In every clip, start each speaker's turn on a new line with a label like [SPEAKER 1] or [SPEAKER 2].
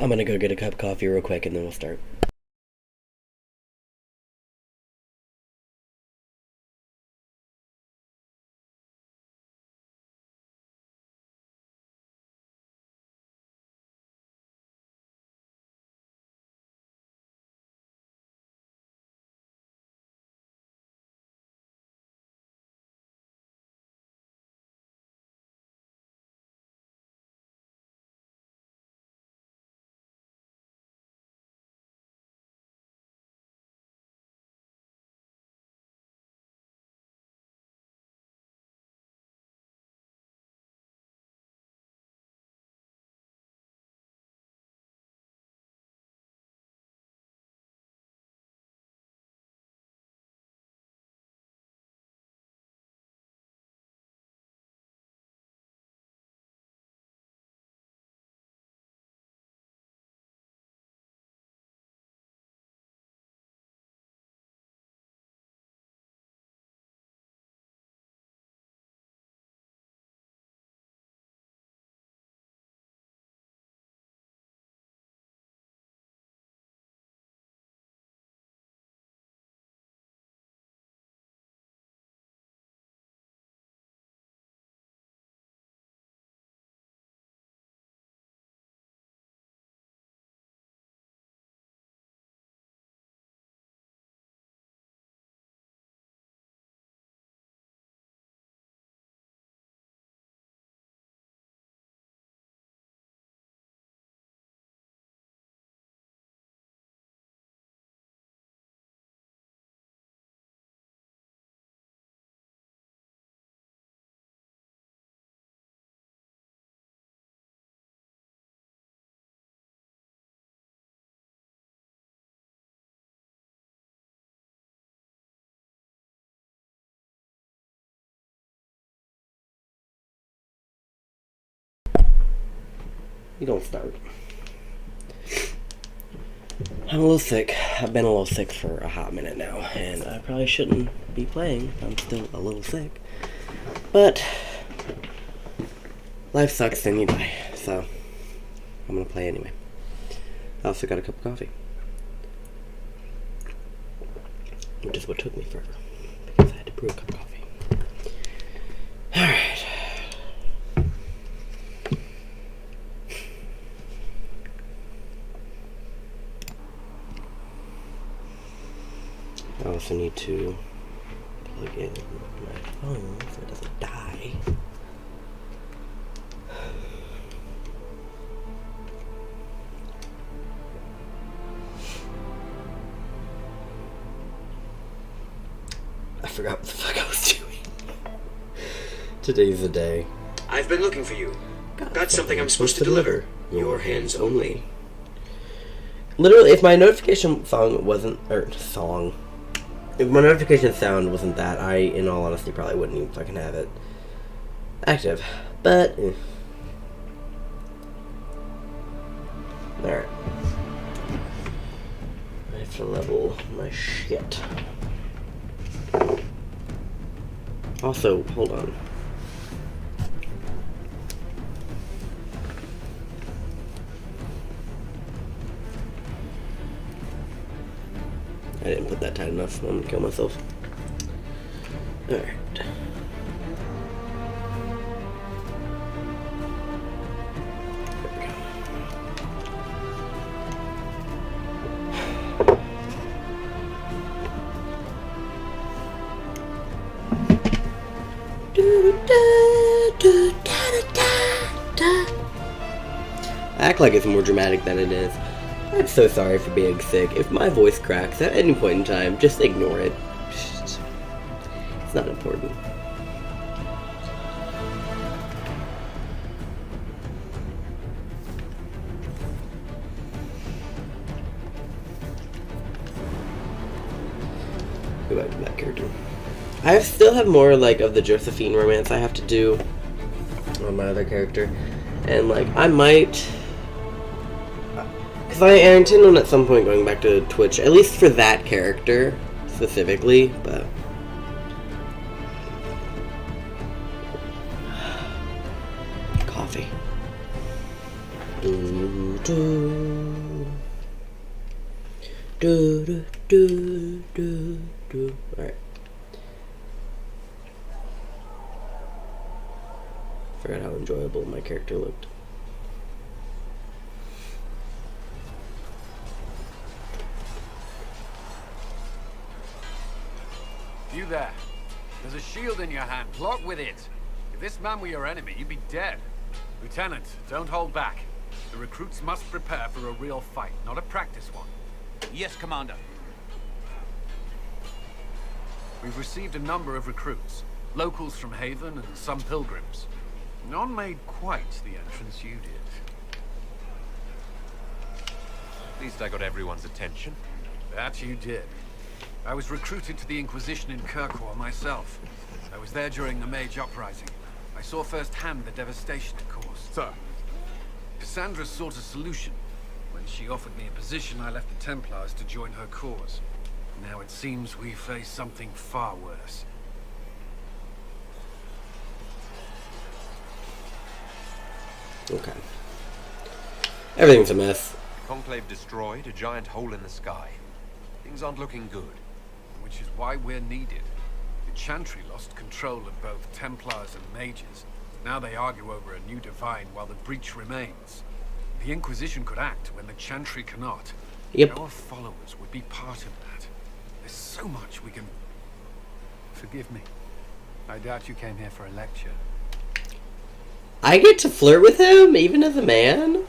[SPEAKER 1] I'm gonna go get a cup of coffee real quick and then we'll start. You don't start. I'm a little sick. I've been a little sick for a hot minute now, and I probably shouldn't be playing. I'm still a little sick. But life sucks and you die, so I'm gonna play anyway. I also got a cup of coffee, which is what took me forever, because I had to brew a cup of coffee. Alright. I also need to plug in my phone so it doesn't die. I forgot what the fuck I was doing. Today's the day.
[SPEAKER 2] I've been looking for you. Got something I'm supposed to deliver. Your hands only.
[SPEAKER 1] Literally, if my notification song wasn't, if my notification sound wasn't that, I, in all honesty, probably wouldn't even fucking have it active. But, alright. I have to level my shit. Also, hold on. I didn't put that tight enough. I'm gonna kill myself. Alright. I act like it's more dramatic than it is. I'm so sorry for being sick. If my voice cracks at any point in time, just ignore it. It's not important. Go back to that character. I still have more like of the Josephine romance I have to do on my other character, and like I might, because I intend on at some point going back to Twitch, at least for that character specifically, but coffee. Doo, doo. Do do do do do. Alright. Forgot how enjoyable my character looked.
[SPEAKER 3] You there. There's a shield in your hand. Plot with it. If this man were your enemy, you'd be dead. Lieutenant, don't hold back. The recruits must prepare for a real fight, not a practice one.
[SPEAKER 4] Yes, Commander.
[SPEAKER 3] We've received a number of recruits. Locals from Haven and some pilgrims. None made quite the entrance you did.
[SPEAKER 4] At least I got everyone's attention.
[SPEAKER 3] That you did. I was recruited to the Inquisition in Kirkwall myself. I was there during the Mage Uprising. I saw firsthand the devastation it caused.
[SPEAKER 4] Sir.
[SPEAKER 3] Cassandra sought a solution. When she offered me a position, I left the Templars to join her cause. Now it seems we face something far worse.
[SPEAKER 1] Okay. Everything's a mess.
[SPEAKER 4] The Conclave destroyed, a giant hole in the sky. Things aren't looking good.
[SPEAKER 3] Which is why we're needed. The Chantry lost control of both Templars and Mages. Now they argue over a new divine while the breach remains. The Inquisition could act when the Chantry cannot.
[SPEAKER 1] Yep.
[SPEAKER 3] Our followers would be part of that. There's so much we can... Forgive me. I doubt you came here for a lecture.
[SPEAKER 1] I get to flirt with him, even as a man?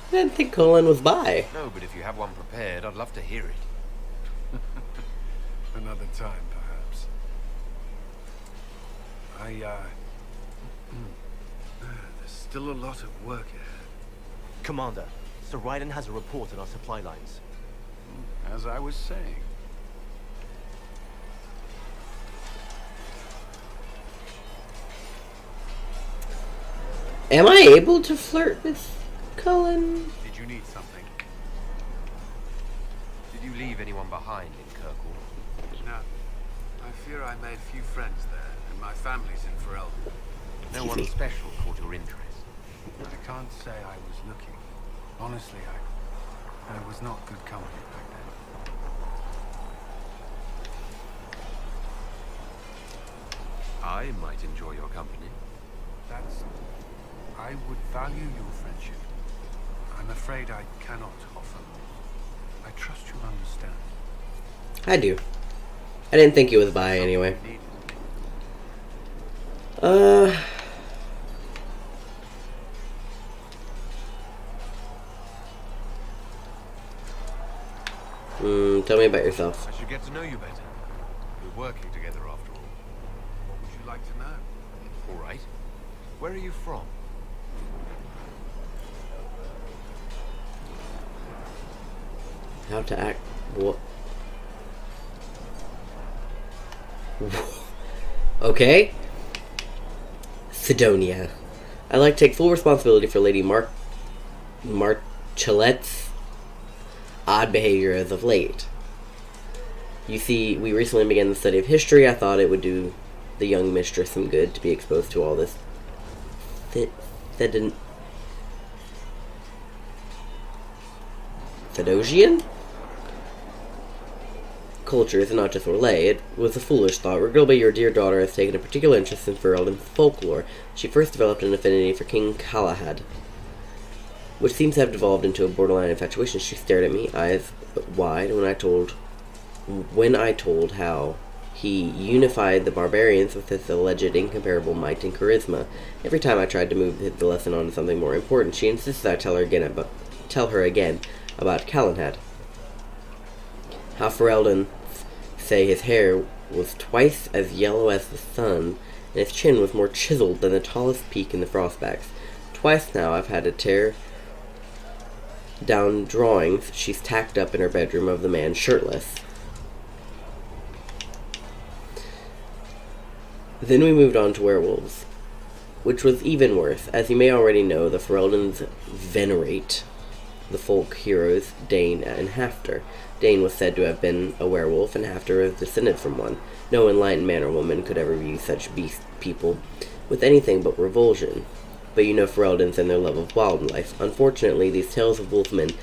[SPEAKER 1] I didn't think Colin was bi.
[SPEAKER 4] No, but if you have one prepared, I'd love to hear it.
[SPEAKER 3] Another time, perhaps. There's still a lot of work ahead.
[SPEAKER 5] Commander, Sir Raiden has a report on our supply lines.
[SPEAKER 3] As I was saying.
[SPEAKER 1] Am I able to flirt with Cullen?
[SPEAKER 3] Did you need something?
[SPEAKER 4] Did you leave anyone behind in Kirkwall?
[SPEAKER 3] No. I fear I made few friends there, and my family's in Ferelden.
[SPEAKER 4] No one special caught your interest.
[SPEAKER 3] I can't say I was looking. Honestly, I was not good company back then.
[SPEAKER 4] I might enjoy your company.
[SPEAKER 3] I would value your friendship. I'm afraid I cannot offer more. I trust you understand.
[SPEAKER 1] I do. I didn't think he was bi anyway. Tell me about yourself.
[SPEAKER 4] I should get to know you better. We're working together after all.
[SPEAKER 3] What would you like to know?
[SPEAKER 4] All right. Where are you from?
[SPEAKER 1] How to act. What? Okay. Sidonia. I'd like to take full responsibility for Lady Marchelette's odd behavior as of late. You see, we recently began the study of history. I thought it would do the young mistress some good to be exposed to all this Thedosian culture is not just Orlais. It was a foolish thought. Regilba, your dear daughter, has taken a particular interest in Ferelden folklore. She first developed an affinity for King Galahad, which seems to have devolved into a borderline infatuation. She stared at me, eyes wide, when I told how he unified the barbarians with his alleged incomparable might and charisma. Every time I tried to move the lesson on to something more important, she insisted I tell her again about Galahad. How Ferelden say his hair was twice as yellow as the sun, and his chin was more chiseled than the tallest peak in the Frostbacks. Twice now I've had to tear down drawings she's tacked up in her bedroom of the man shirtless. Then we moved on to werewolves, which was even worse. As you may already know, the Fereldans venerate the folk heroes Dane and Hafter. Dane was said to have been a werewolf, and Hafter was descended from one. No enlightened man or woman could ever view such beast people with anything but revulsion. But you know Fereldans and their love of wildlife. Unfortunately, these tales of wolfmen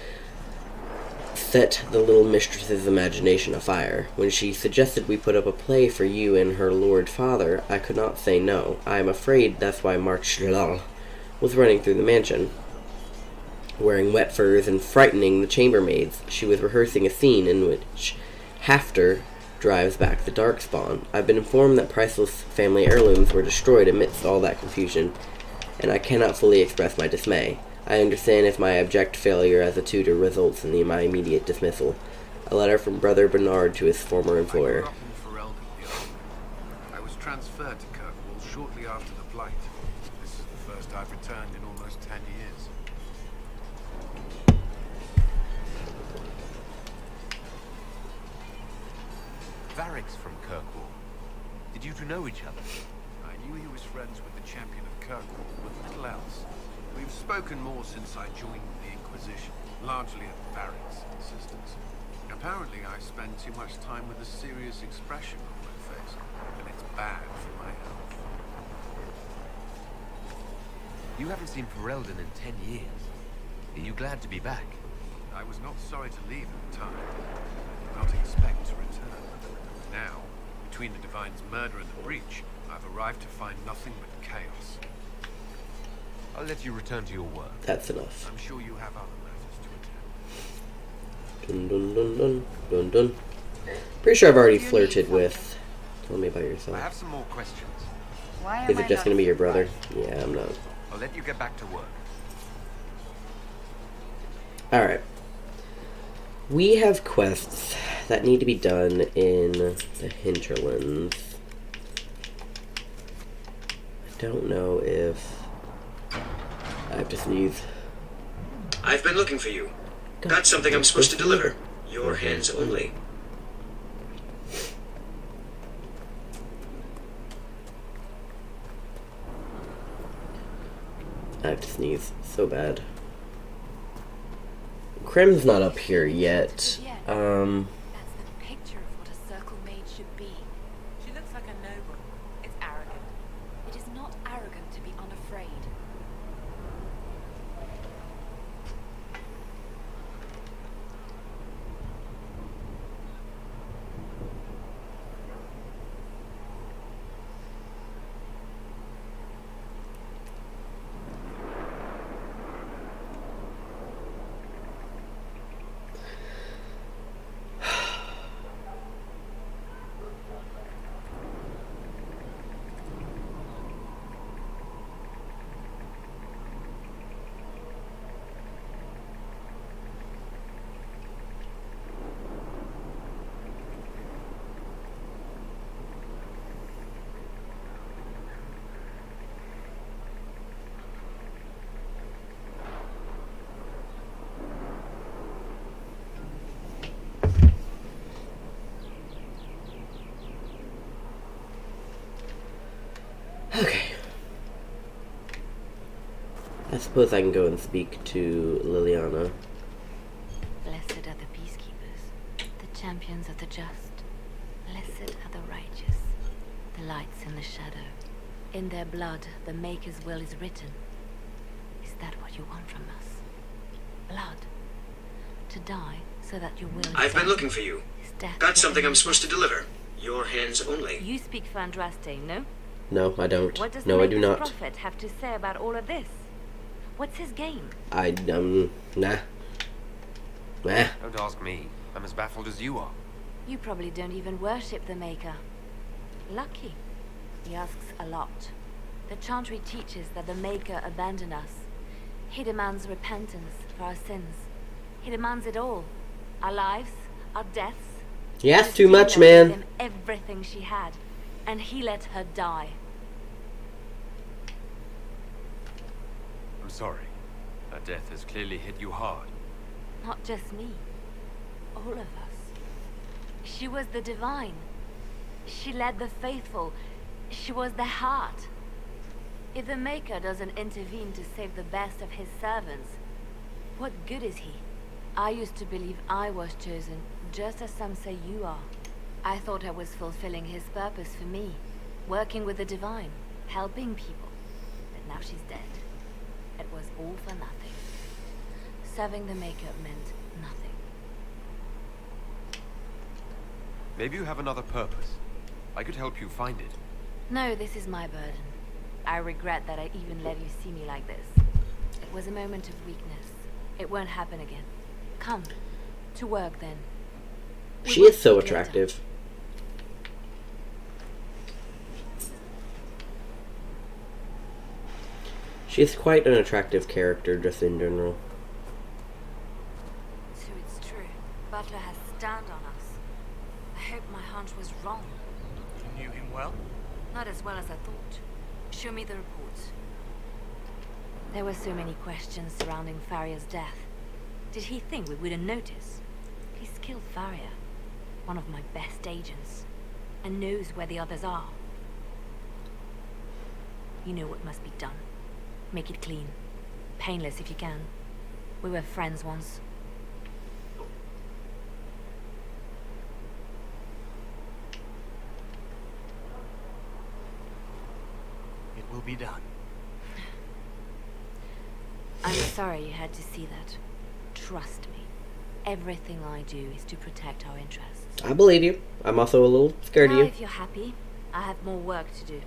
[SPEAKER 1] set the little mistress's imagination afire. When she suggested we put up a play for you and her lord father, I could not say no. I am afraid that's why Mark Schlall was running through the mansion, wearing wet furs and frightening the chambermaids. She was rehearsing a scene in which Hafter drives back the Darkspawn. I've been informed that priceless family heirlooms were destroyed amidst all that confusion, and I cannot fully express my dismay. I understand if my abject failure as a tutor results in my immediate dismissal. A letter from Brother Bernard to his former employer.
[SPEAKER 3] I grew up in Ferelden, the army. I was transferred to Kirkwall shortly after the Blight. This is the first I've returned in almost 10 years.
[SPEAKER 4] Varric's from Kirkwall. Did you two know each other?
[SPEAKER 3] I knew he was friends with the champion of Kirkwall, but little else. We've spoken more since I joined the Inquisition, largely at Varric's insistence. Apparently I spend too much time with a serious expression on my face, and it's bad for my health.
[SPEAKER 4] You haven't seen Ferelden in 10 years. Are you glad to be back?
[SPEAKER 3] I was not sorry to leave at the time. I did not expect to return. Now, between the Divine's murder and the breach, I've arrived to find nothing but chaos.
[SPEAKER 4] I'll let you return to your work.
[SPEAKER 1] That's enough.
[SPEAKER 3] I'm sure you have other matters to attend.
[SPEAKER 1] Dun dun dun dun dun dun. Pretty sure I've already flirted with. Tell me about
[SPEAKER 4] I
[SPEAKER 1] yourself.
[SPEAKER 4] have some more questions.
[SPEAKER 6] Why am
[SPEAKER 1] Is it
[SPEAKER 6] I
[SPEAKER 1] just
[SPEAKER 6] not
[SPEAKER 1] gonna be your brother?
[SPEAKER 6] surprised?
[SPEAKER 1] Yeah, I'm not.
[SPEAKER 4] I'll let you get back to work.
[SPEAKER 1] Alright. We have quests that need to be done in the hinterlands. I don't know if I have to sneeze.
[SPEAKER 2] I've been looking for you. Got something I'm supposed to deliver. Your hands only.
[SPEAKER 1] I have to sneeze so bad. Krem's not up here yet.
[SPEAKER 6] That's the picture of what a circle maid should be. She looks like a noble. It's arrogant. It is not arrogant to be unafraid.
[SPEAKER 1] Okay. I suppose I can go and speak to Liliana.
[SPEAKER 6] Blessed are the peacekeepers, the champions of the just. Blessed are the righteous, the lights in the shadow. In their blood, the Maker's will is written. Is that what you want from us? Blood. To die so that your will is
[SPEAKER 2] I've been
[SPEAKER 6] done.
[SPEAKER 2] looking for you.
[SPEAKER 6] Is death
[SPEAKER 2] Got
[SPEAKER 6] what
[SPEAKER 2] something
[SPEAKER 6] you
[SPEAKER 2] I'm
[SPEAKER 6] need?
[SPEAKER 2] supposed to deliver. Your hands only.
[SPEAKER 6] You speak for Andraste, no?
[SPEAKER 1] No, I don't.
[SPEAKER 6] What does
[SPEAKER 1] No,
[SPEAKER 6] the
[SPEAKER 1] I do
[SPEAKER 6] Maker's
[SPEAKER 1] not.
[SPEAKER 6] prophet have to say about all of this? What's his game?
[SPEAKER 1] Nah. Nah.
[SPEAKER 4] Don't ask me. I'm as baffled as you are.
[SPEAKER 6] You probably don't even worship the Maker. Lucky. He asks a lot. The Chantry teaches that the Maker abandoned us. He demands repentance for our sins. He demands it all. Our lives, our deaths.
[SPEAKER 1] You asked too
[SPEAKER 6] Christina
[SPEAKER 1] much,
[SPEAKER 6] gave
[SPEAKER 1] man.
[SPEAKER 6] him everything she had, and he let her die.
[SPEAKER 4] I'm sorry. Her death has clearly hit you hard.
[SPEAKER 6] Not just me. All of us. She was the divine. She led the faithful. She was the heart. If the Maker doesn't intervene to save the best of his servants, what good is he? I used to believe I was chosen, just as some say you are. I thought I was fulfilling his purpose for me, working with the divine, helping people. But now she's dead. It was all for nothing. Serving the Maker meant nothing.
[SPEAKER 4] Maybe you have another purpose. I could help you find it.
[SPEAKER 6] No, this is my burden. I regret that I even let you see me like this. It was a moment of weakness. It won't happen again. Come. To work, then.
[SPEAKER 1] She is so attractive. She's quite an attractive character, just in general.
[SPEAKER 6] So it's true. Butler has stand on us. I hope my hunch was wrong.
[SPEAKER 5] You knew him well?
[SPEAKER 6] Not as well as I thought. Show me the reports. There were so many questions surrounding Farria's death. Did he think we wouldn't notice? He's killed Farria, one of my best agents, and knows where the others are. You know what must be done. Make it clean. Painless if you can. We were friends once.
[SPEAKER 5] It will be done.
[SPEAKER 6] I'm sorry you had to see that. Trust me. Everything I do is to protect our interests.
[SPEAKER 1] I believe you. I'm also a little scared of
[SPEAKER 6] Now,
[SPEAKER 1] you.
[SPEAKER 6] if you're happy, I have more work to do.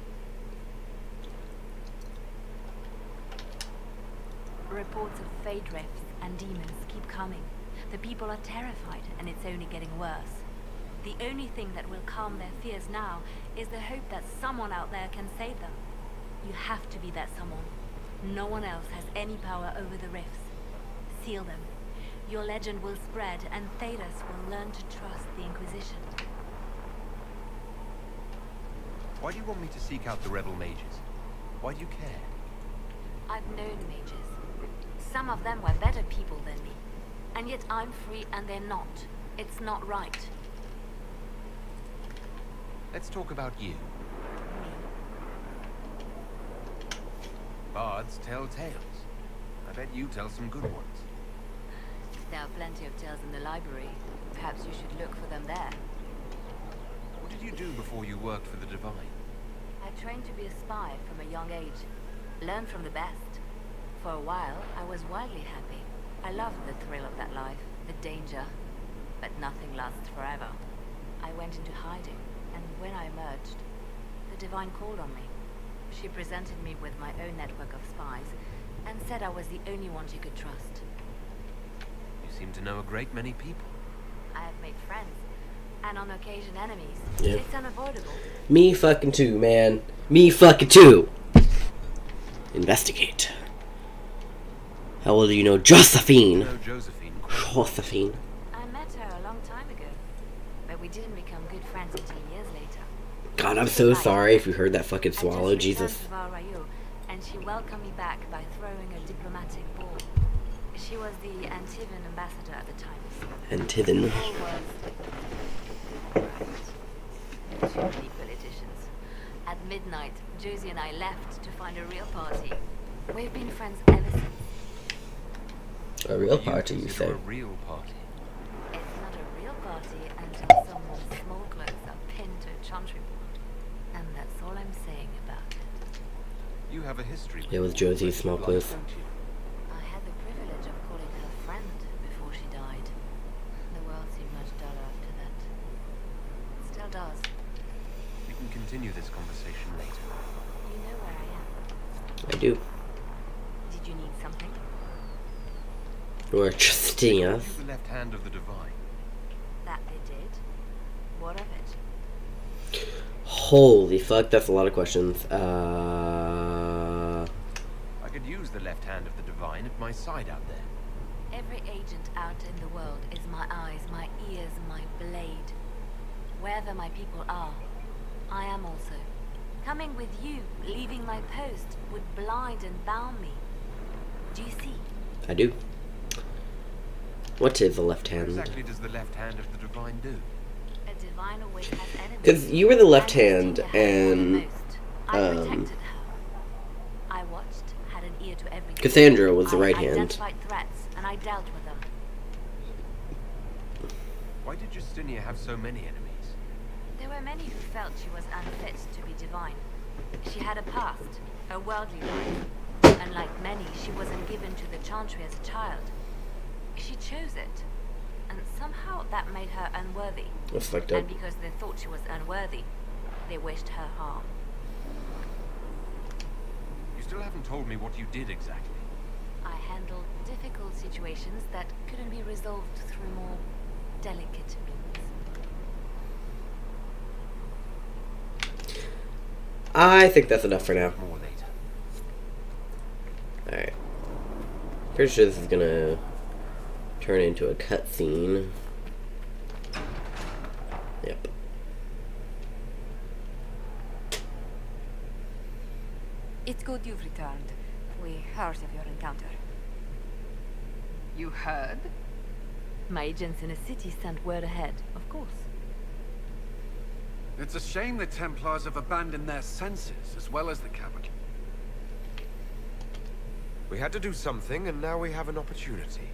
[SPEAKER 6] Reports of fade rifts and demons keep coming. The people are terrified, and it's only getting worse. The only thing that will calm their fears now is the hope that someone out there can save them. You have to be that someone. No one else has any power over the rifts. Seal them. Your legend will spread, and Thedas will learn to trust the Inquisition.
[SPEAKER 4] Why do you want me to seek out the rebel mages? Why do you care?
[SPEAKER 6] I've known mages. Some of them were better people than me. And yet I'm free and they're not. It's not right.
[SPEAKER 4] Let's talk about you. Bards tell tales. I bet you tell some good ones.
[SPEAKER 6] There are plenty of tales in the library. Perhaps you should look for them there.
[SPEAKER 4] What did you do before you worked for the Divine?
[SPEAKER 6] I trained to be a spy from a young age. Learned from the best. For a while, I was wildly happy. I loved the thrill of that life, the danger. But nothing lasts forever. I went into hiding, and when I emerged, the Divine called on me. She presented me with my own network of spies, and said I was the only one she could trust.
[SPEAKER 4] You seem to know a great many people.
[SPEAKER 6] I have made friends, and on occasion enemies.
[SPEAKER 1] Yeah.
[SPEAKER 6] It's unavoidable.
[SPEAKER 1] Me fucking too, man. Me fucking too. Investigate. How well do you know Josephine?
[SPEAKER 4] You know Josephine quite
[SPEAKER 1] Josephine.
[SPEAKER 6] I met her a long time ago, but we didn't become good friends until years later.
[SPEAKER 1] God, I'm so sorry if you heard that fucking
[SPEAKER 6] I just
[SPEAKER 1] swallow,
[SPEAKER 6] returned
[SPEAKER 1] Jesus.
[SPEAKER 6] to Val Rayo, and she welcomed me back by throwing a diplomatic ball. She was the Antivan ambassador at the time.
[SPEAKER 1] Antithan.
[SPEAKER 6] The ball was... Right. Too many politicians. At midnight, Josie and I left to find a real party. We've been friends ever since.
[SPEAKER 1] A real
[SPEAKER 4] You
[SPEAKER 1] party, you
[SPEAKER 4] consider
[SPEAKER 1] say?
[SPEAKER 4] a real party.
[SPEAKER 6] It's not a real party until someone's small clothes are pinned to a chantry board. And that's all I'm saying about it.
[SPEAKER 4] You have a history.
[SPEAKER 1] Yeah, with Josie's small
[SPEAKER 4] Life,
[SPEAKER 1] clothes.
[SPEAKER 4] don't you?
[SPEAKER 6] I had the privilege of calling her friend before she died. The world seemed much duller after that. It still does.
[SPEAKER 4] We can continue this conversation later.
[SPEAKER 6] You know where I am.
[SPEAKER 1] I do.
[SPEAKER 6] Did you need something?
[SPEAKER 1] Or Justina.
[SPEAKER 4] Are you the left hand of the Divine?
[SPEAKER 6] That they did. What of it?
[SPEAKER 1] Holy fuck, that's a lot of questions.
[SPEAKER 4] I could use the left hand of the Divine at my side out there.
[SPEAKER 6] Every agent out in the world is my eyes, my ears, my blade. Wherever my people are, I am also. Coming with you, leaving my post, would blind and bound me. Do you see?
[SPEAKER 1] I do. What is the left
[SPEAKER 4] What
[SPEAKER 1] hand?
[SPEAKER 4] exactly does the left hand of the Divine do?
[SPEAKER 6] A divine always has enemies.
[SPEAKER 1] 'Cause you were the left
[SPEAKER 6] And
[SPEAKER 1] hand,
[SPEAKER 6] Justina had more than
[SPEAKER 1] and,
[SPEAKER 6] most. I protected her. I watched, had an ear to everything.
[SPEAKER 1] Cassandra was the right
[SPEAKER 6] I
[SPEAKER 1] hand.
[SPEAKER 6] identified threats, and I dealt with them.
[SPEAKER 4] Why did Justinia have so many enemies?
[SPEAKER 6] There were many who felt she was unfit to be divine. She had a past, a worldly life. And like many, she wasn't given to the Chantry as a child. She chose it. and somehow that made her unworthy.
[SPEAKER 1] That's fucked
[SPEAKER 6] And
[SPEAKER 1] up.
[SPEAKER 6] because they thought she was unworthy, they wished her harm.
[SPEAKER 4] You still haven't told me what you did exactly.
[SPEAKER 6] I handled difficult situations that couldn't be resolved through more delicate means.
[SPEAKER 1] I think that's enough for now.
[SPEAKER 4] More later.
[SPEAKER 1] Alright. Pretty sure this is gonna turn into a cutscene. Yep.
[SPEAKER 7] It's good you've returned. We heard of your encounter. You heard?
[SPEAKER 6] My agents in a city sent word ahead, of course.
[SPEAKER 3] It's a shame the Templars have abandoned their senses, as well as the capital.
[SPEAKER 4] We had to do something, and now we have an opportunity.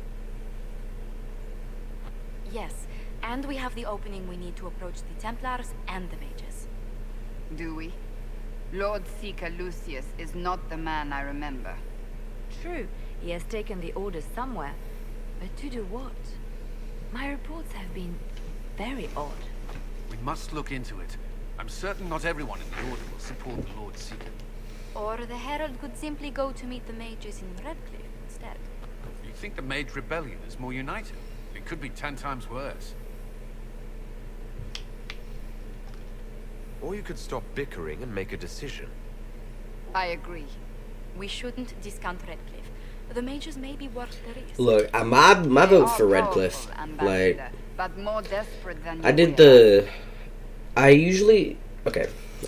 [SPEAKER 7] Yes, and we have the opening we need to approach the Templars and the mages.
[SPEAKER 8] Do we? Lord Seeker Lucius is not the man I remember.
[SPEAKER 6] True, he has taken the orders somewhere. But to do what? My reports have been very odd.
[SPEAKER 3] We must look into it. I'm certain not everyone in the Order will support the Lord Seeker.
[SPEAKER 7] Or the Herald could simply go to meet the mages in Redcliffe instead.
[SPEAKER 3] You think the Mage Rebellion is more united? It could be 10 times worse.
[SPEAKER 4] Or you could stop bickering and make a decision.
[SPEAKER 8] I agree.
[SPEAKER 7] We shouldn't discount Redcliffe. The mages may be worth the risk.
[SPEAKER 1] Look, my
[SPEAKER 8] They
[SPEAKER 1] vote's
[SPEAKER 8] are
[SPEAKER 1] for Redcliffe.
[SPEAKER 8] powerful,
[SPEAKER 1] Like,
[SPEAKER 8] Ambassador, but more desperate than
[SPEAKER 1] I
[SPEAKER 8] you
[SPEAKER 1] did
[SPEAKER 8] realize.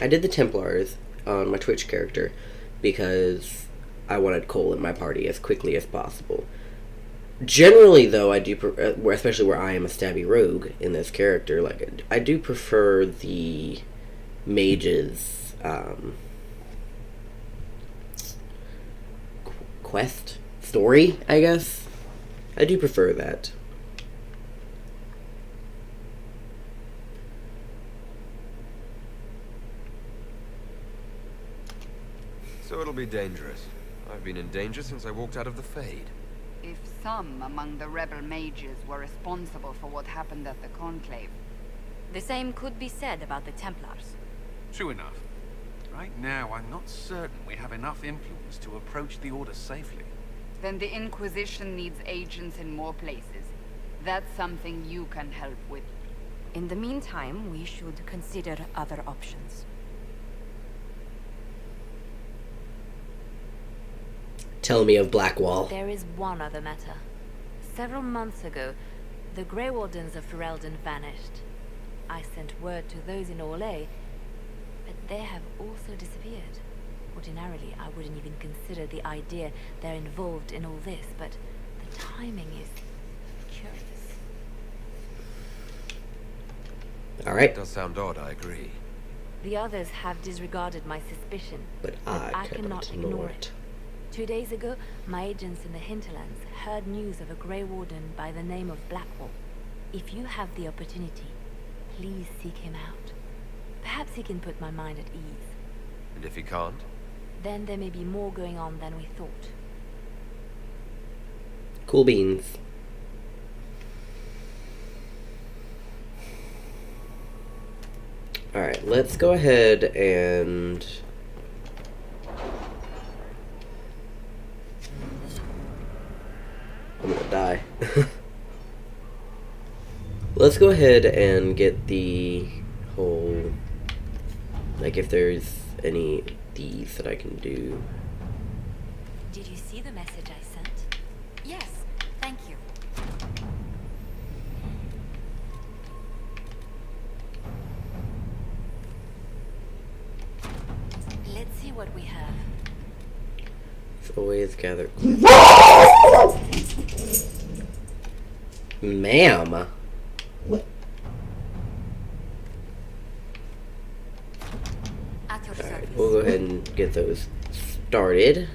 [SPEAKER 1] I did the Templars on my Twitch character because I wanted Cole in my party as quickly as possible. Generally, though, I do, especially where I am a stabby rogue in this character, like, I do prefer the mages, quest? Story, I guess? I do prefer that.
[SPEAKER 4] So it'll be dangerous. I've been in danger since I walked out of the Fade.
[SPEAKER 8] If some among the rebel mages were responsible for what happened at the Conclave,
[SPEAKER 7] The same could be said about the Templars.
[SPEAKER 3] True enough. Right now, I'm not certain we have enough influence to approach the Order safely.
[SPEAKER 8] then the Inquisition needs agents in more places. That's something you can help with.
[SPEAKER 7] In the meantime, we should consider other options.
[SPEAKER 1] Tell me of Blackwall.
[SPEAKER 6] There is one other matter. Several months ago, the Grey Wardens of Ferelden vanished. I sent word to those in Orlais, but they have also disappeared. Ordinarily, I wouldn't even consider the idea they're involved in all this, but the timing is curious.
[SPEAKER 1] Alright,
[SPEAKER 4] Does sound odd, I agree.
[SPEAKER 6] The others have disregarded my suspicion,
[SPEAKER 1] but I cannot ignore it.
[SPEAKER 6] 2 days ago, my agents in the hinterlands heard news of a Grey Warden by the name of Blackwall. If you have the opportunity, please seek him out. Perhaps he can put my mind at ease.
[SPEAKER 4] And if he can't?
[SPEAKER 6] Then there may be more going on than we thought.
[SPEAKER 1] Cool beans. Alright, let's go ahead and... I'm gonna die. Let's go ahead and get the whole... Like, if there's any of these that I can do.
[SPEAKER 6] Did you see the message I sent?
[SPEAKER 7] Yes, thank you.
[SPEAKER 6] Let's see what we have.
[SPEAKER 1] It's always gather. Ma'am.
[SPEAKER 7] At your
[SPEAKER 1] Alright,
[SPEAKER 7] service.
[SPEAKER 1] we'll go ahead and get those started.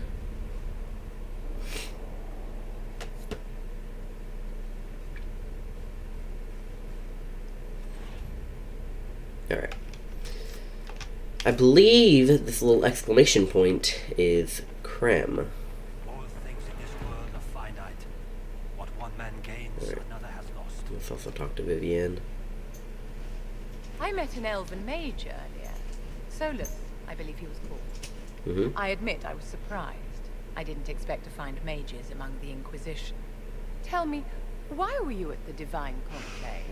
[SPEAKER 1] Alright. I believe this little exclamation point is Krem.
[SPEAKER 5] All things in this world are finite. What one man gains,
[SPEAKER 1] Right.
[SPEAKER 5] another has lost.
[SPEAKER 1] Let's also talk to Vivienne.
[SPEAKER 9] I met an elven mage earlier. Solus, I believe he was called.
[SPEAKER 1] Mm-hmm.
[SPEAKER 9] I admit I was surprised. I didn't expect to find mages among the Inquisition. Tell me, why were you at the Divine Conclave?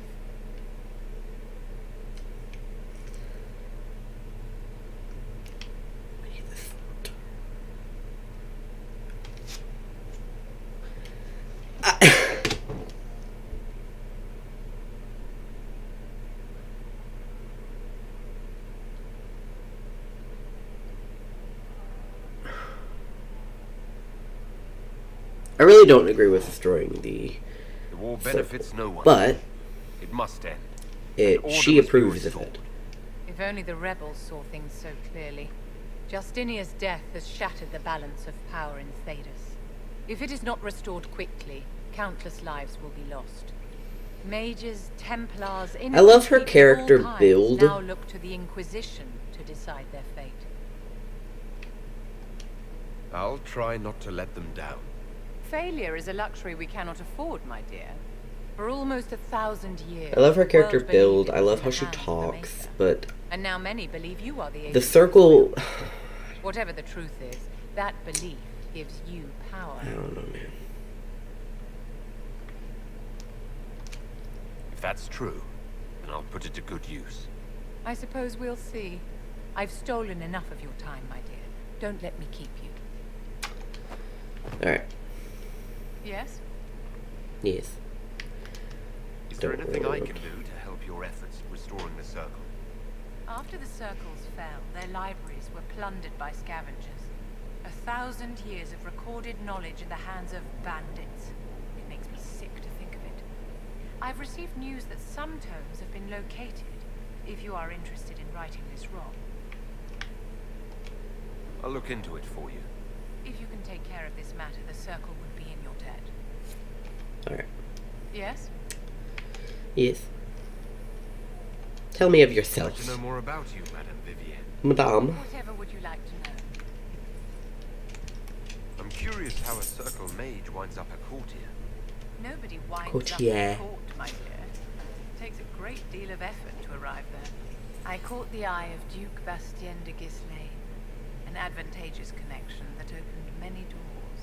[SPEAKER 1] I really don't agree with destroying the
[SPEAKER 4] war benefits no one.
[SPEAKER 1] But
[SPEAKER 4] it must end.
[SPEAKER 1] She approves of it.
[SPEAKER 9] If only the rebels saw things so clearly. Justinia's death has shattered the balance of power in Thedas. If it is not restored quickly, countless lives will be lost. Mages, Templars,
[SPEAKER 1] I love her
[SPEAKER 9] innocent people of
[SPEAKER 1] character
[SPEAKER 9] all kinds
[SPEAKER 1] build.
[SPEAKER 9] now look to the Inquisition to decide their fate.
[SPEAKER 4] I'll try not to let them down.
[SPEAKER 9] Failure is a luxury we cannot afford, my dear. For almost 1,000 years,
[SPEAKER 1] I love her character
[SPEAKER 9] world
[SPEAKER 1] build.
[SPEAKER 9] believed
[SPEAKER 1] I
[SPEAKER 9] it was
[SPEAKER 1] love
[SPEAKER 9] in
[SPEAKER 1] how
[SPEAKER 9] the
[SPEAKER 1] she
[SPEAKER 9] hands of the
[SPEAKER 1] talks,
[SPEAKER 9] Maker.
[SPEAKER 1] but
[SPEAKER 9] And now many believe you are the
[SPEAKER 1] the
[SPEAKER 9] agent.
[SPEAKER 1] circle.
[SPEAKER 9] Whatever the truth is, that belief gives you power.
[SPEAKER 1] I don't know, man.
[SPEAKER 4] If that's true, then I'll put it to good use.
[SPEAKER 9] I suppose we'll see. I've stolen enough of your time, my dear. Don't let me keep you.
[SPEAKER 1] All right.
[SPEAKER 9] Yes?
[SPEAKER 1] Yes.
[SPEAKER 4] Is there
[SPEAKER 1] Don't
[SPEAKER 4] anything I
[SPEAKER 1] worry.
[SPEAKER 4] can do to help your efforts restoring the circle?
[SPEAKER 9] After the circles fell, their libraries were plundered by scavengers. 1,000 years of recorded knowledge in the hands of bandits. It makes me sick to think of it. I've received news that some tomes have been located, if you are interested in righting this wrong.
[SPEAKER 4] I'll look into it for you.
[SPEAKER 9] If you can take care of this matter, the circle would be in your debt.
[SPEAKER 1] All right.
[SPEAKER 9] Yes?
[SPEAKER 1] Yes. Tell me of
[SPEAKER 4] I'd like
[SPEAKER 1] yourself,
[SPEAKER 4] to know more about you, Madame Vivienne.
[SPEAKER 1] Madame.
[SPEAKER 9] Whatever would you like to know?
[SPEAKER 4] I'm curious how a circle mage winds up a courtier.
[SPEAKER 9] Nobody winds
[SPEAKER 1] Courtier.
[SPEAKER 9] up a court, my dear. It takes a great deal of effort to arrive there. I caught the eye of Duke Bastien de Gislaine, an advantageous connection that opened many doors.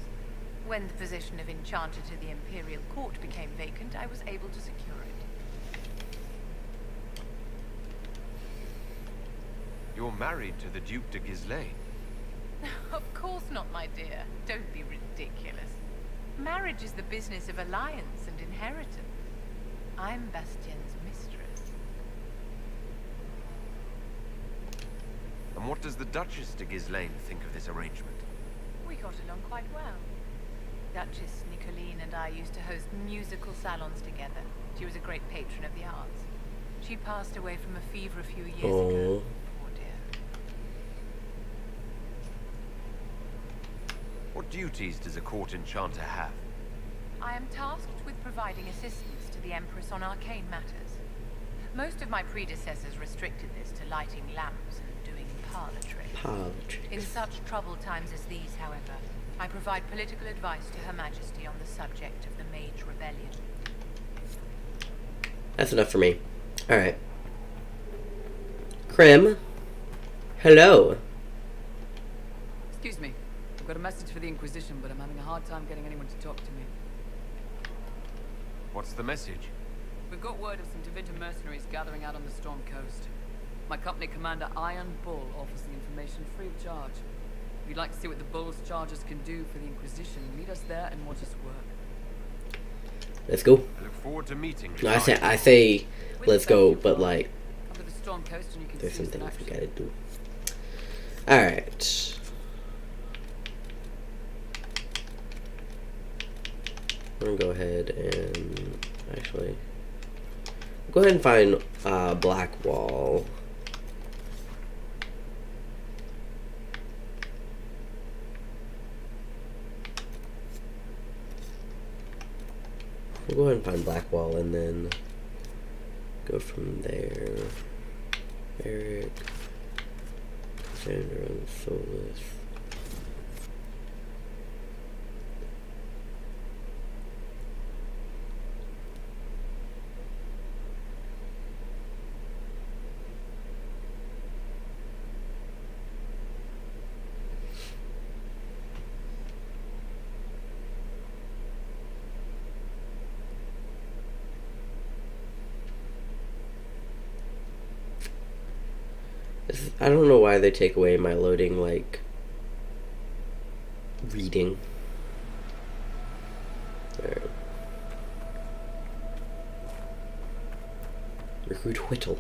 [SPEAKER 9] When the position of Enchanter to the Imperial Court became vacant, I was able to secure it.
[SPEAKER 4] You're married to the Duke de Gislaine.
[SPEAKER 9] Of course not, my dear. Don't be ridiculous. Marriage is the business of alliance and inheritance. I'm Bastien's mistress.
[SPEAKER 4] And what does the Duchess de Gislaine think of this arrangement?
[SPEAKER 9] We got along quite well. Duchess Nicoline and I used to host musical salons together. She was a great patron of the arts. She passed away from a fever a few years ago. Poor dear.
[SPEAKER 4] What duties does a court enchanter have?
[SPEAKER 9] I am tasked with providing assistance to the Empress on arcane matters. Most of my predecessors restricted this to lighting lamps and doing parlor tricks. In such troubled times as these, however, I provide political advice to Her Majesty on the subject of the Mage Rebellion.
[SPEAKER 1] That's enough for me. All right. Krim. Hello.
[SPEAKER 10] Excuse me. I've got a message for the Inquisition, but I'm having a hard time getting anyone to talk to me.
[SPEAKER 4] What's the message?
[SPEAKER 10] We've got word of some Tevinter mercenaries gathering out on the Storm Coast. My company commander, Iron Bull, offers the information free of charge. If you'd like to see what the Bull's charges can do for the Inquisition, meet us there and watch us work.
[SPEAKER 1] Let's go.
[SPEAKER 4] I look forward to meeting
[SPEAKER 1] No, I say let's go, but like
[SPEAKER 10] Come to the Storm Coast and you can
[SPEAKER 1] there's
[SPEAKER 10] see
[SPEAKER 1] some
[SPEAKER 10] us in
[SPEAKER 1] things we
[SPEAKER 10] action.
[SPEAKER 1] gotta do. All right. I'm gonna go ahead and actually go ahead and find Blackwall. We'll go ahead and find Blackwall and then go from there. Eric, Cassandra, and Solus. I don't know why they take away my loading, like, reading. Alright. Recruit Whittle.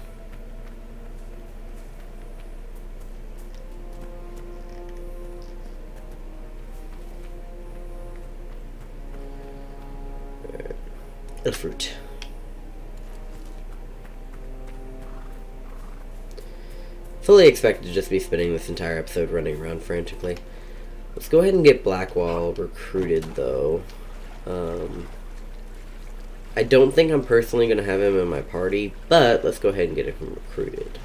[SPEAKER 1] Ilfruit. Fully expected to just be spending this entire episode running around frantically. Let's go ahead and get Blackwall recruited, though. I don't think I'm personally going to have him in my party, but let's go ahead and get him recruited.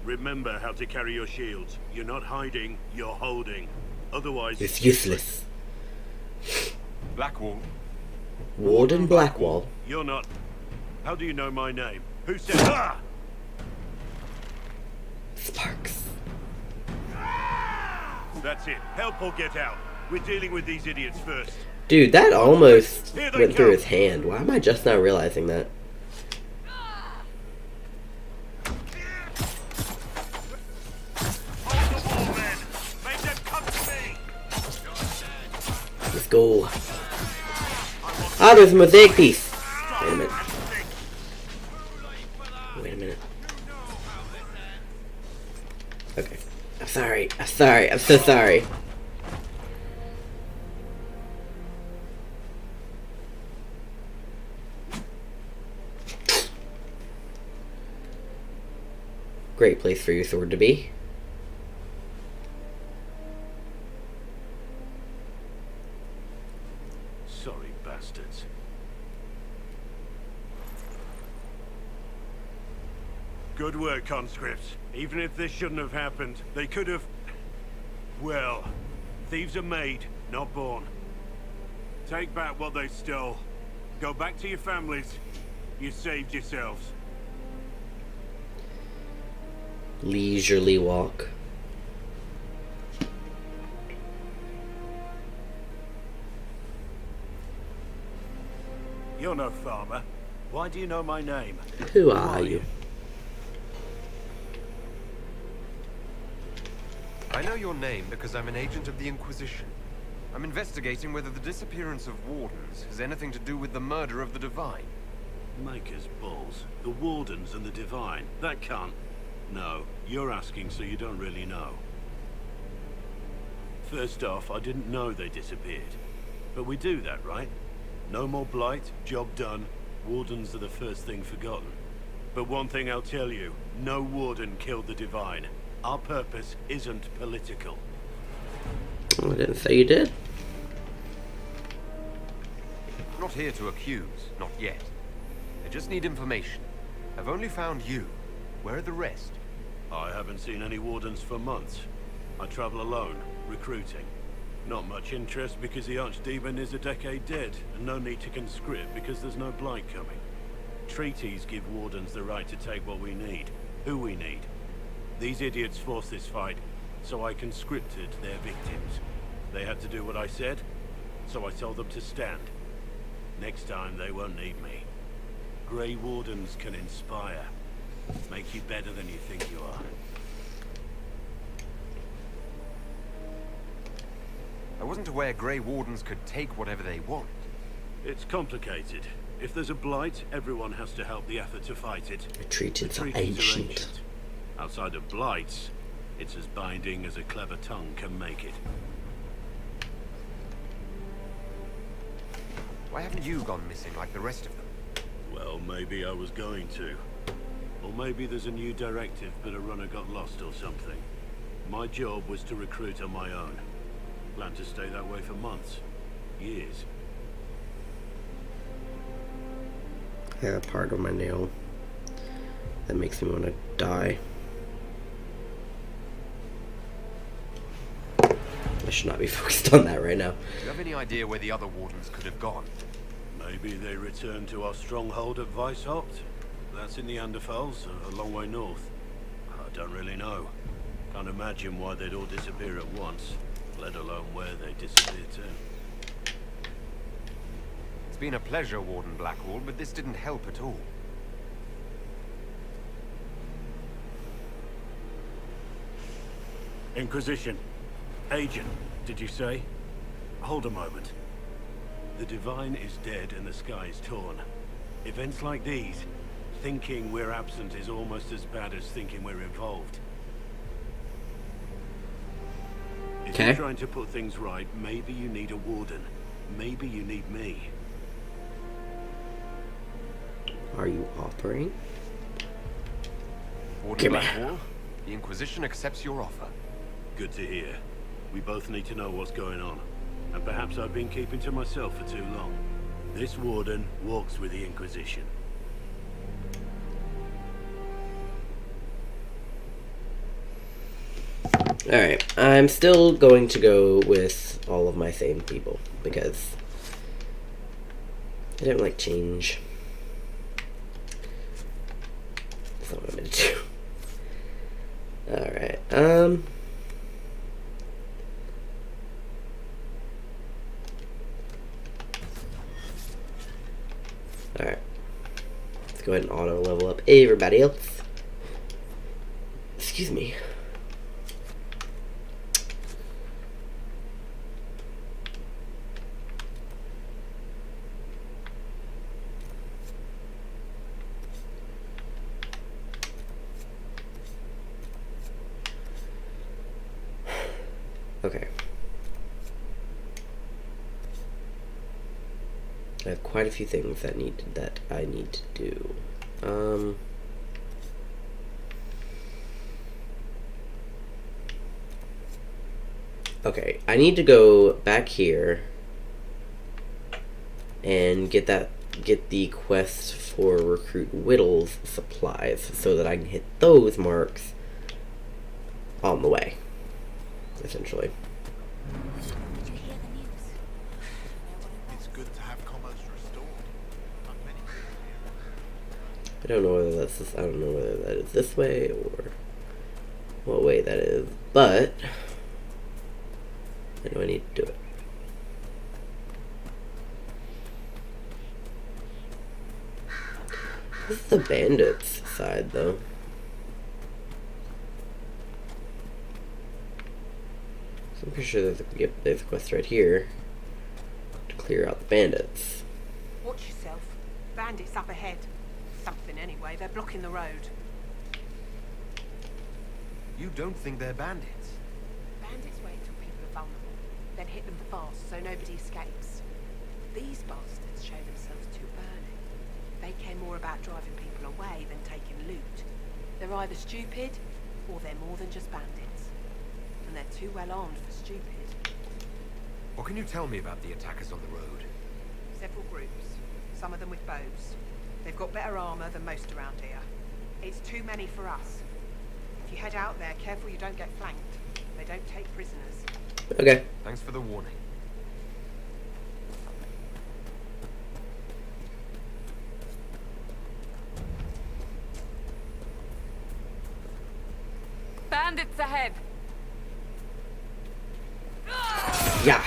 [SPEAKER 11] Remember how to carry your shields. You're not hiding, you're holding. Otherwise...
[SPEAKER 1] It's useless.
[SPEAKER 4] Blackwall.
[SPEAKER 1] Warden Blackwall.
[SPEAKER 11] You're not... How do you know my name? Who said... Ah!
[SPEAKER 1] Sparks.
[SPEAKER 11] That's it. Help or get out. We're dealing with these idiots first.
[SPEAKER 1] Dude, that almost went through his hand. Why am I just not realizing that? Let's go. Ah, there's a mosaic piece. Wait a minute. Wait a minute. Okay. I'm sorry. I'm sorry. I'm so sorry. Great place for your sword to be.
[SPEAKER 11] Sorry, bastards. Good work, conscripts. Even if this shouldn't have happened, they could have... Well, thieves are made, not born. Take back what they stole. Go back to your families. You saved yourselves.
[SPEAKER 1] Leisurely walk.
[SPEAKER 11] You're no farmer. Why do you know my name?
[SPEAKER 1] Who are you?
[SPEAKER 4] I know your name because I'm an agent of the Inquisition. I'm investigating whether the disappearance of Wardens has anything to do with the murder of the Divine.
[SPEAKER 11] Maker's balls. The Wardens and the Divine. That can't... No, you're asking so you don't really know. First off, I didn't know they disappeared. But we do that, right? No more blight, job done. Wardens are the first thing forgotten. But one thing I'll tell you, no Warden killed the Divine. Our purpose isn't political.
[SPEAKER 1] I didn't say you did.
[SPEAKER 4] I'm not here to accuse, not yet. I just need information. I've only found you. Where are the rest?
[SPEAKER 11] I haven't seen any Wardens for months. I travel alone, recruiting. Not much interest because the Archdemon is a decade dead, and no need to conscript because there's no blight coming. Treaties give Wardens the right to take what we need, who we need. These idiots forced this fight, so I conscripted their victims. They had to do what I said, so I told them to stand. Next time they won't need me. Grey Wardens can inspire. Make you better than you think you are.
[SPEAKER 4] I wasn't aware Grey Wardens could take whatever they want.
[SPEAKER 11] It's complicated. If there's a blight, everyone has to help the effort to fight it.
[SPEAKER 1] The treaties are
[SPEAKER 11] treaties
[SPEAKER 1] ancient.
[SPEAKER 11] Outside of blights, it's as binding as a clever tongue can make it.
[SPEAKER 4] Why haven't you gone missing like the rest of them?
[SPEAKER 11] Well, maybe I was going to. Or maybe there's a new directive, but a runner got lost or something. My job was to recruit on my own. Plan to stay that way for months. Years.
[SPEAKER 1] I have a part of my nail that makes me want to die. I should not be focused on that right now.
[SPEAKER 4] Do you have any idea where the other Wardens could have gone?
[SPEAKER 11] Maybe they return to our stronghold at Weishaupt? That's in the Anderfels, a long way north. I don't really know. Can't imagine why they'd all disappear at once, let alone where they disappear to.
[SPEAKER 4] It's been a pleasure, Warden Blackwall, but this didn't help at all.
[SPEAKER 11] Inquisition. Agent, did you say? Hold a moment. The Divine is dead and the sky is torn. Events like these, thinking we're absent is almost as bad as thinking we're involved. If you're trying to put things right, maybe you need a warden. Maybe you need me.
[SPEAKER 1] Are you offering?
[SPEAKER 4] Warden Blackwall, the Inquisition accepts your offer.
[SPEAKER 11] Good to hear. We both need to know what's going on. And perhaps I've been keeping to myself for too long. This warden walks with the Inquisition.
[SPEAKER 1] Alright, I'm still going to go with all of my same people, because I don't like change. That's not what I'm gonna do. Alright, alright. Let's go ahead and auto level up everybody else. Excuse me. Okay. I have quite a few things that I need to do. Okay, I need to go back here and get the quest for Recruit Whittle's supplies so that I can hit those marks on the way. Essentially.
[SPEAKER 12] Did you hear the news? It's good to have commerce restored. Not many people here.
[SPEAKER 1] I don't know whether I don't know whether that is this way or what way that is, but I know I need to do it. This is the bandits side, though. So I'm pretty sure there's a quest right here to clear out the bandits.
[SPEAKER 13] Watch yourself. Bandits up ahead. Something anyway, they're blocking the road.
[SPEAKER 4] You don't think they're bandits?
[SPEAKER 13] Bandits wait till people are vulnerable, then hit them fast so nobody escapes. These bastards show themselves too early. They care more about driving people away than taking loot. They're either stupid, or they're more than just bandits. And they're too well armed for stupid.
[SPEAKER 4] What can you tell me about the attackers on the road?
[SPEAKER 13] Several groups, some of them with bows. They've got better armor than most around here. It's too many for us. If you head out there, careful you don't get flanked. They don't take prisoners.
[SPEAKER 1] Okay.
[SPEAKER 4] Thanks for the warning.
[SPEAKER 7] Bandits ahead!
[SPEAKER 1] Yeah.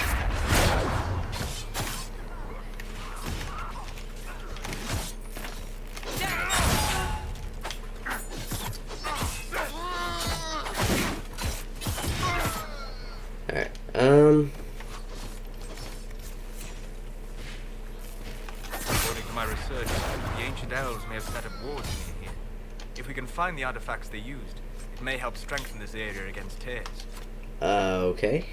[SPEAKER 1] Alright,
[SPEAKER 14] According to my research, the ancient elves may have set up wards near here. If we can find the artifacts they used, it may help strengthen this area against tears.
[SPEAKER 1] Okay.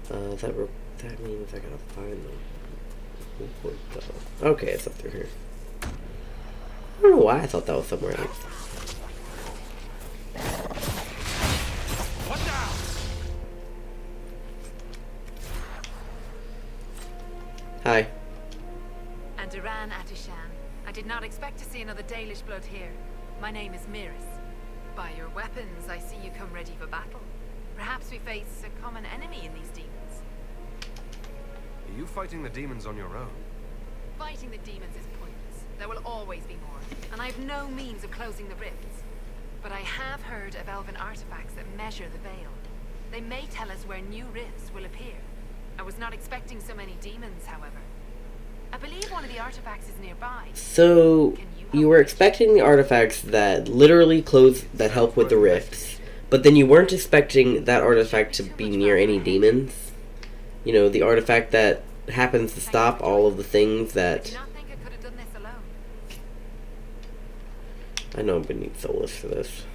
[SPEAKER 1] That means I gotta find them. Okay, it's up through here. I don't know why I thought that was somewhere else. Hi.
[SPEAKER 15] Anduran Atishan. I did not expect to see another Dalish blood here. My name is Miris. By your weapons, I see you come ready for battle. Perhaps we face a common enemy in these demons.
[SPEAKER 4] Are you fighting the demons on your own?
[SPEAKER 15] Fighting the demons is pointless. There will always be more, and I have no means of closing the rifts. But I have heard of elven artifacts that measure the veil. They may tell us where new rifts will appear. I was not expecting so many demons, however. I believe one of the artifacts is nearby.
[SPEAKER 1] So, you were expecting the artifacts that literally close, that help with the rifts, but then you weren't expecting that artifact to be near any demons? You know, the artifact that happens to stop all of the things that... I know I'm gonna need Solus for this.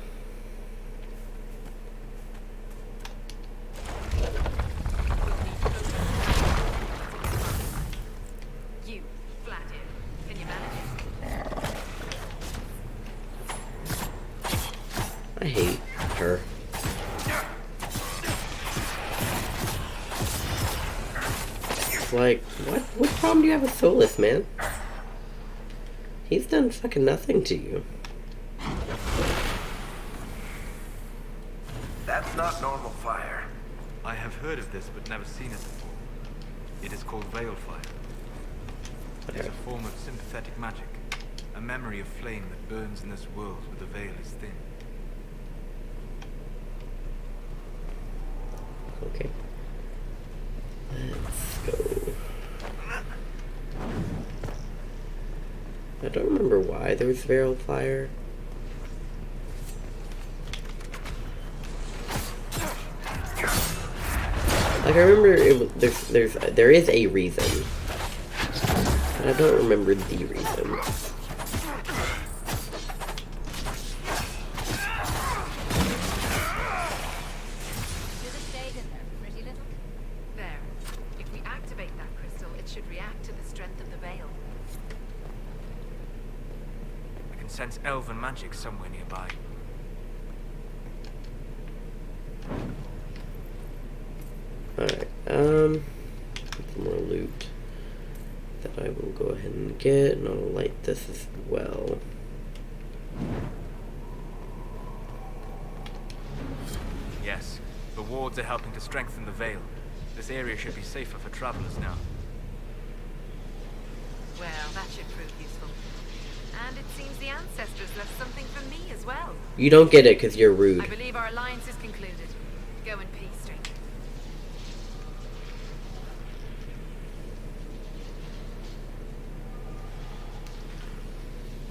[SPEAKER 15] You, Flathead, can you manage it?
[SPEAKER 1] I hate her. Like, what problem do you have with Solus, man? He's done fucking nothing to you.
[SPEAKER 16] That's not normal fire.
[SPEAKER 14] I have heard of this, but never seen it before. It is called Veil Fire. It is a form of sympathetic magic, a memory of flame that burns in this world where the veil is thin.
[SPEAKER 1] Okay. Let's go. I don't remember why there was Veil Fire. Like, I remember there is a reason, but I don't remember the reason.
[SPEAKER 15] There. If we activate that crystal, it should react to the strength of the veil.
[SPEAKER 14] I can sense elven magic somewhere nearby.
[SPEAKER 1] Alright, some more loot that I will go ahead and get, and I'll light this as well.
[SPEAKER 14] Yes, the wards are helping to strengthen the veil. This area should be safer for travelers now.
[SPEAKER 15] Well, that should prove useful. And it seems the ancestors left something for me as well.
[SPEAKER 1] You don't get it because you're rude.
[SPEAKER 15] I believe our alliance is concluded. Go in peace, stranger.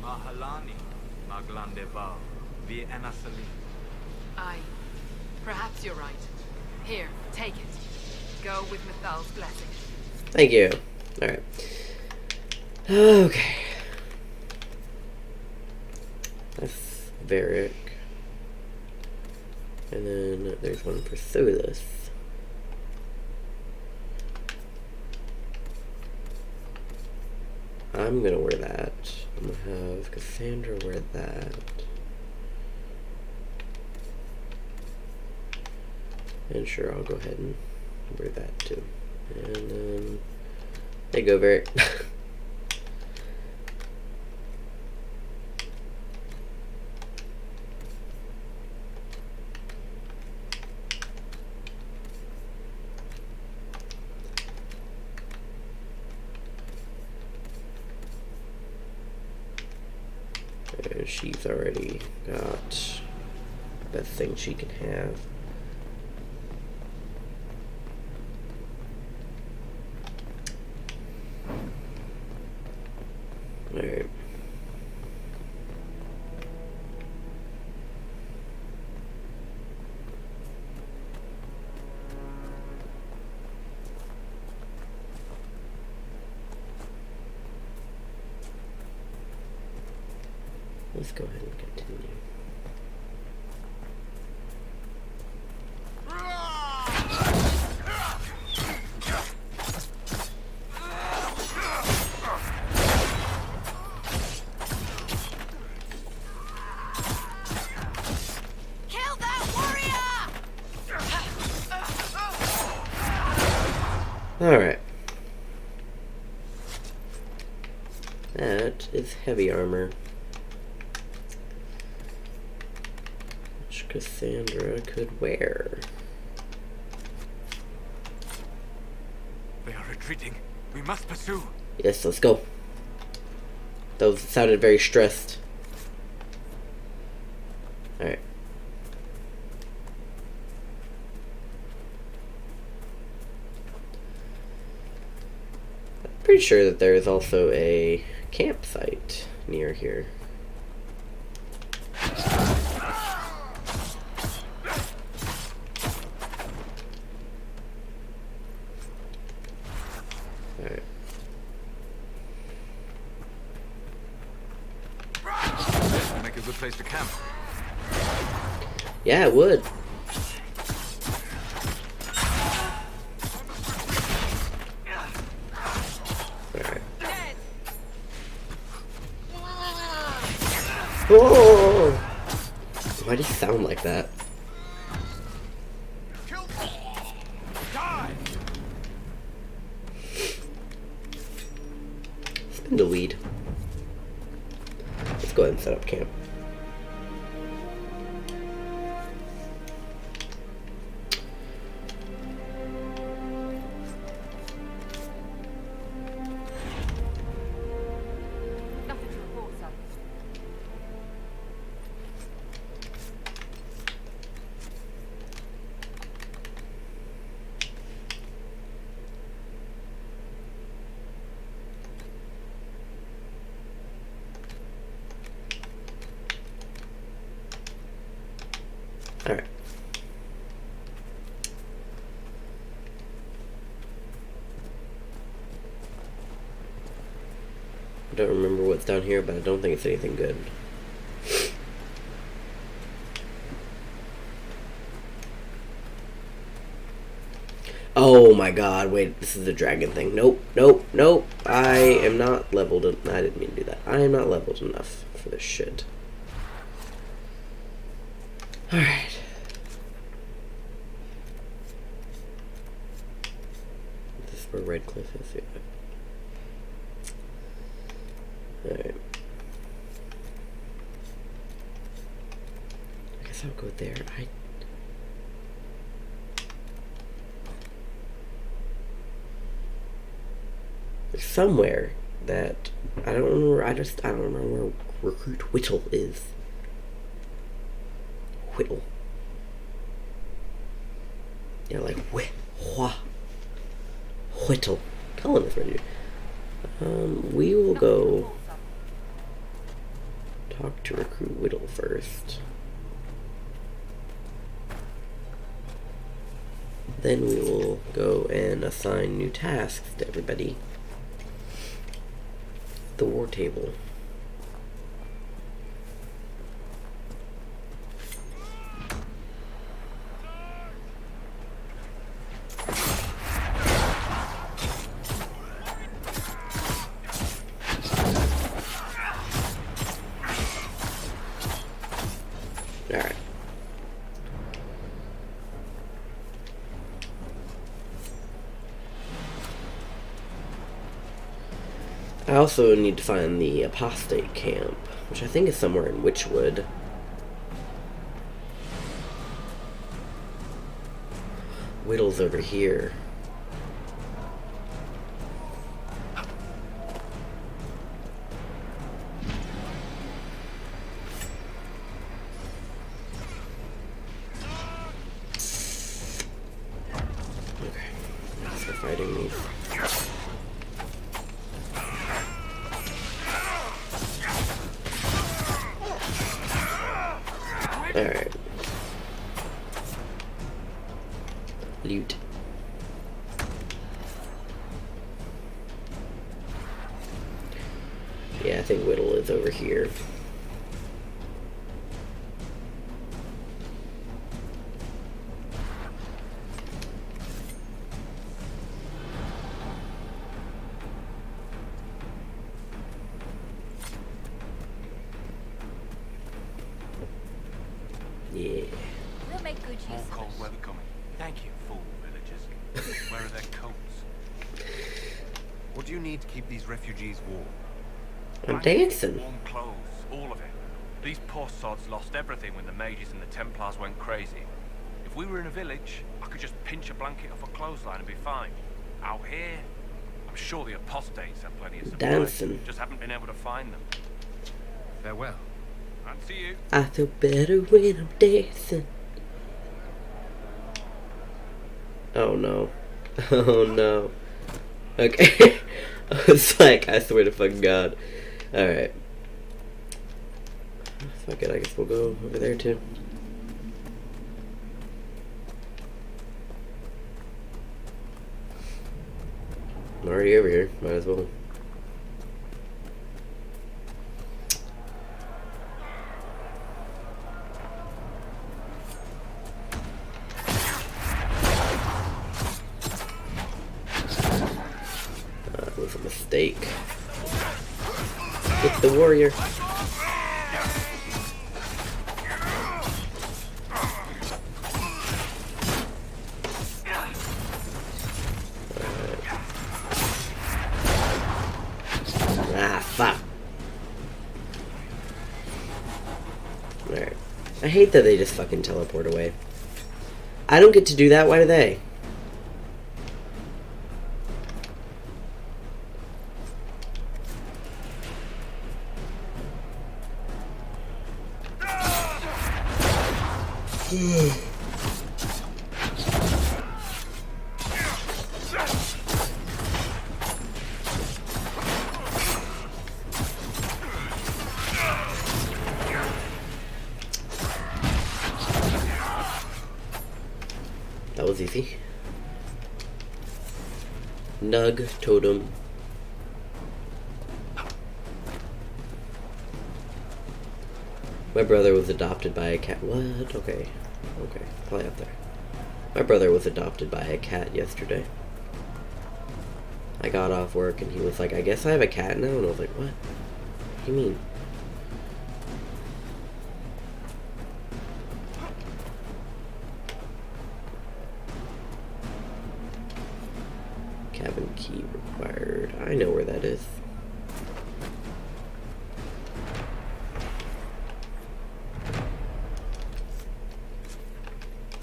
[SPEAKER 14] Mahalani, Maglandeval, via Enasali.
[SPEAKER 15] Aye. Perhaps you're right. Here, take it. Go with Mythal's blessing.
[SPEAKER 1] Thank you. Alright. Okay. That's Varric. And then there's one for Solus. I'm gonna wear that. I'm gonna have Cassandra wear that. And sure, I'll go ahead and wear that too. And then, there you go, Varric. She's already got the best thing she can have. Alright. Let's go ahead and continue.
[SPEAKER 15] Kill that warrior!
[SPEAKER 1] Alright. That is heavy armor. Which Cassandra could wear.
[SPEAKER 14] They are retreating. retreating. We must pursue.
[SPEAKER 1] Yes, let's go. Those sounded very stressed. Alright. I'm pretty sure that there is also a campsite near here. Alright.
[SPEAKER 14] Make a good place to camp.
[SPEAKER 1] Yeah, it would. Alright. Whoa! Why do you sound like that? Spin the lead. Let's go ahead and set up camp.
[SPEAKER 7] Nothing to report, sir.
[SPEAKER 1] Alright. I don't remember what's down here, but I don't think it's anything good. Oh my god, wait, this is the dragon thing. Nope, nope, nope. I am not leveled. I didn't mean to do that. I am not leveled enough for this shit. Alright. This is where Redcliffe is. Yeah. Alright. I guess I'll go there. There's somewhere that I don't remember. I don't remember where Recruit Whittle is. Whittle. Yeah, like Whittle. Colin is ready. We will go talk to Recruit Whittle first. Then we will go and assign new tasks to everybody. The war table. Alright. I also need to find the apostate camp, which I think is somewhere in Witchwood. Whittle's over here. Okay, so fighting these. Alright. Loot. Yeah, I think Whittle is over here. Yeah.
[SPEAKER 7] We'll make good use
[SPEAKER 14] More
[SPEAKER 7] of
[SPEAKER 14] cold
[SPEAKER 7] it.
[SPEAKER 14] weather coming. Thank you, fool villagers. Where are their coats?
[SPEAKER 4] What do you need to keep these refugees warm?
[SPEAKER 1] I'm dancing.
[SPEAKER 17] Warm clothes, all of it. These poor sods lost everything when the mages and the Templars went crazy. If we were in a village, I could just pinch a blanket off a clothesline and be fine. Out here, was sure the apostates have plenty of supplies.
[SPEAKER 1] Dancing.
[SPEAKER 17] Just haven't been able to find them.
[SPEAKER 3] Farewell.
[SPEAKER 17] And see you.
[SPEAKER 1] I feel better when I'm dancing. Oh no. Oh no. Okay. It's like, I swear to fucking God. Alright. Fuck it, I guess we'll go over there too. I'm already over here, might as well. That was a mistake. Get the warrior. Fuck. Alright. I hate that they just fucking teleport away. I don't get to do that, why do they? That was easy. Nug totem. My brother was adopted by a cat. What? Okay. Okay. Play up there. My brother was adopted by a cat yesterday. I got off work and he was like, I guess I have a cat now? And I was like, what? What do you mean? Cabin key required. I know where that is.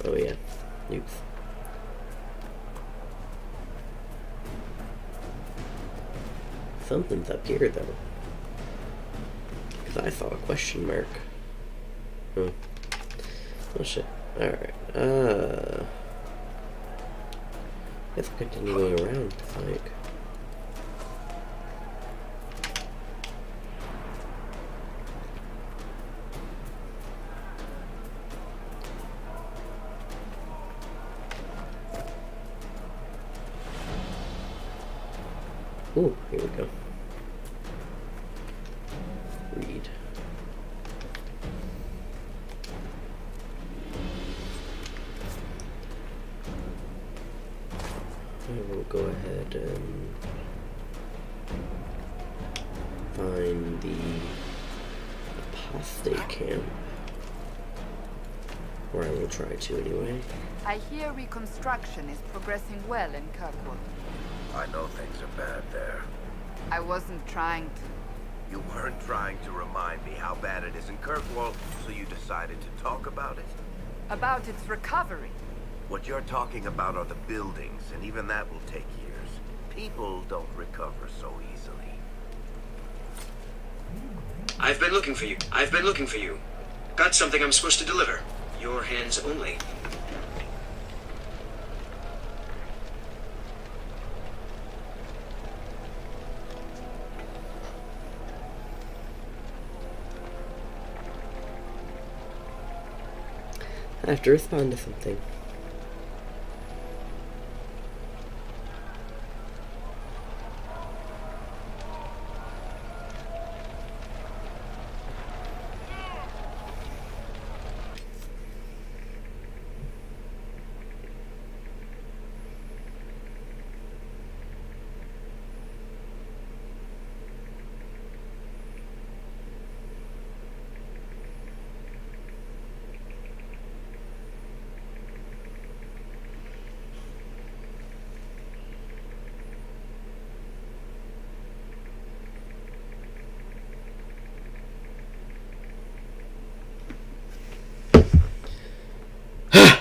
[SPEAKER 1] Oh yeah, nukes. Something's up here though. Because I saw a question mark. Oh. Oh shit. Alright. Guess I'll continue going around, like. Ooh, here we go. Read. I will go ahead and find the apostate camp. Or I will try to anyway.
[SPEAKER 8] I hear reconstruction is progressing well in Kirkwood.
[SPEAKER 16] I know things are bad there.
[SPEAKER 8] I wasn't trying to.
[SPEAKER 16] You weren't trying to remind me how bad it is in Kirkwall, so you decided to talk about it.
[SPEAKER 8] About its recovery.
[SPEAKER 16] What you're talking about are the buildings, and even that will take years. People don't recover so easily.
[SPEAKER 2] I've been looking for you. I've been looking for you. Got something I'm supposed to deliver. Your hands only.
[SPEAKER 1] I have to respond to something.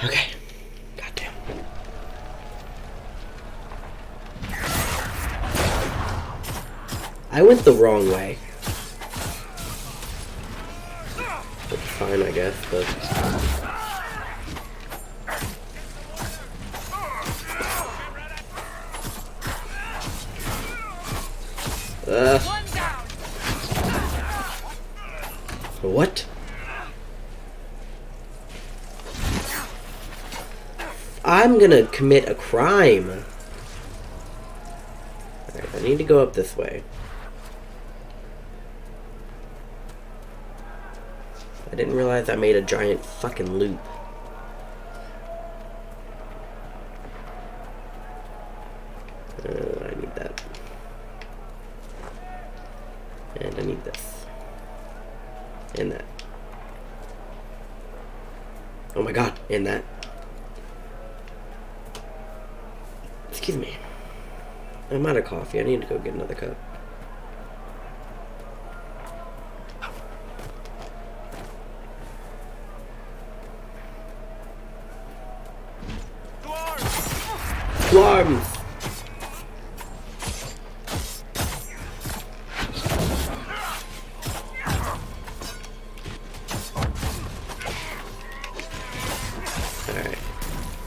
[SPEAKER 1] Okay. Goddamn. I went the wrong way. Which is fine, I guess, but... What? I'm gonna commit a crime. Alright, I need to go up this way. I didn't realize I made a giant fucking loop. I need that. And I need this. And that. Oh my god, and that. Excuse me. I'm out of coffee. I need to go get another cup. Alarms! Alright.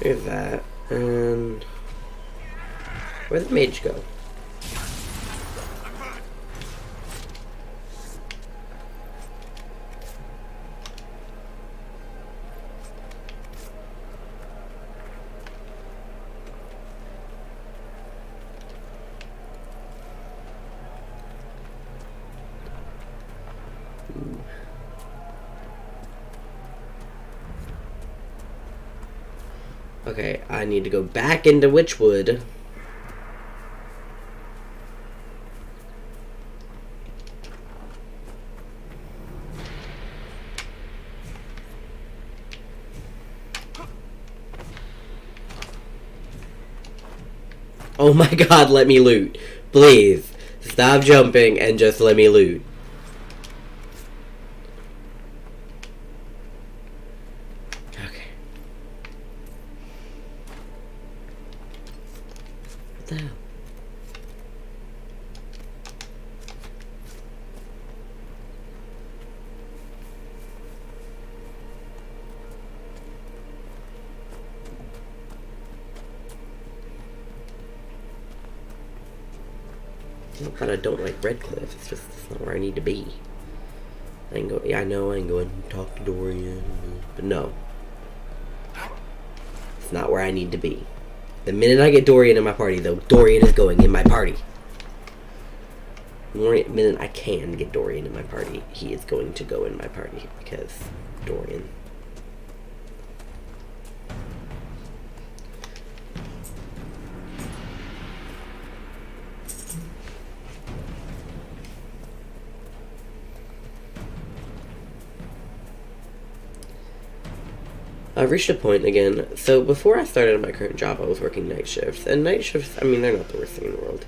[SPEAKER 1] Here's that. And... where'd the mage go? Okay, I need to go back into Witchwood. Oh my god, let me loot. Please, stop jumping and just let me loot. Okay. What the hell? Not that I don't like Redcliffe, it's just it's not where I need to be. I ain't go. Yeah, I know I ain't going to talk to Dorian, but no, it's not where I need to be. The minute I get Dorian in my party, though, Dorian is going in my party. The minute I can get Dorian in my party, he is going to go in my party because Dorian. I've reached a point again. So before I started my current job, I was working night shifts. And night shifts, I mean, they're not the worst thing in the world.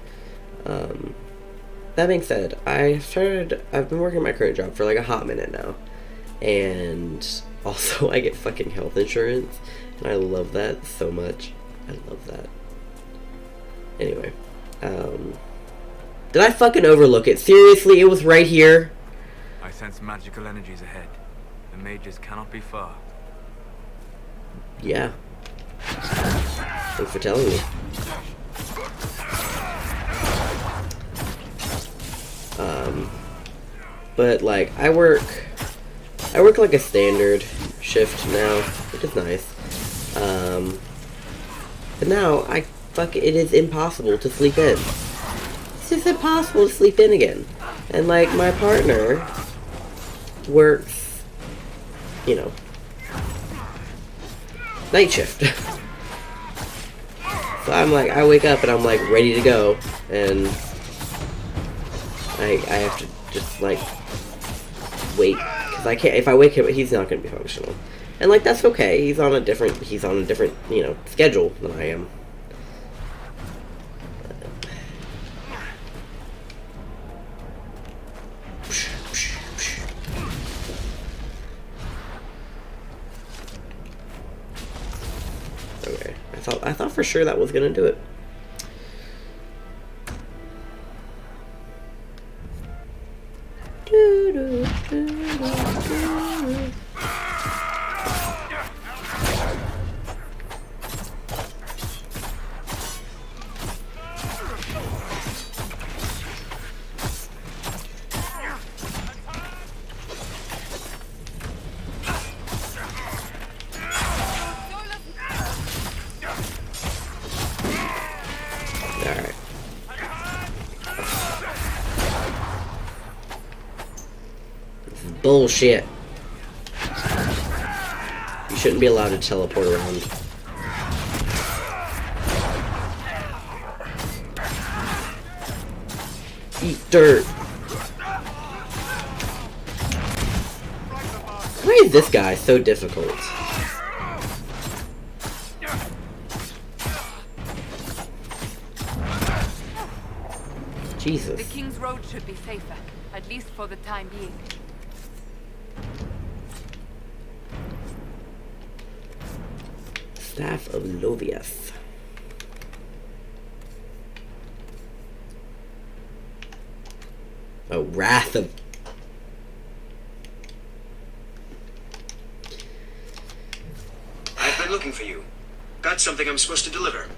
[SPEAKER 1] That being said, I've been working my current job for like a hot minute now. And also I get fucking health insurance. And I love that so much. I love that. Anyway. Did I fucking overlook it? Seriously, it was right here?
[SPEAKER 14] I sense magical energies ahead. The mages cannot be far.
[SPEAKER 1] Yeah. Thanks for telling me. But like I work like a standard shift now, which is nice. But now it is impossible to sleep in. It's just impossible to sleep in again. And like my partner works, you know, night shift. So I'm like, I wake up and I'm like ready to go, and I have to just like wait, because I can't. If I wake him, he's not going to be functional, and like that's okay. He's on a different, you know, schedule than I am. Okay, I thought for sure that was gonna do it. Bullshit. You shouldn't be allowed to teleport around. Eat dirt. Why is this guy so difficult? Jesus.
[SPEAKER 8] The King's Road should be safer, at least for the time being.
[SPEAKER 1] Staff of Lovius. Oh, Wrath of...
[SPEAKER 2] I've been looking for you. Got something I'm supposed to deliver.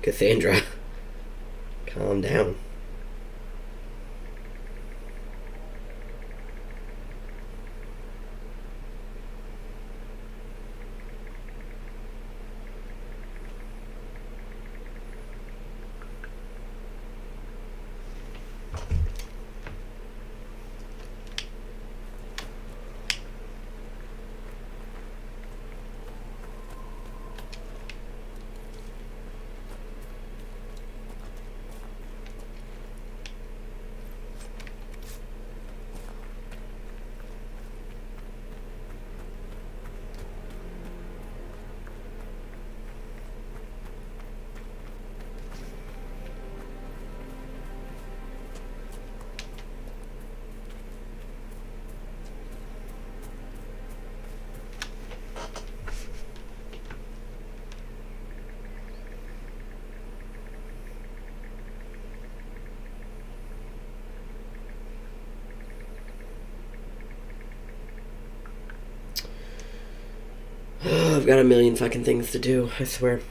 [SPEAKER 1] Cassandra, calm down. I've got a million fucking things to do, I swear.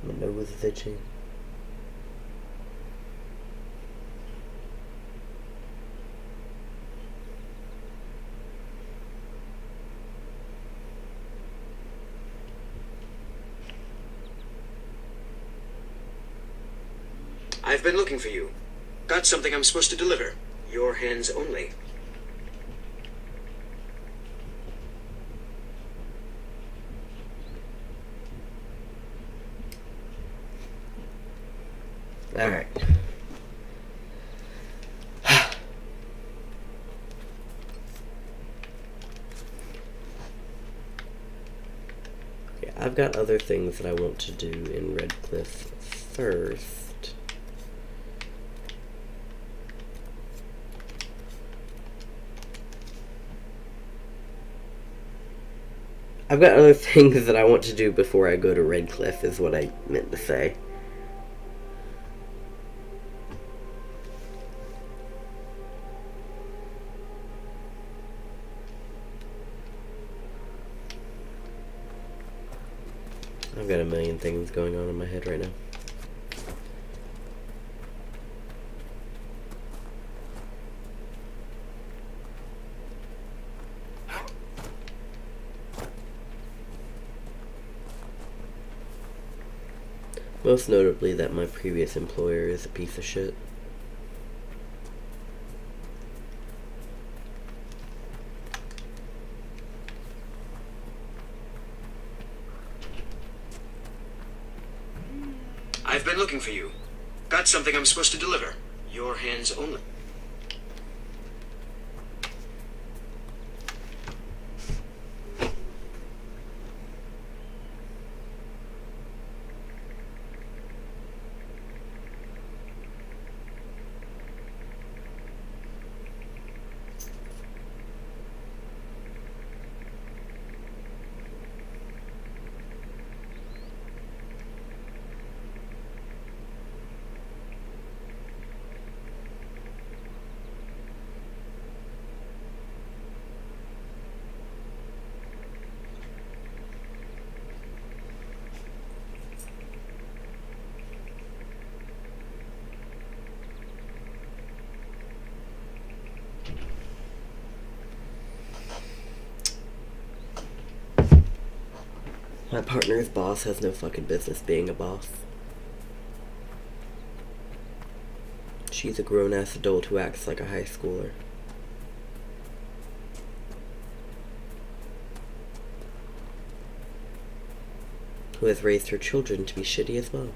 [SPEAKER 1] My nose is itching.
[SPEAKER 2] I've been looking for you. Got something I'm supposed to deliver. Your hands only.
[SPEAKER 1] Alright. Yeah, I've got other things that I want to do in Redcliffe first. I've got other things that I want to do before I go to Redcliffe, is what I meant to say. I've got a million things going on in my head right now. Most notably that my previous employer is a piece of shit.
[SPEAKER 2] I've been looking for you. Got something I'm supposed to deliver. Your hands only.
[SPEAKER 1] My partner's boss has no fucking business being a boss. She's a grown-ass adult who acts like a high schooler. Who has raised her children to be shitty as well.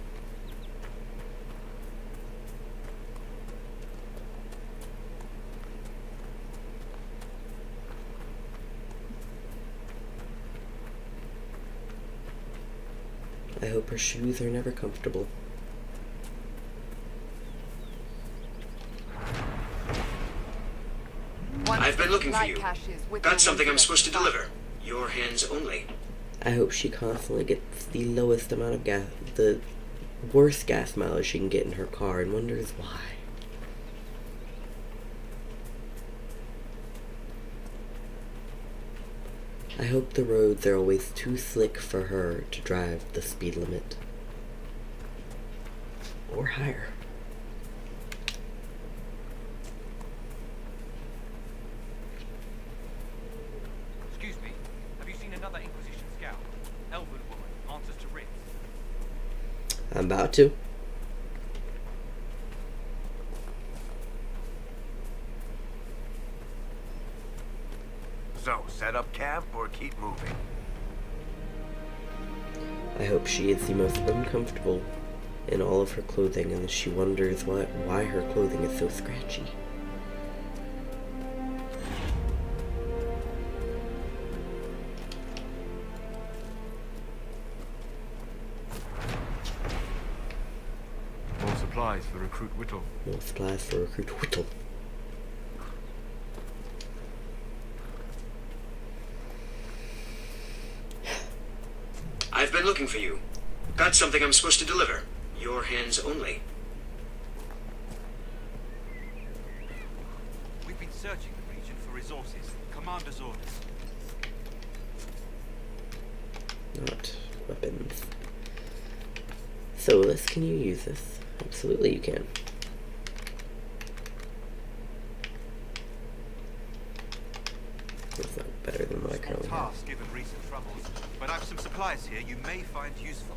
[SPEAKER 1] I hope her shoes are never comfortable.
[SPEAKER 2] I've been looking for you. Got something I'm supposed to deliver. Your hands only.
[SPEAKER 1] I hope she constantly gets the lowest amount of gas, the worst gas mileage she can get in her car, and wonders why. I hope the roads are always too slick for her to drive the speed limit. Or higher.
[SPEAKER 17] Excuse me, have you seen another Inquisition scout? Elven woman, answers to Ritz.
[SPEAKER 1] I'm about to.
[SPEAKER 16] So, set up camp or keep moving?
[SPEAKER 1] I hope she is the most uncomfortable in all of her clothing, and she wonders why her clothing is so scratchy.
[SPEAKER 14] More supplies for Recruit Whittle.
[SPEAKER 1] More supplies for Recruit Whittle.
[SPEAKER 2] I've been looking for you. Got something I'm supposed to deliver. Your hands only.
[SPEAKER 14] We've been searching the region for resources. Commander's orders.
[SPEAKER 1] Not weapons. Solus, can you use this? Absolutely you can. It's not better than what I currently have.
[SPEAKER 14] Task given recent troubles, but I've some supplies here you may find useful.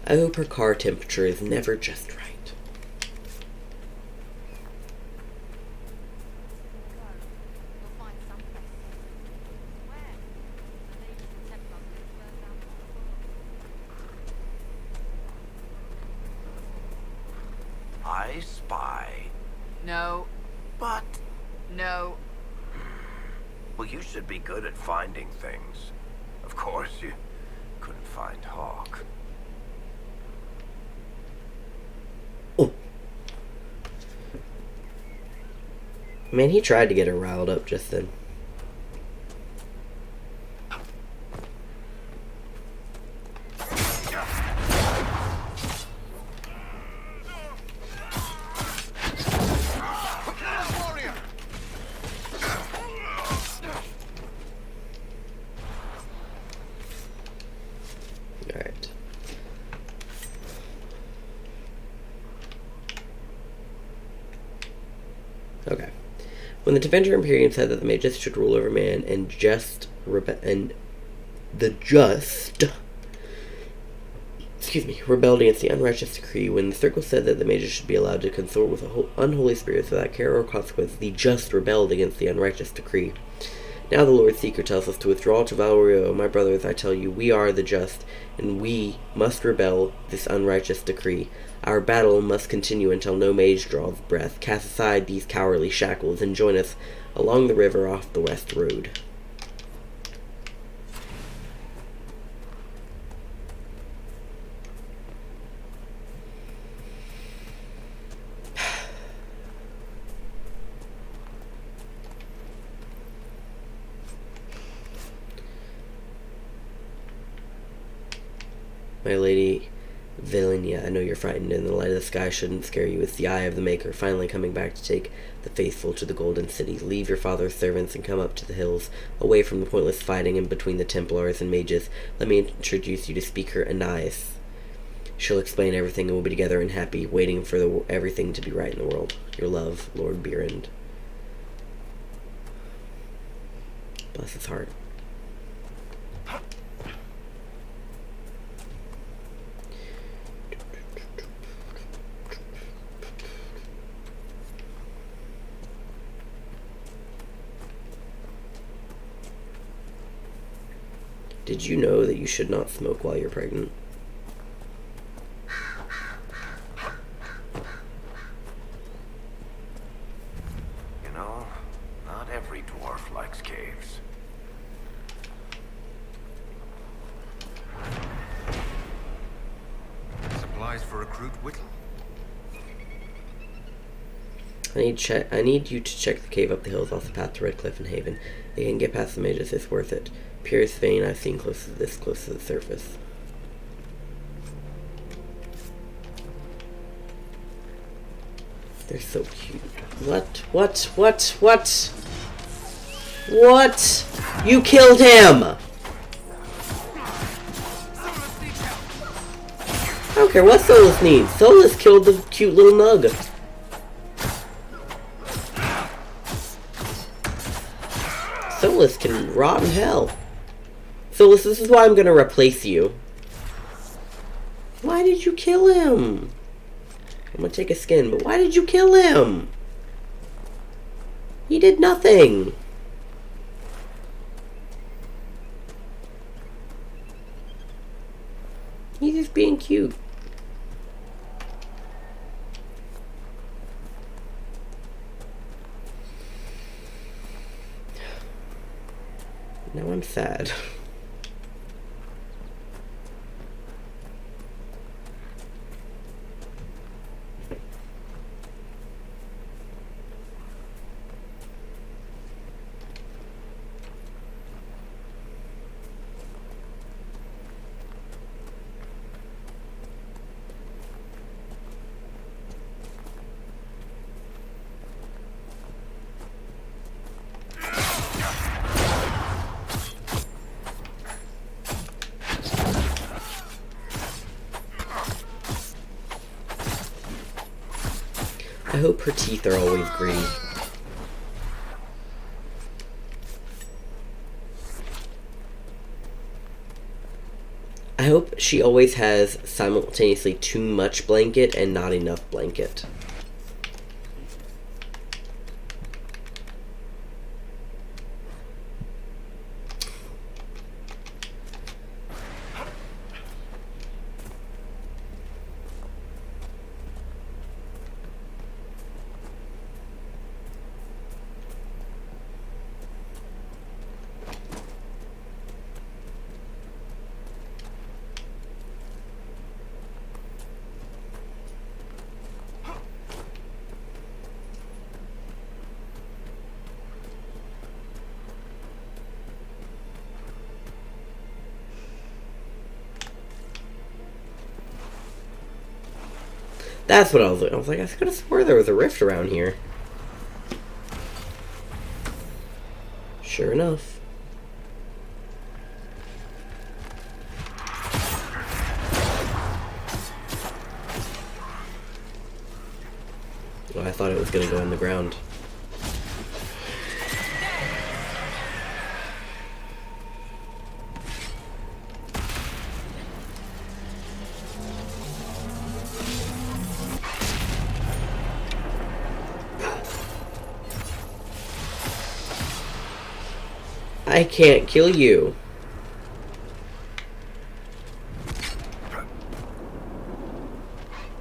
[SPEAKER 1] I hope her car temperature is never just right.
[SPEAKER 16] I spy.
[SPEAKER 8] No.
[SPEAKER 16] But...
[SPEAKER 8] No.
[SPEAKER 16] Well, you should be good at finding things. Of course, you couldn't find Hawk.
[SPEAKER 1] Man, he tried to get her riled up just then. When the Tevinter Imperium said that the mages should rule over man and rebelled against the unrighteous decree, when the Circle said that the mages should be allowed to consort with unholy spirits without care or consequence, the just rebelled against the unrighteous decree. Now the Lord Seeker tells us to withdraw to Valrio. My brothers, I tell you, we are the just, and we must rebel this unrighteous decree. Our battle must continue until no mage draws breath. Cast aside these cowardly shackles and join us along the river off the west road. My lady Valinia, I know you're frightened, and the light of the sky shouldn't scare you. It's the eye of the Maker, finally coming back to take the faithful to the Golden City. Leave your father's servants and come up to the hills, away from the pointless fighting in between the Templars and mages. Let me introduce you to Speaker Anais. She'll explain everything, and we'll be together and happy, waiting for everything to be right in the world. Your love, Lord Beerend. Bless his heart. Did you know that you should not smoke while you're pregnant?
[SPEAKER 16] You know, not every dwarf likes caves.
[SPEAKER 4] Supplies for Recruit Whittle.
[SPEAKER 1] I need you to check the cave up the hills off the path to Redcliffe and Haven. They can get past the mages, it's worth it. Purest vein I've seen close to the surface. They're so cute. What? You killed him! I don't care what Solus needs. Solus killed the cute little nug. Solus can rot in hell. Solus, this is why I'm gonna replace you. Why did you kill him? I'm gonna take a skin, but why did you kill him? He did nothing. He's just being cute. Now I'm sad. I hope her teeth are always green. I hope she always has simultaneously too much blanket and not enough blanket. That's what I was looking. I was like, I could have swore there was a rift around here. Sure enough. Well, I thought it was gonna go on the ground. I can't kill you.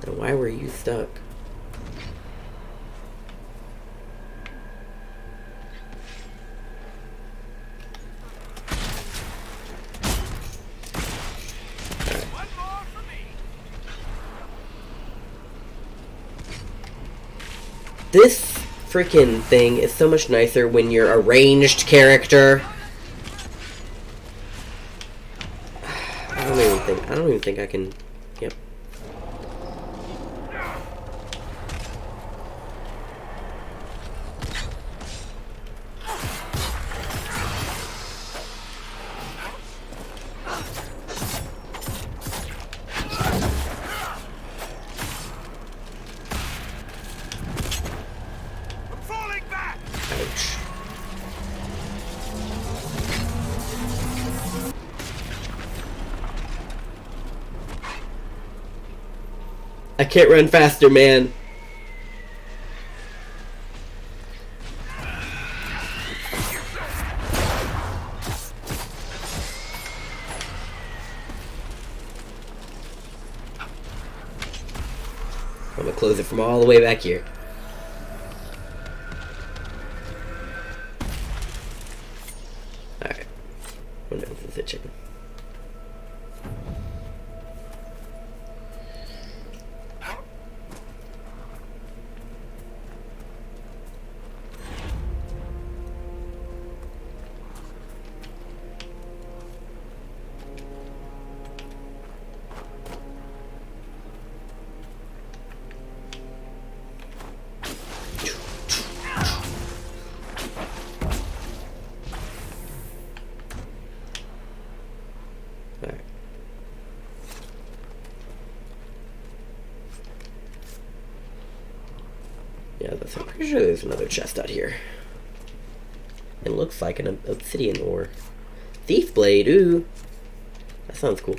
[SPEAKER 1] Then why were you stuck? This freaking thing is so much nicer when you're a ranged character. I don't even think I can. Yep. I can't run faster, man. I'm gonna close it from all the way back here. Alright. Oh no, this is a chicken. Yeah, I'm pretty sure there's another chest out here. It looks like an obsidian ore. Thief blade, ooh. That sounds cool.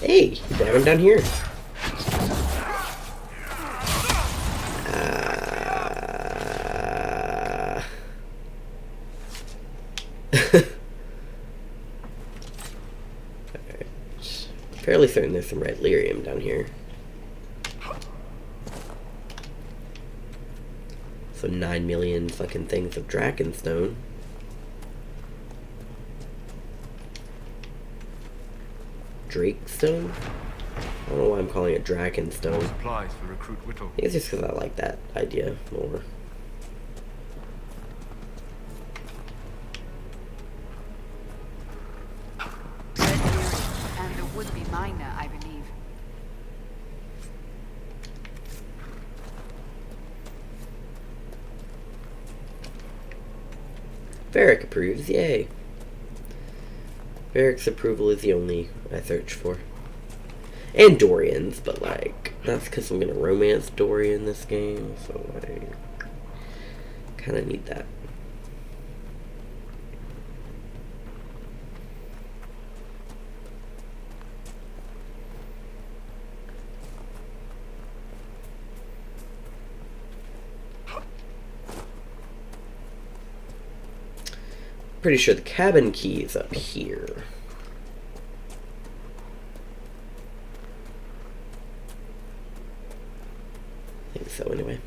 [SPEAKER 1] Hey, you're diving down here. Fairly certain there's some red lyrium down here. So 9 million fucking things of Drakenstone. Drakestone? I don't know why I'm calling it Drakenstone.
[SPEAKER 14] Supplies for Recruit Whittle.
[SPEAKER 1] I think it's just because I like that idea more.
[SPEAKER 8] And a would-be miner, I believe.
[SPEAKER 1] Varric approves, yay. Varric's approval is the only I search for. And Dorian's, but like, that's because I'm gonna romance Dorian this game, so I kinda need that. Pretty sure the cabin key is up here. I think so, anyway.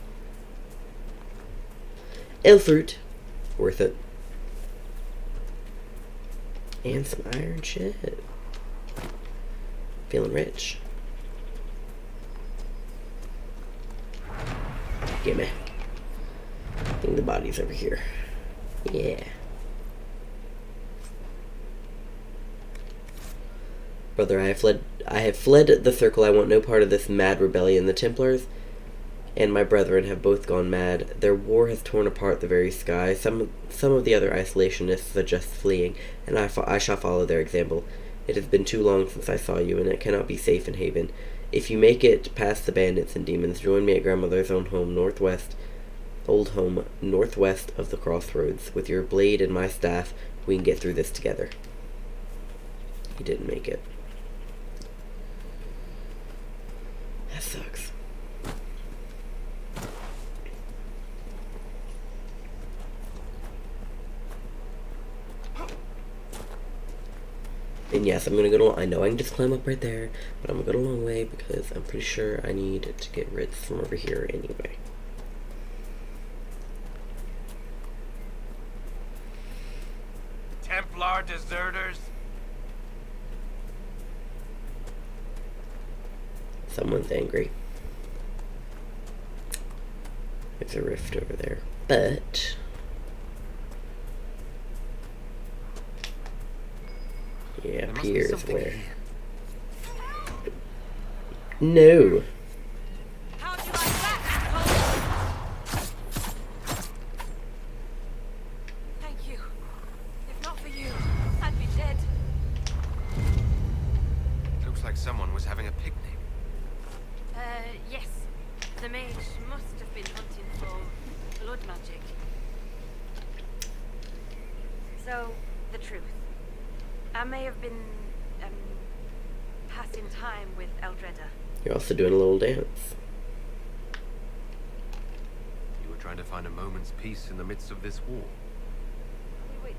[SPEAKER 1] Elfruit. Worth it. And some iron shit. Feeling rich. Gimme. I think the body's over here. Yeah. Brother, I have fled the circle. I want no part of this mad rebellion. The Templars and my brethren have both gone mad. Their war has torn apart the very sky. Some of the other isolationists suggest fleeing, and I shall follow their example. It has been too long since I saw you, and it cannot be safe in Haven. If you make it past the bandits and demons, join me at grandmother's old home northwest of the crossroads. With your blade and my staff, we can get through this together. He didn't make it. That sucks. And yes, I'm gonna go to, I know I can just climb up right there, but I'm gonna go the long way because I'm pretty sure I need to get rid from over here anyway.
[SPEAKER 17] Templar deserters.
[SPEAKER 1] Someone's angry. There's a rift over there, but yeah, up here is where. No.
[SPEAKER 15] Thank you. If not for you, I'd be dead.
[SPEAKER 4] Looks like someone was having a picnic.
[SPEAKER 15] Yes. The mage must have been hunting for blood magic. So, the truth. I may have been, passing time with Eldreda.
[SPEAKER 1] You're also doing a little dance.
[SPEAKER 4] You were trying to find a moment's peace in the midst of this war.
[SPEAKER 15] Wait.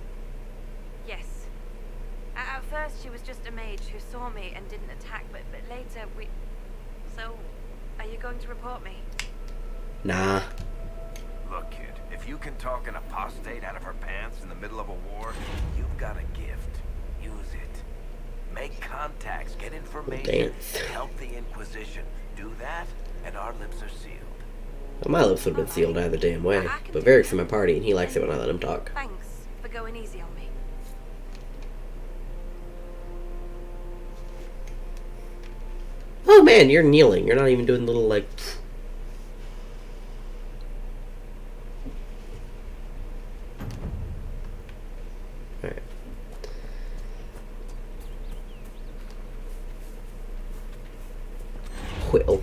[SPEAKER 15] Yes. At first, she was just a mage who saw me and didn't attack, but later we... So, are you going to report me?
[SPEAKER 1] Nah.
[SPEAKER 16] Look, kid, if you can talk an apostate out of her pants in the middle of a war, you've got a gift. Use it. Make contacts, get information, help the Inquisition. Do that, and our lips are sealed.
[SPEAKER 1] Well, my lips would have been sealed either damn way. But Varric's in my party, and he likes it when I let him talk.
[SPEAKER 15] Thanks for going easy on me.
[SPEAKER 1] Oh man, you're kneeling. You're not even doing little like. Alright. Whittle.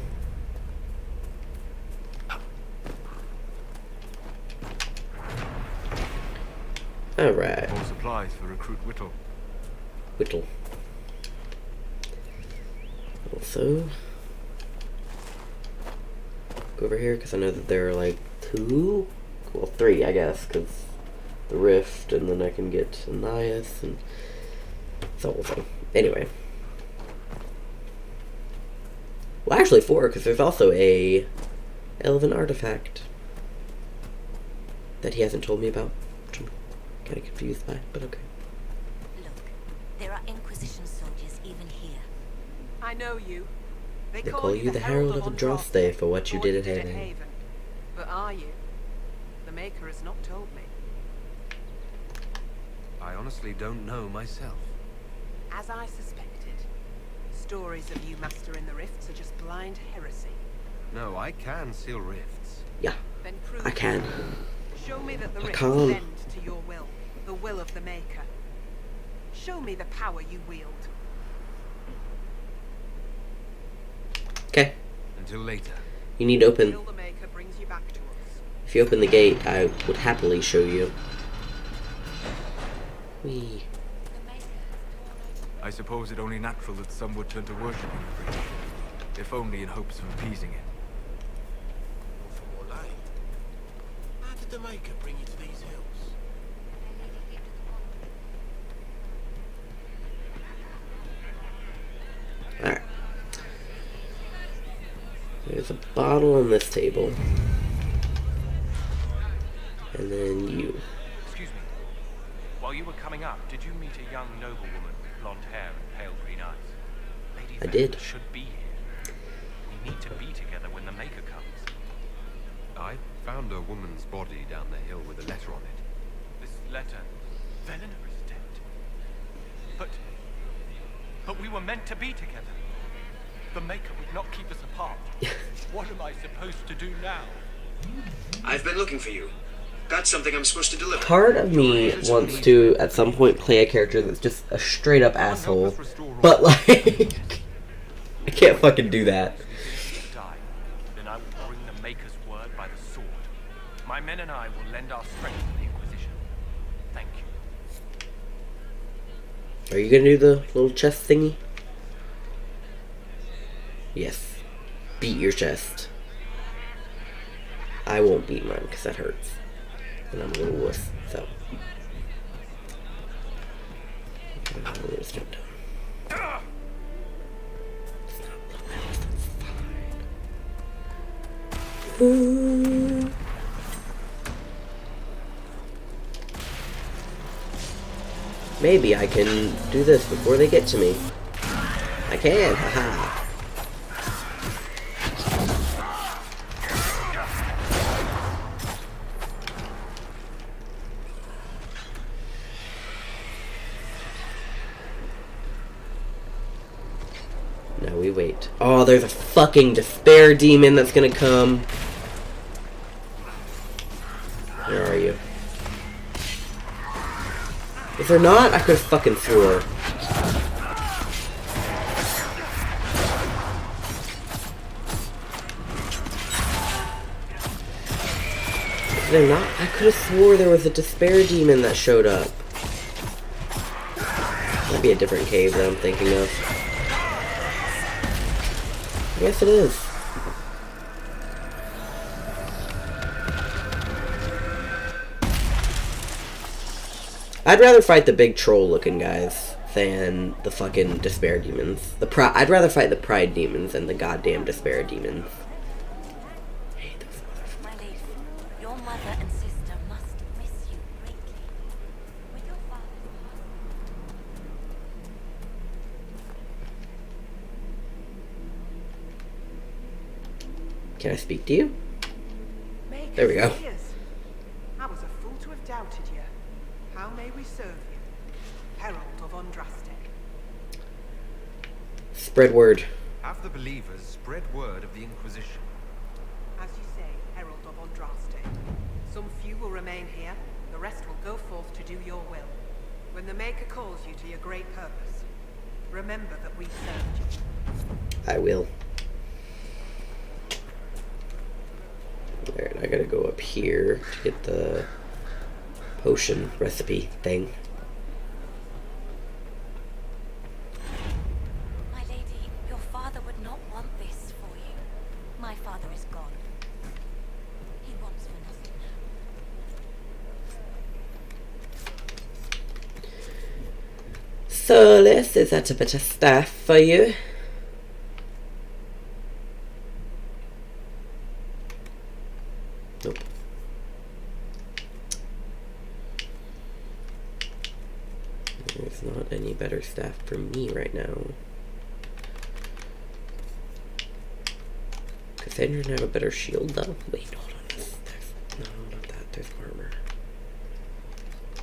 [SPEAKER 1] Alright.
[SPEAKER 14] More supplies for recruit Whittle.
[SPEAKER 1] Whittle. Also, go over here because I know that there are like 2, well 3 I guess, because the rift, and then I can get Annias, and it's the whole thing. Anyway. Well, actually 4, because there's also a elven artifact that he hasn't told me about, which I'm kind of confused by, but okay.
[SPEAKER 18] Look, there are Inquisition soldiers even here.
[SPEAKER 13] I know you.
[SPEAKER 1] They call you the Herald of Andraste for what you did at Haven.
[SPEAKER 13] But are you? The Maker has not told me.
[SPEAKER 4] I honestly don't know myself.
[SPEAKER 13] As I suspected. Stories of you mastering the rifts are just blind heresy.
[SPEAKER 4] No, I can seal rifts.
[SPEAKER 1] Yeah,
[SPEAKER 13] Then prove
[SPEAKER 1] I can.
[SPEAKER 13] Show me that the
[SPEAKER 1] I
[SPEAKER 13] rifts
[SPEAKER 1] can't.
[SPEAKER 13] bend to your will, the will of the Maker. Show me the power you wield.
[SPEAKER 1] Okay.
[SPEAKER 4] Until later.
[SPEAKER 1] You need to open.
[SPEAKER 13] Until the Maker brings you back to us.
[SPEAKER 1] If you open the gate, I would happily show you. Whee.
[SPEAKER 14] I suppose it only natural that some would turn to worshiping the breach, if only in hopes of appeasing it.
[SPEAKER 12] For what aid? How did the Maker bring you to these hills?
[SPEAKER 1] Alright. There's a bottle on this table. And then you.
[SPEAKER 17] Excuse me. While you were coming up, did you meet a young noblewoman with blonde hair and pale green eyes? Lady
[SPEAKER 1] I did.
[SPEAKER 17] Venom should be here. We need to be together when the Maker comes.
[SPEAKER 4] I found a woman's body down the hill with a letter on it.
[SPEAKER 17] This letter, Velena is dead. But we were meant to be together. The Maker would not keep us apart. What am I supposed to do now?
[SPEAKER 2] I've been looking for you. Got something I'm supposed to deliver.
[SPEAKER 1] Part of me wants to, at some point, play a character that's just a straight up asshole. But, like, I can't fucking do that.
[SPEAKER 17] Then I will bring the Maker's word by the sword. My men and I will lend our strength to the Inquisition. Thank you.
[SPEAKER 1] Are you gonna do the little chest thingy? Yes. Beat your chest. I won't beat mine because that hurts. And I'm a little wuss, so. Let's jump down. Ooh. Maybe I can do this before they get to me. I can, haha. Now we wait. Oh, there's a fucking despair demon that's gonna come. Where are you? If they're not, I could have fucking swore. If they're not, I could have swore there was a despair demon that showed up. Might be a different cave that I'm thinking of. Yes, it is. I'd rather fight the big troll-looking guys than the fucking despair demons. I'd rather fight the pride demons than the goddamn despair demons.
[SPEAKER 18] My lady, your mother and sister must miss you greatly. With your father.
[SPEAKER 1] Can I speak to you?
[SPEAKER 13] Make
[SPEAKER 1] There we go.
[SPEAKER 13] Spears. I was a fool to have doubted you. How may we serve you? Herald of Andraste.
[SPEAKER 1] Spread word.
[SPEAKER 4] Have the believers spread word of the Inquisition.
[SPEAKER 13] As you say, Herald of Andraste. Some few will remain here, the rest will go forth to do your will. When the Maker calls you to your great purpose, remember that we served you.
[SPEAKER 1] I will. Alright, I gotta go up here to get the potion recipe thing.
[SPEAKER 18] My lady, your father would not want this for you. My father is gone. He wants for nothing now.
[SPEAKER 1] So, Liz, is that a bit of stuff for you? Nope. There's not any better staff for me right now. Cassandra doesn't have a better shield though. Wait, hold on. No, not that. There's armor.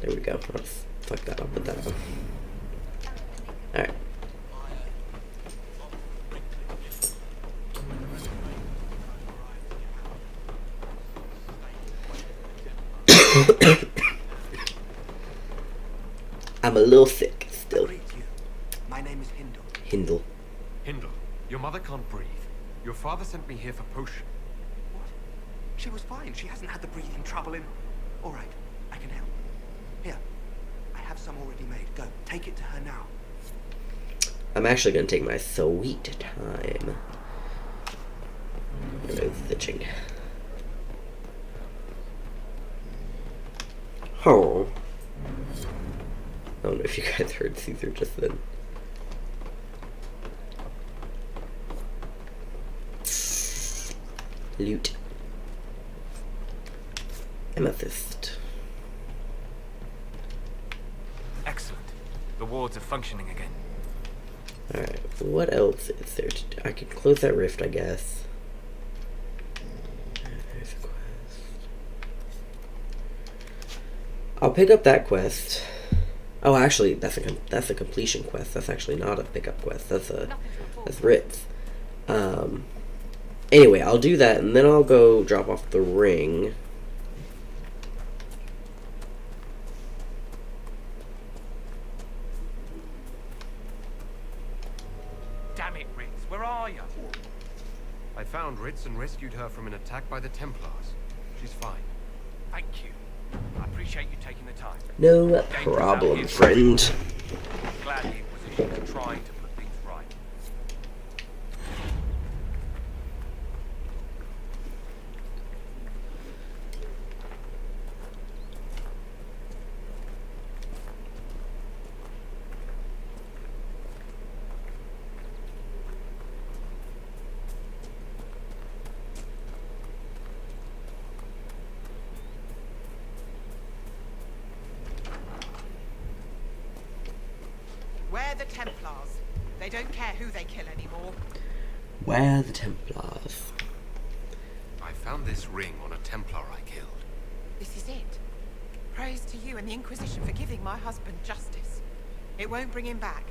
[SPEAKER 1] There we go. I'll just fuck that. I'll put that on. Alright. I'm a little sick still.
[SPEAKER 5] My name is Hindle.
[SPEAKER 1] Hindle.
[SPEAKER 4] Hindle, your mother can't breathe. Your father sent me here for potion.
[SPEAKER 5] What? She was fine. She hasn't had the breathing trouble in... All right, I can help. Here, I have some already made. Go, take it to her now.
[SPEAKER 1] I'm actually gonna take my sweet time. No itching. Oh. I don't know if you guys heard Caesar just then. Loot. Amethyst.
[SPEAKER 14] Excellent. The wards are functioning again.
[SPEAKER 1] Alright, what else is there to do? I can close that rift, I guess. There's a quest. I'll pick up that quest. Oh, actually, that's a completion quest. That's actually not a pickup quest. That's Ritz. Anyway, I'll do that, and then I'll go drop off the ring.
[SPEAKER 17] Damn it, Ritz, where are you?
[SPEAKER 4] I found Ritz and rescued her from an attack by the Templars. She's fine.
[SPEAKER 17] Thank you. I appreciate you taking the time.
[SPEAKER 1] No problem, friend.
[SPEAKER 17] I'm glad the Inquisition's trying to put things right.
[SPEAKER 13] Where the Templars? They don't care who they kill anymore.
[SPEAKER 1] Where the Templars?
[SPEAKER 4] I found this ring on a Templar I killed.
[SPEAKER 13] This is it. Praise to you and the Inquisition for giving my husband justice. It won't bring him back,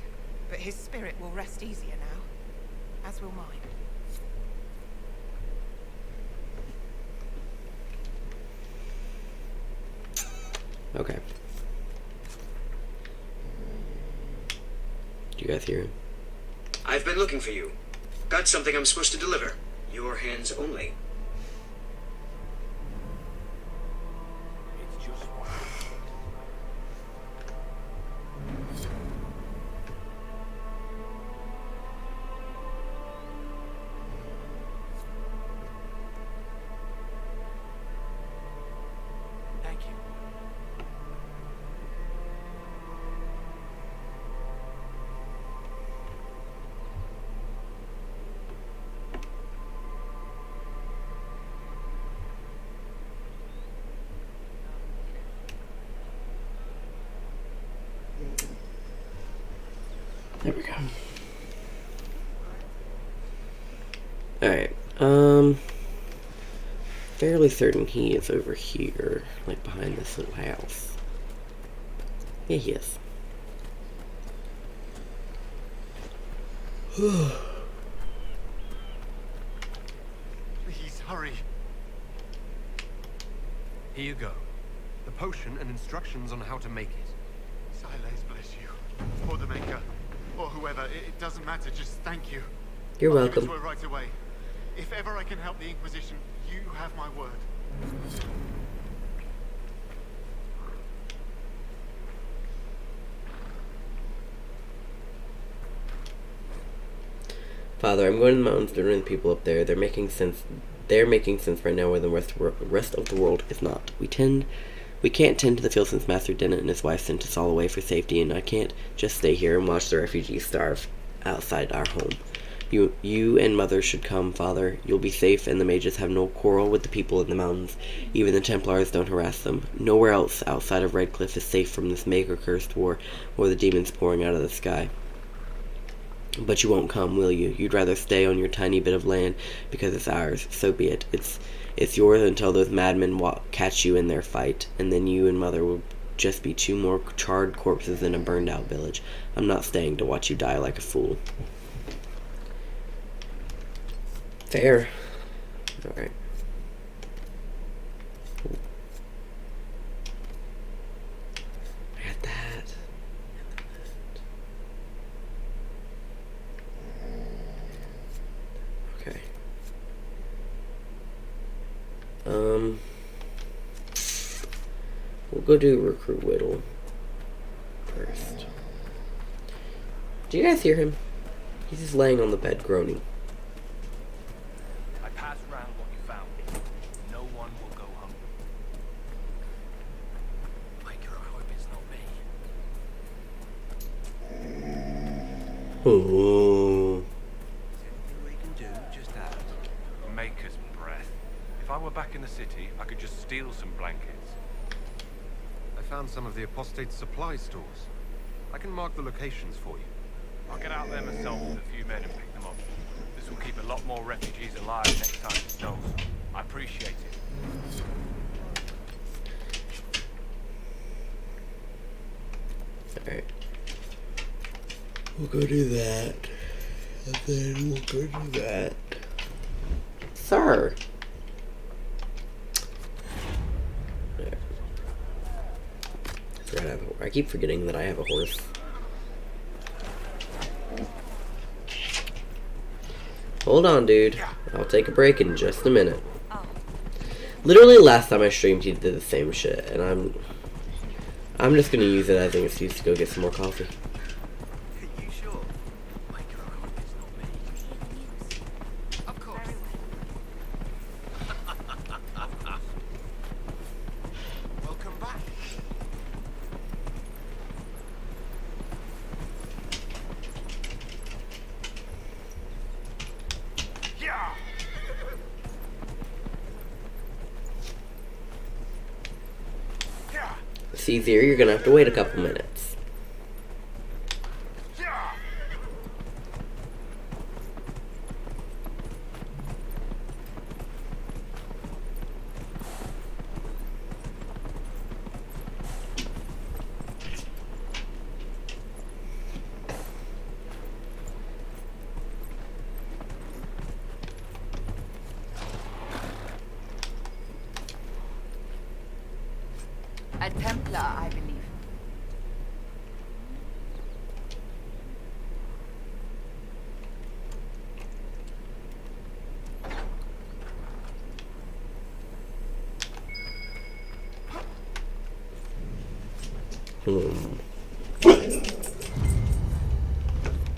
[SPEAKER 13] but his spirit will rest easier now, as will mine.
[SPEAKER 1] Okay. Do you guys hear him?
[SPEAKER 2] I've been looking for you. Got something I'm supposed to deliver. Your hands only.
[SPEAKER 17] It's just one. Thank you.
[SPEAKER 1] There we go. Alright, fairly certain he is over here, like behind this little house. Yeah, he is.
[SPEAKER 4] Please, hurry. Here you go. The potion and instructions on how to make it.
[SPEAKER 12] Silas, bless you. Or the Maker. Or whoever. It doesn't matter. Just thank you.
[SPEAKER 1] You're
[SPEAKER 12] I'll
[SPEAKER 1] welcome.
[SPEAKER 12] Give it to her right away. If ever I can help the Inquisition, you have my word.
[SPEAKER 1] Father, I'm going to the mountains to learn the people up there. They're making sense. They're making sense right now where the rest of the world is not. We can't tend to the field since Master Dennett and his wife sent us all away for safety, and I can't just stay here and watch the refugees starve outside our home. You and Mother should come, Father. You'll be safe, and the mages have no quarrel with the people in the mountains. Even the Templars don't harass them. Nowhere else outside of Redcliffe is safe from this Maker-cursed war or the demons pouring out of the sky. But you won't come, will you? You'd rather stay on your tiny bit of land because it's ours. So be it. It's yours until those madmen catch you in their fight, and then you and Mother will just be 2 more charred corpses in a burned-out village. I'm not staying to watch you die like a fool. Fair. Alright. I got that. Okay. We'll go do Recruit Whittle first. Do you guys hear him? He's just laying on the bed groaning.
[SPEAKER 17] I passed round what you found. No one will go hungry. Maker, I hope it's not me.
[SPEAKER 1] Oh.
[SPEAKER 17] We can do just that. Maker's breath. If I were back in the city, I could just steal some blankets.
[SPEAKER 4] I found some of the apostate's supply stores. I can mark the locations for you.
[SPEAKER 17] I'll get out there myself with a few men and pick them up. This will keep a lot more refugees alive next time it snows. I appreciate it.
[SPEAKER 1] Alright. We'll go do that. And then we'll go do that. Sir. I keep forgetting that I have a horse. Hold on, dude. I'll take a break in just a minute. Literally last time I streamed, he did the same shit, and I'm just gonna use it as an excuse to go get some more coffee. It's easier, you're gonna have to wait a couple minutes.
[SPEAKER 8] A Templar, I believe.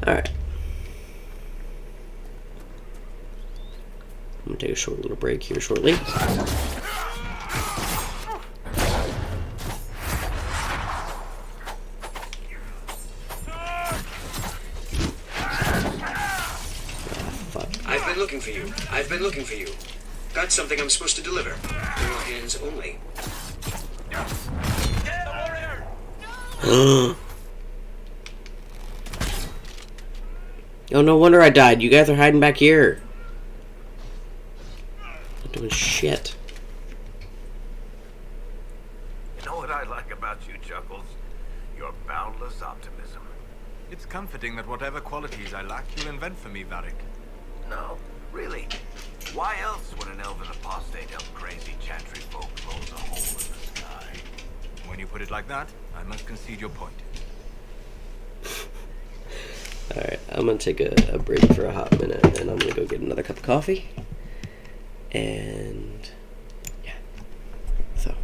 [SPEAKER 1] Alright. I'm gonna take a short little break here shortly.
[SPEAKER 2] I've been looking for you. I've been looking for you. Got something I'm supposed to deliver. Your hands only.
[SPEAKER 1] Oh, no wonder I died. You guys are hiding back here. Not doing shit.
[SPEAKER 16] You know what I like about you, Chuckles? Your boundless optimism.
[SPEAKER 14] It's comforting that whatever qualities I lack, you'll invent for me, Varric.
[SPEAKER 16] No, really. Why else would an elven apostate help crazy chantry folk close a hole in the sky?
[SPEAKER 14] When you put it like that, I must concede your point.
[SPEAKER 1] Alright, I'm gonna take a break for a hot minute, and I'm gonna go get another cup of coffee. And yeah, so.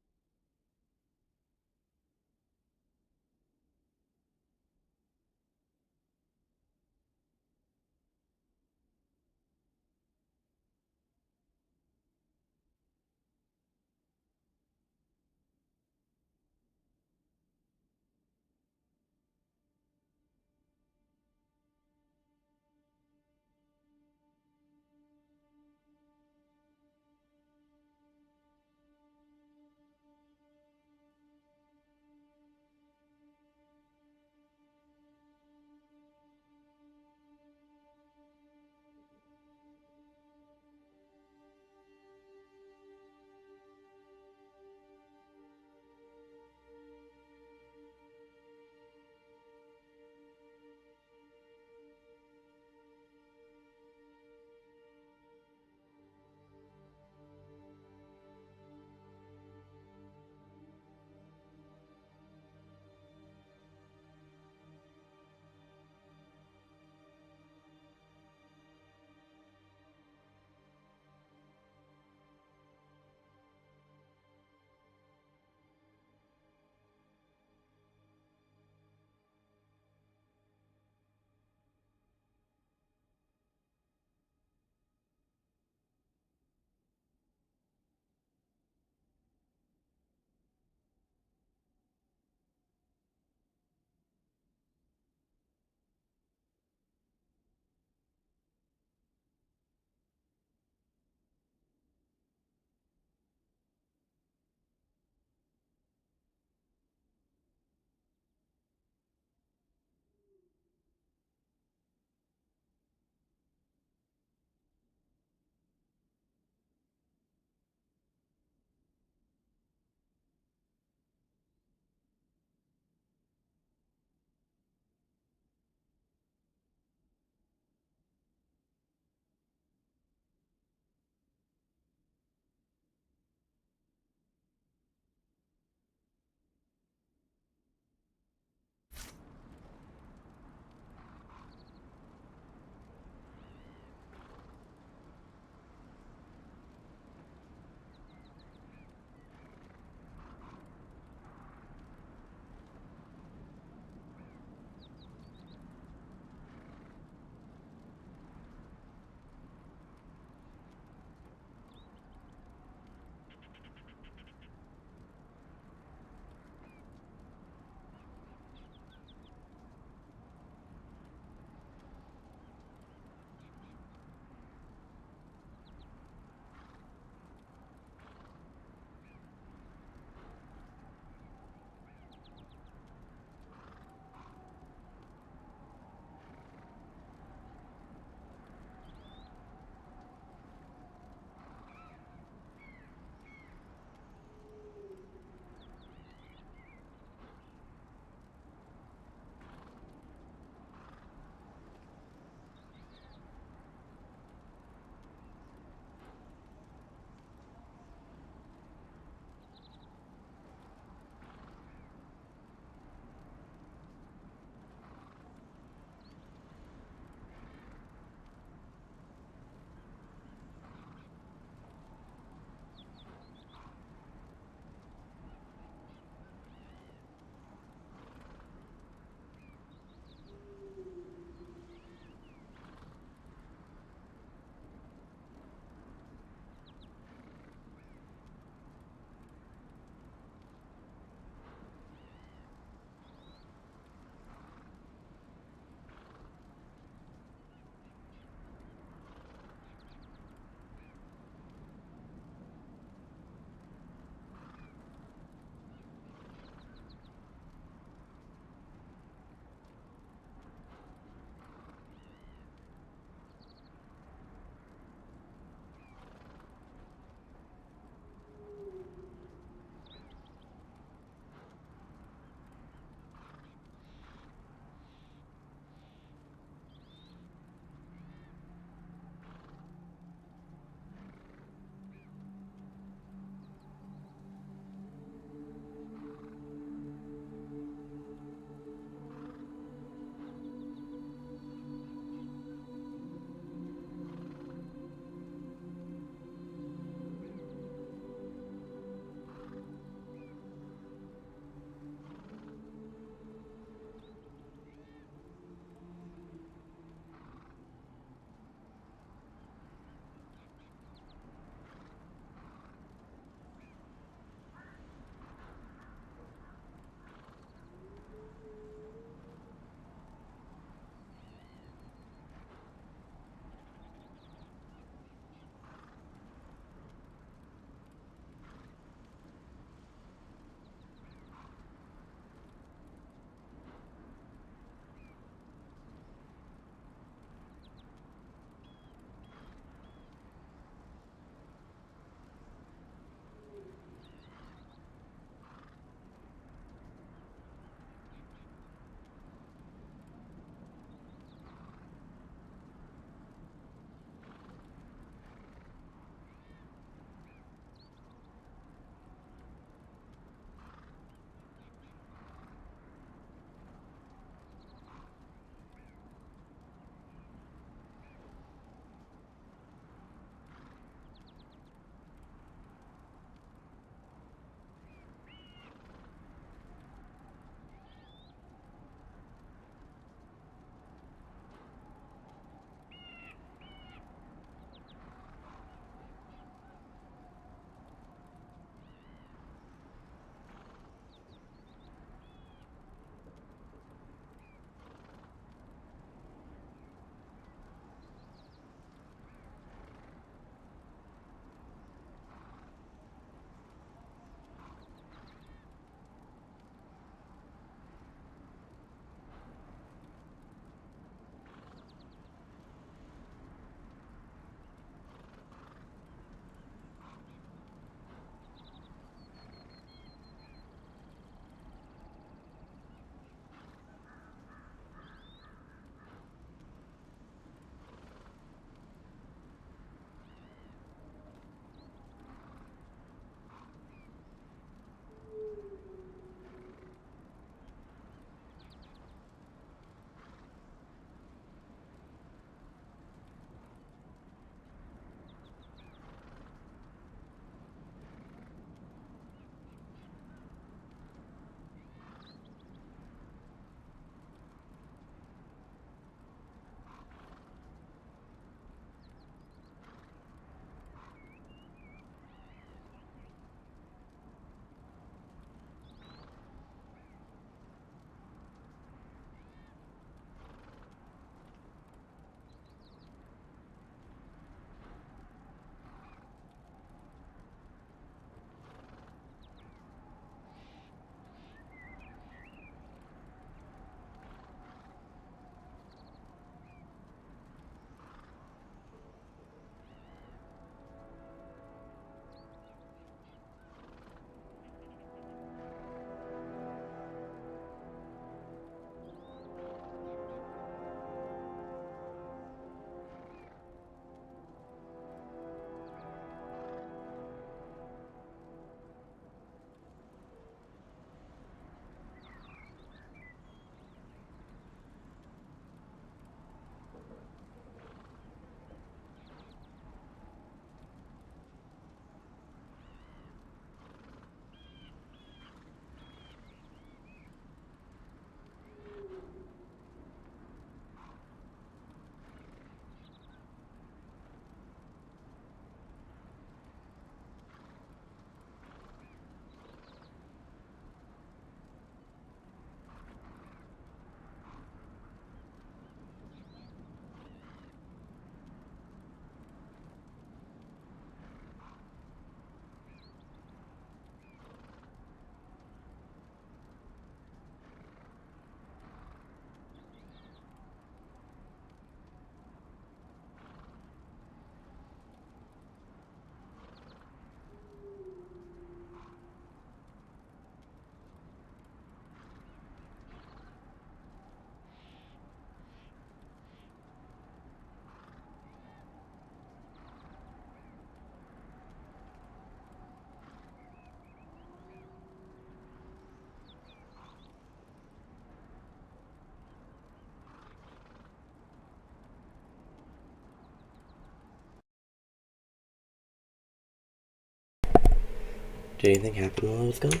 [SPEAKER 1] Did anything happen while I was gone?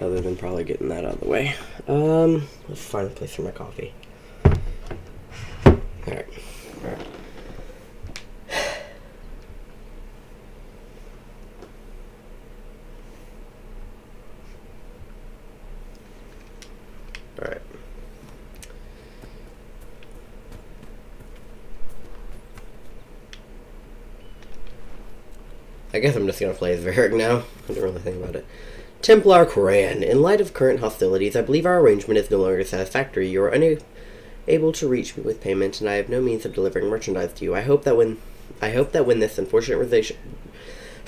[SPEAKER 1] Other than probably getting that out of the way. Let's find a place for my coffee. Alright. Alright. I guess I'm just gonna play as Varric now. I don't really think about it. Templar Koran. In light of current hostilities, I believe our arrangement is no longer satisfactory. You are unable to reach me with payment, and I have no means of delivering merchandise to you. I hope that when this unfortunate relation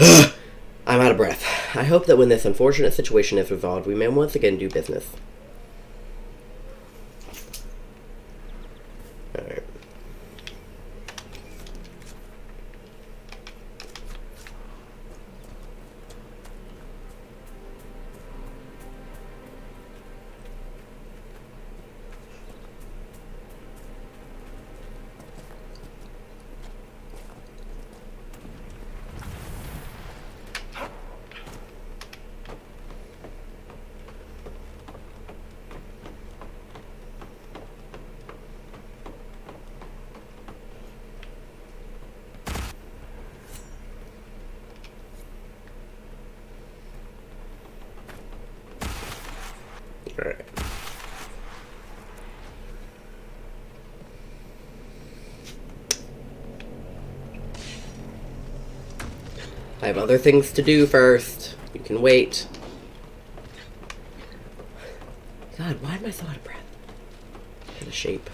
[SPEAKER 1] I'm out of breath. I hope that when this unfortunate situation is resolved, we may once again do business. Alright. Alright. I have other things to do first. You can wait. God, why am I so out of breath? For the shape.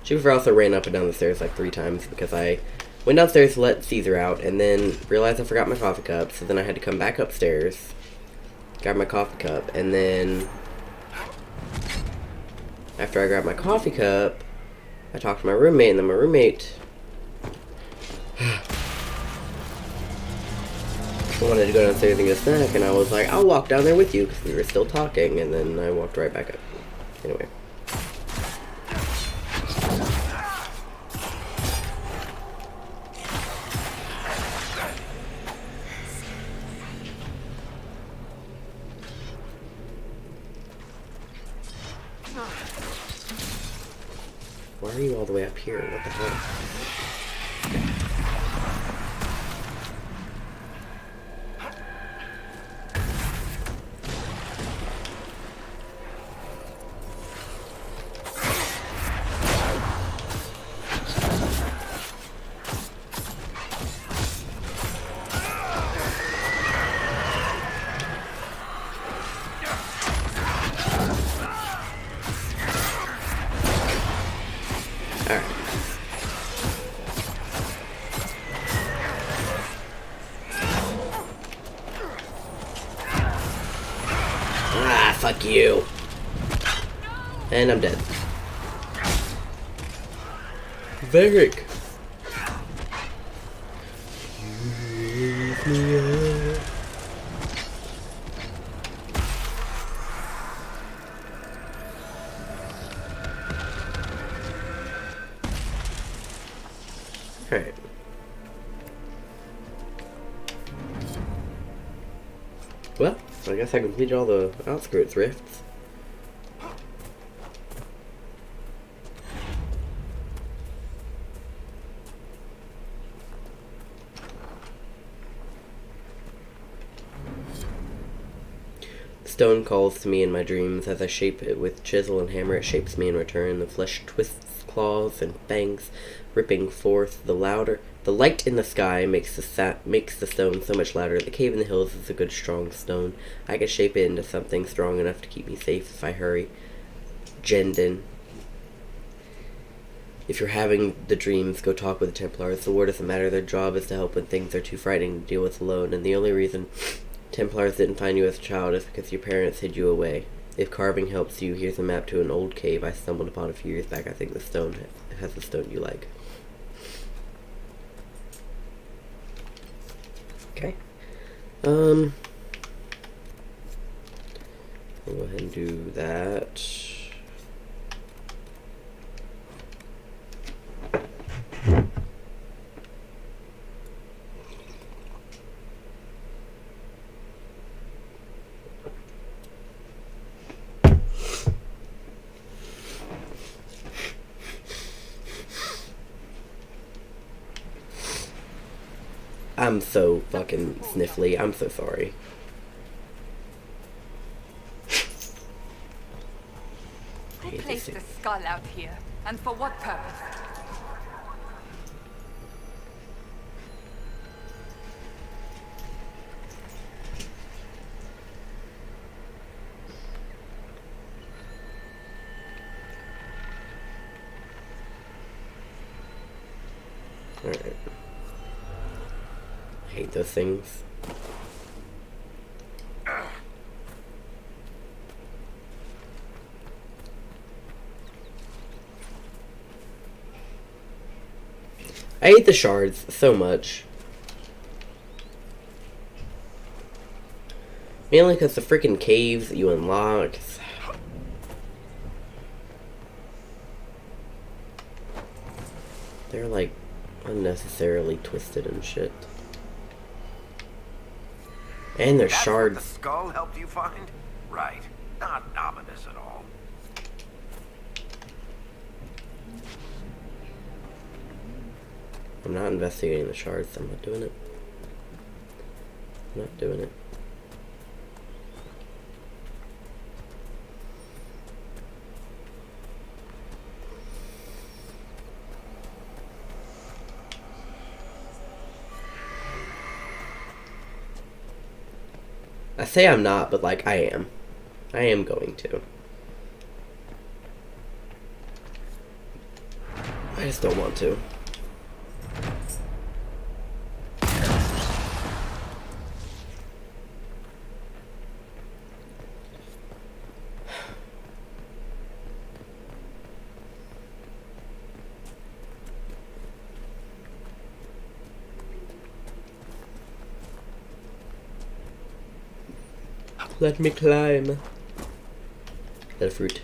[SPEAKER 1] Schaefer also ran up and down the stairs like 3 times because I went downstairs to let Caesar out and then realized I forgot my coffee cup, so then I had to come back upstairs, grab my coffee cup, and then after I grabbed my coffee cup, I talked to my roommate, and then my roommate wanted to go downstairs and get a snack, and I was like, I'll walk down there with you, because we were still talking, and then I walked right back up. Anyway. Why are you all the way up here? What the hell? Fuck you. And I'm dead. Varric. Alright. Well, I guess I completed all the outskirts rifts. Stone calls to me in my dreams. As I shape it with chisel and hammer, it shapes me in return. The flesh twists claws and fangs, ripping forth. The light in the sky makes the stone so much louder. The cave in the hills is a good strong stone. I can shape it into something strong enough to keep me safe if I hurry. Jendon. If you're having the dreams, go talk with the Templars. The war doesn't matter. Their job is to help when things are too frightening to deal with alone. And the only reason Templars didn't find you as a child is because your parents hid you away. If carving helps you, here's a map to an old cave I stumbled upon a few years back. I think the stone has the stone you like. Okay. I'll go ahead and do that. I'm so fucking sniffly. I'm so sorry.
[SPEAKER 7] Who placed the skull out here? And for what purpose?
[SPEAKER 1] Alright. I hate those things. I hate the shards so much. Mainly because the freaking caves that you unlock. They're like unnecessarily twisted and shit. And there's shards.
[SPEAKER 16] What the skull helped you find? Right. Not ominous at all.
[SPEAKER 1] I'm not investigating the shards. I'm not doing it. I'm not doing it. I say I'm not, but like I am. I am going to. I just don't want to. Let me climb. That a fruit?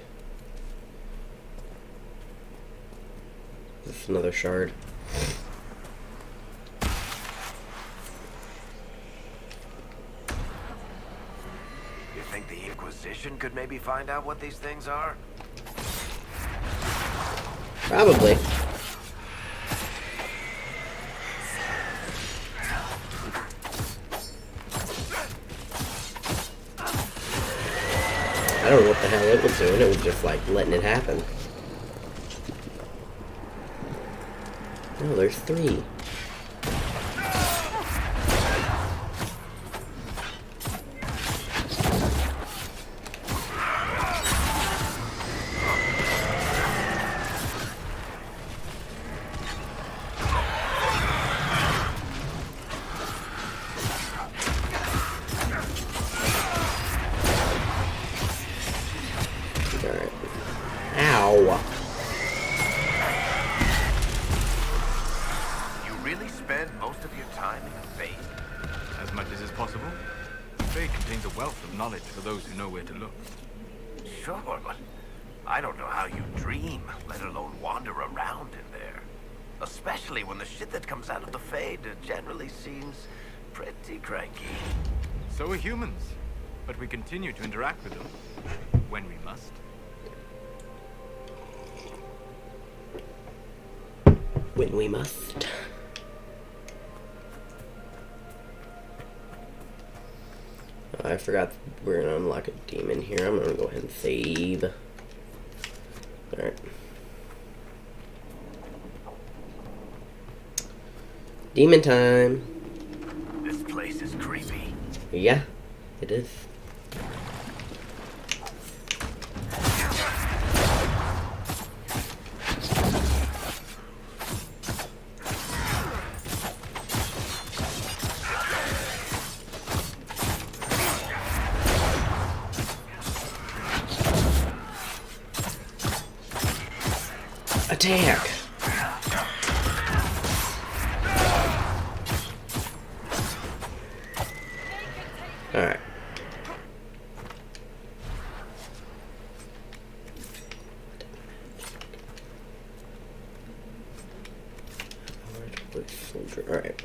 [SPEAKER 1] This is another shard.
[SPEAKER 16] You think the Inquisition could maybe find out what these things are?
[SPEAKER 1] Probably. I don't know what the hell it was doing. It was just like letting it happen. Oh, there's 3.
[SPEAKER 16] Sure, but I don't know how you dream, let alone wander around in there. Especially when the shit that comes out of the Fade generally seems pretty cranky.
[SPEAKER 14] So are humans, but we continue to interact with them when we must.
[SPEAKER 1] When we must. I forgot we're gonna unlock a demon here. I'm gonna go ahead and save. Alright. Demon time.
[SPEAKER 16] This place is creepy.
[SPEAKER 1] Yeah, it is. Attack! Alright. Alright.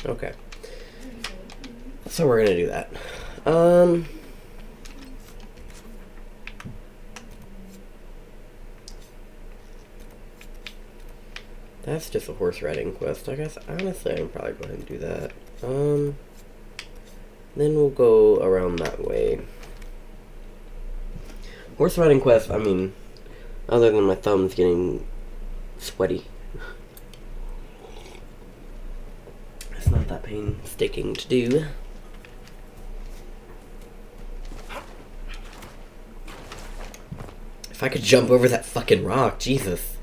[SPEAKER 1] Okay. So we're gonna do that. That's just a horse riding quest. I guess honestly I can probably go ahead and do that. Then we'll go around that way. Horse riding quest, I mean, other than my thumbs getting sweaty. It's not that painstaking to do. If I could jump over that fucking rock, Jesus.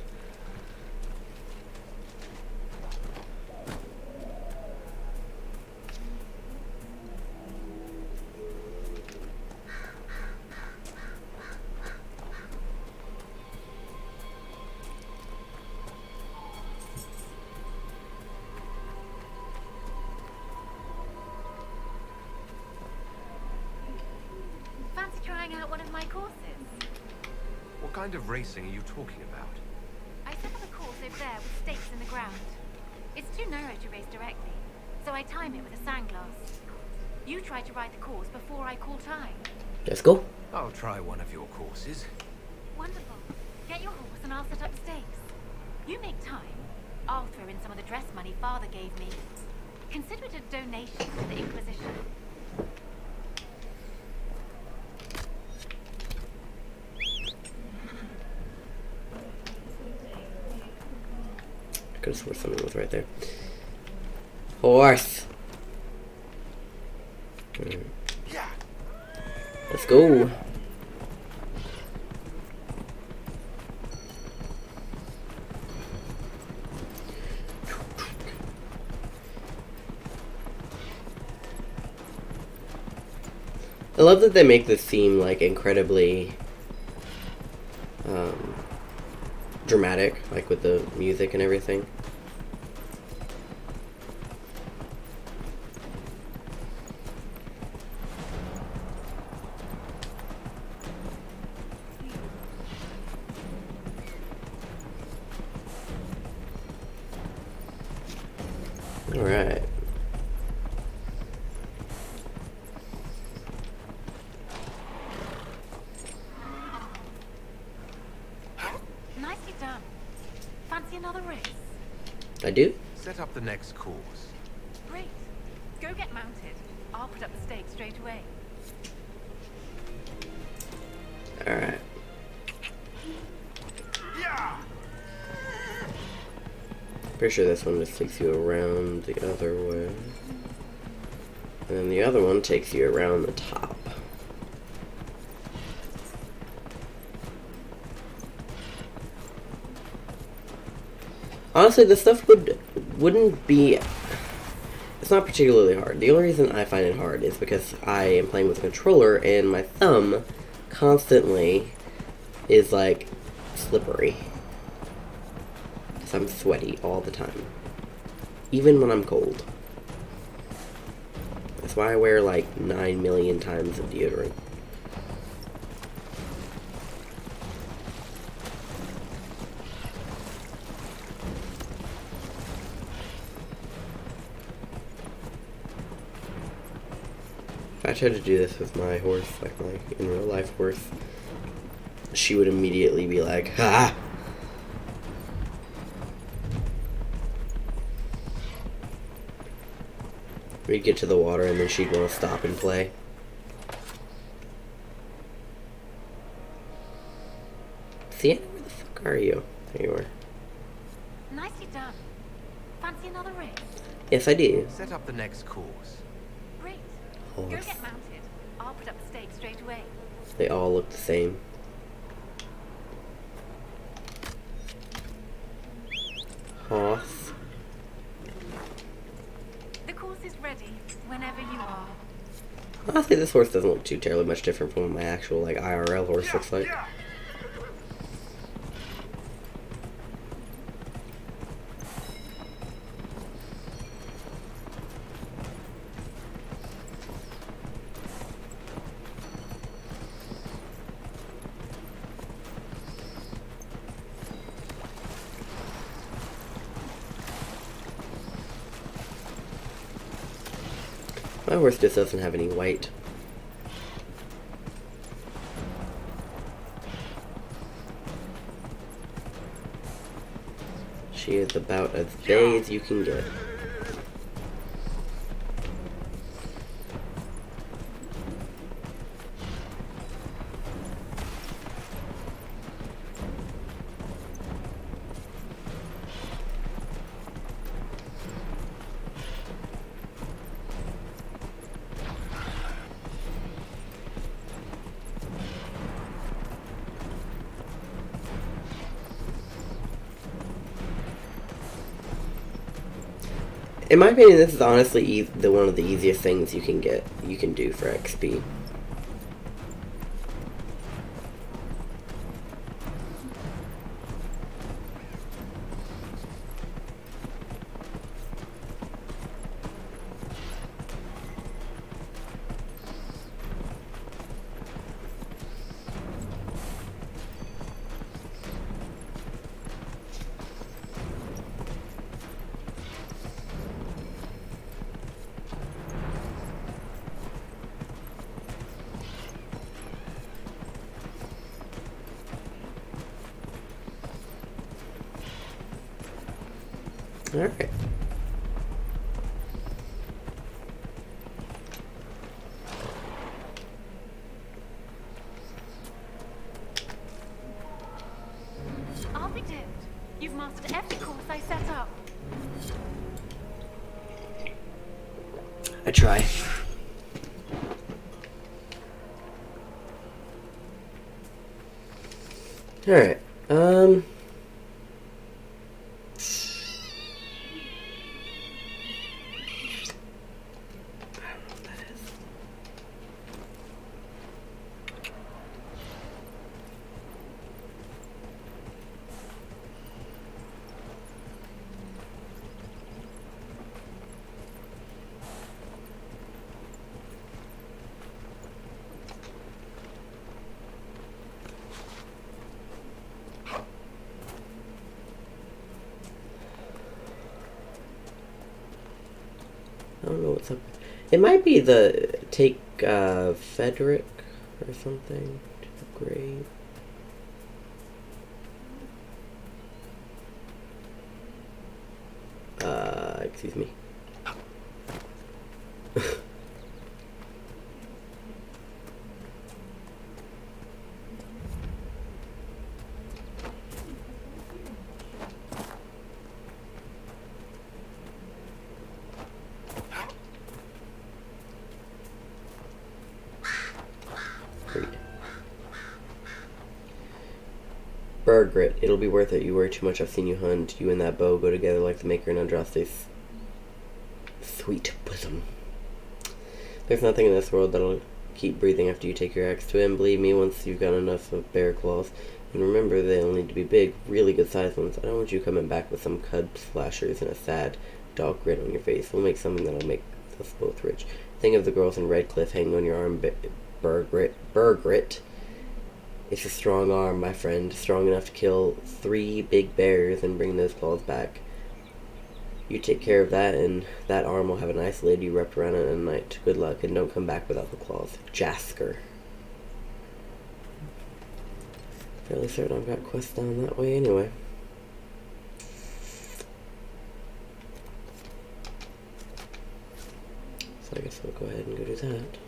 [SPEAKER 15] Fancy trying out one of my courses?
[SPEAKER 4] What kind of racing are you talking about?
[SPEAKER 15] I set up a course over there with stakes in the ground. It's too narrow to race directly, so I time it with a sandglass. You try to ride the course before I call time.
[SPEAKER 1] Let's go.
[SPEAKER 4] I'll try one of your courses.
[SPEAKER 15] Wonderful. Get your horse and I'll set up stakes. You make time. I'll throw in some of the dress money Father gave me. Consider it a donation to the Inquisition.
[SPEAKER 1] I could have sworn something was right there. Horse. Let's go. I love that they make this seem like incredibly dramatic, like with the music and everything. All right.
[SPEAKER 15] Nicely done. Fancy another race?
[SPEAKER 1] I do?
[SPEAKER 4] Set up the next course.
[SPEAKER 15] Great. Go get mounted. I'll put up the stakes straight away.
[SPEAKER 1] Alright. Pretty sure this one just takes you around the other way. And then the other one takes you around the top. Honestly, this stuff wouldn't be... It's not particularly hard. The only reason I find it hard is because I am playing with a controller and my thumb constantly is like slippery. Because I'm sweaty all the time. Even when I'm cold. That's why I wear like 9 million times of deodorant. If I tried to do this with my horse, like my in real life horse, she would immediately be like, ha! We'd get to the water and then she'd want to stop and play. Sienna, where the fuck are you? There you are.
[SPEAKER 15] Nicely done. Fancy another race?
[SPEAKER 1] Yes, I do.
[SPEAKER 4] Set up the next course.
[SPEAKER 15] Great. Go
[SPEAKER 1] Horse.
[SPEAKER 15] get mounted. I'll put up the stakes straight away.
[SPEAKER 1] They all look the same. Horse.
[SPEAKER 15] The course is ready whenever you are.
[SPEAKER 1] Honestly, this horse doesn't look too terribly much different from what my actual like IRL horse looks like. My horse just doesn't have any white. She is about as gay as you can get. In my opinion, this is honestly one of the easiest things you can do for XP. Alright.
[SPEAKER 15] I'll be damned. You've mastered every course I set up.
[SPEAKER 1] I try. Alright. I don't know what's up. It might be the take Frederick or something to the grave. Excuse me. Burgrit, it'll be worth it. You worry too much. I've seen you hunt. You and that bow go together like the Maker and Andraste's sweet bosom. There's nothing in this world that'll keep breathing after you take your axe to it. And believe me, once you've got enough of bear claws, and remember they'll need to be big, really good sized ones. I don't want you coming back with some cud slashers and a sad dog grin on your face. We'll make something that'll make us both rich. Think of the girls in Redcliffe hanging on your arm, Burgrit. It's a strong arm, my friend, strong enough to kill 3 big bears and bring those claws back. You take care of that, and that arm will have a nice lady wrapped around it at night. Good luck, and don't come back without the claws. Jasker. Fairly certain I've got quests down that way anyway. So I guess we'll go ahead and go do that.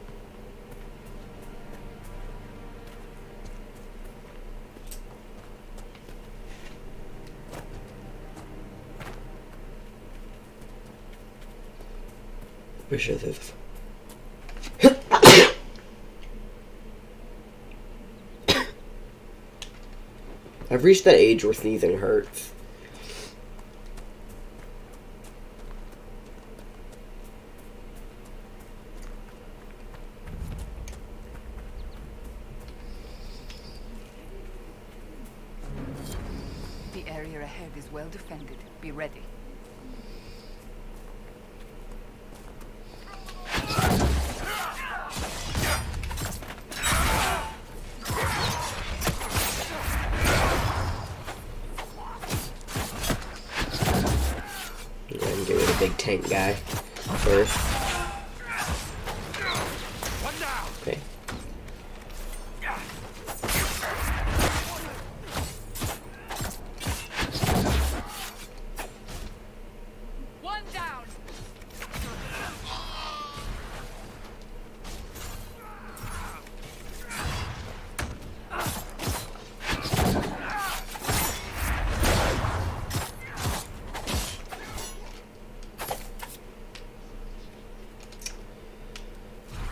[SPEAKER 1] Wish I did. I've reached that age where sneezing hurts.
[SPEAKER 8] The area ahead is well defended. Be ready.
[SPEAKER 1] Go ahead and get rid of the big tank guy first.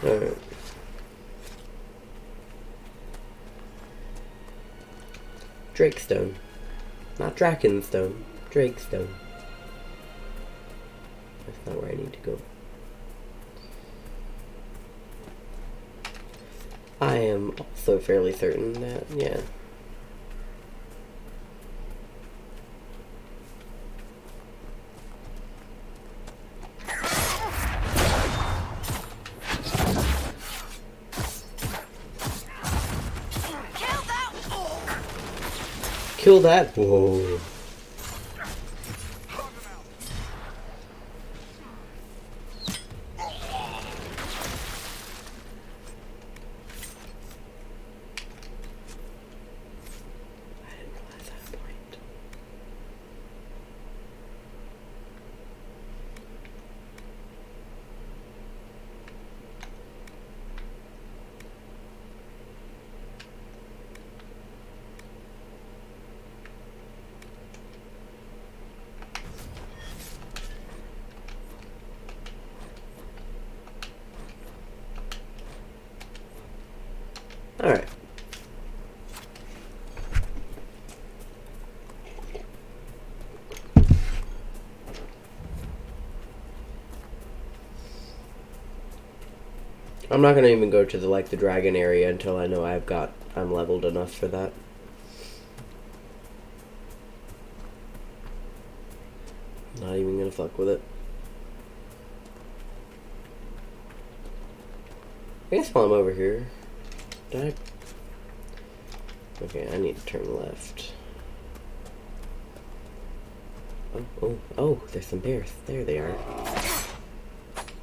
[SPEAKER 1] Alright. Drakestone. Not Drakenstone. Drakestone. That's not where I need to go. I am also fairly certain that, yeah. Kill that? Whoa. Alright. I'm not gonna even go to the dragon area until I know I'm leveled enough for that. Not even gonna fuck with it. I guess while I'm over here, okay, I need to turn left. Oh, there's some bears. There they are.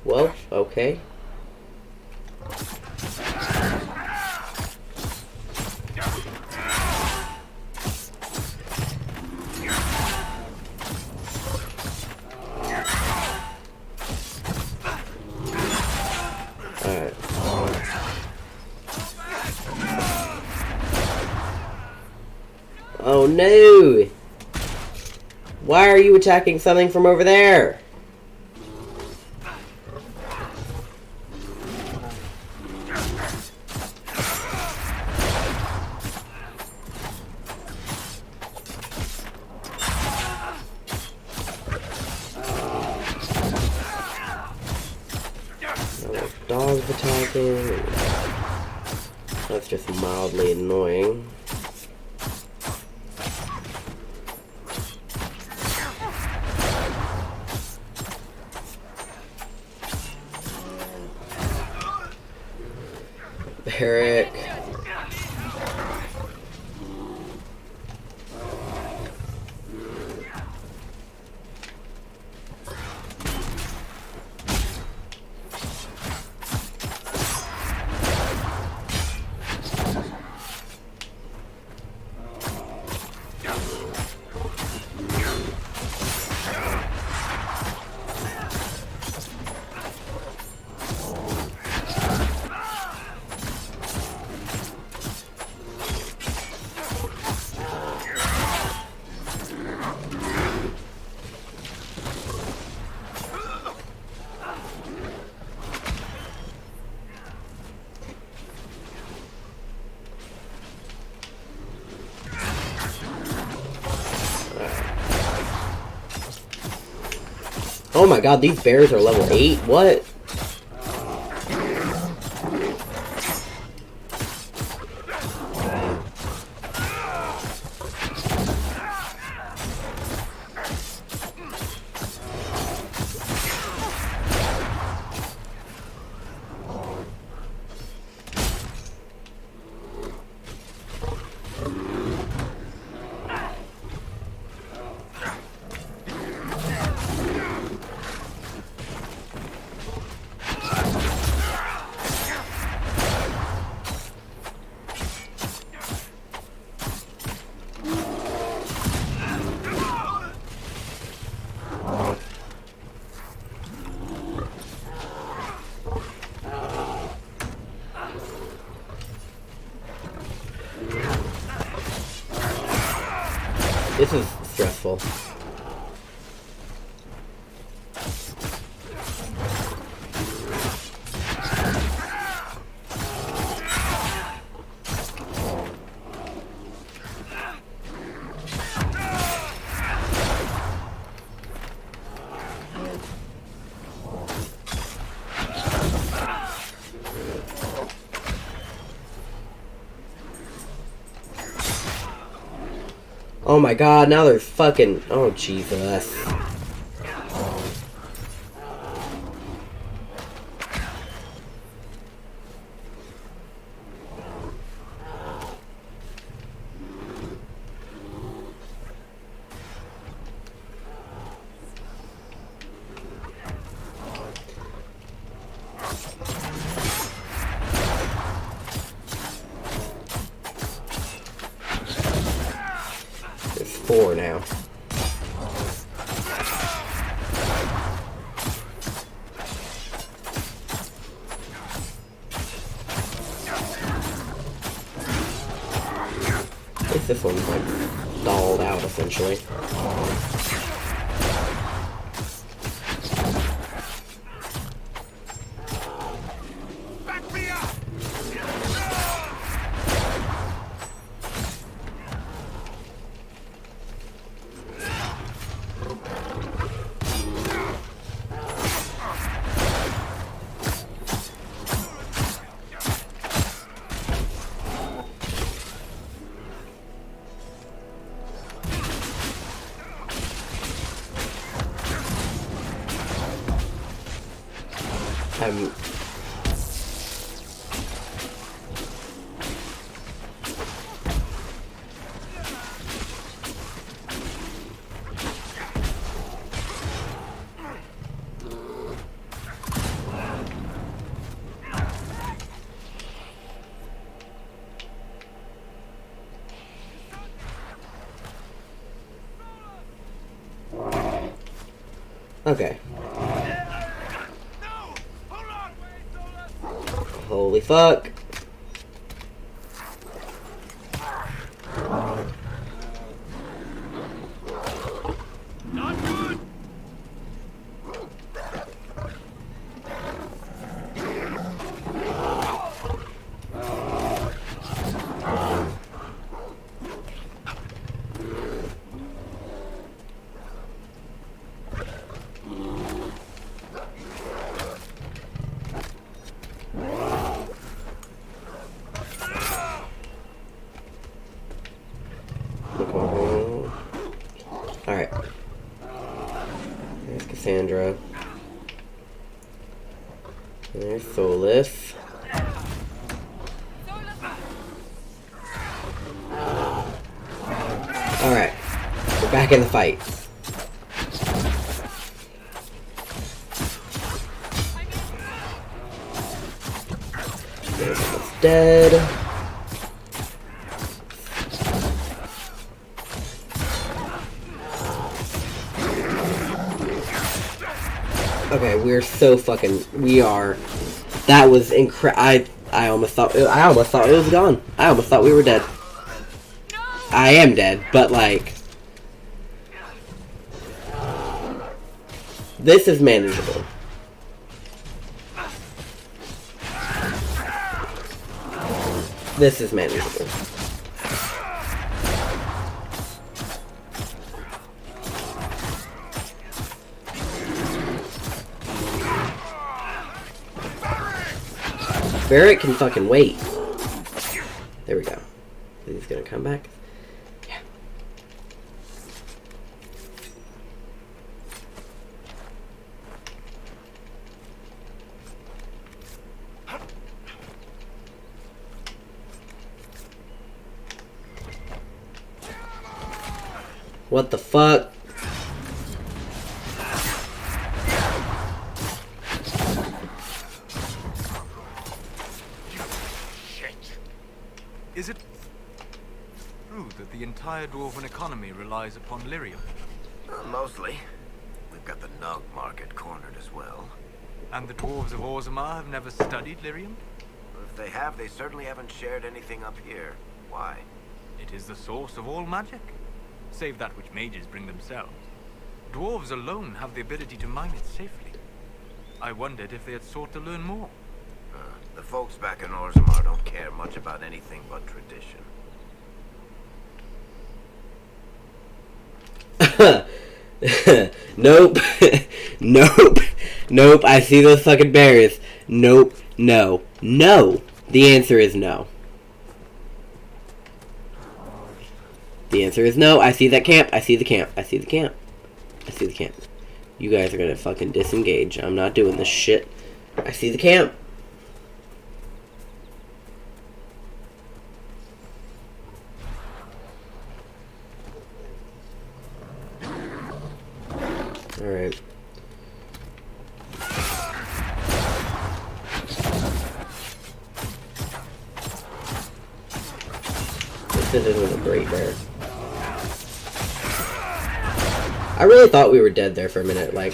[SPEAKER 1] Well, okay. Alright. Oh no! Why are you attacking something from over there? Dogs attacking. That's just mildly annoying. Eric. Oh my god, these bears are level 8? What? This is stressful. Oh my god, now they're fucking... Oh, Jesus. There's 4 now. I guess this one's like dolled out essentially. Okay. Holy fuck. Alright. There's Cassandra. There's Solas. Alright. We're back in the fight. There's almost dead. Okay, we're so fucking... We are... That was I almost thought it was gone. I almost thought we were dead. I am dead, but like... This is manageable. This is manageable. Barrett can fucking wait. There we go. He's gonna come back. Yeah. What the fuck?
[SPEAKER 14] Is it true that the entire Dwarven economy relies upon lyrium?
[SPEAKER 16] Mostly. We've got the Nug market cornered as well.
[SPEAKER 14] And the dwarves of Orzammar have never studied lyrium?
[SPEAKER 16] If they have, they certainly haven't shared anything up here. Why?
[SPEAKER 14] It is the source of all magic, save that which mages bring themselves. Dwarves alone have the ability to mine it safely. I wondered if they had sought to learn more.
[SPEAKER 16] The folks back in Orzammar don't care much about anything but tradition.
[SPEAKER 1] Nope. Nope. Nope. I see those fucking barriers. Nope. No. No. The answer is no. The answer is no. I see that camp. I see the camp. I see the camp. I see the camp. You guys are gonna fucking disengage. I'm not doing this shit. I see the camp. Alright. This isn't a great bear. I really thought we were dead there for a minute, like...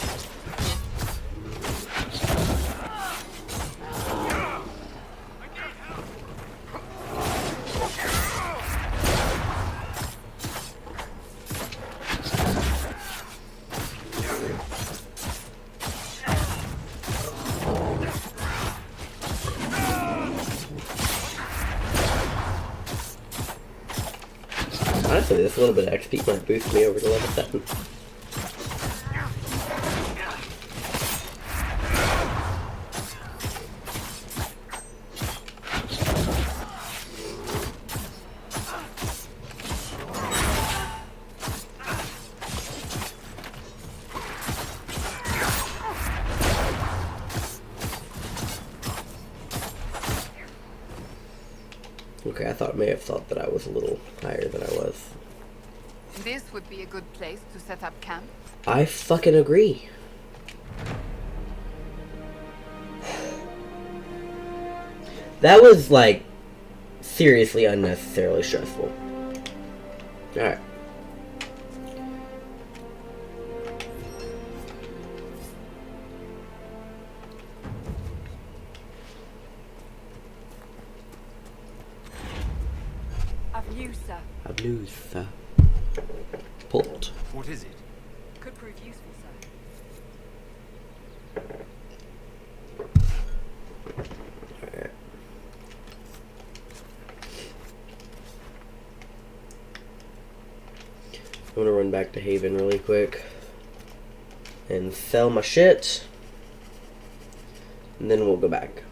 [SPEAKER 1] Honestly, this little bit of XP might boost me over to level 7. Okay, I may have thought that I was a little higher than I was.
[SPEAKER 8] This would be a good place to set up camp.
[SPEAKER 1] I fucking agree. That was, like, seriously unnecessarily stressful. Alright. Avlusa. Port.
[SPEAKER 4] What is it?
[SPEAKER 7] Could prove useful, sir.
[SPEAKER 1] Alright. I'm gonna run back to Haven really quick and sell my shit, and then we'll go back.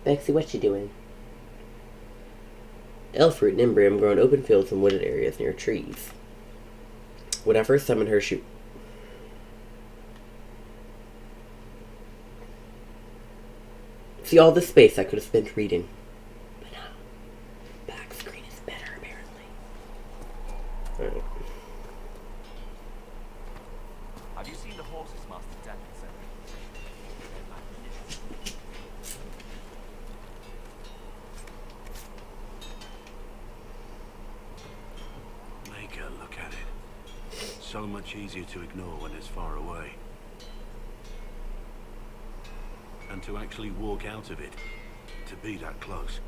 [SPEAKER 1] Bexy, what you doing? Elfroot and Imbrium grow in open fields and wooded areas near trees. When I first summoned her, she... See, all this space I could have spent reading. But now, back screen is better, apparently. Alright.
[SPEAKER 17] Have you seen the horses, Master Danielson?
[SPEAKER 11] Look at it. So much easier to ignore when it's far away. And to actually walk out of it, to be that close.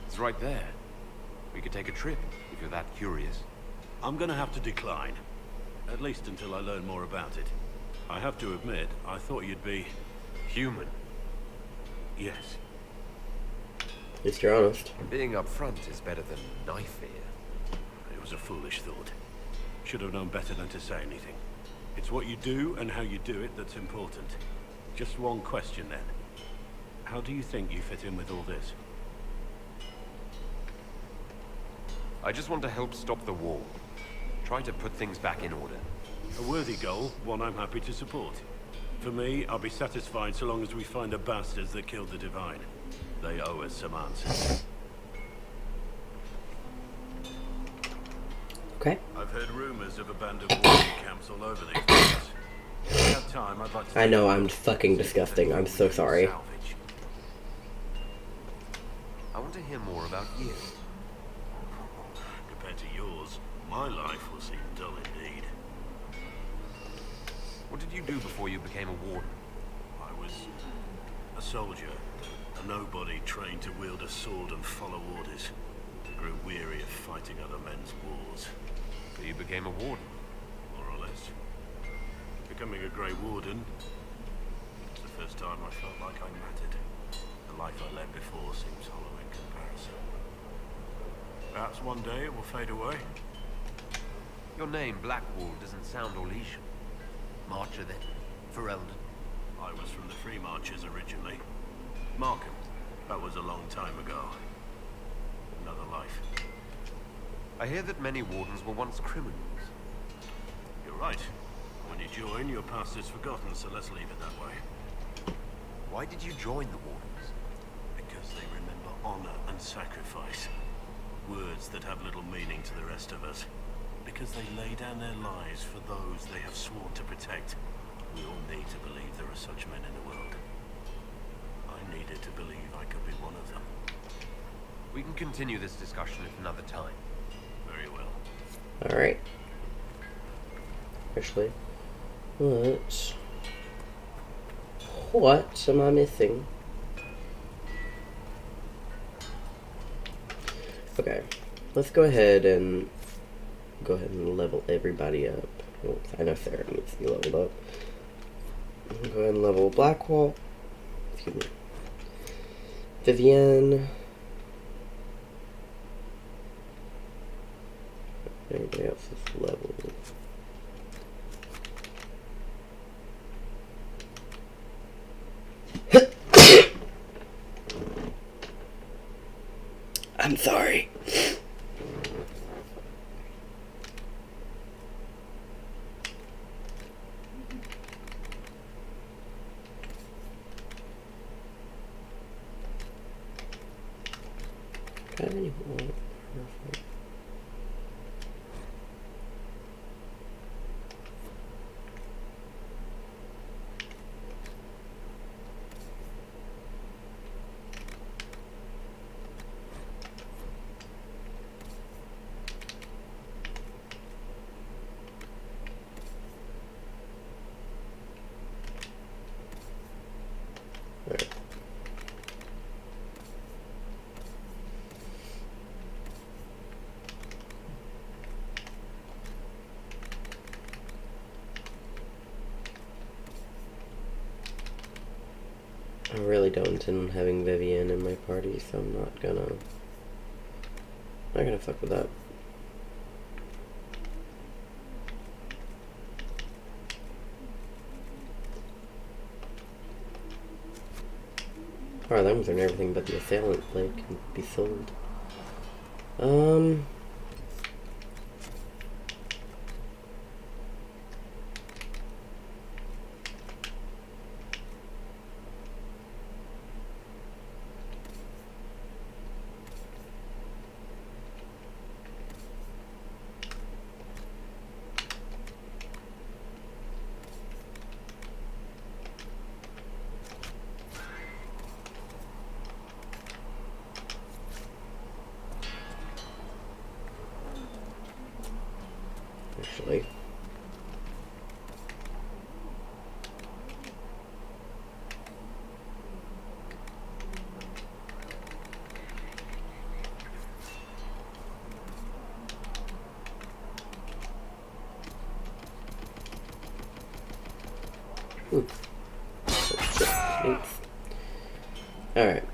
[SPEAKER 4] It's right there. We could take a trip, if you're that curious.
[SPEAKER 11] I'm gonna have to decline. At least until I learn more about it. I have to admit, I thought you'd be...
[SPEAKER 4] human.
[SPEAKER 11] Yes.
[SPEAKER 1] At least you're honest.
[SPEAKER 4] Being upfront is better than knife fear.
[SPEAKER 11] It was a foolish thought. Should have known better than to say anything. It's what you do and how you do it that's important. Just one question then. How do you think you fit in with all this?
[SPEAKER 4] I just want to help stop the war. Try to put things back in order.
[SPEAKER 11] A worthy goal, one I'm happy to support. For me, I'll be satisfied so long as we find the bastards that killed the Divine. They owe us some answers.
[SPEAKER 1] Okay.
[SPEAKER 11] I've heard rumors of abandoned warrior camps all over these places. If I have time, I'd like to...
[SPEAKER 1] I know, I'm fucking disgusting. I'm so sorry.
[SPEAKER 4] I want to hear more about you.
[SPEAKER 11] Compared to yours, my life will seem dull indeed.
[SPEAKER 4] What did you do before you became a warden?
[SPEAKER 11] I was a soldier, a nobody trained to wield a sword and follow orders. I grew weary of fighting other men's wars.
[SPEAKER 4] So you became a warden?
[SPEAKER 11] More or less. Becoming a Grey Warden was the first time I felt like I mattered. The life I led before seems hollow in comparison. Perhaps one day it will fade away.
[SPEAKER 4] Your name, Blackwall, doesn't sound Orlesian. Marcher then? Ferelden?
[SPEAKER 11] I was from the Free Marchers originally. Markham. That was a long time ago. Another life.
[SPEAKER 4] I hear that many wardens were once criminals.
[SPEAKER 11] You're right. When you join, your past is forgotten, so let's leave it that way.
[SPEAKER 4] Why did you join the wardens?
[SPEAKER 11] Because they remember honor and sacrifice. Words that have little meaning to the rest of us. Because they lay down their lives for those they have sworn to protect. We all need to believe there are such men in the world. I needed to believe I could be one of them.
[SPEAKER 4] We can continue this discussion at another time.
[SPEAKER 11] Very well.
[SPEAKER 1] Alright. Actually, what am I missing? Okay, let's go ahead and level everybody up. Well, I know Sarah needs to be leveled up. Go ahead and level Blackwall. Excuse me. Vivienne. Everybody else is leveled. I'm sorry. Got any more? Perfect. Right. I really don't intend on having Vivienne in my party, so I'm not gonna fuck with that. Our items and everything but the assailant blade can be sold. Actually. Oops. Alright.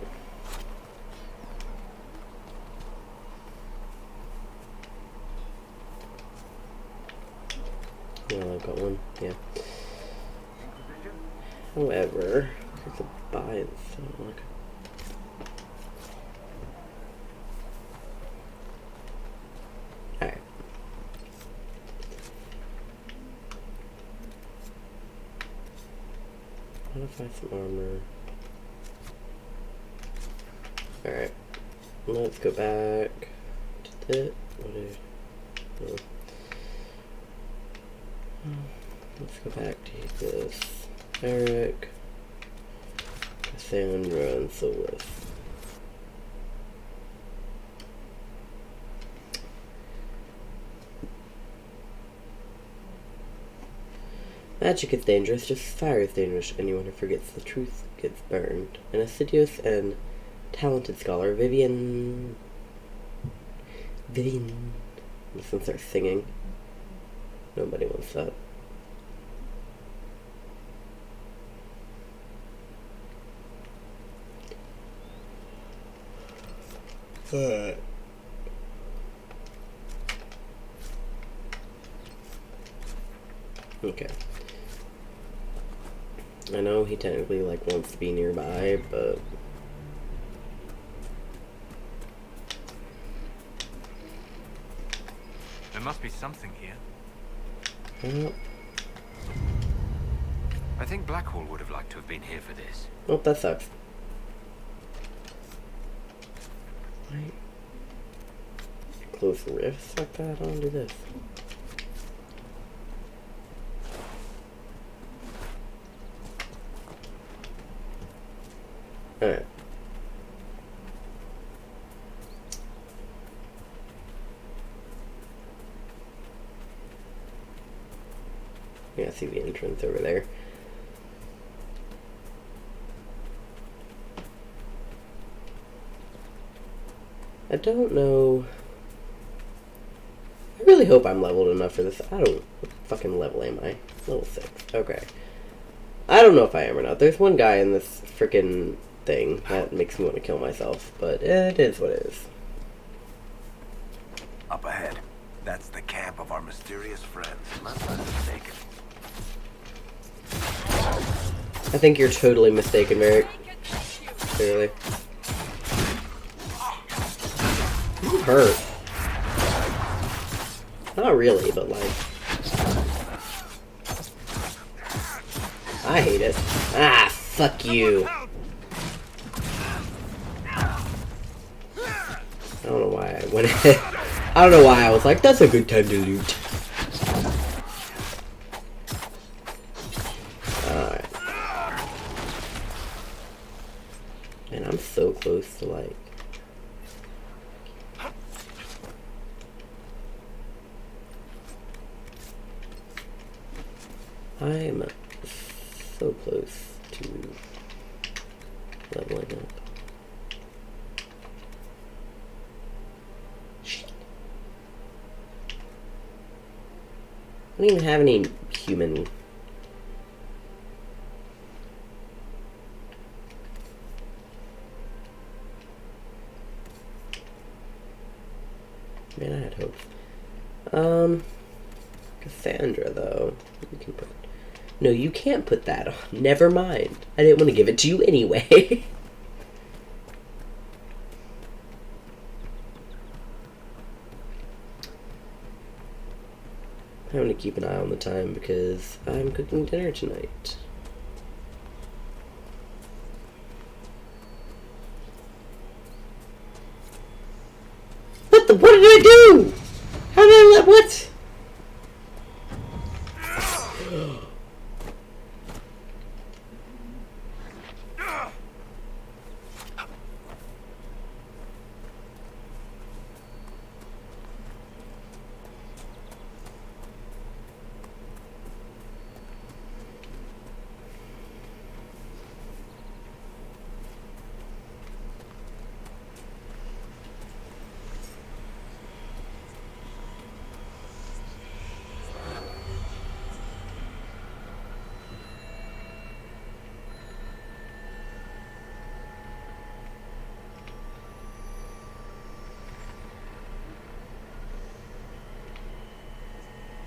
[SPEAKER 1] Well, I've got one, yeah. However, there's a buy and sell. Okay. Alright. Modify some armor. Alright. Let's go back to the. Oh. Let's go back to this. Eric, Cassandra, and Solus. Magic is dangerous, just fire is dangerous. Anyone who forgets the truth gets burned. An assiduous and talented scholar, Vivienne. I'm just gonna start singing. Nobody wants that. Okay. I know he technically like wants to be nearby, but
[SPEAKER 14] be something here.
[SPEAKER 16] I think Blackwall would have liked to have been here for this.
[SPEAKER 1] Oh, that sucks. Right. Close the rifts like that. I don't do this. Alright. Yeah, I see the entrance over there. I don't know. I really hope I'm leveled enough for this. I don't. What fucking level am I? Level 6. Okay. I don't know if I am or not. There's one guy in this freaking thing that makes me want to kill myself, but it is what it is.
[SPEAKER 16] Up ahead. That's the camp of our mysterious friends. Unless I'm mistaken.
[SPEAKER 1] I think you're totally mistaken, Merrick. Clearly. I'm hurt. Not really, but like... I hate it. Ah, fuck you. I don't know why I went ahead. I don't know why I was like, that's a good time to loot. Alright. Man, I'm so close to like... I'm so close to leveling up. Shit. I don't even have any human. Man, I had hopes. Cassandra, though. You can put... No, you can't put that on. Never mind. I didn't want to give it to you anyway. I'm going to keep an eye on the time because I'm cooking dinner tonight. What did I do? How did I let... What?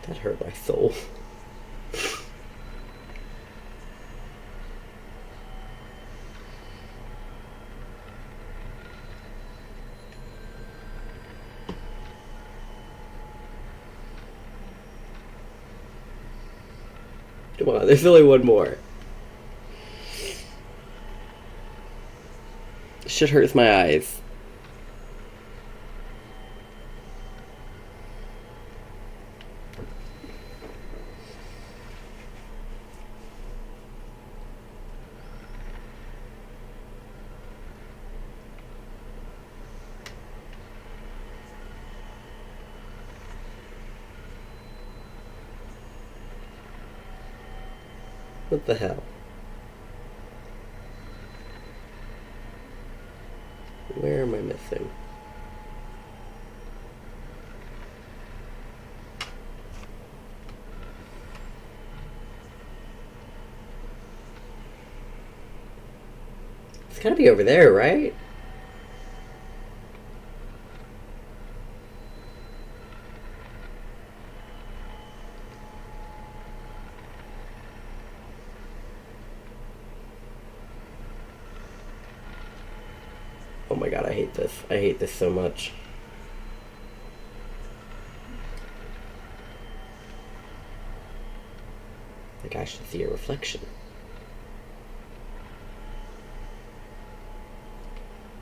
[SPEAKER 1] That hurt my soul. Come on, there's only one more. Shit hurts my eyes. What the hell? Where am I missing? It's gotta be over there, right? Oh my god, I hate this. I hate this so much. Like I should see a reflection.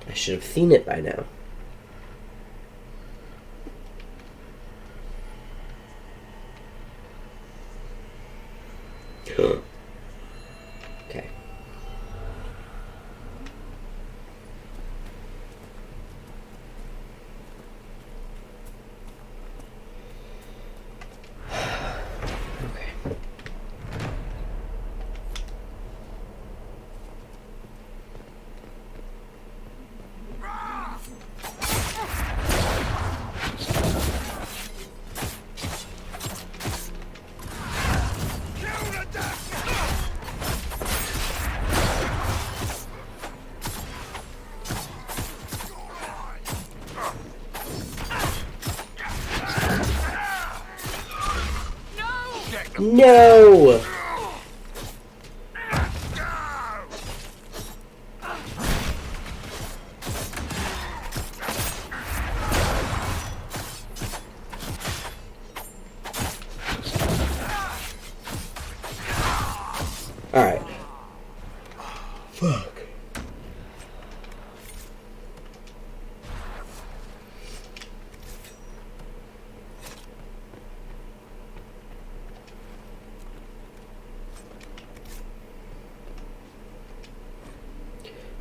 [SPEAKER 1] I should have seen it by now. Okay. No! Alright. Fuck.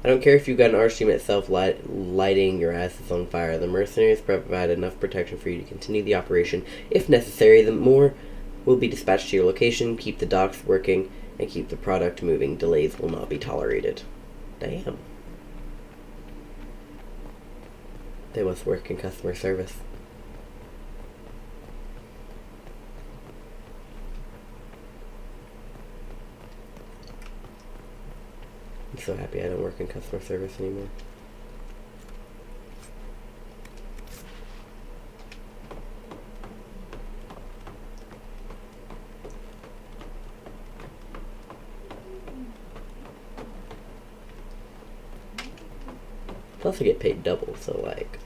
[SPEAKER 1] I don't care if you've got an arch team itself lighting your asses on fire. The mercenaries provide enough protection for you to continue the operation. If necessary, the more will be dispatched to your location, keep the docks working, and keep the product moving. Delays will not be tolerated. Damn. They must work in customer service. I'm so happy I don't work in customer service anymore. Plus I get paid double, so like...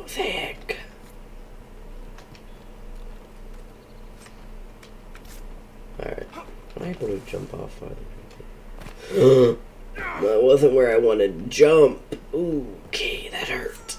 [SPEAKER 1] Sick. Alright. Am I able to jump off farther? That wasn't where I wanted to jump. Ooh, okay, that hurt.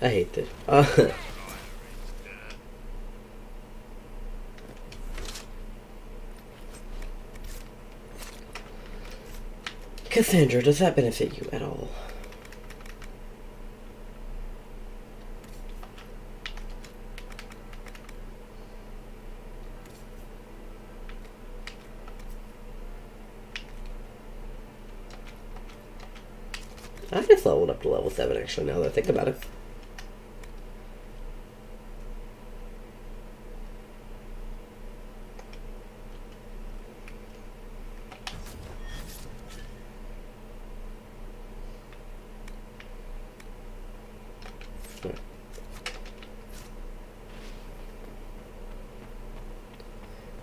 [SPEAKER 1] I hate this. Cassandra, does that benefit you at all? I just leveled up to level 7 actually, now that I think about it.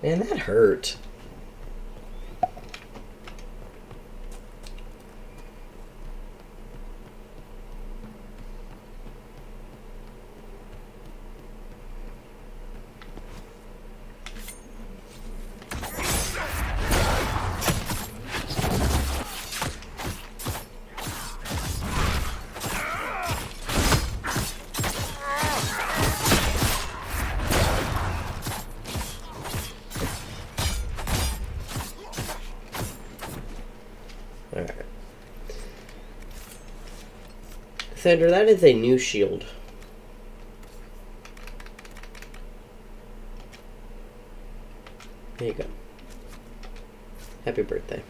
[SPEAKER 1] Man, that hurt. Sandra, that is a new shield. There you go. Happy birthday.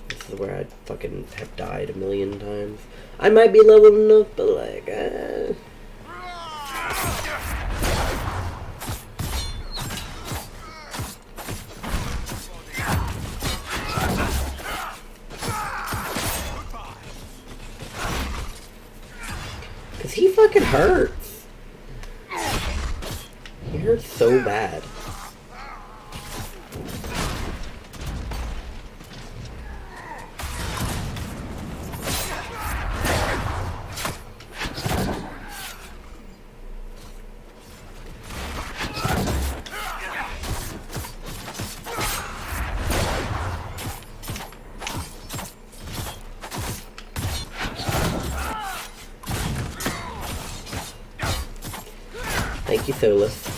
[SPEAKER 1] This is where I'd fucking have died a million times. I might be leveled enough, but like, Cause he fucking hurts. He hurts so bad. Thank you, Solus.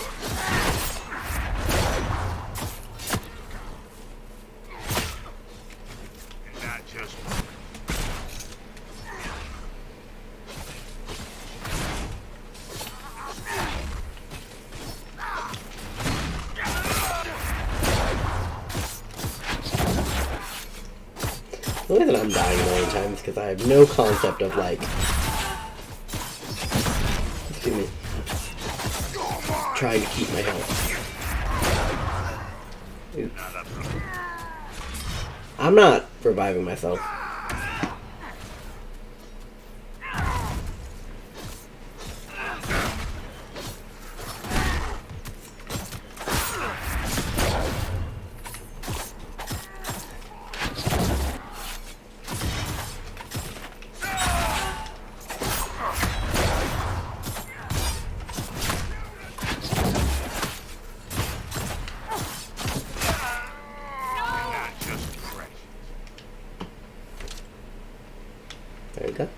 [SPEAKER 1] The reason I'm dying a million times because I have no concept of like. Excuse me. Trying to keep my health. Oops. I'm not reviving myself. There you go.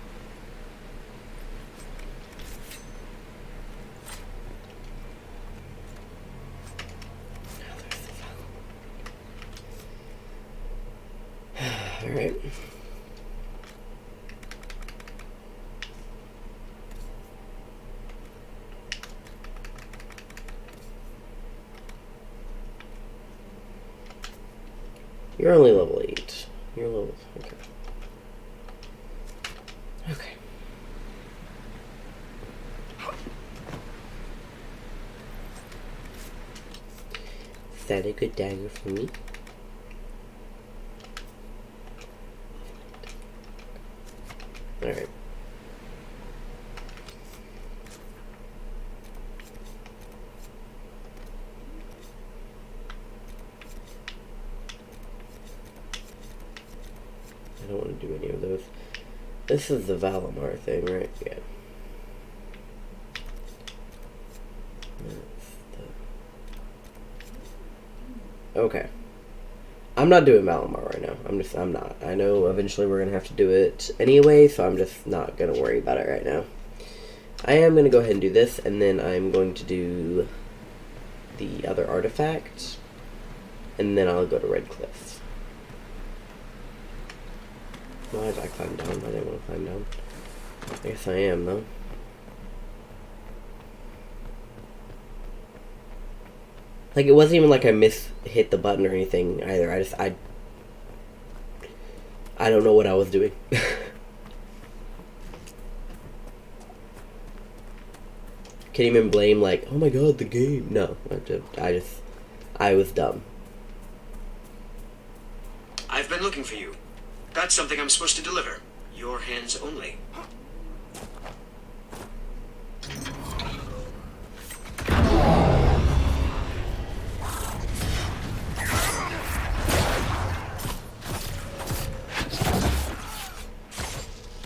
[SPEAKER 1] All right. You're only level 8. You're level, okay. Okay. Is that a good dagger for me? Alright. I don't want to do any of those. This is the Valimar thing, right? Yeah. Okay. I'm not doing Valimar right now. I'm not. I know eventually we're going to have to do it anyway, so I'm just not going to worry about it right now. I am going to go ahead and do this, and then I'm going to do the other artifact, and then I'll go to Red Cliffs. Why did I climb down? I didn't want to climb down. I guess I am, though. Like, it wasn't even like I hit the button or anything either. I don't know what I was doing. Can't even blame, like, oh my god, the game. No, I was dumb.
[SPEAKER 2] I've been looking for you. That's something I'm supposed to deliver. Your hands only.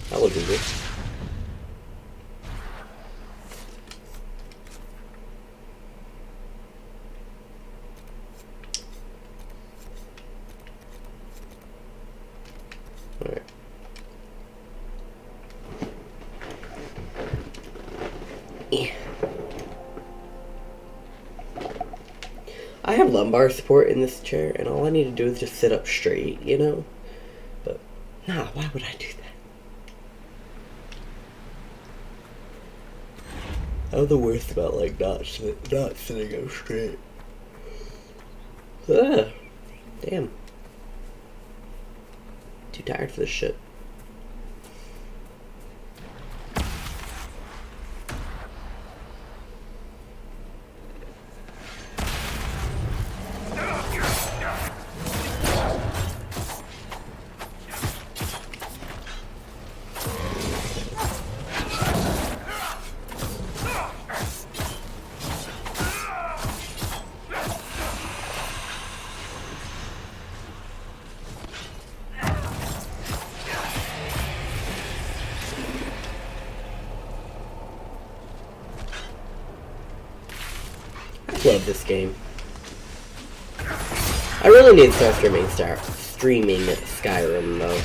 [SPEAKER 1] That would be good. Alright. I have lumbar support in this chair, and all I need to do is just sit up straight, you know? But, nah, why would I do that? I'm the worst about, like, not sitting up straight. Ah, damn. Too tired for this shit. Love this game. I really need to start streaming Skyrim though.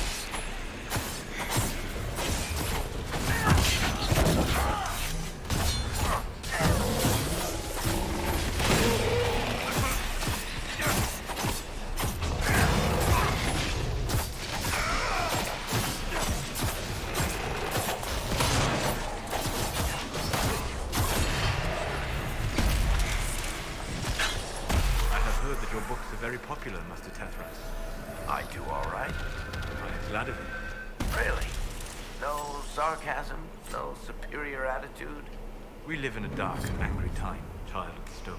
[SPEAKER 14] We live in a dark and angry time, Child of the Stone.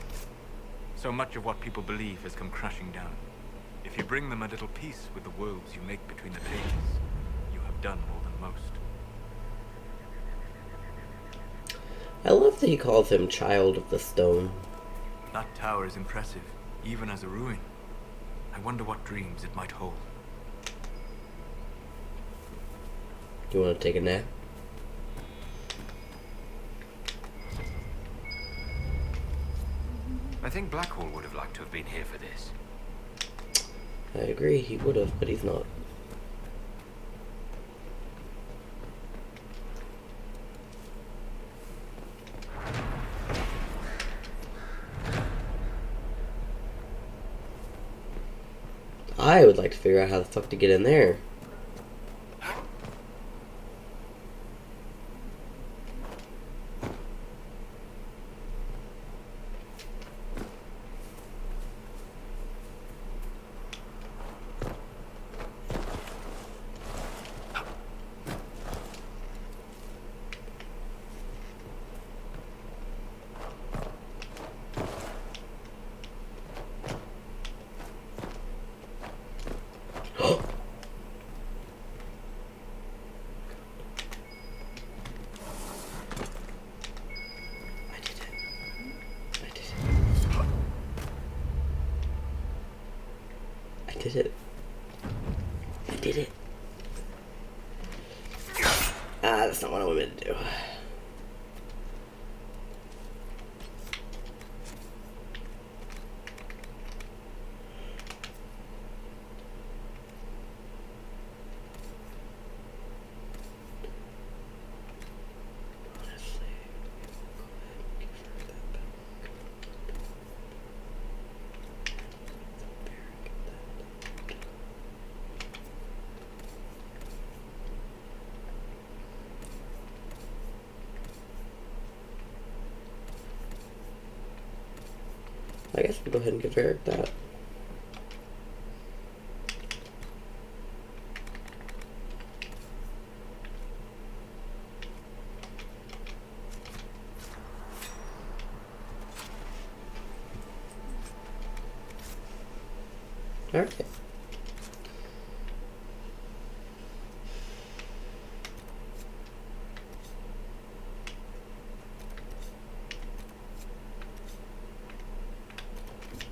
[SPEAKER 14] So much of what people believe has come crashing down. If you bring them a little peace with the worlds you make between the pages, you have done more than most.
[SPEAKER 1] I love that he calls him Child of the Stone.
[SPEAKER 14] That tower is impressive, even as a ruin. I wonder what dreams it might hold.
[SPEAKER 1] Do you want to take a nap?
[SPEAKER 16] I think Blackwall would have liked to have been here for this.
[SPEAKER 1] I agree, he would have, but he's not. I would like to figure out how the fuck to get in there. I did it. That's not what I wanted to do. I guess we'll go ahead and give Eric that. Alright.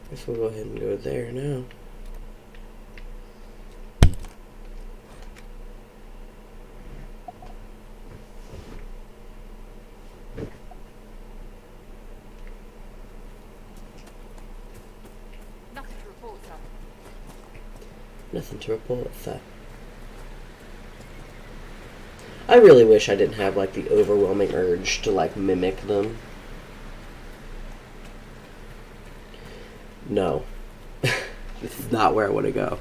[SPEAKER 1] Guess we'll go ahead and go there now.
[SPEAKER 8] Nothing to report, sir.
[SPEAKER 1] Nothing to report, sir. I really wish I didn't have, like, the overwhelming urge to, like, mimic them. No. This is not where I want to go.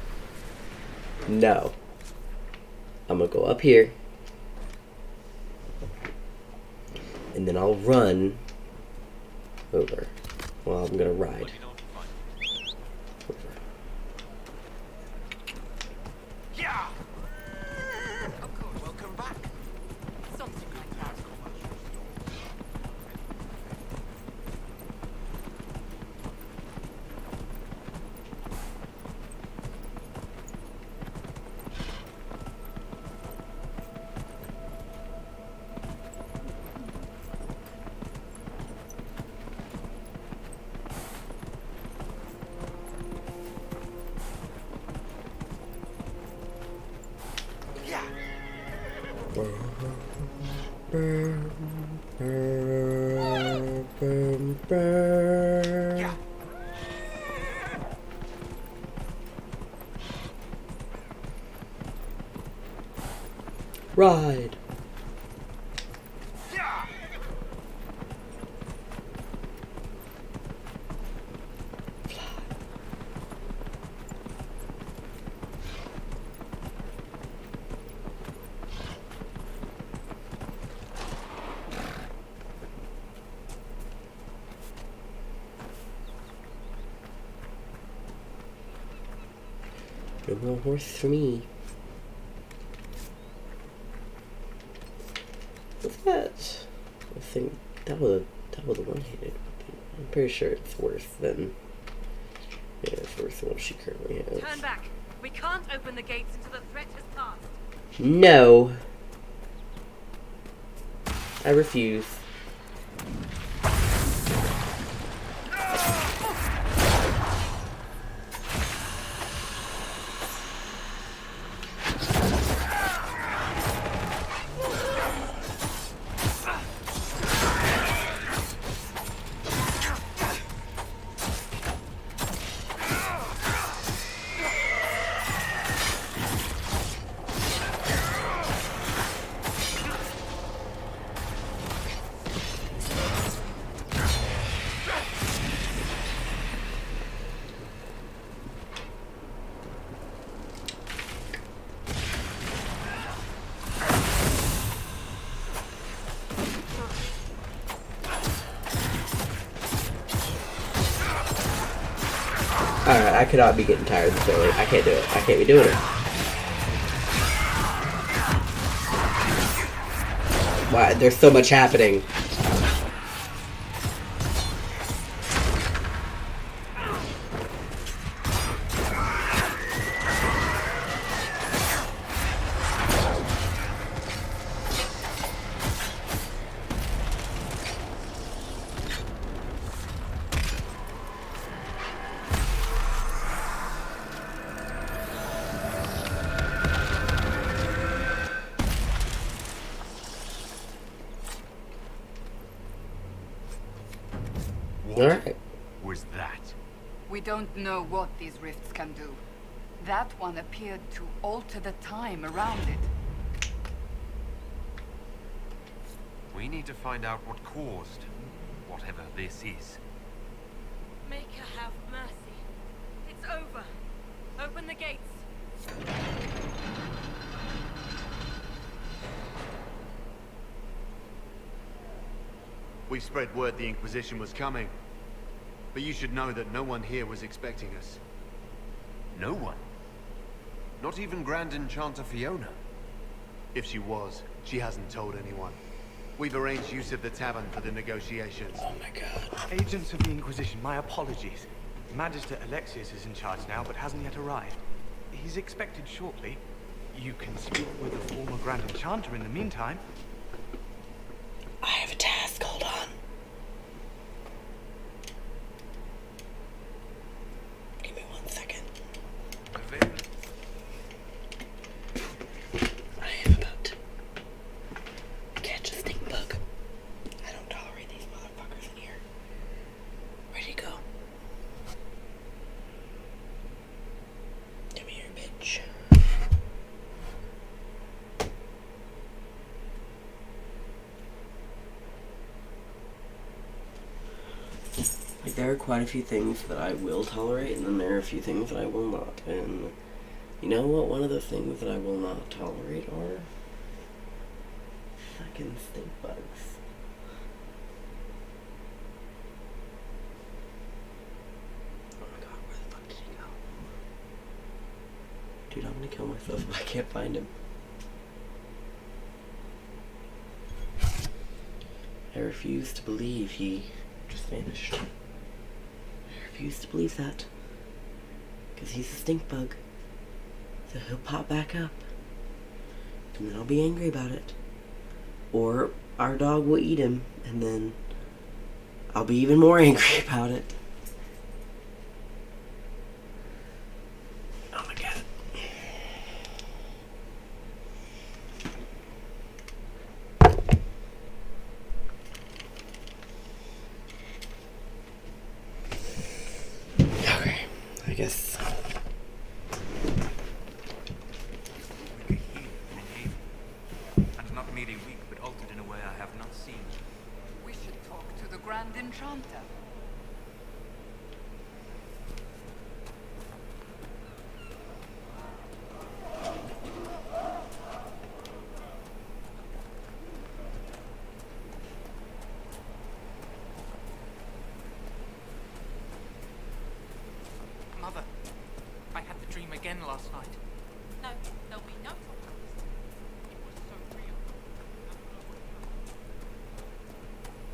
[SPEAKER 1] No. I'm going to go up here. And then I'll run over. Well, I'm going to ride.
[SPEAKER 10] Yeah. Of course. Welcome back. Something like that.
[SPEAKER 1] Ride. No more horse for me. What's that? I think that was a one-handed weapon. I'm pretty sure it's worse than. Yeah, it's worse than what she currently has.
[SPEAKER 18] Turn back. We can't open the gates until the threat has passed.
[SPEAKER 1] No. I refuse. Alright, I cannot be getting tired this early. I can't do it. I can't be doing it. Why? There's so much happening. Alright.
[SPEAKER 4] Was that?
[SPEAKER 8] We don't know what these rifts can do. That one appeared to alter the time around it.
[SPEAKER 4] We need to find out what caused whatever this is.
[SPEAKER 18] Make her have mercy. It's over. Open the gates.
[SPEAKER 19] We spread word the Inquisition was coming. But you should know that no one here was expecting us.
[SPEAKER 4] No one? Not even Grand Enchanter Fiona?
[SPEAKER 19] If she was, she hasn't told anyone. We've arranged use of the tavern for the negotiations.
[SPEAKER 1] Oh my god.
[SPEAKER 5] Agents of the Inquisition, my apologies. Magister Alexius is in charge now, but hasn't yet arrived. He's expected shortly. You can speak with the former Grand Enchanter in the meantime.
[SPEAKER 1] I have a task, hold on. Give me 1 second. I am about to catch a stink bug. I don't tolerate these motherfuckers in here. Where'd he go? Come here, bitch. Like, there are quite a few things that I will tolerate, and then there are a few things that I will not. And you know what? One of those things that I will not tolerate are fucking stink bugs. Oh my god, where the fuck did he go? Dude, I'm gonna kill myself if I can't find him. I refuse to believe he just vanished. I refuse to believe that. Because he's a stink bug. So he'll pop back up. And then I'll be angry about it. Or our dog will eat him. And then I'll be even more angry about it. Oh my god. Okay, I guess.
[SPEAKER 14] And not merely weak, but altered in a way I have not seen.
[SPEAKER 8] We should talk to the Grand Enchanter.
[SPEAKER 5] Mother, I had the dream again last night.
[SPEAKER 15] No, there'll be no problems. It was so real.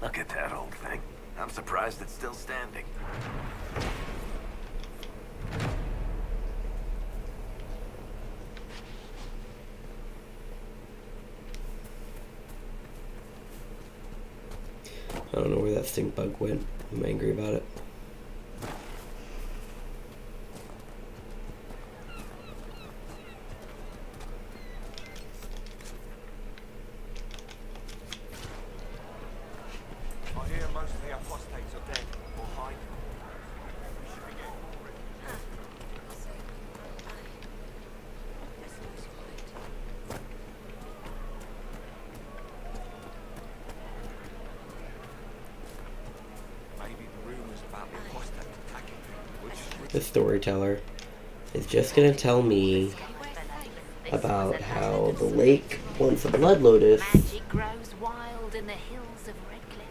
[SPEAKER 16] Look at that old thing. I'm surprised it's still standing.
[SPEAKER 1] I don't know where that stink bug went. I'm angry about it.
[SPEAKER 16] I hear most of the apostates are dead or hiding. We should be getting more ready.
[SPEAKER 12] Maybe the rumors about the apostates attacking people, which
[SPEAKER 1] The storyteller is just gonna tell me about how the lake, once a blood lotus,
[SPEAKER 6] Magic grows wild in the hills of Redcliffe.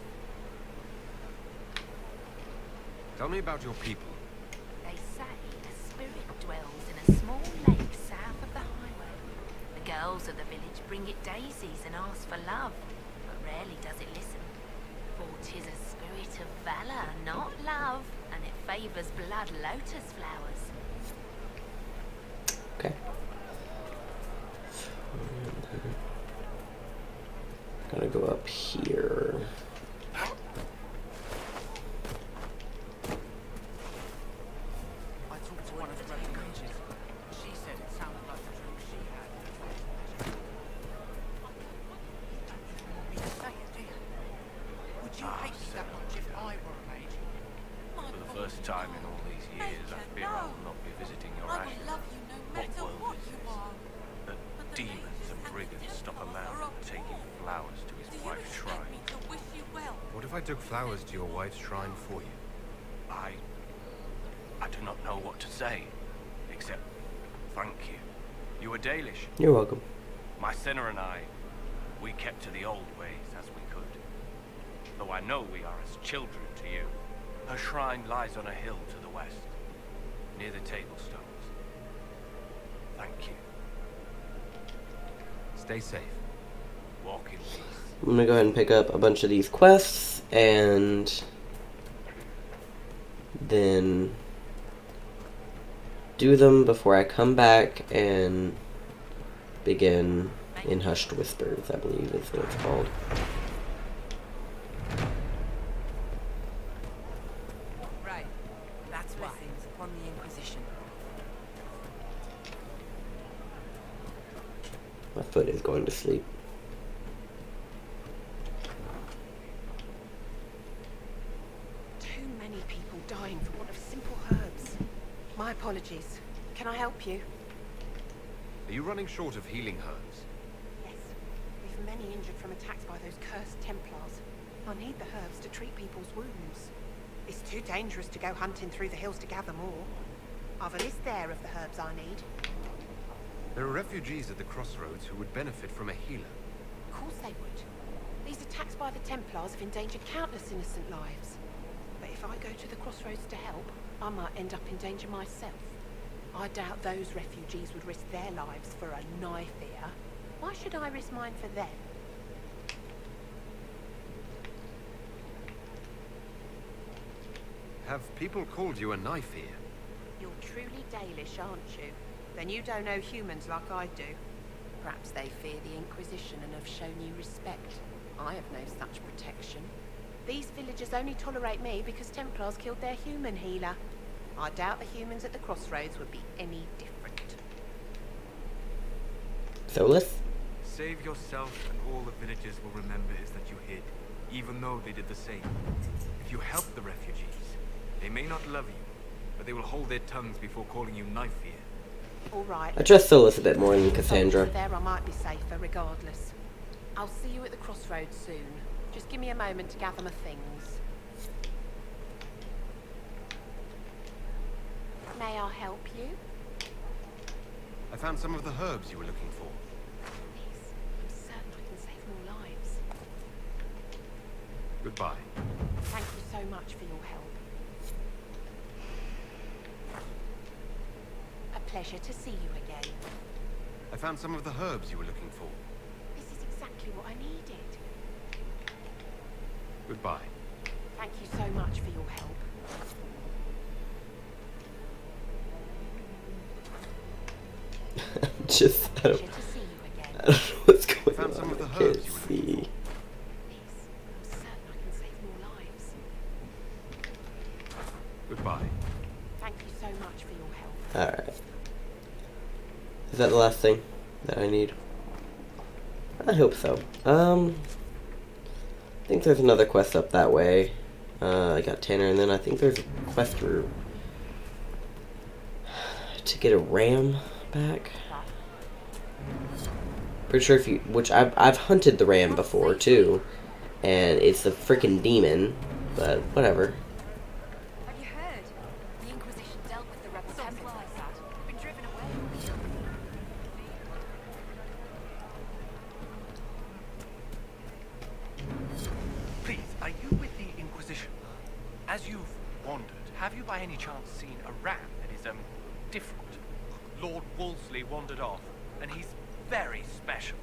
[SPEAKER 4] Tell me about your people.
[SPEAKER 6] They say a spirit dwells in a small lake south of the highway. The girls of the village bring it daisies and ask for love, but rarely does it listen. For 'tis a spirit of valor, not love, and it favors blood lotus flowers.
[SPEAKER 1] okay. Gotta go up here.
[SPEAKER 5] I talked to one of the rebel mages. She said it sounded like the dream she had. You don't want me to say it, do you? Would you hate me that much if I were a mage?
[SPEAKER 17] For the first time in all these years, I fear I will not be visiting your
[SPEAKER 15] I
[SPEAKER 17] ashes.
[SPEAKER 15] will love you no matter what you are.
[SPEAKER 17] That demons and brigands stop a man from taking flowers to his wife's shrine.
[SPEAKER 15] Me to wish you well.
[SPEAKER 4] What if I took flowers to your wife's shrine for you?
[SPEAKER 17] I do not know what to say, except thank you. You were Dalish.
[SPEAKER 1] You're welcome.
[SPEAKER 17] My sinner and I, we kept to the old ways as we could. Though I know we are as children to you. Her shrine lies on a hill to the west, near the Tablestones. Thank you.
[SPEAKER 4] Stay safe.
[SPEAKER 17] Walk in peace.
[SPEAKER 1] I'm gonna go ahead and pick up a bunch of these quests and then do them before I come back and begin in Hushed Whispers, I believe is what it's called.
[SPEAKER 15] Right. That's blessings upon the Inquisition.
[SPEAKER 1] My foot is going to sleep.
[SPEAKER 13] Too many people dying for want of simple herbs. My apologies. Can I help you?
[SPEAKER 4] Are you running short of healing herbs?
[SPEAKER 13] Yes. We've many injured from attacks by those cursed Templars. I need the herbs to treat people's wounds. It's too dangerous to go hunting through the hills to gather more. I've a list there of the herbs I need.
[SPEAKER 4] There are refugees at the crossroads who would benefit from a healer.
[SPEAKER 13] Of course they would. These attacks by the Templars have endangered countless innocent lives. But if I go to the crossroads to help, I might end up in danger myself. I doubt those refugees would risk their lives for a knife here. Why should I risk mine for them?
[SPEAKER 4] Have people called you a knife here?
[SPEAKER 13] You're truly Dalish, aren't you? Then you don't know humans like I do. Perhaps they fear the Inquisition and have shown you respect. I have no such protection. These villagers only tolerate me because Templars killed their human healer. I doubt the humans at the crossroads would be any different.
[SPEAKER 1] Solus?
[SPEAKER 14] Save yourself and all the villagers will remember is that you hid, even though they did the same. If you help the refugees, they may not love you, but they will hold their tongues before calling you knife here.
[SPEAKER 13] All right.
[SPEAKER 1] I trust Solus a bit more than Cassandra.
[SPEAKER 13] There I might be safer regardless. I'll see you at the crossroads soon. Just give me a moment to gather my things. May I help you?
[SPEAKER 4] I found some of the herbs you were looking for.
[SPEAKER 13] Please, I'm certain I can save more lives.
[SPEAKER 4] Goodbye.
[SPEAKER 13] Thank you so much for your help. A pleasure to see you again.
[SPEAKER 4] I found some of the herbs you were looking for.
[SPEAKER 13] This is exactly what I needed.
[SPEAKER 4] Goodbye.
[SPEAKER 13] Thank you so much for your help.
[SPEAKER 1] Just, I don't know what's going on. I can't see.
[SPEAKER 4] Goodbye.
[SPEAKER 13] Thank you so much for your help.
[SPEAKER 1] Alright. Is that the last thing that I need? I hope so. I think there's another quest up that way. I got Tanner, and then I think there's a quest route to get a ram back. Pretty sure if you, which I've hunted the ram before too, and it's a freaking demon, but whatever.
[SPEAKER 7] Have you heard? The Inquisition dealt with the rebel Templars. Been driven away.
[SPEAKER 17] Please, are you with the Inquisition? As you've wandered, have you by any chance seen a ram that is, different? Lord Wolseley wandered off, and he's very special.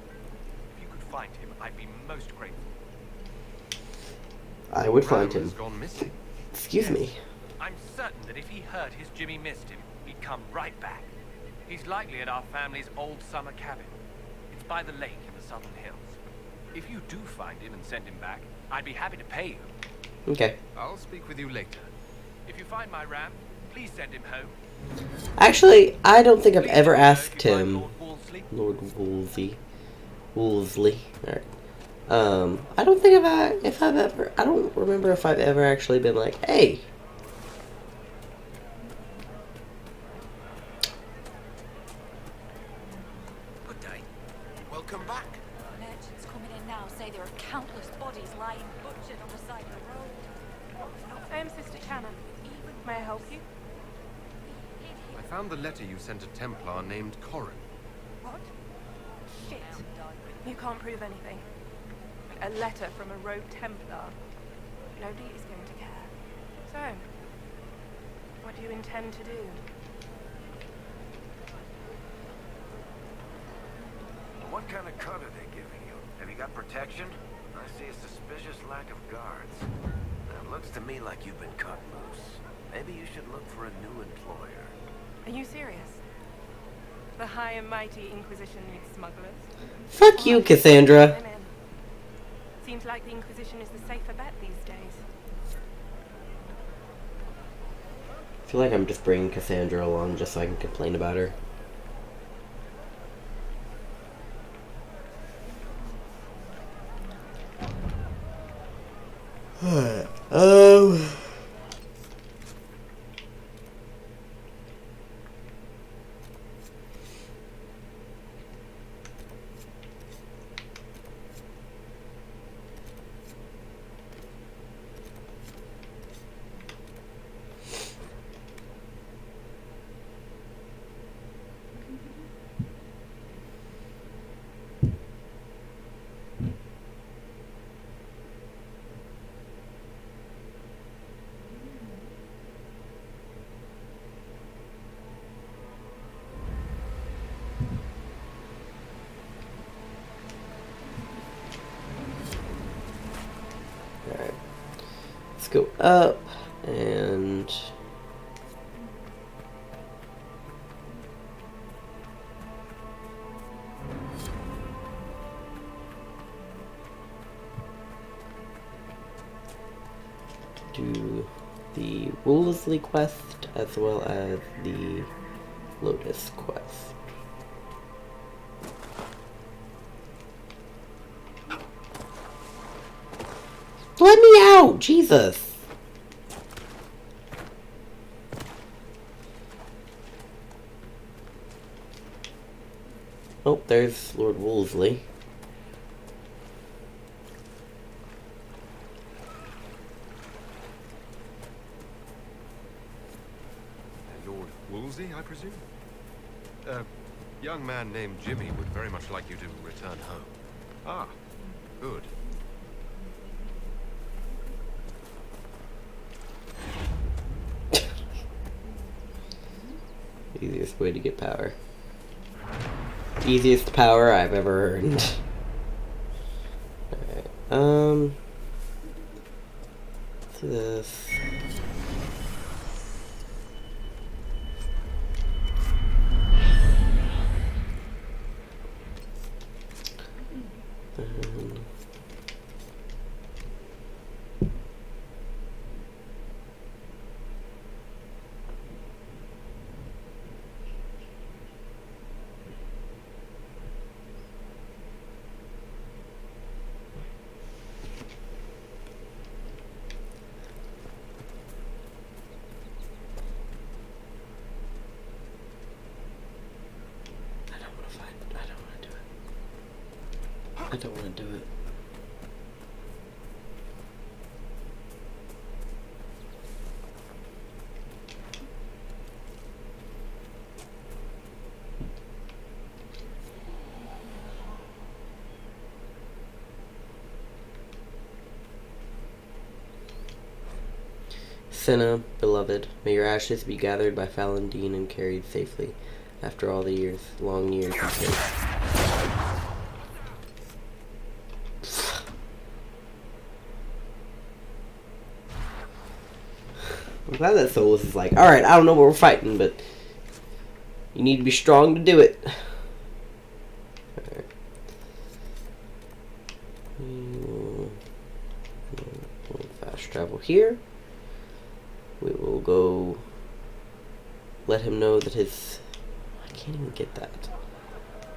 [SPEAKER 17] If you could find him, I'd be most grateful.
[SPEAKER 1] I would find him.
[SPEAKER 4] Gone missing.
[SPEAKER 1] Excuse me.
[SPEAKER 17] I'm certain that if he heard his Jimmy missed him, he'd come right back. He's likely at our family's old summer cabin. It's by the lake in the southern hills. If you do find him and send him back, I'd be happy to pay you.
[SPEAKER 1] Okay.
[SPEAKER 4] I'll speak with you later.
[SPEAKER 17] If you find my ram, please send him home.
[SPEAKER 1] Actually, I don't think I've ever asked him. Lord Wolseley. Wolseley. Alright. I don't think I don't remember if I've ever actually been like, hey.
[SPEAKER 16] Good day. Welcome back.
[SPEAKER 7] Merchants coming in now say there are countless bodies lying butchered on the side of the road.
[SPEAKER 13] I am Sister Channa. May I help you?
[SPEAKER 4] I found the letter you sent a Templar named Corrin.
[SPEAKER 13] What? Shit. You can't prove anything. A letter from a rogue Templar. Nobody is going to care. So, what do you intend to do?
[SPEAKER 16] What kind of cut are they giving you? Have you got protection? I see a suspicious lack of guards. Now, it looks to me like you've been cut loose. Maybe you should look for a new employer.
[SPEAKER 13] Are you serious? The high and mighty Inquisition needs smugglers?
[SPEAKER 1] Fuck you, Cassandra.
[SPEAKER 13] Seems like the Inquisition is the safer bet these days.
[SPEAKER 1] I feel like I'm just bringing Cassandra along just so I can complain about her. go up and do the Wolseley quest as well as the Lotus quest. Let me out! Jesus! Oh, there's Lord Wolseley.
[SPEAKER 4] Lord Wolsey, I presume? A young man named Jimmy would very much like you to return home. Ah, good.
[SPEAKER 1] Easiest way to get power. Easiest power I've ever earned. Alright, let's do this. I don't want to do it. Senna, beloved, may your ashes be gathered by Falandine and carried safely after all the long years you faced. I'm glad that Solus is like, alright, I don't know what we're fighting, but you need to be strong to do it. Alright. We'll fast travel here. We will go let him know that his... I can't even get that.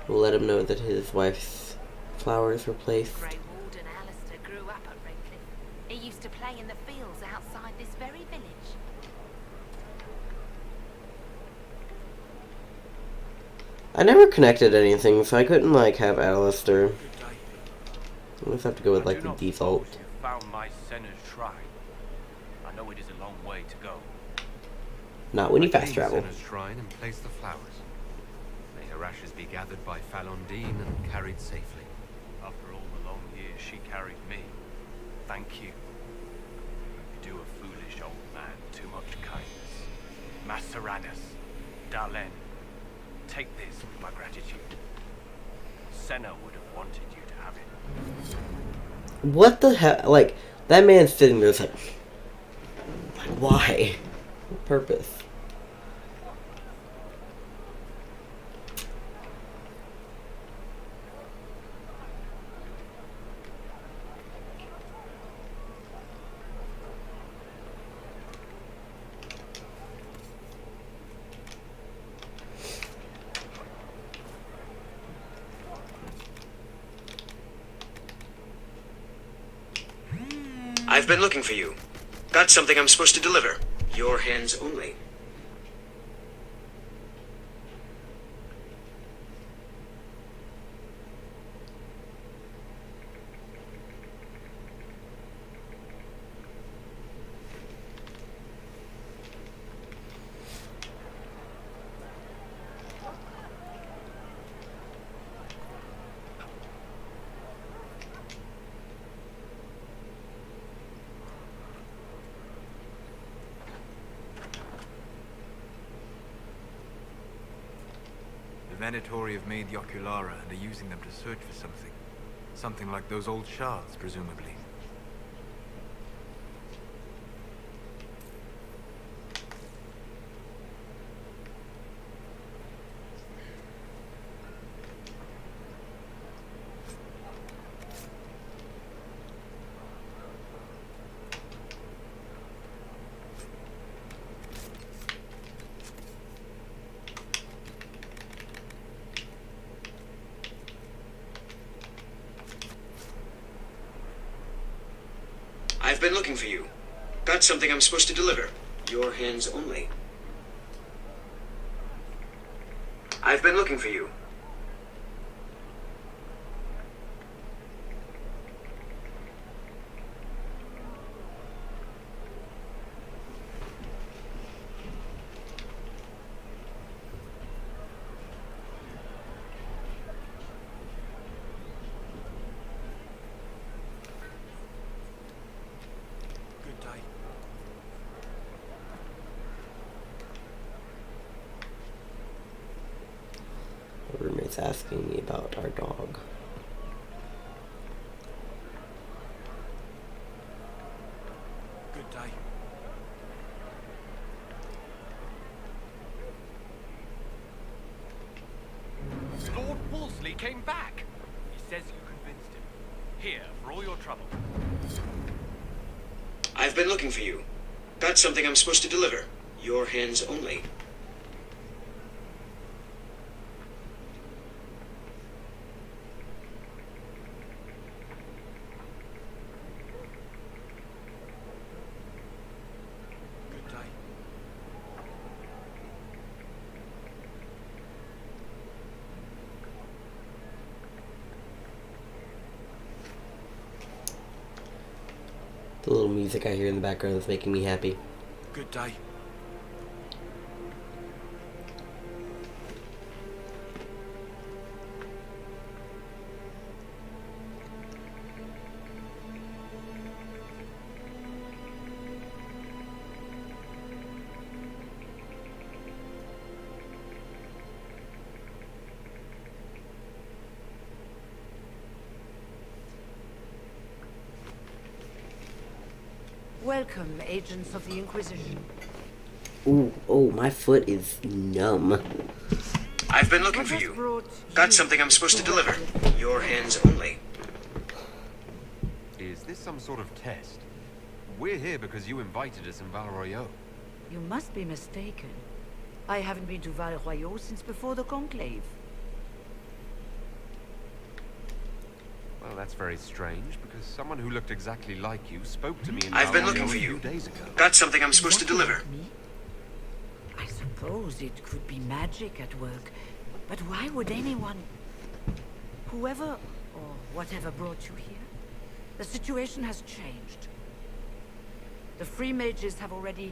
[SPEAKER 1] We'll let him know that his wife's flowers were placed.
[SPEAKER 18] Grey Warden Alistair grew up at Redcliffe. He used to play in the fields outside this very village.
[SPEAKER 1] I never connected anything, so I couldn't, like, have Alistair. I'll just have to go with, like, the default.
[SPEAKER 17] You found my Senna's shrine. I know it is a long way to go.
[SPEAKER 1] Not when you fast travel.
[SPEAKER 4] Senna's shrine and place the flowers. May her ashes be gathered by Falandine and carried safely.
[SPEAKER 17] After all the long years she carried me, thank you. You do a foolish old man too much kindness. Maceranus, Dalen, take this with my gratitude. Senna would have wanted you to have it.
[SPEAKER 1] What the hell? Like, that man's sitting there like why? What purpose?
[SPEAKER 2] I've been looking for you. Got something I'm supposed to deliver. Your hands only.
[SPEAKER 14] The Venatori have made the Oculara and are using them to search for something. Something like those old shards, presumably.
[SPEAKER 2] I've been looking for you. Got something I'm supposed to deliver. Your hands only. I've been looking for you.
[SPEAKER 17] Good day.
[SPEAKER 1] My roommate's asking me about our dog.
[SPEAKER 17] Good day.
[SPEAKER 20] Lord Wolseley came back. He says you convinced him. Here, for all your trouble.
[SPEAKER 2] I've been looking for you. Got something I'm supposed to deliver. Your hands only.
[SPEAKER 17] Good day.
[SPEAKER 1] The little music I hear in the background is making me happy.
[SPEAKER 17] Good day.
[SPEAKER 21] Welcome, agents of the Inquisition.
[SPEAKER 1] Ooh, oh, my foot is numb.
[SPEAKER 2] I've been looking for you. Got something I'm supposed to deliver. Your hands only.
[SPEAKER 4] Is this some sort of test? We're here because you invited us in Val Royeaux.
[SPEAKER 21] You must be mistaken. I haven't been to Val Royeaux since before the Conclave.
[SPEAKER 4] Well, that's very strange, because someone who looked exactly like you spoke to me in
[SPEAKER 2] I've been
[SPEAKER 4] Val
[SPEAKER 2] looking
[SPEAKER 4] Royeaux
[SPEAKER 2] for
[SPEAKER 4] a few
[SPEAKER 2] you.
[SPEAKER 4] days ago.
[SPEAKER 2] Got something I'm supposed to deliver.
[SPEAKER 21] I suppose it could be magic at work, but why would anyone... Whoever or whatever brought you here, the situation has changed. The Free Mages have already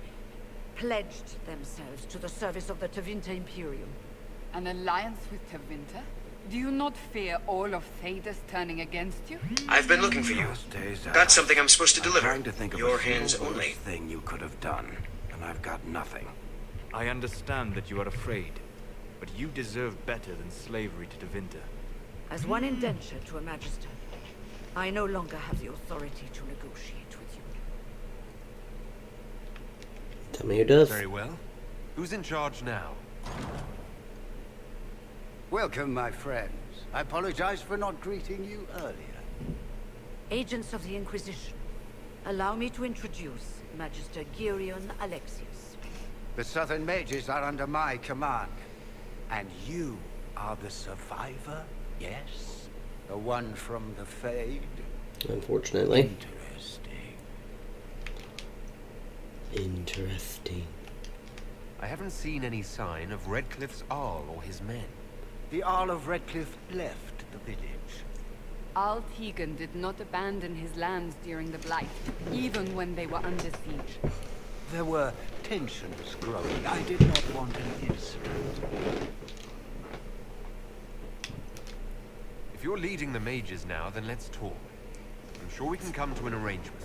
[SPEAKER 21] pledged themselves to the service of the Tevinter Imperium.
[SPEAKER 8] An alliance with Tevinter? Do you not fear all of Thedas turning against you?
[SPEAKER 2] I've been looking for you. Got something I'm supposed to deliver.
[SPEAKER 16] Trying to think of
[SPEAKER 2] Your
[SPEAKER 16] a
[SPEAKER 2] hands
[SPEAKER 16] single
[SPEAKER 2] only.
[SPEAKER 16] worse thing you could have done, and I've got nothing.
[SPEAKER 14] I understand that you are afraid, but you deserve better than slavery to Tevinter.
[SPEAKER 21] As one indenture to a Magister, I no longer have the authority to negotiate with you.
[SPEAKER 1] Tell me who does.
[SPEAKER 4] Very well. Who's in charge now?
[SPEAKER 22] Welcome, my friends. I apologize for not greeting you earlier.
[SPEAKER 21] Agents of the Inquisition, allow me to introduce Magister Geirion Alexius.
[SPEAKER 22] The Southern Mages are under my command. And you are the survivor, yes? The one from the Fade?
[SPEAKER 1] Unfortunately.
[SPEAKER 22] Interesting.
[SPEAKER 4] I haven't seen any sign of Redcliffe's Arl or his men.
[SPEAKER 22] The Arl of Redcliffe left the village.
[SPEAKER 8] Al Tegan did not abandon his lands during the Blight, even when they were under siege.
[SPEAKER 22] There were tensions growing. I did not want an incident.
[SPEAKER 4] If you're leading the mages now, then let's talk. I'm sure we can come to an arrangement.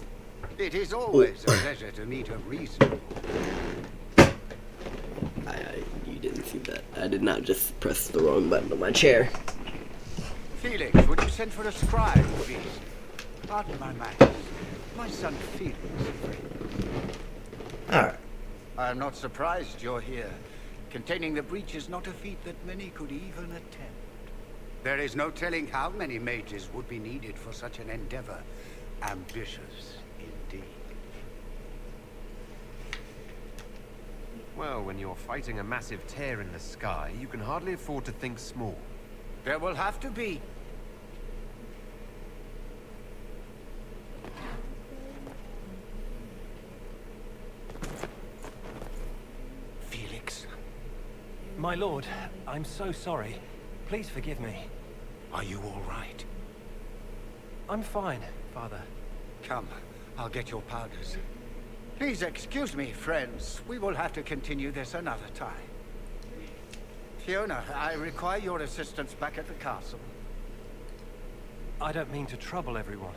[SPEAKER 22] It is always a pleasure to meet a reasonable.
[SPEAKER 1] You didn't see that. I did not just press the wrong button on my chair.
[SPEAKER 22] Felix, would you send for a scribe, please? Pardon my manners. My son Felix.
[SPEAKER 1] Alright.
[SPEAKER 22] I'm not surprised you're here. Containing the breach is not a feat that many could even attempt. There is no telling how many mages would be needed for such an endeavor. Ambitious, indeed.
[SPEAKER 4] Well, when you're fighting a massive tear in the sky, you can hardly afford to think small.
[SPEAKER 22] There will have to be.
[SPEAKER 20] My lord, I'm so sorry. Please forgive me.
[SPEAKER 22] Are you all right?
[SPEAKER 20] I'm fine, Father.
[SPEAKER 22] Come, I'll get your powders. Please excuse me, friends. We will have to continue this another time. Fiona, I require your assistance back at the castle.
[SPEAKER 20] I don't mean to trouble everyone.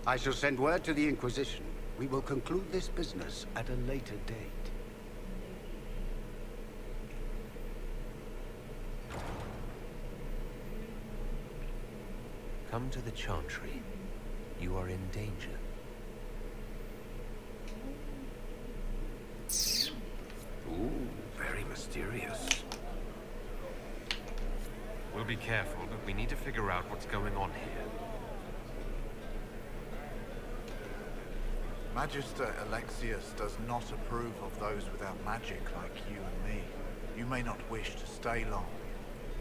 [SPEAKER 22] I shall send word to the Inquisition. We will conclude this business at a later date.
[SPEAKER 3] Come to the Chantry. You are in danger.
[SPEAKER 4] Ooh, very mysterious. We'll be careful, but we need to figure out what's going on here.
[SPEAKER 12] Magister Alexius does not approve of those without magic like you and me. You may not wish to stay long.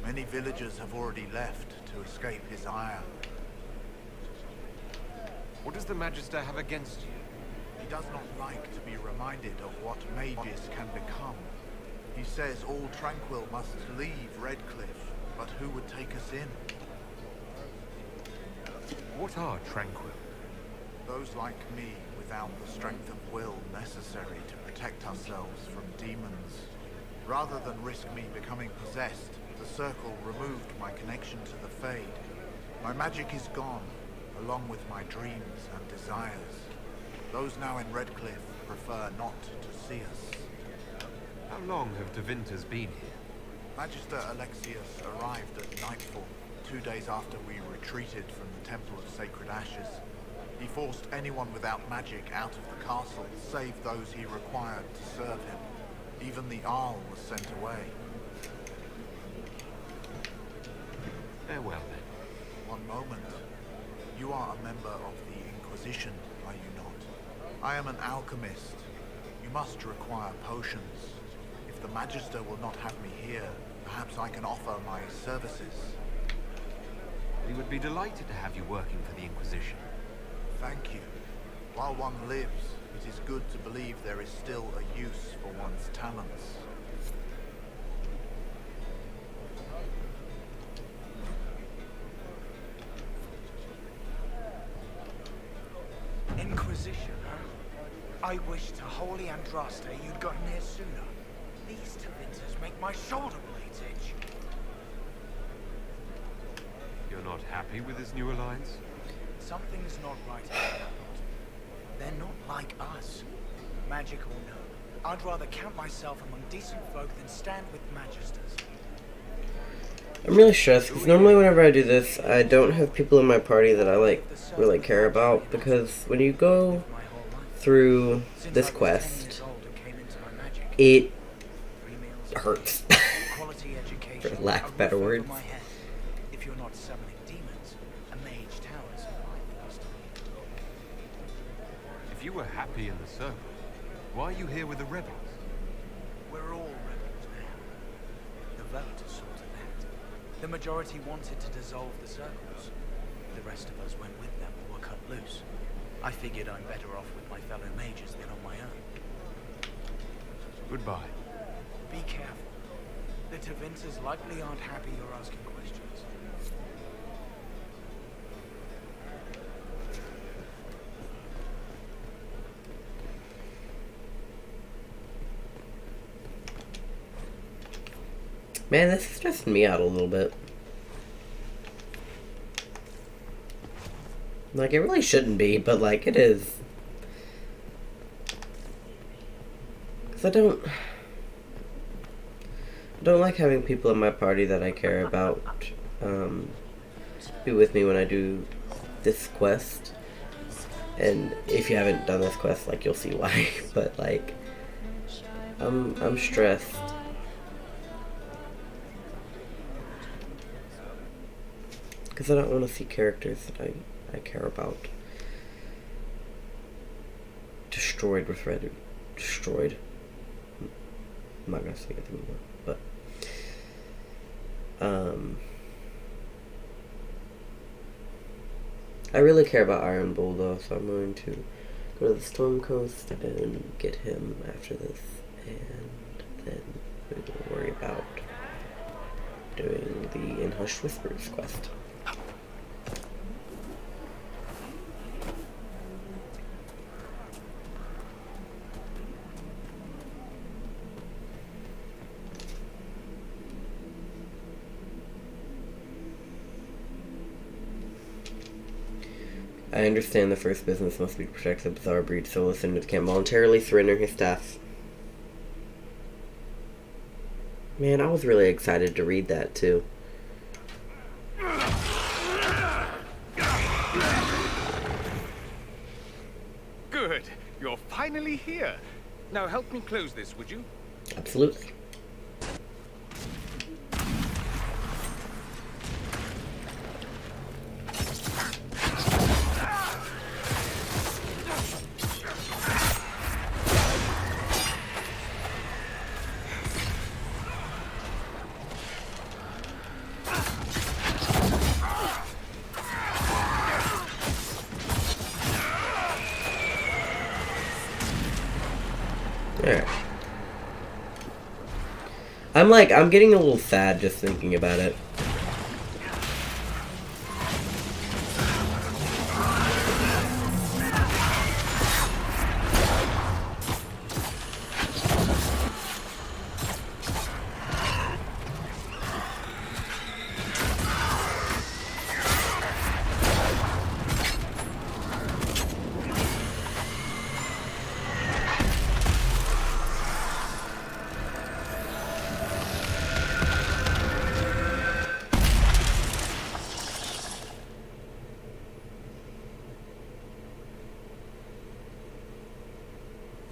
[SPEAKER 12] Many villagers have already left to escape his ire.
[SPEAKER 4] What does the Magister have against you?
[SPEAKER 12] He does not like to be reminded of what mages can become. He says all Tranquil must leave Redcliffe, but who would take us in?
[SPEAKER 4] What are Tranquil?
[SPEAKER 12] Those like me without the strength of will necessary to protect ourselves from demons. Rather than risk me becoming possessed, the Circle removed my connection to the Fade. My magic is gone, along with my dreams and desires. Those now in Redcliffe prefer not to see us.
[SPEAKER 4] How long have Devinters been here?
[SPEAKER 12] Magister Alexius arrived at nightfall, 2 days after we retreated from the Temple of Sacred Ashes. He forced anyone without magic out of the castle, save those he required to serve him. Even the Arl was sent away.
[SPEAKER 4] Farewell, then.
[SPEAKER 12] One moment. You are a member of the Inquisition, are you not? I am an alchemist. You must require potions. If the Magister will not have me here, perhaps I can offer my services.
[SPEAKER 4] We would be delighted to have you working for the Inquisition.
[SPEAKER 12] Thank you. While one lives, it is good to believe there is still a use for one's talents.
[SPEAKER 9] Inquisition, huh? I wish to Holy Andraste you'd gotten here sooner. These Devinters make my shoulder blades itch.
[SPEAKER 4] You're not happy with this new alliance?
[SPEAKER 9] Something's not right about them. They're not like us. Magic or no, I'd rather count myself among decent folk than stand with Magisters.
[SPEAKER 1] I'm really stressed because normally whenever I do this, I don't have people in my party that I really care about, because when you go through this quest, it hurts, for lack of better words.
[SPEAKER 9] If you're not summoning demons, a mage tower's a fine place to be.
[SPEAKER 4] If you were happy in the Circle, why are you here with the rebels?
[SPEAKER 9] We're all rebels now. The vote sorted that. The majority wanted to dissolve the Circles. The rest of us went with them or were cut loose. I figured I'm better off with my fellow mages than on my own.
[SPEAKER 4] Goodbye.
[SPEAKER 9] Be careful. The Devinters likely aren't happy you're asking questions.
[SPEAKER 1] Man, this is stressing me out a little bit. Like, it really shouldn't be, but, like, it is. Because I don't like having people in my party that I care about be with me when I do this quest. And if you haven't done this quest, like, you'll see why. But, like, I'm stressed. Because I don't want to see characters that I care about destroyed with red. Destroyed. I'm not going to say it anymore. But, I really care about Iron Bull, though, so I'm going to Go to the Storm Coast and get him after this, and then we will worry about doing the In Hushed Whispers quest. I understand the first business must be to protect the bizarre breed, so Lucinda can't voluntarily surrender his staff. Man, I was really excited to read that, too.
[SPEAKER 14] Good. You're finally here. Now help me close this, would you?
[SPEAKER 1] Absolutely. Alright. I'm getting a little sad just thinking about it.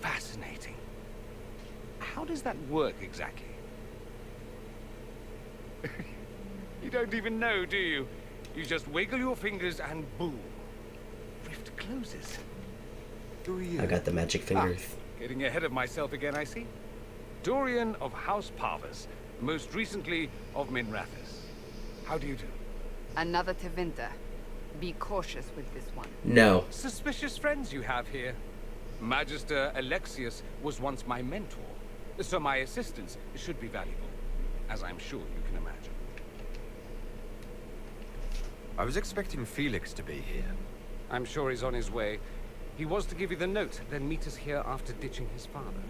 [SPEAKER 14] Fascinating. How does that work exactly? You don't even know, do you? You just wiggle your fingers and boom. Rift closes.
[SPEAKER 1] I got the magic fingers.
[SPEAKER 14] Getting ahead of myself again, I see. Dorian of House Parvus, most recently of Minrathous. How do you do?
[SPEAKER 8] Another Tevinter. Be cautious with this one.
[SPEAKER 1] No.
[SPEAKER 14] Suspicious friends you have here. Magister Alexius was once my mentor, so my assistance should be valuable, as I'm sure you can imagine.
[SPEAKER 4] I was expecting Felix to be here.
[SPEAKER 14] I'm sure he's on his way. He was to give you the note, then meet us here after ditching his father.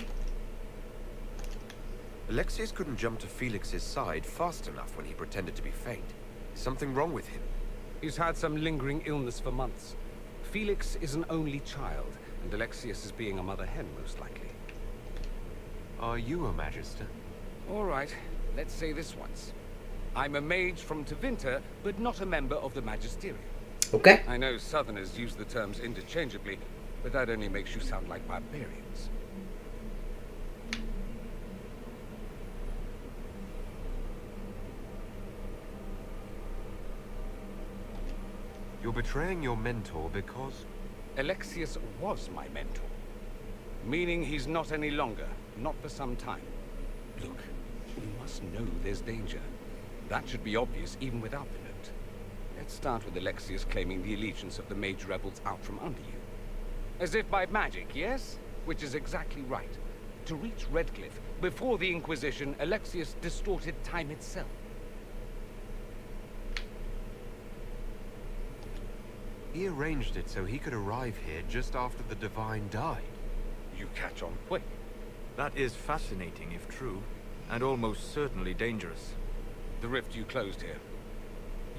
[SPEAKER 4] Alexius couldn't jump to Felix's side fast enough when he pretended to be faint. Is something wrong with him?
[SPEAKER 14] He's had some lingering illness for months. Felix is an only child, and Alexius is being a mother hen, most likely.
[SPEAKER 4] Are you a Magister?
[SPEAKER 14] All right, let's say this once. I'm a mage from Tevinter, but not a member of the Magisterium.
[SPEAKER 1] Okay.
[SPEAKER 14] I know Southerners use the terms interchangeably, but that only makes you sound like barbarians.
[SPEAKER 4] You're betraying your mentor because...
[SPEAKER 14] Alexius was my mentor. Meaning he's not any longer. Not for some time. Look, you must know there's danger. That should be obvious even without the note. Let's start with Alexius claiming the allegiance of the mage rebels out from under you. As if by magic, yes? Which is exactly right. To reach Redcliffe, before the Inquisition, Alexius distorted time itself.
[SPEAKER 4] He arranged it so he could arrive here just after the Divine died.
[SPEAKER 14] You catch on quick. That is fascinating if true, and almost certainly dangerous. The rift you closed here.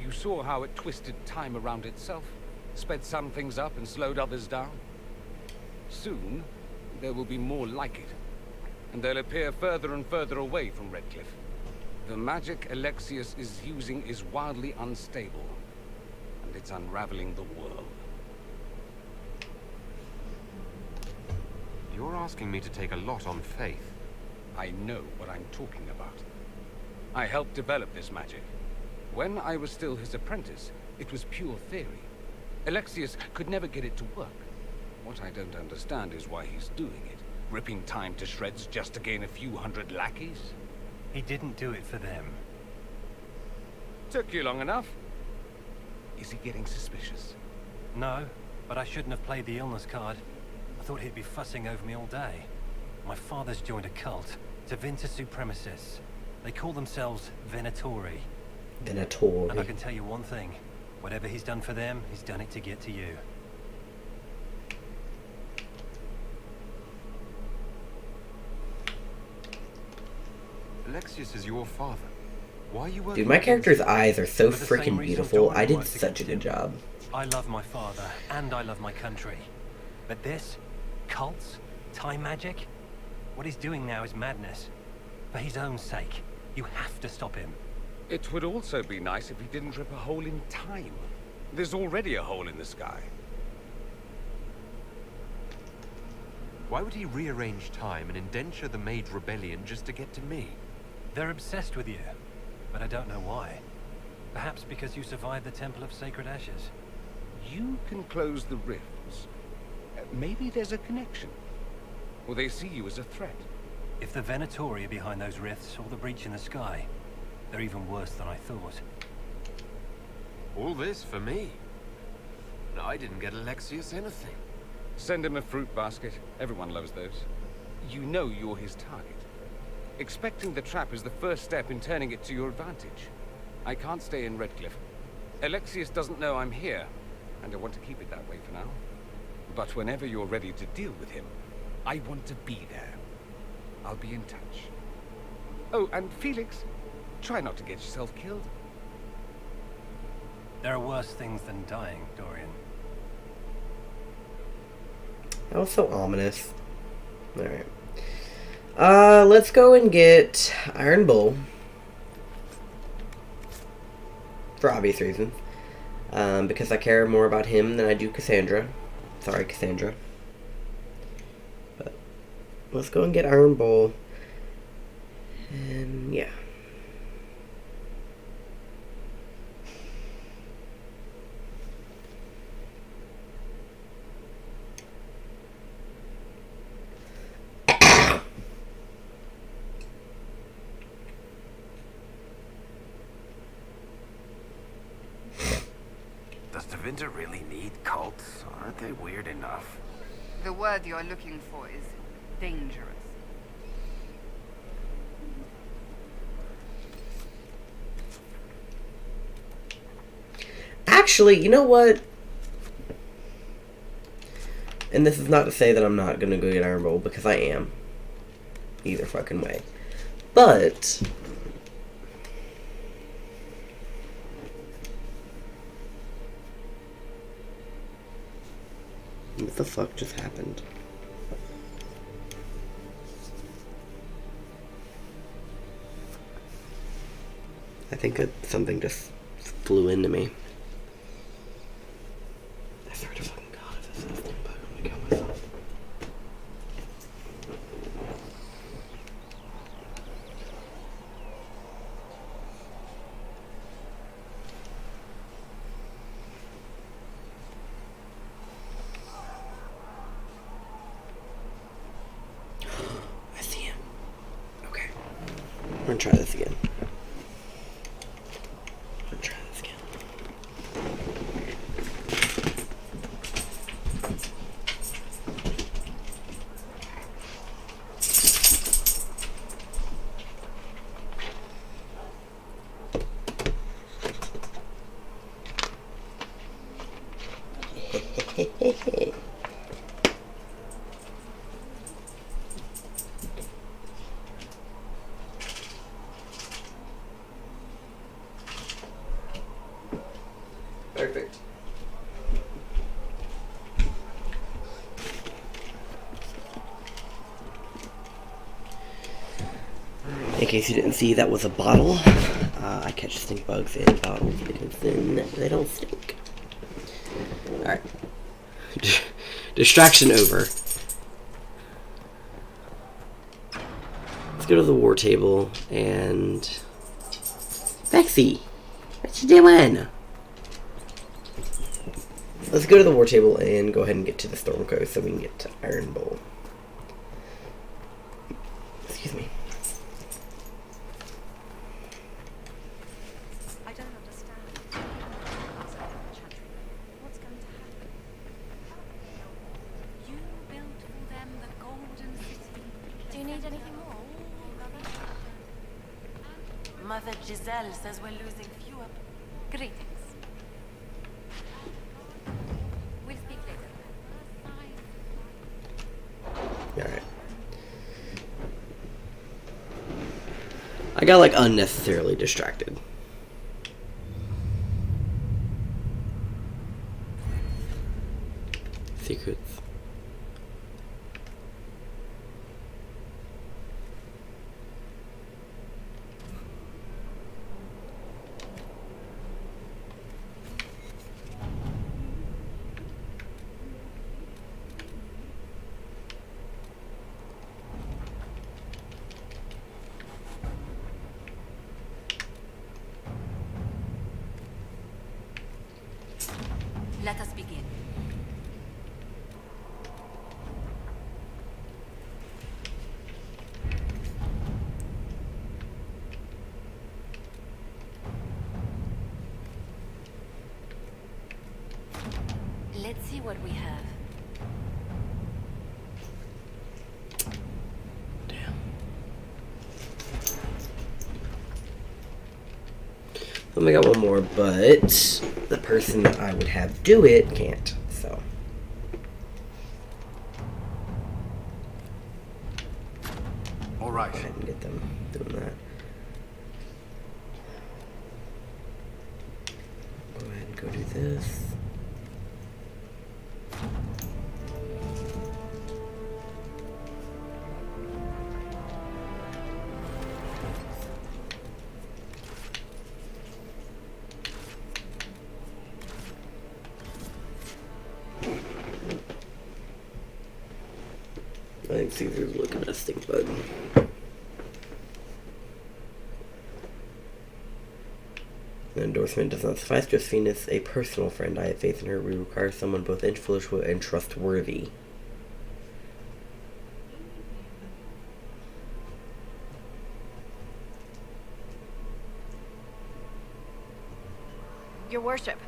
[SPEAKER 14] You saw how it twisted time around itself, sped some things up and slowed others down. Soon, there will be more like it, and they'll appear further and further away from Redcliffe. The magic Alexius is using is wildly unstable, and it's unraveling the world.
[SPEAKER 4] You're asking me to take a lot on faith.
[SPEAKER 14] I know what I'm talking about. I helped develop this magic. When I was still his apprentice, it was pure theory. Alexius could never get it to work. What I don't understand is why he's doing it. Ripping time to shreds just to gain a few hundred lackeys?
[SPEAKER 17] He didn't do it for them.
[SPEAKER 14] Took you long enough. Is he getting suspicious?
[SPEAKER 17] No, but I shouldn't have played the illness card.
[SPEAKER 10] I thought he'd be fussing over me all day. My father's joined a cult. Tevinter Supremacists. They call themselves Venatori.
[SPEAKER 1] Venatori.
[SPEAKER 10] And I can tell you one thing. Whatever he's done for them, he's done it to get to you.
[SPEAKER 4] Alexius is your father. Why are you working?
[SPEAKER 1] Dude, my character's eyes are so
[SPEAKER 10] For the same
[SPEAKER 1] freaking
[SPEAKER 10] reason
[SPEAKER 1] beautiful.
[SPEAKER 10] Jordan
[SPEAKER 1] I did
[SPEAKER 10] works
[SPEAKER 1] such a
[SPEAKER 10] against
[SPEAKER 1] good
[SPEAKER 10] him.
[SPEAKER 1] job.
[SPEAKER 10] I love my father, and I love my country. But this? Cults? Time magic? What he's doing now is madness. For his own sake. You have to stop him.
[SPEAKER 17] It would also be nice if he didn't rip a hole in time. There's already a hole in the sky.
[SPEAKER 4] Why would he rearrange time and indenture the Mage Rebellion just to get to me?
[SPEAKER 10] They're obsessed with you, but I don't know why. Perhaps because you survived the Temple of Sacred Ashes.
[SPEAKER 17] You can close the rifts. Maybe there's a connection. Or they see you as a threat.
[SPEAKER 10] If the Venatori are behind those rifts or the breach in the sky, they're even worse than I thought.
[SPEAKER 4] All this for me? No, I didn't get Alexius anything.
[SPEAKER 17] Send him a fruit basket. Everyone loves those. You know you're his target. Expecting the trap is the first step in turning it to your advantage. I can't stay in Redcliffe. Alexius doesn't know I'm here, and I want to keep it that way for now. But whenever you're ready to deal with him, I want to be there. I'll be in touch. Oh, and Felix, try not to get yourself killed.
[SPEAKER 10] There are worse things than dying, Dorian.
[SPEAKER 1] That was so ominous. Alright. Let's go and get Iron Bull. For obvious reasons. Because I care more about him than I do Cassandra. Sorry, Cassandra. But let's go and get Iron Bull. And yeah.
[SPEAKER 16] Does Tevinter really need cults? Aren't they weird enough?
[SPEAKER 8] The word you're looking for is dangerous.
[SPEAKER 1] Actually, you know what? And this is not to say that I'm not gonna go get Iron Bull, because I am. Either fucking way. But what the fuck just happened? I think that something just flew into me. I swear to fucking God, if this is a bug, I'm gonna kill myself. I see him. Okay. I'm gonna try this again. Perfect. In case you didn't see, that was a bottle. I catch stink bugs in bottles because then they don't stink. Alright. Distraction over. Let's go to the war table and... Bexy! What you doing? Let's go to the war table and go ahead and get to the Storm Coast so we can get to Iron Bull. Excuse me.
[SPEAKER 18] I don't understand. What's going to happen? You built Mother Giselle says we're losing fewer.
[SPEAKER 7] Greetings. We'll speak later.
[SPEAKER 1] Alright. I got like unnecessarily distracted. Secrets.
[SPEAKER 7] Let us begin. Let's see what we have.
[SPEAKER 1] Let me got one more, but the person that I would have do it can't, so.
[SPEAKER 12] All right.
[SPEAKER 1] Go ahead and get them doing that. Go ahead and go do this. I think Caesar's looking at a stink bug. The endorsement does not suffice. Josephine is a personal friend. I have faith in her. We require someone both influential and trustworthy.
[SPEAKER 11] Your worship,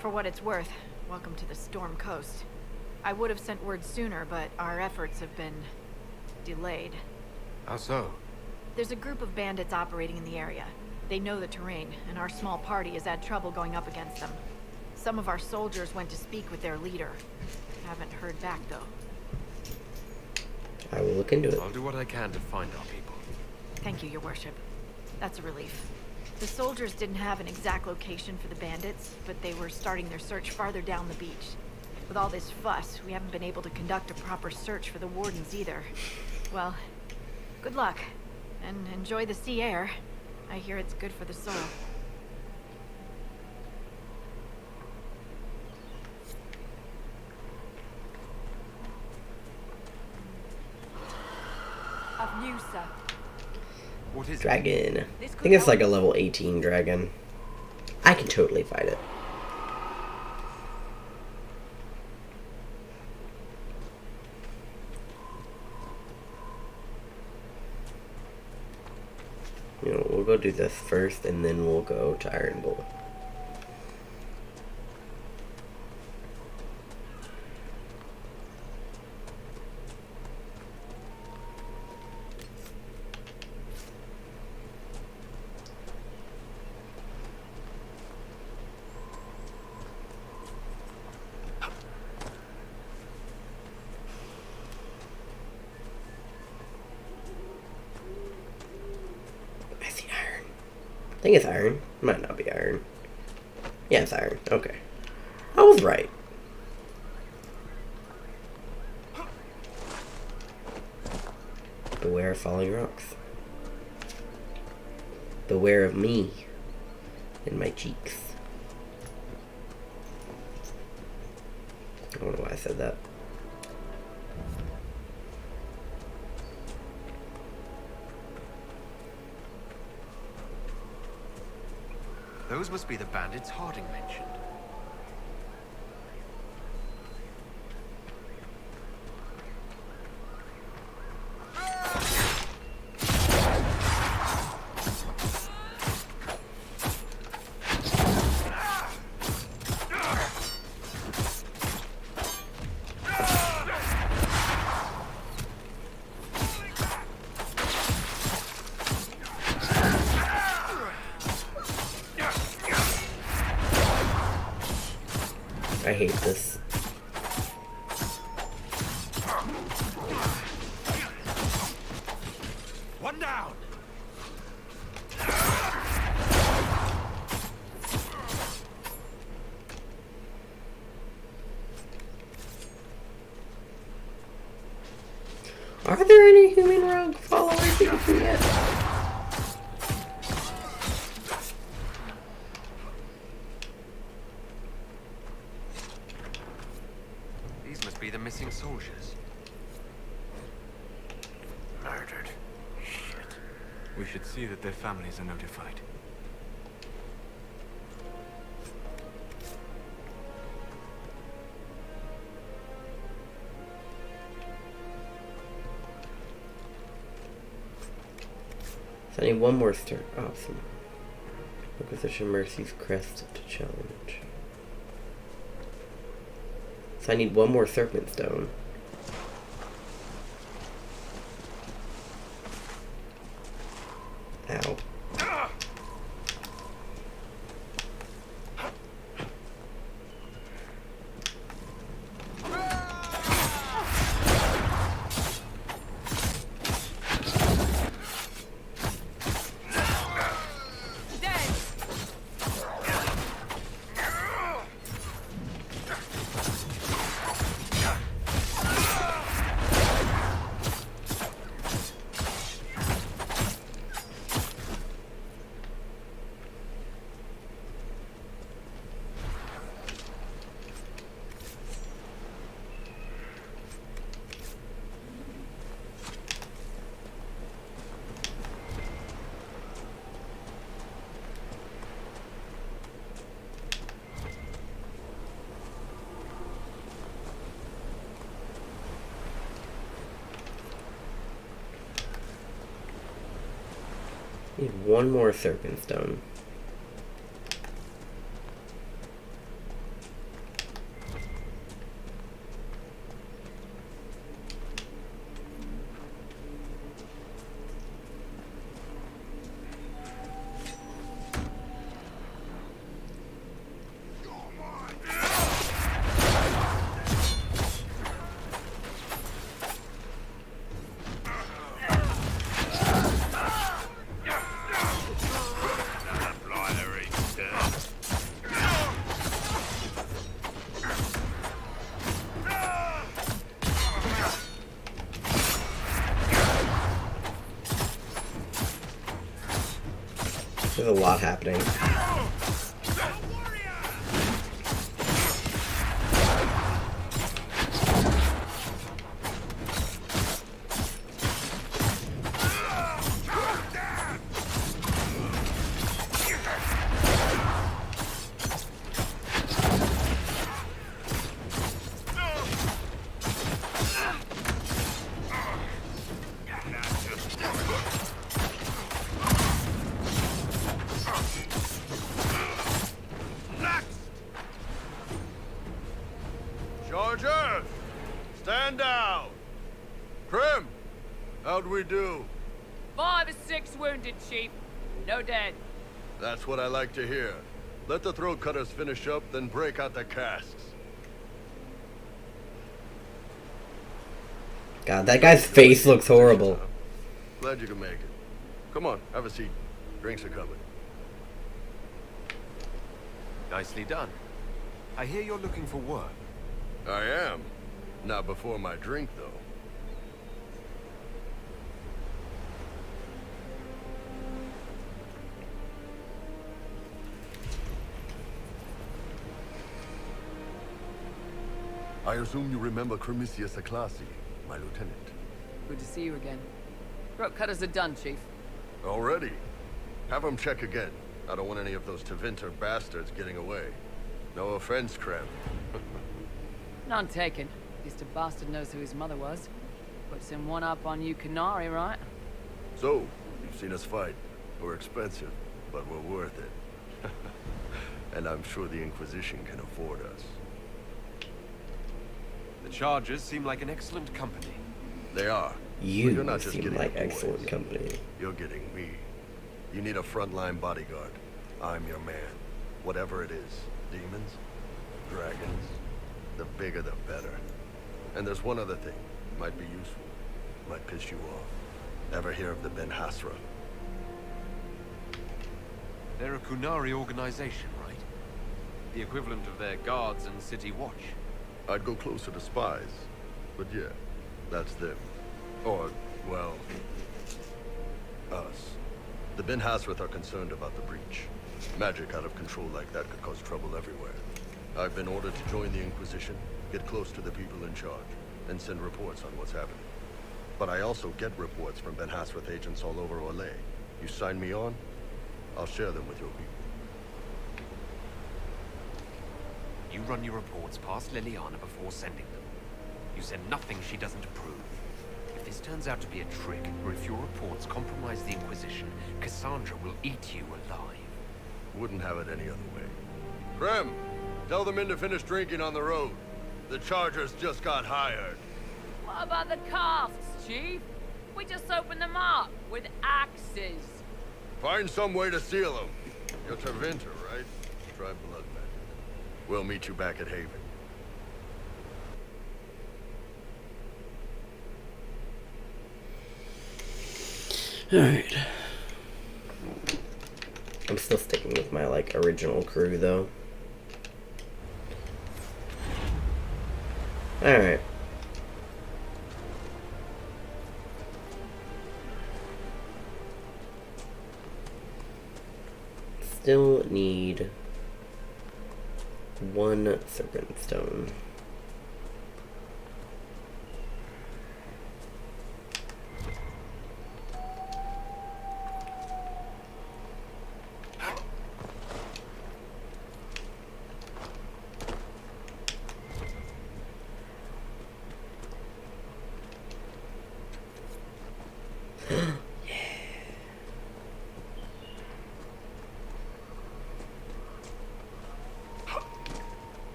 [SPEAKER 11] for what it's worth, welcome to the Storm Coast. I would have sent word sooner, but our efforts have been delayed.
[SPEAKER 4] How so?
[SPEAKER 11] There's a group of bandits operating in the area. They know the terrain, and our small party has had trouble going up against them. Some of our soldiers went to speak with their leader. Haven't heard back, though.
[SPEAKER 1] I will look into it.
[SPEAKER 4] I'll do what I can to find our people.
[SPEAKER 11] Thank you, your worship. That's a relief. The soldiers didn't have an exact location for the bandits, but they were starting their search farther down the beach. With all this fuss, we haven't been able to conduct a proper search for the wardens either. Well, good luck. And enjoy the sea air. I hear it's good for the soul.
[SPEAKER 7] Of news, sir.
[SPEAKER 4] What is
[SPEAKER 1] Dragon. I think it's like a level 18 dragon. I can totally fight it. You know, we'll go do this first, and then we'll go to Iron Bull. I think it's iron. It might not be iron. Yeah, it's iron. Okay. I was right. Beware of falling rocks. Beware of me and my cheeks. I don't know why I said that.
[SPEAKER 4] Those must be the bandits Harding mentioned.
[SPEAKER 1] I hate this.
[SPEAKER 20] One down.
[SPEAKER 1] Are there any human rogue followers you can get?
[SPEAKER 14] These must be the missing soldiers.
[SPEAKER 16] Murdered. Shit.
[SPEAKER 14] We should see that their families are notified.
[SPEAKER 1] So I need one more stir. Awesome. Inquisition Mercy's crest to challenge. So I need one more serpent stone. Ow. Need one more serpent stone. There's a lot happening.
[SPEAKER 4] Chargers! Stand down! Krim! How'd we do?
[SPEAKER 6] 5 or 6 wounded, Chief. No dead.
[SPEAKER 4] That's what I like to hear. Let the throat cutters finish up, then break out the casks.
[SPEAKER 1] God, that guy's face looks horrible.
[SPEAKER 4] Glad you can make it. Come on, have a seat. Drinks are coming.
[SPEAKER 14] Nicely done. I hear you're looking for work.
[SPEAKER 4] I am. Not before my drink, though. I assume you remember Cremisius Aclassi, my lieutenant.
[SPEAKER 6] Good to see you again. Throat cutters are done, Chief.
[SPEAKER 4] Already? Have them check again. I don't want any of those Tevinter bastards getting away. No offense, Krem.
[SPEAKER 6] None taken. At least a bastard knows who his mother was. Puts him one up on you Canary, right?
[SPEAKER 4] So, you've seen us fight. We're expensive, but we're worth it. And I'm sure the Inquisition can afford us.
[SPEAKER 14] The Chargers seem like an excellent company.
[SPEAKER 4] They are.
[SPEAKER 1] You
[SPEAKER 4] You're not just
[SPEAKER 1] seem
[SPEAKER 4] getting
[SPEAKER 1] like
[SPEAKER 4] the boys.
[SPEAKER 1] excellent company.
[SPEAKER 4] You're getting me. You need a frontline bodyguard. I'm your man. Whatever it is. Demons?
[SPEAKER 5] Dragons. The bigger the better. And there's one other thing. Might be useful. Might piss you off. Ever hear of the Ben Hasra?
[SPEAKER 4] They're a Kunari organization, right? The equivalent of their guards and city watch.
[SPEAKER 5] I'd go closer to spies. But yeah, that's them. Or, well, us. The Ben Hasrath are concerned about the breach. Magic out of control like that could cause trouble everywhere. I've been ordered to join the Inquisition, get close to the people in charge, and send reports on what's happening. But I also get reports from Ben Hasrath agents all over Orlais. You sign me on, I'll share them with your people.
[SPEAKER 4] You run your reports past Liliana before sending them. You send nothing she doesn't approve. If this turns out to be a trick, or if your reports compromise the Inquisition, Cassandra will eat you alive.
[SPEAKER 5] Wouldn't have it any other way. Krem, tell the men to finish drinking on the road. The Chargers just got hired.
[SPEAKER 6] What about the casks, Chief? We just opened them up with axes.
[SPEAKER 5] Find some way to seal them. You're Tervinter, right? Try blood magic. We'll meet you back at Haven.
[SPEAKER 1] Alright. I'm still sticking with my, like, original crew, though. Alright. Still need one serpent stone.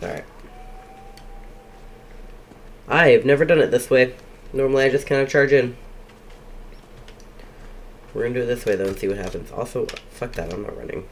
[SPEAKER 1] Alright. I've never done it this way. Normally I just kind of charge in. We're gonna do it this way though and see what happens. Also, fuck that, I'm not running.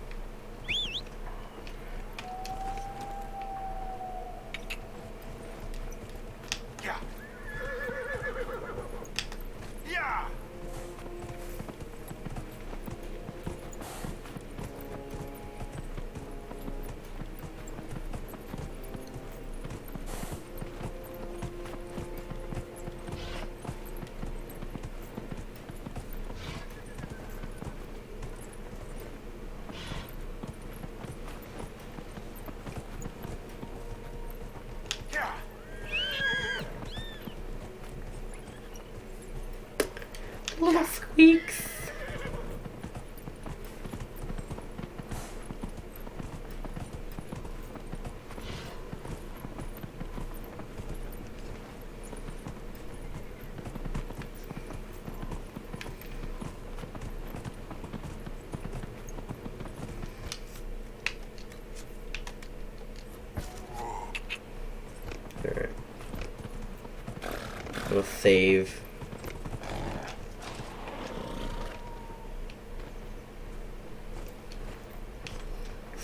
[SPEAKER 1] Little squeaks. Alright. We'll save.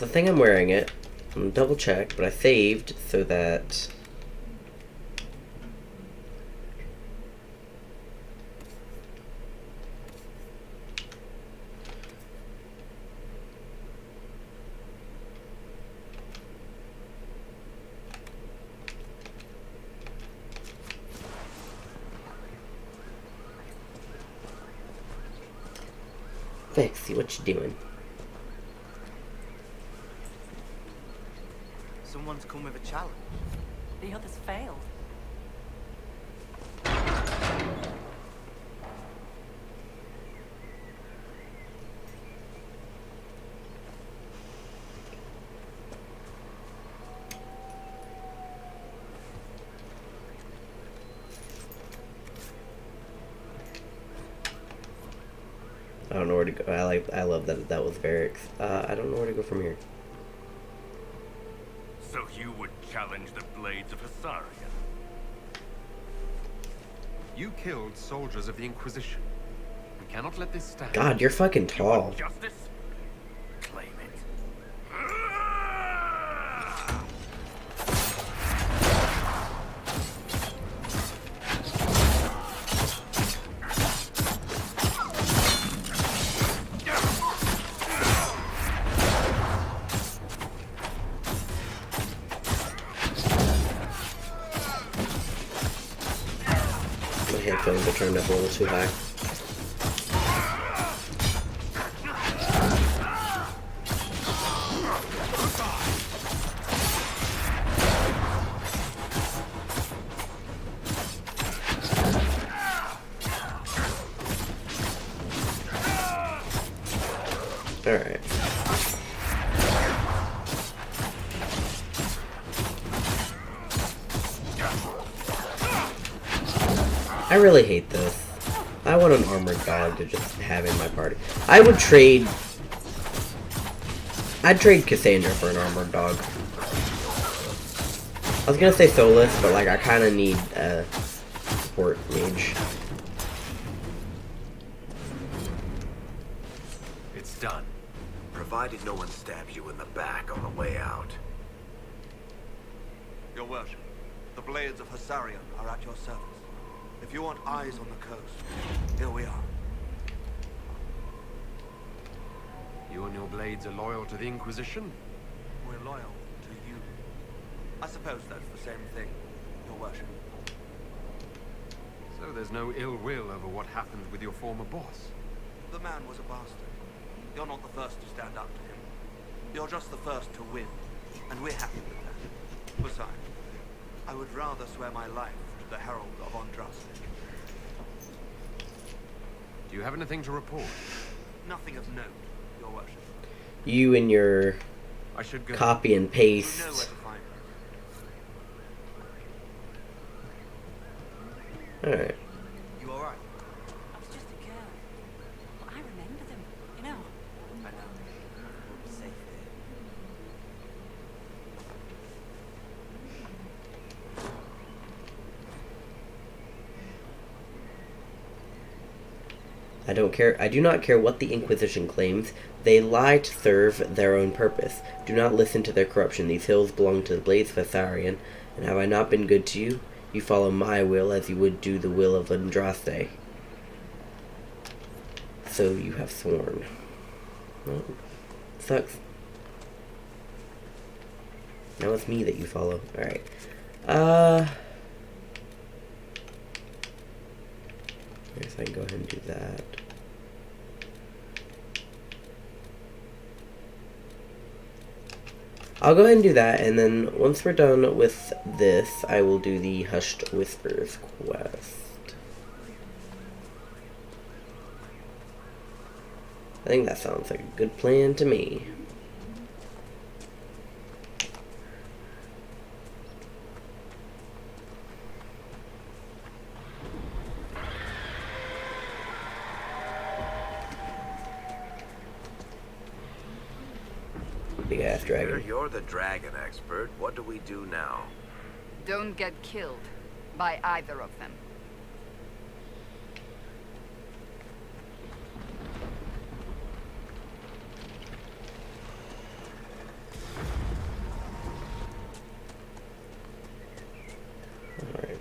[SPEAKER 1] The thing I'm wearing it, I'm gonna double check, but I saved so that Vexy, what you doing?
[SPEAKER 9] Someone's come with a challenge.
[SPEAKER 19] The others failed.
[SPEAKER 1] I don't know where to go. I love that that was Varric's. I don't know where to go from here.
[SPEAKER 17] So you would challenge the blades of Hassarian?
[SPEAKER 4] You killed soldiers of the Inquisition. We cannot let this stand.
[SPEAKER 1] God, you're fucking tall.
[SPEAKER 17] Justice? Claim it.
[SPEAKER 1] My headphones are turned up a little too high. Alright. I really hate this. I want an armored dog to just have in my party. I'd trade Cassandra for an armored dog. I was gonna say Solus, but like I kinda need a support mage.
[SPEAKER 4] It's done.
[SPEAKER 16] Provided no one stabs you in the back on the way out.
[SPEAKER 15] Your worship, the blades of Hassarian are at your service. If you want eyes on the coast, here we are.
[SPEAKER 4] You and your blades are loyal to the Inquisition?
[SPEAKER 15] We're loyal to you. I suppose that's the same thing, your worship.
[SPEAKER 4] So there's no ill will over what happened with your former boss?
[SPEAKER 15] The man was a bastard. You're not the first to stand up to him. You're just the first to win, and we're happy with that. Besides, I would rather swear my life to the Herald of Andraste.
[SPEAKER 4] Do you have anything to report?
[SPEAKER 15] Nothing of note, your worship.
[SPEAKER 1] You and your
[SPEAKER 4] I should go.
[SPEAKER 1] copy and paste.
[SPEAKER 15] You know where to find us.
[SPEAKER 1] Alright.
[SPEAKER 15] You alright?
[SPEAKER 18] I was just a girl. But I remember them, you know.
[SPEAKER 15] I know. We'll be safe here.
[SPEAKER 1] I don't care. I do not care what the Inquisition claims. They lie to serve their own purpose. Do not listen to their corruption. These hills belong to the Blades of Hassarian, and have I not been good to you? You follow my will as you would do the will of Andraste. So you have sworn. Well, sucks. Now it's me that you follow. Alright. I guess I can go ahead and do that. I'll go ahead and do that, and then once we're done with this, I will do the Hushed Whispers quest. I think that sounds like a good plan to me. Big ass dragon.
[SPEAKER 16] You're the dragon expert. What do we do now?
[SPEAKER 8] Don't get killed by either of them.
[SPEAKER 1] Alright.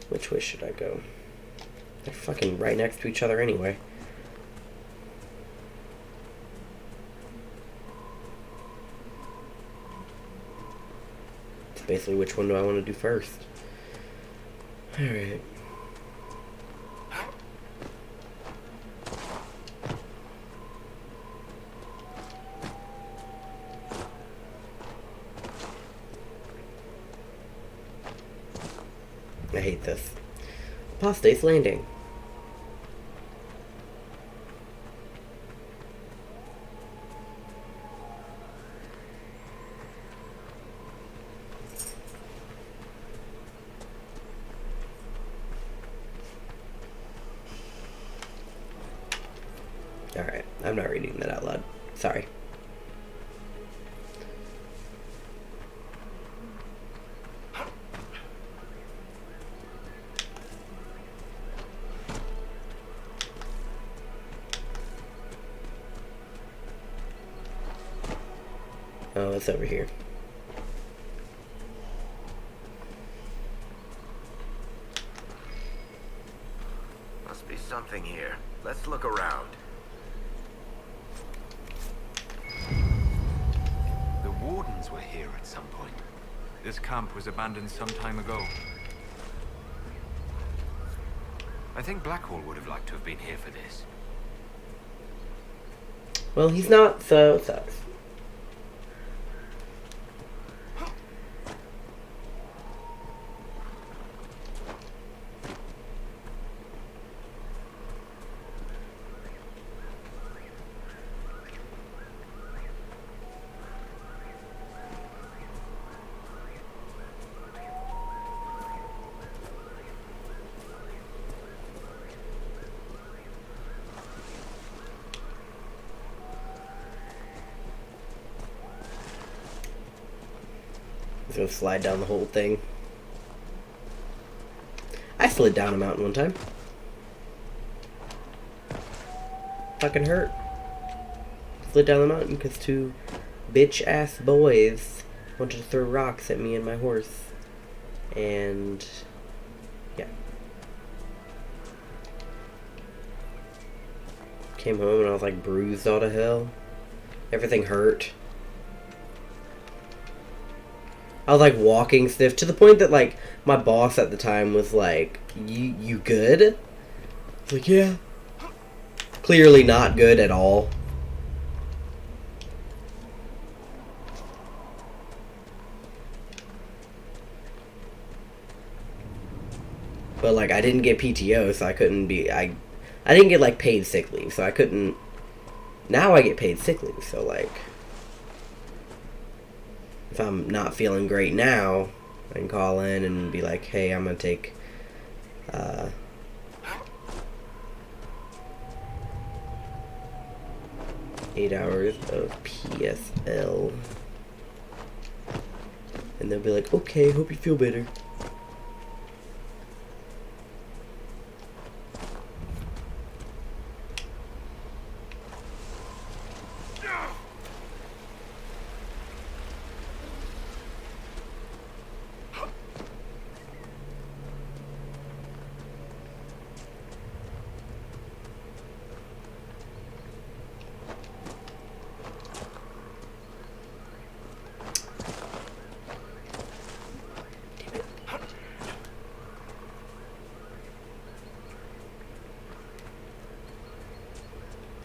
[SPEAKER 1] Which way should I go? They're fucking right next to each other anyway. It's basically which one do I want to do first. Alright. I hate this. Apostate's Landing. Alright, I'm not reading that out loud. Sorry. Oh, it's over here.
[SPEAKER 16] Must be something here. Let's look around.
[SPEAKER 14] The Wardens were here at some point. This camp was abandoned some time ago. I think Blackwall would have liked to have been here for this.
[SPEAKER 1] Well, he's not, so it sucks. He's gonna slide down the whole thing. I slid down a mountain one time. Fucking hurt. Slid down the mountain because two bitch-ass boys wanted to throw rocks at me and my horse. And... yeah. Came home and I was like bruised all to hell. Everything hurt. I was like walking stiff to the point that like my boss at the time was like, you good? I was like, yeah. Clearly not good at all. But like I didn't get PTO, so I couldn't be I didn't get like paid sick leave, so I couldn't. Now I get paid sick leave, so like if I'm not feeling great now, I can call in and be like, hey, I'm gonna take 8 hours of PSL. And they'll be like, okay, hope you feel better.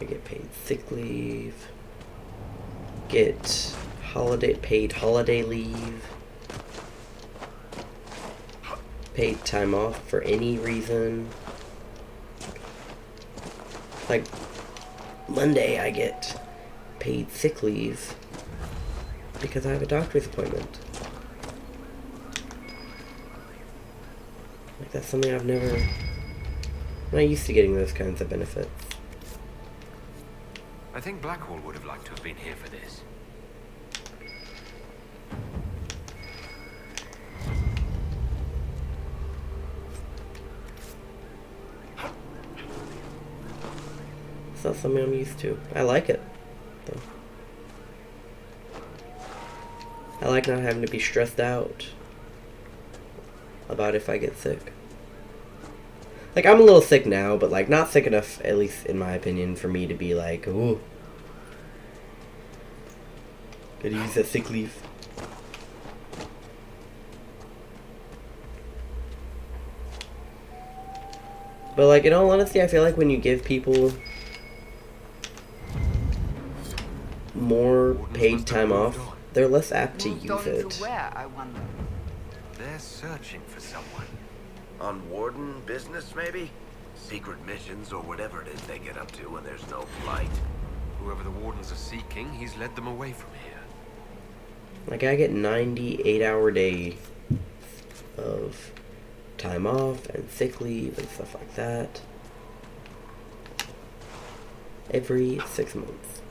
[SPEAKER 1] I get paid sick leave, get paid holiday leave, paid time off for any reason. Like Monday I get paid sick leave because I have a doctor's appointment. Like that's something I've never, I'm not used to getting those kinds of benefits.
[SPEAKER 4] I think Blackwall would have liked to have been here for this.
[SPEAKER 1] It's not something I'm used to. I like it, though. I like not having to be stressed out about if I get sick. Like, I'm a little sick now, but, like, not sick enough, at least in my opinion, for me to be like, ooh, gotta use that sick leave. But, like, in all honesty, I feel like when you give people more paid time off, they're less apt to use it.
[SPEAKER 15] Where, I wonder?
[SPEAKER 4] They're searching for someone.
[SPEAKER 16] On Warden business, maybe? Secret missions or whatever it is they get up to when there's no flight.
[SPEAKER 4] Whoever the Wardens are seeking, he's led them away from here.
[SPEAKER 1] Like, I get 98-hour days of time off and sick leave and stuff like that. Every 6 months.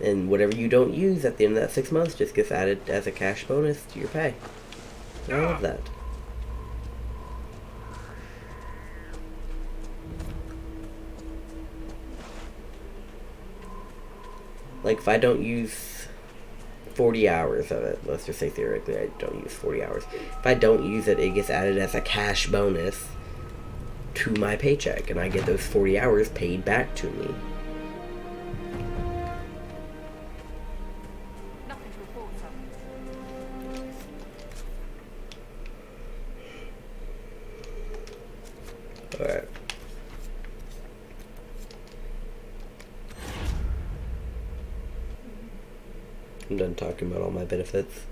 [SPEAKER 1] And whatever you don't use at the end of that 6 months just gets added as a cash bonus to your pay. I love that. Like, if I don't use 40 hours of it, let's just say theoretically I don't use 40 hours. If I don't use it, it gets added as a cash bonus to my paycheck, and I get those 40 hours paid back to me.
[SPEAKER 8] Nothing to report, sir.
[SPEAKER 1] Alright. I'm done talking about all my benefits.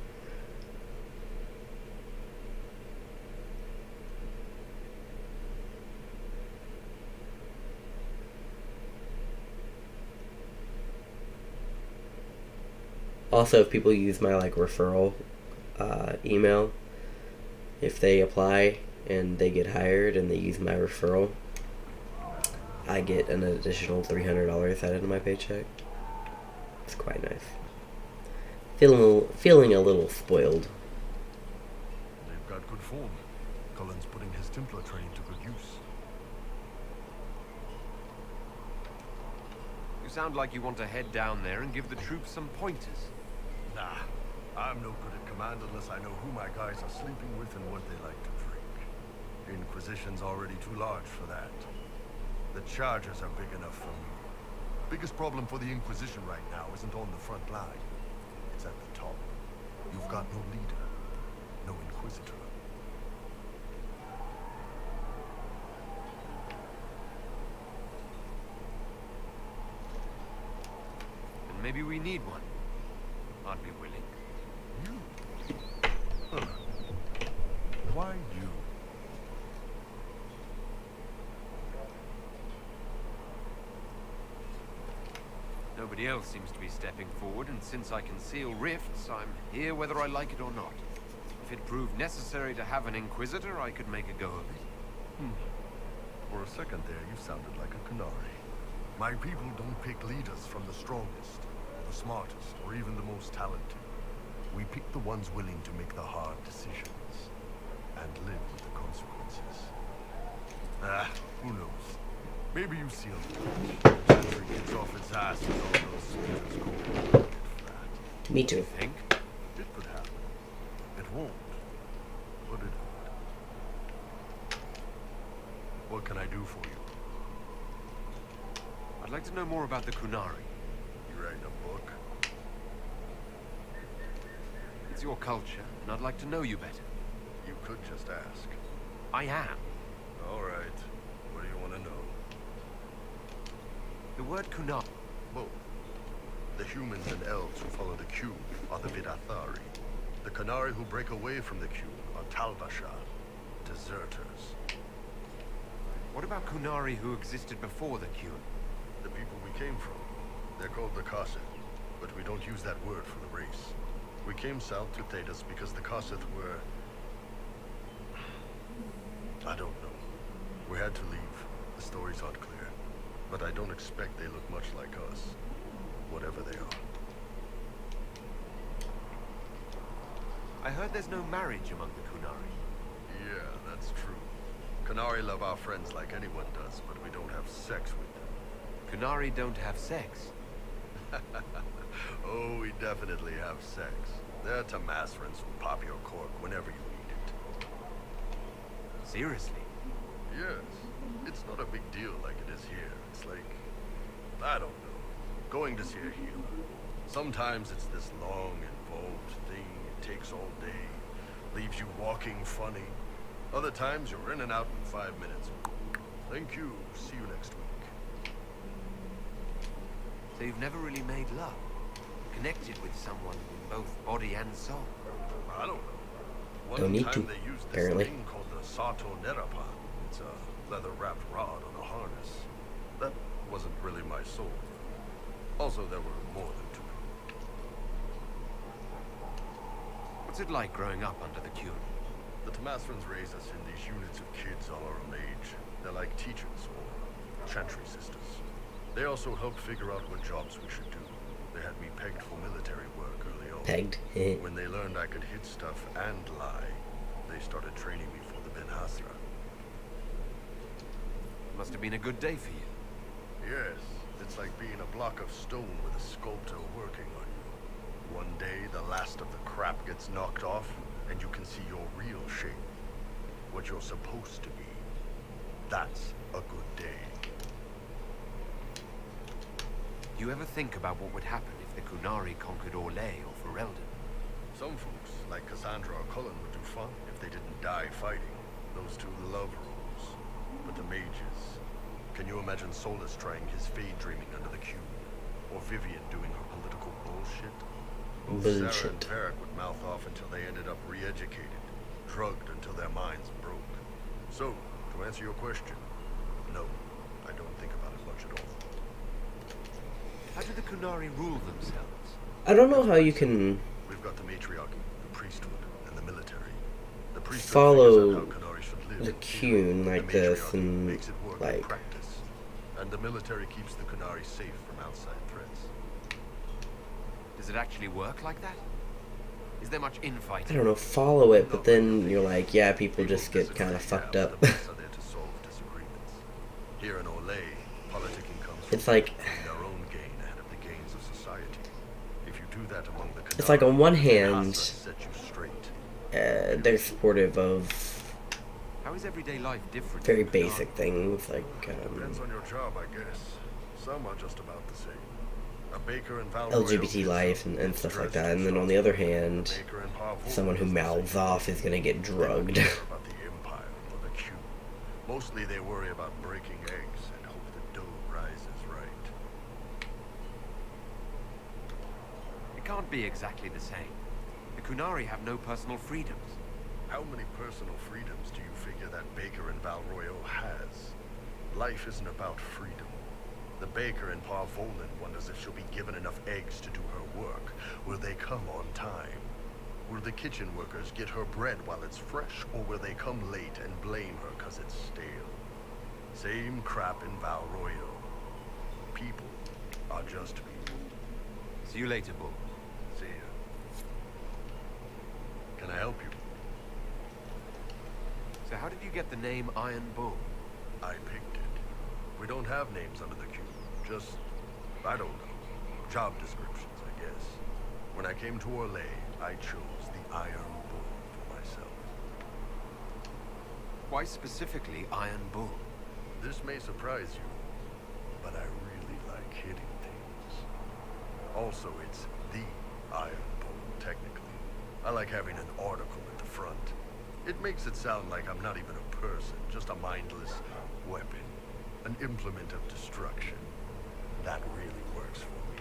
[SPEAKER 1] Also, if people use my referral email, if they apply and they get hired and they use my referral, I get an additional $300 added to my paycheck. It's quite nice. Feeling a little spoiled.
[SPEAKER 5] They've got good form. Cullen's putting his Templar training to good use.
[SPEAKER 4] You sound like you want to head down there and give the troops some pointers.
[SPEAKER 5] Nah, I'm no good at command unless I know who my guys are sleeping with and what they like to drink. The Inquisition's already too large for that. The Chargers are big enough for me. Biggest problem for the Inquisition right now isn't on the front line. It's at the top. You've got no leader, no Inquisitor.
[SPEAKER 4] And maybe we need one. I'd be willing.
[SPEAKER 5] You? Huh. Why you?
[SPEAKER 4] Nobody else seems to be stepping forward, and since I can seal rifts, I'm here whether I like it or not. If it proved necessary to have an Inquisitor, I could make a go of it.
[SPEAKER 5] For a second there, you sounded like a Qunari. My people don't pick leaders from the strongest, the smartest, or even the most talented. We pick the ones willing to make the hard decisions and live with the consequences. Who knows? Maybe you see a country gets off its ass with all those speeches going.
[SPEAKER 1] Me too.
[SPEAKER 4] Think?
[SPEAKER 5] It could happen. It won't. But it could. What can I do for you?
[SPEAKER 4] I'd like to know more about the Qunari.
[SPEAKER 5] You writing a book?
[SPEAKER 4] It's your culture, and I'd like to know you better.
[SPEAKER 5] You could just ask.
[SPEAKER 4] I am.
[SPEAKER 5] All right. What do you want to know?
[SPEAKER 4] The word Qunari.
[SPEAKER 5] Both. The humans and elves who follow the Qun are the Vidathari. The Qunari who break away from the Qun are Tal-Bashar, deserters.
[SPEAKER 4] What about Qunari who existed before the Qun?
[SPEAKER 5] The people we came from. They're called the Kassith, but we don't use that word for the race. We came south to Thedas because the Kassith were... I don't know. We had to leave. The stories aren't clear. But I don't expect they look much like us. Whatever they are.
[SPEAKER 4] I heard there's no marriage among the Qunari.
[SPEAKER 5] Yeah, that's true. Qunari love our friends like anyone does, but we don't have sex with them.
[SPEAKER 4] Qunari don't have sex.
[SPEAKER 5] Oh, we definitely have sex. They're Tamasrans who pop your cork whenever you need it.
[SPEAKER 4] Seriously?
[SPEAKER 5] Yes. It's not a big deal like it is here. It's like, I don't know, going to see a healer. Sometimes it's this long, involved thing. It takes all day. Leaves you walking funny. Other times you're in and out in 5 minutes. Thank you. See you next week.
[SPEAKER 4] So you've never really made love? Connected with someone in both body and soul?
[SPEAKER 5] I don't know. One
[SPEAKER 1] Don't need
[SPEAKER 5] time
[SPEAKER 1] to,
[SPEAKER 5] they used this
[SPEAKER 1] apparently.
[SPEAKER 5] thing called the Sato Nerapan. It's a leather-wrapped rod on a harness. That wasn't really my soul. Also, there were more than two.
[SPEAKER 4] What's it like growing up under the Qun?
[SPEAKER 5] The Tamasrans raise us in these units of kids all our own age. They're like teachers, or Chantry Sisters. They also helped figure out what jobs we should do. They had me pegged for military work early on.
[SPEAKER 1] Pegged?
[SPEAKER 5] When they learned I could hit stuff and lie, they started training me for the Ben Hasra.
[SPEAKER 4] Must have been a good day for you.
[SPEAKER 5] Yes, it's like being a block of stone with a sculptor working on you. One day, the last of the crap gets knocked off, and you can see your real shape. What you're supposed to be. That's a good day.
[SPEAKER 4] Do you ever think about what would happen if the Qunari conquered Orlais or Ferelden?
[SPEAKER 5] Some folks, like Cassandra or Cullen, would do fine if they didn't die fighting. Those two love rules. But the mages... Can you imagine Solus trying his fade dreaming under the cube? Or Vivian doing her political bullshit? Both Sarah and Varric would mouth off until they ended up re-educated, drugged until their minds broke. So, to answer your question, no, I don't think about it much at all.
[SPEAKER 4] How do the Qunari rule themselves?
[SPEAKER 1] I don't know how you can...
[SPEAKER 5] We've got the matriarchy, the priesthood, and the military. The priesthood
[SPEAKER 1] follow
[SPEAKER 5] figures out how Qunari should live.
[SPEAKER 1] the Qun like this and
[SPEAKER 5] makes it work
[SPEAKER 1] like...
[SPEAKER 5] in practice. And the military keeps the Qunari safe from outside threats.
[SPEAKER 4] Does it actually work like that? Is there much infighting?
[SPEAKER 1] I don't know, follow it, but then you're like, yeah, people just get kind of fucked up.
[SPEAKER 5] Are there to solve disagreements. Here in Orlais, politicking comes
[SPEAKER 1] It's
[SPEAKER 5] from
[SPEAKER 1] like...
[SPEAKER 5] their own gain ahead of the gains of society. If you do that among the Qunari,
[SPEAKER 1] It's like on one hand,
[SPEAKER 5] set you straight.
[SPEAKER 1] they're supportive of
[SPEAKER 4] How is everyday life different?
[SPEAKER 1] very basic things, like,
[SPEAKER 5] Depends on your job, I guess. Some are just about the same. A baker in Val
[SPEAKER 1] LGBT life and stuff like that, and then on the other hand, someone who mouths off is gonna get drugged.
[SPEAKER 5] about the Empire or the Q. Mostly they worry about breaking eggs and hope the dough rises right.
[SPEAKER 4] It can't be exactly the same. The Qunari have no personal freedoms.
[SPEAKER 5] How many personal freedoms do you figure that baker in Val Royeaux has? Life isn't about freedom. The baker in Parvolan wonders if she'll be given enough eggs to do her work. Will they come on time? Will the kitchen workers get her bread while it's fresh, or will they come late and blame her because it's stale? Same crap in Val Royeaux. People are just people.
[SPEAKER 4] See you later, Bull.
[SPEAKER 5] See ya. Can I help you?
[SPEAKER 4] So how did you get the name Iron Bull?
[SPEAKER 5] I picked it. We don't have names under the cube. Just, I don't know, job descriptions, I guess. When I came to Orlais, I chose the Iron Bull for myself.
[SPEAKER 4] Why specifically Iron Bull?
[SPEAKER 5] This may surprise you, but I really like hitting things. Also, it's the Iron Bull, technically. I like having an article at the front. It makes it sound like I'm not even a person, just a mindless weapon. An implement of destruction. That really works for me.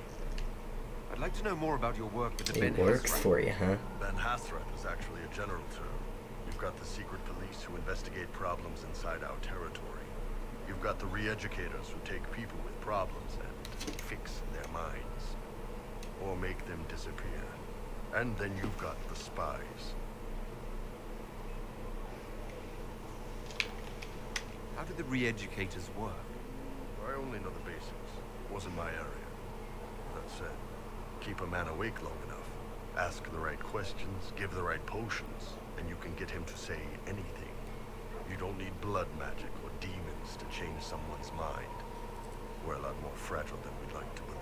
[SPEAKER 4] I'd like to know more about your work with the Ben
[SPEAKER 1] It works
[SPEAKER 4] Hasrat.
[SPEAKER 1] for you, huh?
[SPEAKER 5] Ben Hasrat is actually a general term. You've got the secret police who investigate problems inside our territory. You've got the re-educators who take people with problems and fix their minds. Or make them disappear. And then you've got the spies.
[SPEAKER 4] How do the re-educators work?
[SPEAKER 5] I only know the basics. Wasn't my area. That said, keep a man awake long enough. Ask the right questions, give the right potions, and you can get him to say anything. You don't need blood magic or demons to change someone's mind. We're a lot more fragile than we'd like to believe.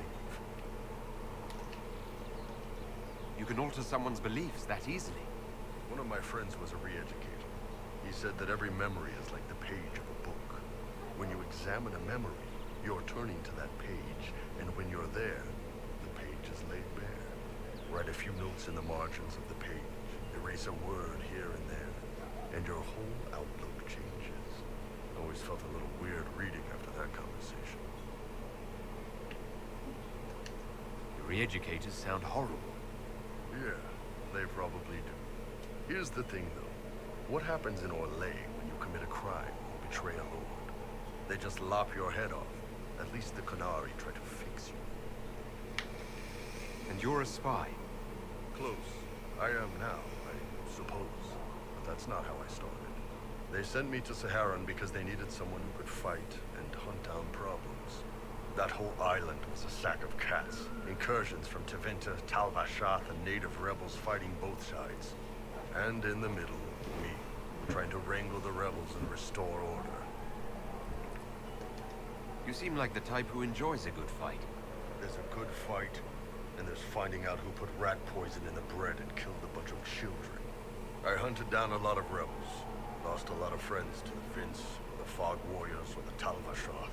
[SPEAKER 4] You can alter someone's beliefs that easily.
[SPEAKER 5] One of my friends was a re-educator. He said that every memory is like the page of a book. When you examine a memory, you're turning to that page, and when you're there, the page is laid bare. Write a few notes in the margins of the page, erase a word here and there, and your whole outlook changes. Always felt a little weird reading after that conversation.
[SPEAKER 4] The re-educators sound horrible.
[SPEAKER 5] Yeah, they probably do. Here's the thing, though. What happens in Orlais when you commit a crime or betray a lord? They just lop your head off. At least the Qunari try to fix you.
[SPEAKER 4] And you're a spy?
[SPEAKER 5] Close. I am now, I suppose. But that's not how I started. They sent me to Saharan because they needed someone who could fight and hunt down problems. That whole island was a sack of cats. Incursions from Tevinter, Tal Vashath, and native rebels fighting both sides. And in the middle, me, trying to wrangle the rebels and restore order.
[SPEAKER 4] You seem like the type who enjoys a good fight.
[SPEAKER 5] There's a good fight, and there's finding out who put rat poison in the bread and killed a bunch of children. I hunted down a lot of rebels. Lost a lot of friends to the Vince, or the Fog Warriors, or the Tal Vashath.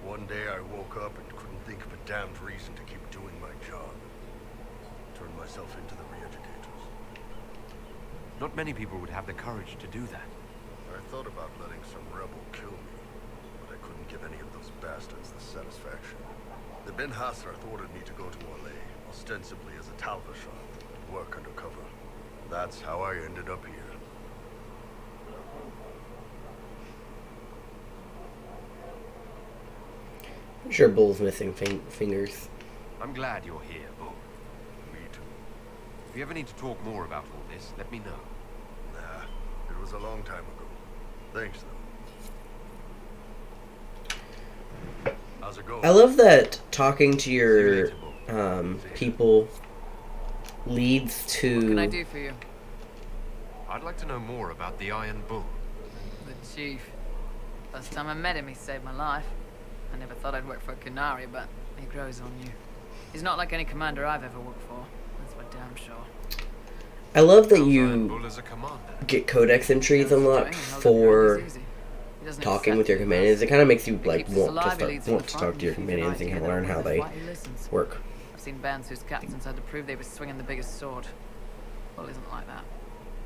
[SPEAKER 5] One day I woke up and couldn't think of a damned reason to keep doing my job. Turned myself into the re-educators.
[SPEAKER 4] Not many people would have the courage to do that.
[SPEAKER 5] I thought about letting some rebel kill me, but I couldn't give any of those bastards the satisfaction. The Ben Hassrath ordered me to go to Orlais, ostensibly as a Tal Vashath, and work undercover. That's how I ended up here.
[SPEAKER 1] I'm sure Bull's missing fingers.
[SPEAKER 4] I'm glad you're here, Bull.
[SPEAKER 5] Me too.
[SPEAKER 4] If you ever need to talk more about all this, let me know.
[SPEAKER 5] Nah, it was a long time ago. Thanks, though. How's it going?
[SPEAKER 1] I love that talking to your people leads to...
[SPEAKER 6] What can I do for you?
[SPEAKER 4] I'd like to know more about the Iron Bull.
[SPEAKER 6] The chief. First time I met him, he saved my life. I never thought I'd work for a Qunari, but he grows on you. He's not like any commander I've ever worked for. That's for damn sure.
[SPEAKER 1] I love that you get codex entries unlocked for talking with your companions. It kind of makes you like want to talk to your companions and kind of learn how they work.
[SPEAKER 6] I've seen bands whose captains had to prove they were swinging the biggest sword. Well, it isn't like that.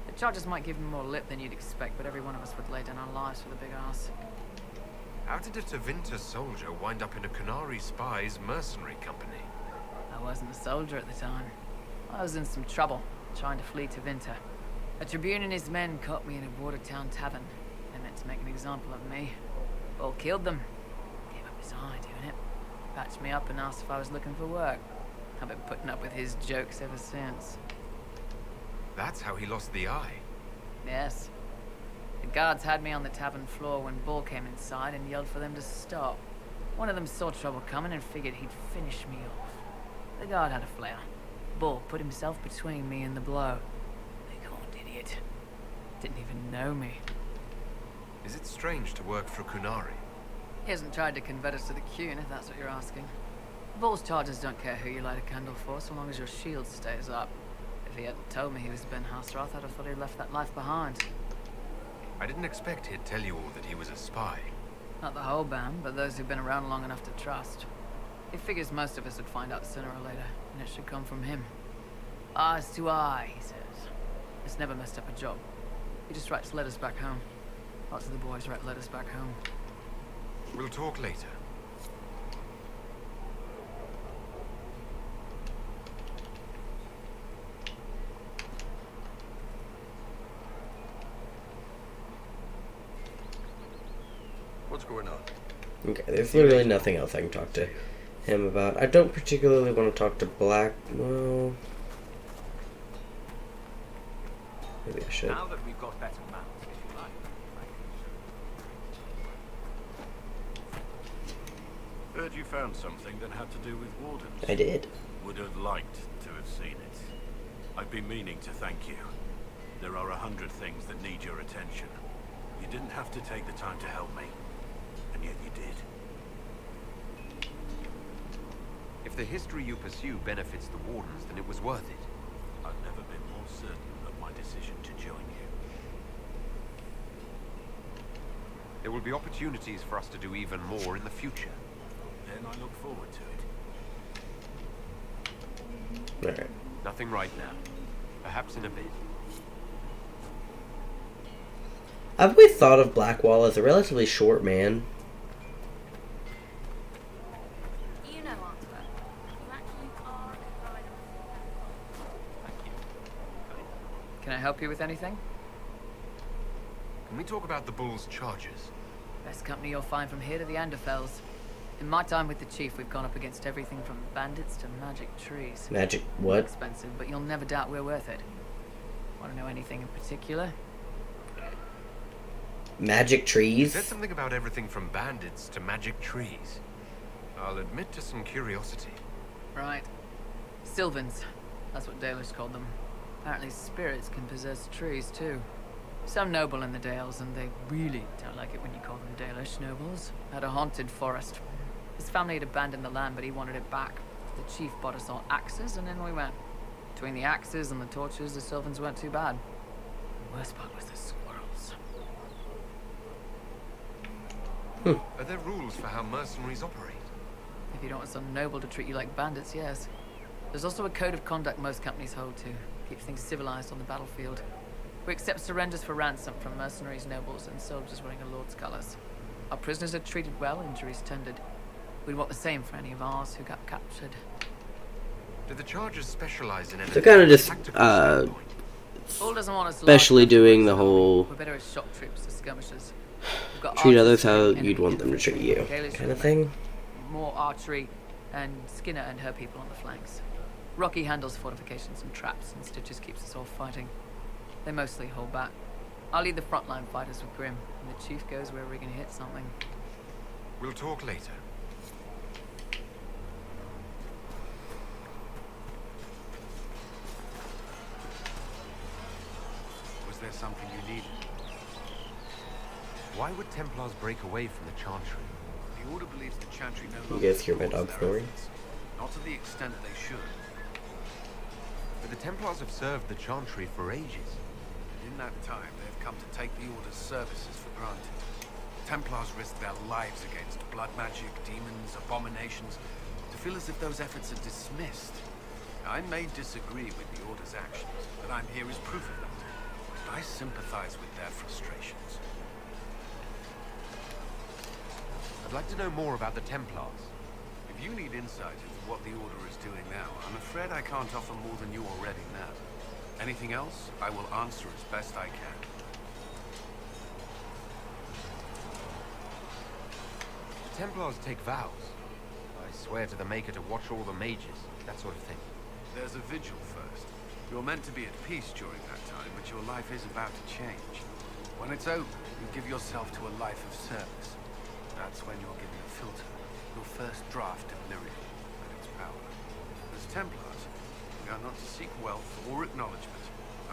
[SPEAKER 6] The charges might give him more lip than you'd expect, but every one of us would lay down our lives for the big ass.
[SPEAKER 4] How did a Tevinter soldier wind up in a Qunari spy's mercenary company?
[SPEAKER 6] I wasn't a soldier at the time. I was in some trouble, trying to flee Tevinter. A Tribune and his men caught me in a border-town tavern. They meant to make an example of me. Bull killed them. Gave up his eye doing it. Patched me up and asked if I was looking for work. I've been putting up with his jokes ever since.
[SPEAKER 4] That's how he lost the eye?
[SPEAKER 6] Yes. The guards had me on the tavern floor when Bull came inside and yelled for them to stop. One of them saw trouble coming and figured he'd finish me off. The guard had a flare. Bull put himself between me and the blow. Big horned idiot. Didn't even know me.
[SPEAKER 4] Is it strange to work for Qunari?
[SPEAKER 6] He hasn't tried to convert us to the Qun, if that's what you're asking. Bull's charges don't care who you light a candle for, so long as your shield stays up. If he hadn't told me he was Ben Hassrath, I'd have thought he'd left that life behind.
[SPEAKER 4] I didn't expect he'd tell you all that he was a spy.
[SPEAKER 6] Not the whole band, but those who've been around long enough to trust. He figures most of us would find out sooner or later, and it should come from him. Eyes to eye, he says. It's never messed up a job. He just writes letters back home. Lots of the boys write letters back home.
[SPEAKER 4] We'll talk later.
[SPEAKER 5] What's going on?
[SPEAKER 1] Okay, there's literally nothing else I can talk to him about. I don't particularly want to talk to Black. Well, maybe I should.
[SPEAKER 9] Now that we've got better maps, if you like.
[SPEAKER 13] Heard you found something that had to do with wardens.
[SPEAKER 1] I did.
[SPEAKER 13] Would have liked to have seen it. I've been meaning to thank you. There are 100 things that need your attention. You didn't have to take the time to help me. And yet you did.
[SPEAKER 4] If the history you pursue benefits the Wardens, then it was worth it.
[SPEAKER 13] I've never been more certain of my decision to join you.
[SPEAKER 4] There will be opportunities for us to do even more in the future.
[SPEAKER 13] Then I look forward to it.
[SPEAKER 1] Alright.
[SPEAKER 4] Nothing right now. Perhaps in a bit.
[SPEAKER 1] I've always thought of Blackwall as a relatively short man.
[SPEAKER 18] You know, Arthur, you actually are a kind of...
[SPEAKER 6] Can I help you with anything?
[SPEAKER 4] Can we talk about the Bull's charges?
[SPEAKER 6] Best company you'll find from here to the Anderfels. In my time with the Chief, we've gone up against everything from bandits to magic trees.
[SPEAKER 1] Magic what?
[SPEAKER 6] Expensive, but you'll never doubt we're worth it. Want to know anything in particular?
[SPEAKER 1] Magic trees?
[SPEAKER 4] You said something about everything from bandits to magic trees. I'll admit to some curiosity.
[SPEAKER 6] Right. Sylvans. That's what Dalish called them. Apparently spirits can possess trees, too. Some noble in the Dales, and they really don't like it when you call them Dalish nobles, had a haunted forest. His family had abandoned the land, but he wanted it back. The chief bought us all axes, and in we went. Between the axes and the torches, the Sylvans weren't too bad. The worst part was the squirrels.
[SPEAKER 4] Are there rules for how mercenaries operate?
[SPEAKER 6] If you don't want some noble to treat you like bandits, yes. There's also a code of conduct most companies hold to. Keeps things civilized on the battlefield. We accept surrenders for ransom from mercenaries, nobles, and soldiers wearing a lord's colors. Our prisoners are treated well, injuries tended. We'd want the same for any of ours who got captured.
[SPEAKER 4] Do the Chargers specialize in anything?
[SPEAKER 1] They're kind of just,
[SPEAKER 6] Bull doesn't want us
[SPEAKER 1] especially
[SPEAKER 6] locked up,
[SPEAKER 1] doing the
[SPEAKER 6] so
[SPEAKER 1] whole
[SPEAKER 6] we're better as shock troops, as skirmishers. We've got
[SPEAKER 1] treat
[SPEAKER 6] archers
[SPEAKER 1] others how
[SPEAKER 6] and
[SPEAKER 1] you'd want them to treat you,
[SPEAKER 6] Dalish
[SPEAKER 1] kind of
[SPEAKER 6] women.
[SPEAKER 1] thing.
[SPEAKER 6] More archery, and Skinner and her people on the flanks. Rocky handles fortifications and traps, and Stitches keeps us all fighting. They mostly hold back. I'll lead the frontline fighters with Grim, and the chief goes where we can hit something.
[SPEAKER 4] We'll talk later.
[SPEAKER 15] Was there something you needed?
[SPEAKER 4] Why would Templars break away from the Chantry?
[SPEAKER 15] The Order believes the Chantry no
[SPEAKER 1] You
[SPEAKER 15] longer
[SPEAKER 1] guys hear my
[SPEAKER 15] supports
[SPEAKER 1] dog
[SPEAKER 15] their
[SPEAKER 1] snoring?
[SPEAKER 15] efforts. Not to the extent they should.
[SPEAKER 4] But the Templars have served the Chantry for ages.
[SPEAKER 15] In that time, they've come to take the Order's services for granted. Templars risk their lives against blood magic, demons, abominations, to feel as if those efforts are dismissed. I may disagree with the Order's actions, but I'm here as proof of that. I sympathize with their frustrations.
[SPEAKER 4] I'd like to know more about the Templars.
[SPEAKER 15] If you need insight into what the Order is doing now, I'm afraid I can't offer more than you already know. Anything else, I will answer as best I can.
[SPEAKER 4] The Templars take vows. I swear to the Maker to watch all the mages, that sort of thing.
[SPEAKER 15] There's a vigil first. You're meant to be at peace during that time, but your life is about to change. When it's over, you give yourself to a life of service. That's when you're given a filter, your first draft of Lyrium and its power. As Templars, we are not to seek wealth or acknowledgement.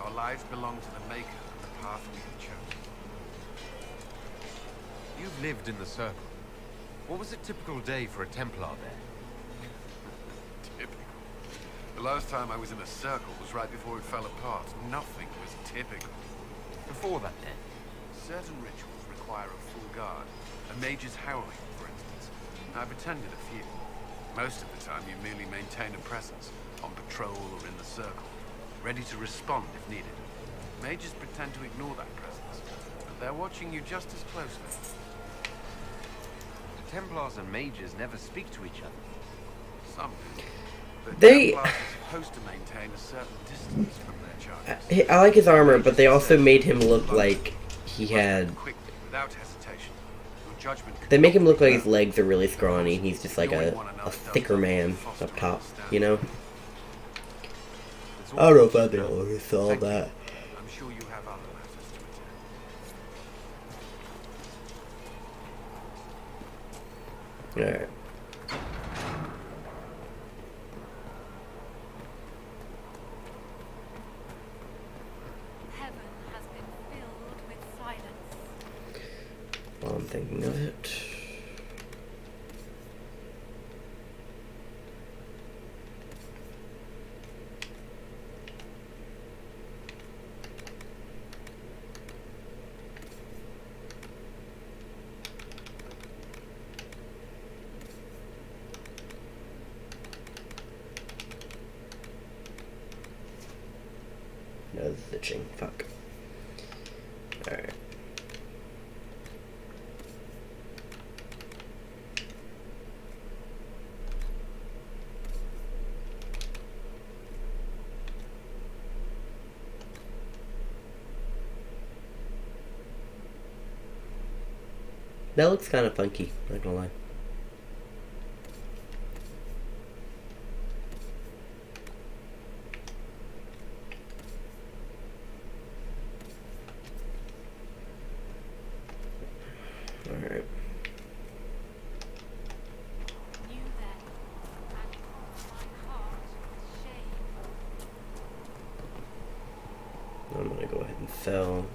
[SPEAKER 15] Our lives belong to the Maker and the path we have chosen.
[SPEAKER 4] You've lived in the Circle. What was a typical day for a Templar there?
[SPEAKER 15] Typical. The last time I was in a circle was right before it fell apart. Nothing was typical.
[SPEAKER 4] Before that, then?
[SPEAKER 15] Certain rituals require a full guard. A mage's howling, for instance. I've attended a few. Most of the time you merely maintain a presence, on patrol or in the circle, ready to respond if needed. Mages pretend to ignore that presence, but they're watching you just as closely.
[SPEAKER 4] The Templars and mages never speak to each other.
[SPEAKER 15] Some do. But
[SPEAKER 1] They-
[SPEAKER 15] Templars are supposed to maintain a certain distance from their charges.
[SPEAKER 1] I like his armor, but they also made him look like he had...
[SPEAKER 15] Quickly, without hesitation. Your judgment
[SPEAKER 1] They make him look like his legs are really scrawny, and he's just like a thicker man up top, you know? I don't know if I always saw that.
[SPEAKER 15] I'm sure you have other matters to attend.
[SPEAKER 1] Alright.
[SPEAKER 18] Heaven has been filled with silence.
[SPEAKER 1] While I'm thinking of it. No, this is itching. Fuck. Alright. That looks kind of funky, not gonna lie.
[SPEAKER 11] New
[SPEAKER 1] so...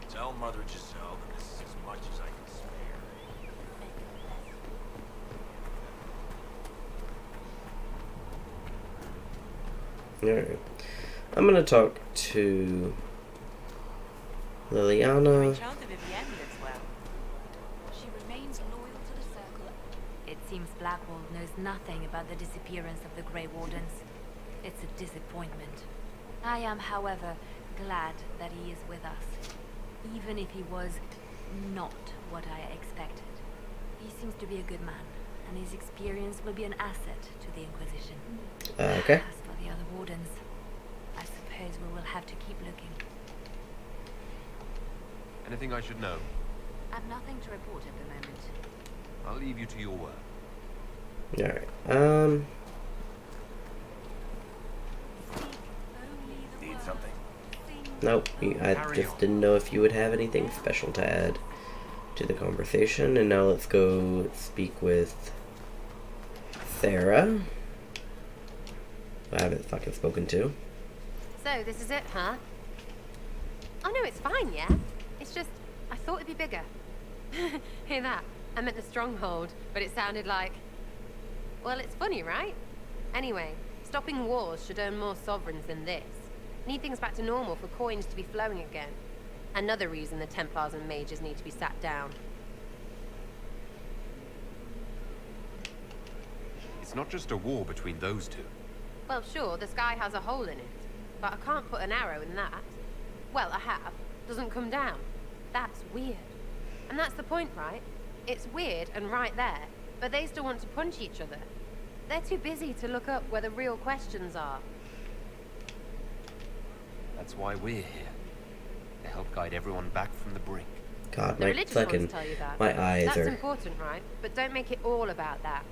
[SPEAKER 13] Tell Mother Giselle that this is as much as I can spare.
[SPEAKER 1] Alright. I'm gonna talk to Liliana.
[SPEAKER 18] She remains loyal to the Circle. It seems Blackwall knows nothing about the disappearance of the Grey Wardens. It's a disappointment. I am, however, glad that he is with us. Even if he was not what I expected. He seems to be a good man, and his experience will be an asset to the Inquisition.
[SPEAKER 1] Okay.
[SPEAKER 18] As for the other Wardens, I suppose we will have to keep looking.
[SPEAKER 4] Anything I should know?
[SPEAKER 18] I've nothing to report at the moment.
[SPEAKER 4] I'll leave you to your work.
[SPEAKER 1] Alright,
[SPEAKER 16] Need something?
[SPEAKER 1] nope, I just didn't know if you would have anything special to add to the conversation. And now let's go speak with Sarah, who I haven't fucking spoken to.
[SPEAKER 2] So, this is it, huh? Oh no, it's fine, yeah? It's just, I thought it'd be bigger. Hear that? I meant the stronghold, but it sounded like... Well, it's funny, right? Anyway, stopping wars should earn more sovereigns than this. Need things back to normal for coins to be flowing again. Another reason the Templars and Mages need to be sat down.
[SPEAKER 4] It's not just a war between those two.
[SPEAKER 2] Well, sure, the sky has a hole in it, but I can't put an arrow in that. Well, I have. Doesn't come down. That's weird. And that's the point, right? It's weird and right there, but they still want to punch each other. They're too busy to look up where the real questions are.
[SPEAKER 4] That's why we're here. To help guide everyone back from the brink.
[SPEAKER 1] God,
[SPEAKER 2] The
[SPEAKER 1] my
[SPEAKER 2] religious
[SPEAKER 1] fucking,
[SPEAKER 2] ones tell you that.
[SPEAKER 1] my eyes
[SPEAKER 2] That's
[SPEAKER 1] are...
[SPEAKER 2] important, right? But don't make it all about that.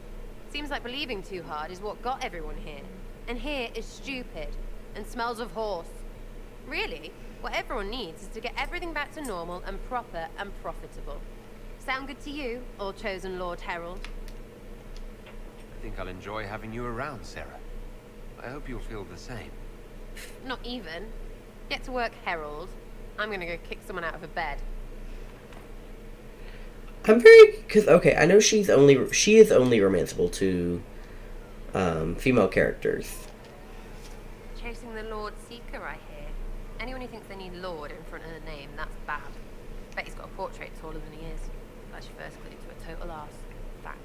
[SPEAKER 2] Seems like believing too hard is what got everyone here. And here is stupid and smells of horse. Really, what everyone needs is to get everything back to normal and proper and profitable. Sound good to you, all chosen Lord Herald?
[SPEAKER 4] I think I'll enjoy having you around, Sarah. I hope you'll feel the same.
[SPEAKER 2] Not even. Get to work, Herald. I'm gonna go kick someone out of a bed.
[SPEAKER 1] I'm very... Because, okay, I know she is only romanceable to female characters.
[SPEAKER 2] Chasing the Lord Seeker, I hear. Anyone who thinks they need Lord in front of the name, that's bad. Bet he's got a portrait taller than he is. That's your first clue to a total arse. Fact.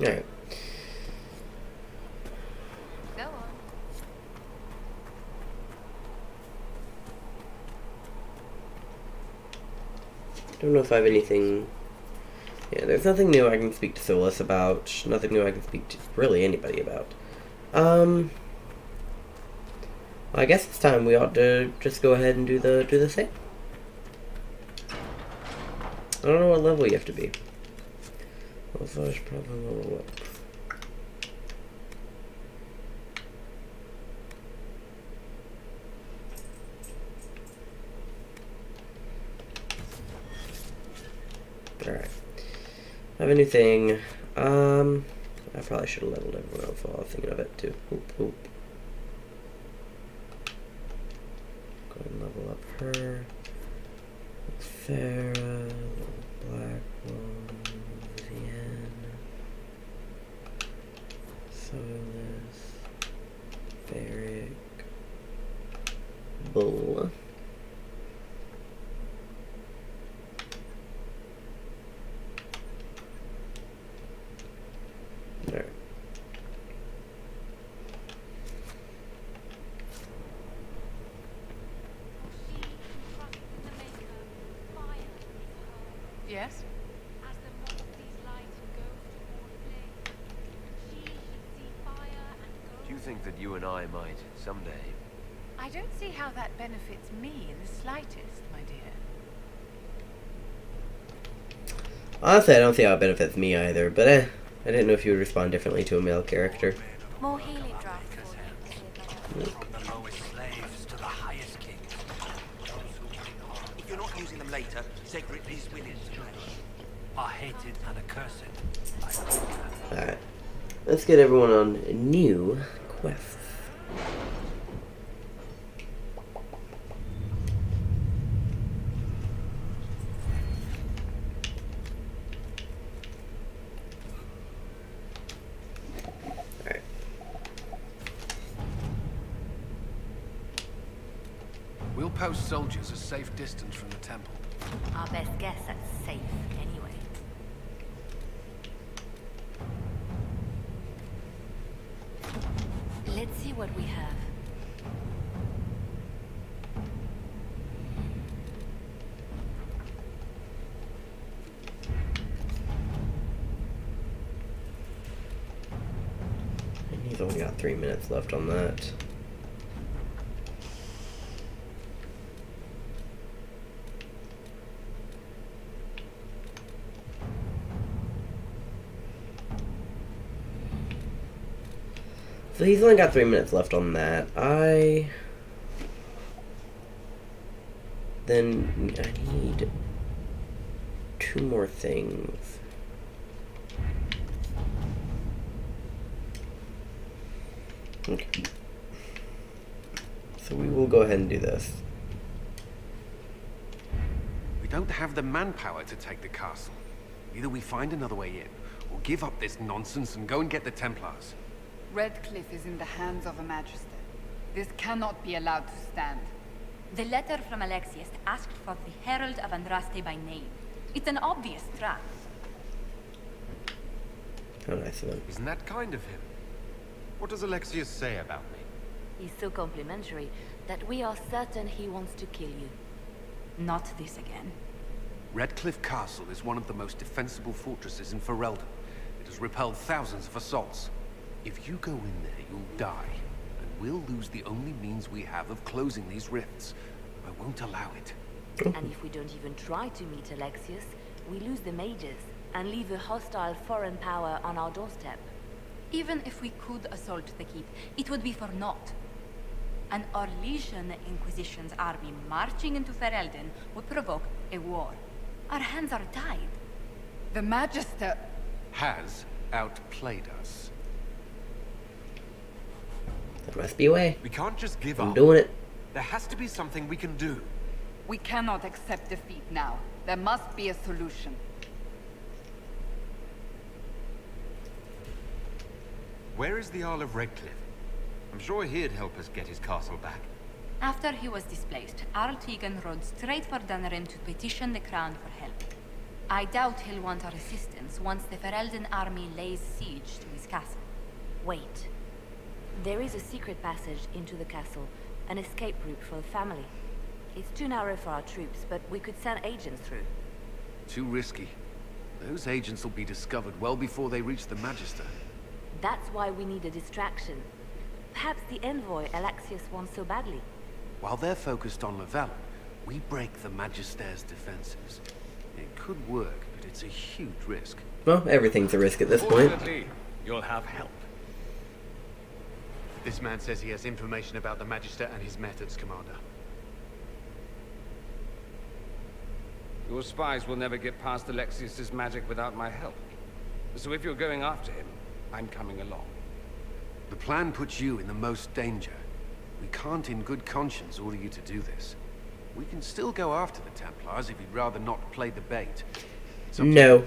[SPEAKER 1] Alright.
[SPEAKER 2] Go on.
[SPEAKER 1] Don't know if I have anything... Yeah, there's nothing new I can speak to Solas about. Nothing new I can speak to really anybody about. I guess it's time we ought to just go ahead and do the thing. I don't know what level you have to be. Well, so I should probably level up. Alright. Have anything? I probably should have leveled everyone else while I was thinking of it too. Oop, oop. Go ahead and level up her. Sarah, Blackwall, Zienne, Solas, Varric, Bull. There.
[SPEAKER 6] Yes?
[SPEAKER 4] Do you think that you and I might, someday...
[SPEAKER 6] I don't see how that benefits me in the slightest, my dear.
[SPEAKER 1] Honestly, I don't see how it benefits me either, but I didn't know if you would respond differently to a male character.
[SPEAKER 18] More healing draft for you.
[SPEAKER 15] sacred these willing to tread.
[SPEAKER 10] Are hated and accursed.
[SPEAKER 1] Alright. Let's get everyone on new quests. Alright.
[SPEAKER 4] We'll post soldiers a safe distance from the temple.
[SPEAKER 18] Our best guess at safe, anyway. Let's see what we have.
[SPEAKER 1] And he's only got 3 minutes left on that. So he's only got 3 minutes left on that. Then I need 2 more things. Okay. So we will go ahead and do this.
[SPEAKER 4] We don't have the manpower to take the castle. Either we find another way in, or give up this nonsense and go and get the Templars.
[SPEAKER 8] Redcliffe is in the hands of a Magister. This cannot be allowed to stand.
[SPEAKER 19] The letter from Alexius asked for the Herald of Andraste by name. It's an obvious trap.
[SPEAKER 1] How nice of him.
[SPEAKER 4] Isn't that kind of him? What does Alexius say about me?
[SPEAKER 18] He's so complimentary that we are certain he wants to kill you. Not this again.
[SPEAKER 4] Redcliffe Castle is one of the most defensible fortresses in Ferelden. It has repelled thousands of assaults. If you go in there, you'll die. And we'll lose the only means we have of closing these rifts. I won't allow it.
[SPEAKER 18] And if we don't even try to meet Alexius, we lose the mages and leave a hostile foreign power on our doorstep.
[SPEAKER 19] Even if we could assault the keep, it would be for naught. An Orlesian Inquisition's army marching into Ferelden would provoke a war. Our hands are tied.
[SPEAKER 8] The Magister
[SPEAKER 4] has outplayed us.
[SPEAKER 1] There must be a way.
[SPEAKER 4] We can't just give
[SPEAKER 1] I'm
[SPEAKER 4] up.
[SPEAKER 1] doing it.
[SPEAKER 4] There has to be something we can do.
[SPEAKER 8] We cannot accept defeat now. There must be a solution.
[SPEAKER 4] Where is the Jarl of Redcliffe? I'm sure he'd help us get his castle back.
[SPEAKER 19] After he was displaced, Arl Tegan rode straight for Dunnerim to petition the crown for help. I doubt he'll want our assistance once the Ferelden army lays siege to his castle.
[SPEAKER 18] Wait. There is a secret passage into the castle, an escape route for the family. It's too narrow for our troops, but we could send agents through.
[SPEAKER 4] Too risky. Those agents will be discovered well before they reach the Magister.
[SPEAKER 18] That's why we need a distraction. Perhaps the envoy Alexius wants so badly.
[SPEAKER 4] While they're focused on Lavalin, we break the Magister's defenses. It could work, but it's a huge risk.
[SPEAKER 1] Well, everything's a risk at this point.
[SPEAKER 17] Fortunately, you'll have help.
[SPEAKER 14] This man says he has information about the Magister and his methods, Commander.
[SPEAKER 17] Your spies will never get past Alexius's magic without my help. So if you're going after him, I'm coming along.
[SPEAKER 4] The plan puts you in the most danger. We can't in good conscience order you to do this. We can still go after the Templars if you'd rather not play the bait.
[SPEAKER 1] No.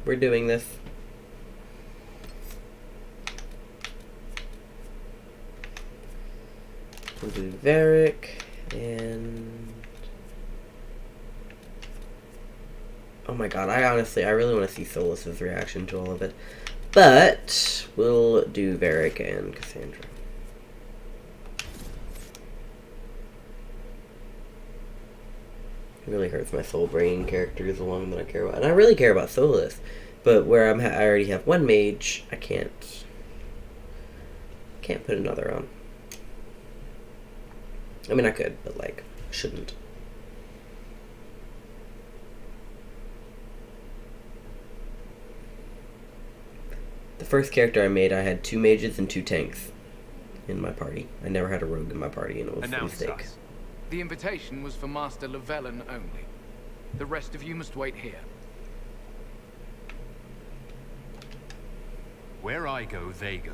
[SPEAKER 1] We're doing this. We'll do Varric and... Oh my god, I really want to see Solas's reaction to all of it. But we'll do Varric and Cassandra. It really hurts my soul bringing characters along that I care about. And I really care about Solas. But where I already have one mage, I can't put another on. I mean, I could, but like, shouldn't. The first character I made, I had 2 mages and 2 tanks in my party. I never had a rogue in my party, and it was a mistake.
[SPEAKER 21] The invitation was for Master Llewellyn only. The rest of you must wait here.
[SPEAKER 4] Where I go, they go.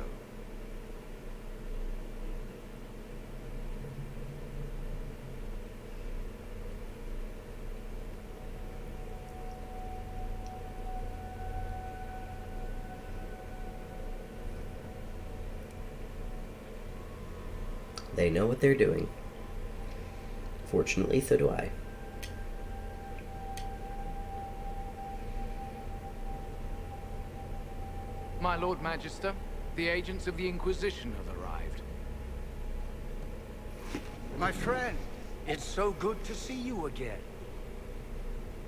[SPEAKER 1] They know what they're doing. Fortunately, so do I.
[SPEAKER 21] My Lord Magister, the agents of the Inquisition have arrived.
[SPEAKER 22] My friend, it's so good to see you again.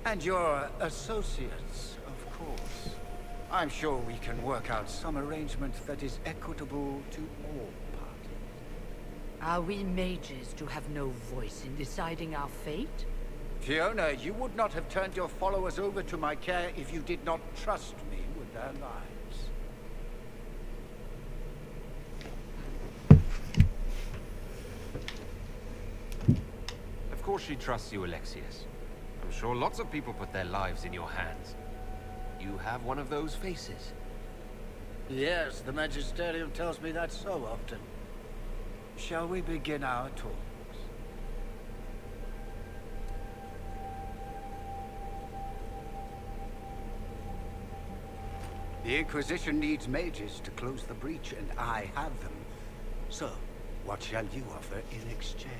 [SPEAKER 22] And your associates, of course. I'm sure we can work out some arrangement that is equitable to all.
[SPEAKER 23] Are we mages to have no voice in deciding our fate?
[SPEAKER 22] Fiona, you would not have turned your followers over to my care if you did not trust me with their lives.
[SPEAKER 4] Of course she trusts you, Alexius. I'm sure lots of people put their lives in your hands. You have one of those faces.
[SPEAKER 22] Yes, the Magisterium tells me that so often. Shall we begin our talks? The Inquisition needs mages to close the breach, and I have them. So, what shall you offer in exchange?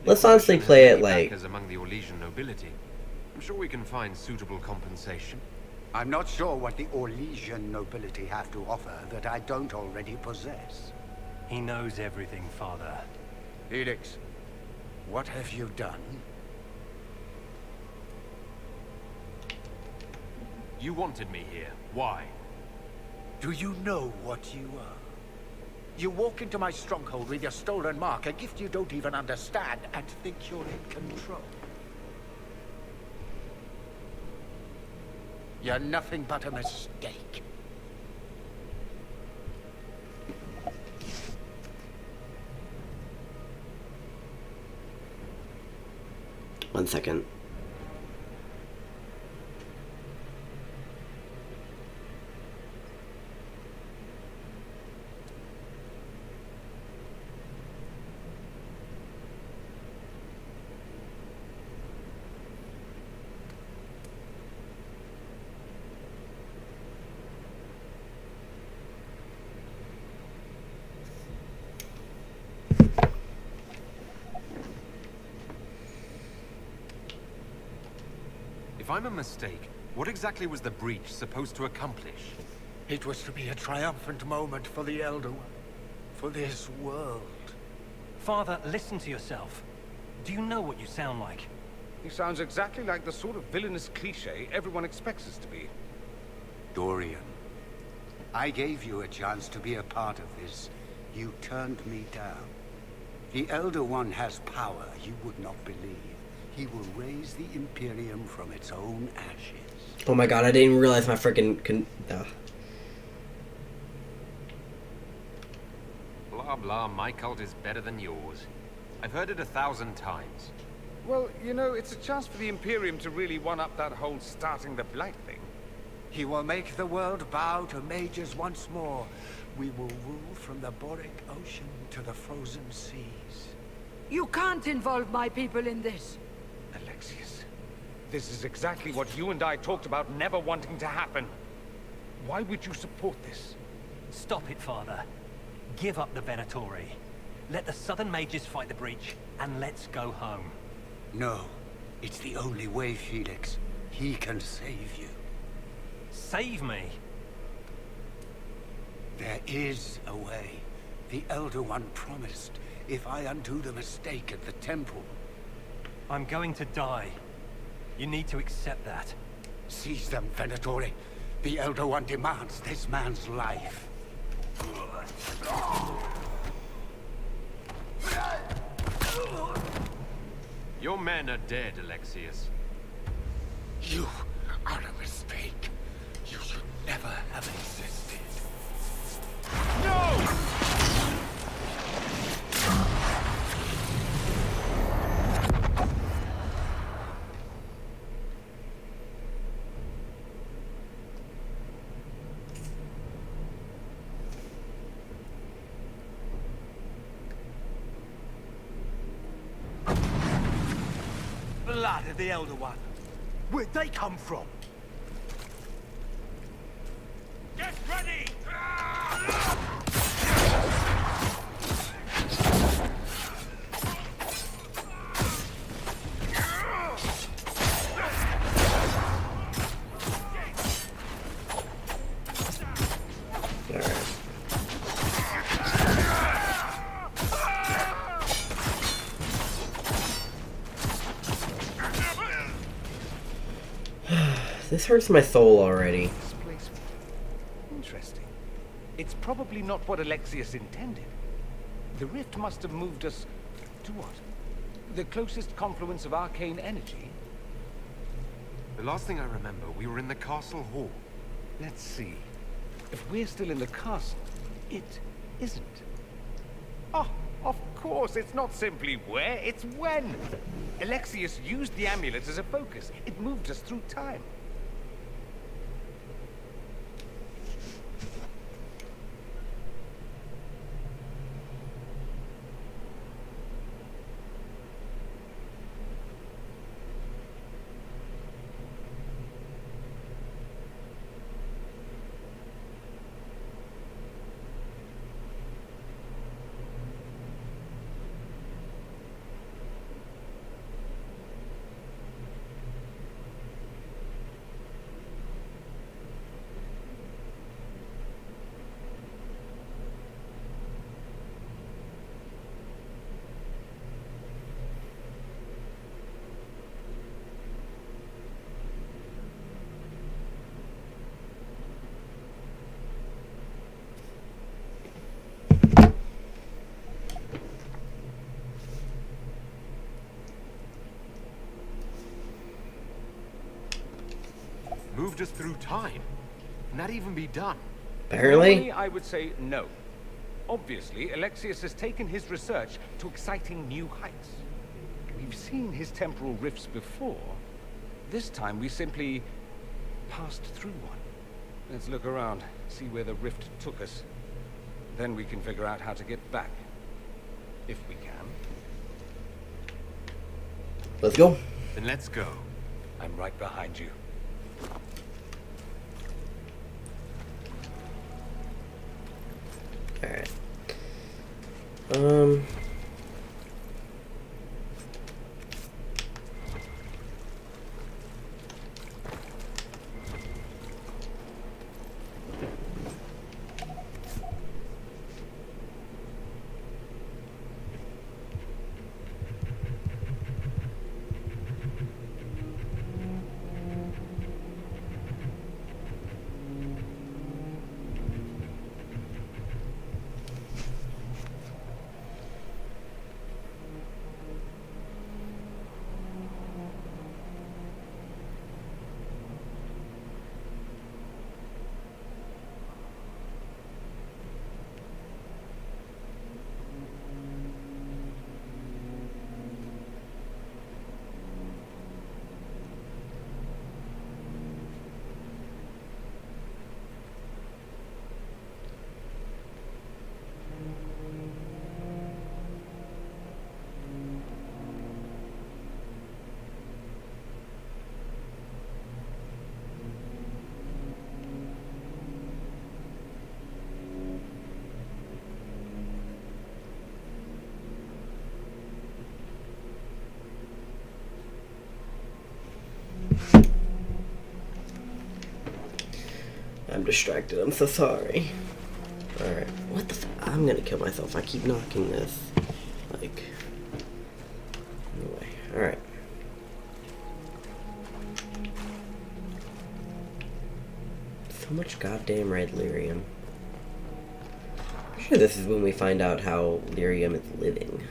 [SPEAKER 1] Let's honestly play it like...
[SPEAKER 4] among the Orlesian nobility. I'm sure we can find suitable compensation.
[SPEAKER 22] I'm not sure what the Orlesian nobility have to offer that I don't already possess.
[SPEAKER 10] He knows everything, Father.
[SPEAKER 22] Felix, what have you done?
[SPEAKER 4] You wanted me here. Why?
[SPEAKER 22] Do you know what you are? You walk into my stronghold with your stolen mark, a gift you don't even understand, and think you're in control. You're nothing but a mistake.
[SPEAKER 1] One second.
[SPEAKER 4] If I'm a mistake, what exactly was the breach supposed to accomplish?
[SPEAKER 22] It was to be a triumphant moment for the Elder One. For this world.
[SPEAKER 10] Father, listen to yourself. Do you know what you sound like?
[SPEAKER 20] He sounds exactly like the sort of villainous cliché everyone expects us to be.
[SPEAKER 22] Dorian, I gave you a chance to be a part of this. You turned me down. The Elder One has power you would not believe. He will raise the Imperium from its own ashes.
[SPEAKER 1] Oh my god, I didn't even realize my freaking...
[SPEAKER 4] Blah blah, my cult is better than yours. I've heard it 1,000 times.
[SPEAKER 20] Well, you know, it's a chance for the Imperium to really one-up that whole starting the Blight thing.
[SPEAKER 22] He will make the world bow to mages once more. We will rule from the Boric Ocean to the frozen seas.
[SPEAKER 23] You can't involve my people in this.
[SPEAKER 20] Alexius, this is exactly what you and I talked about never wanting to happen. Why would you support this?
[SPEAKER 10] Stop it, Father. Give up the Venatori. Let the Southern Mages fight the breach, and let's go home.
[SPEAKER 22] No. It's the only way, Felix. He can save you.
[SPEAKER 10] Save me?
[SPEAKER 22] There is a way. The Elder One promised. If I undo the mistake at the temple,
[SPEAKER 10] I'm going to die. You need to accept that.
[SPEAKER 22] Seize them, Venatori. The Elder One demands this man's life.
[SPEAKER 4] Your men are dead, Alexius.
[SPEAKER 22] You are a mistake. You should never have existed. No!
[SPEAKER 10] Blood of the Elder One. Where'd they come from?
[SPEAKER 13] Get ready!
[SPEAKER 1] This hurts my soul already.
[SPEAKER 20] Interesting. It's probably not what Alexius intended. The rift must have moved us to what? The closest confluence of arcane energy?
[SPEAKER 4] The last thing I remember, we were in the castle hall.
[SPEAKER 20] Let's see. If we're still in the castle, it isn't. Oh, of course, it's not simply where, it's when. Alexius used the amulet as a focus. It moved us through time.
[SPEAKER 4] Moved us through time? Can that even be done?
[SPEAKER 1] Apparently.
[SPEAKER 20] Normally, I would say no. Obviously, Alexius has taken his research to exciting new heights. We've seen his temporal rifts before. This time, we simply passed through one. Let's look around, see where the rift took us. Then we can figure out how to get back. If we can.
[SPEAKER 1] Let's go.
[SPEAKER 4] Then let's go.
[SPEAKER 20] I'm right behind you.
[SPEAKER 1] Alright. I'm distracted. I'm so sorry. Alright. What the I'm gonna kill myself. I keep knocking this. Like. Anyway. Alright. So much goddamn red lyrium. I'm sure this is when we find out how lyrium is living.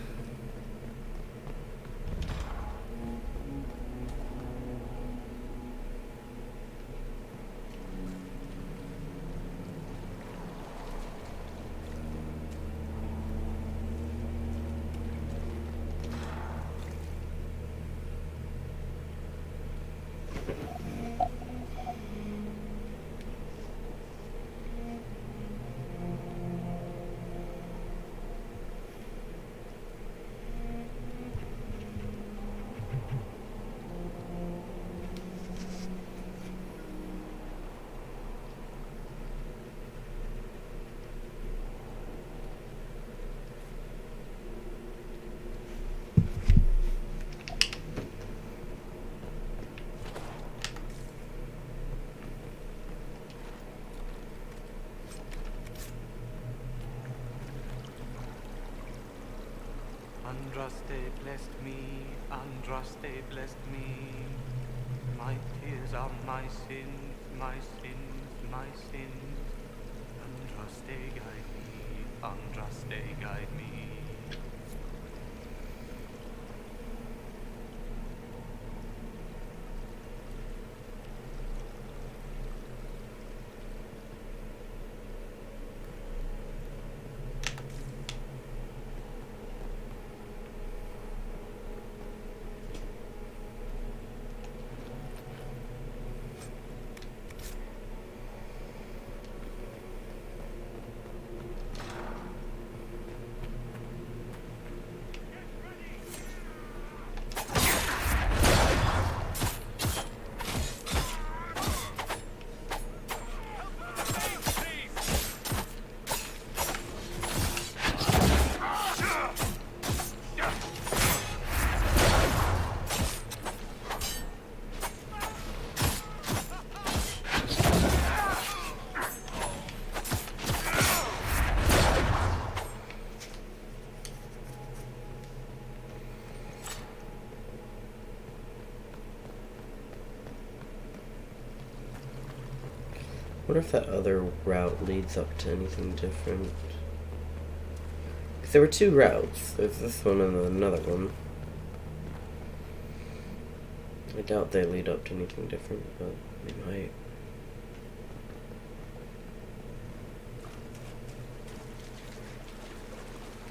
[SPEAKER 3] Andraste blessed me, Andraste blessed me. My tears are my sins, my sins, my sins. Andraste guide me, Andraste guide me.
[SPEAKER 1] I wonder if that other route leads up to anything different. Because there were two routes. There's this one and another one. I doubt they lead up to anything different, but they might.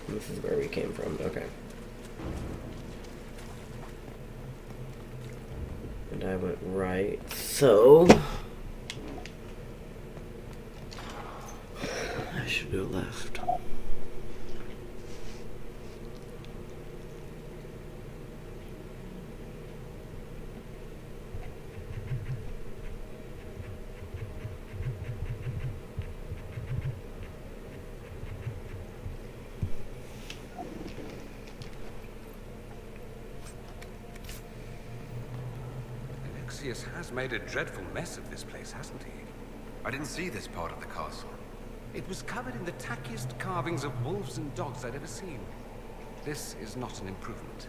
[SPEAKER 1] This is where we came from. Okay. And I went right, so I should go left.
[SPEAKER 20] Alexius has made a dreadful mess of this place, hasn't he?
[SPEAKER 4] I didn't see this part of the castle.
[SPEAKER 20] It was covered in the tackiest carvings of wolves and dogs I'd ever seen. This is not an improvement.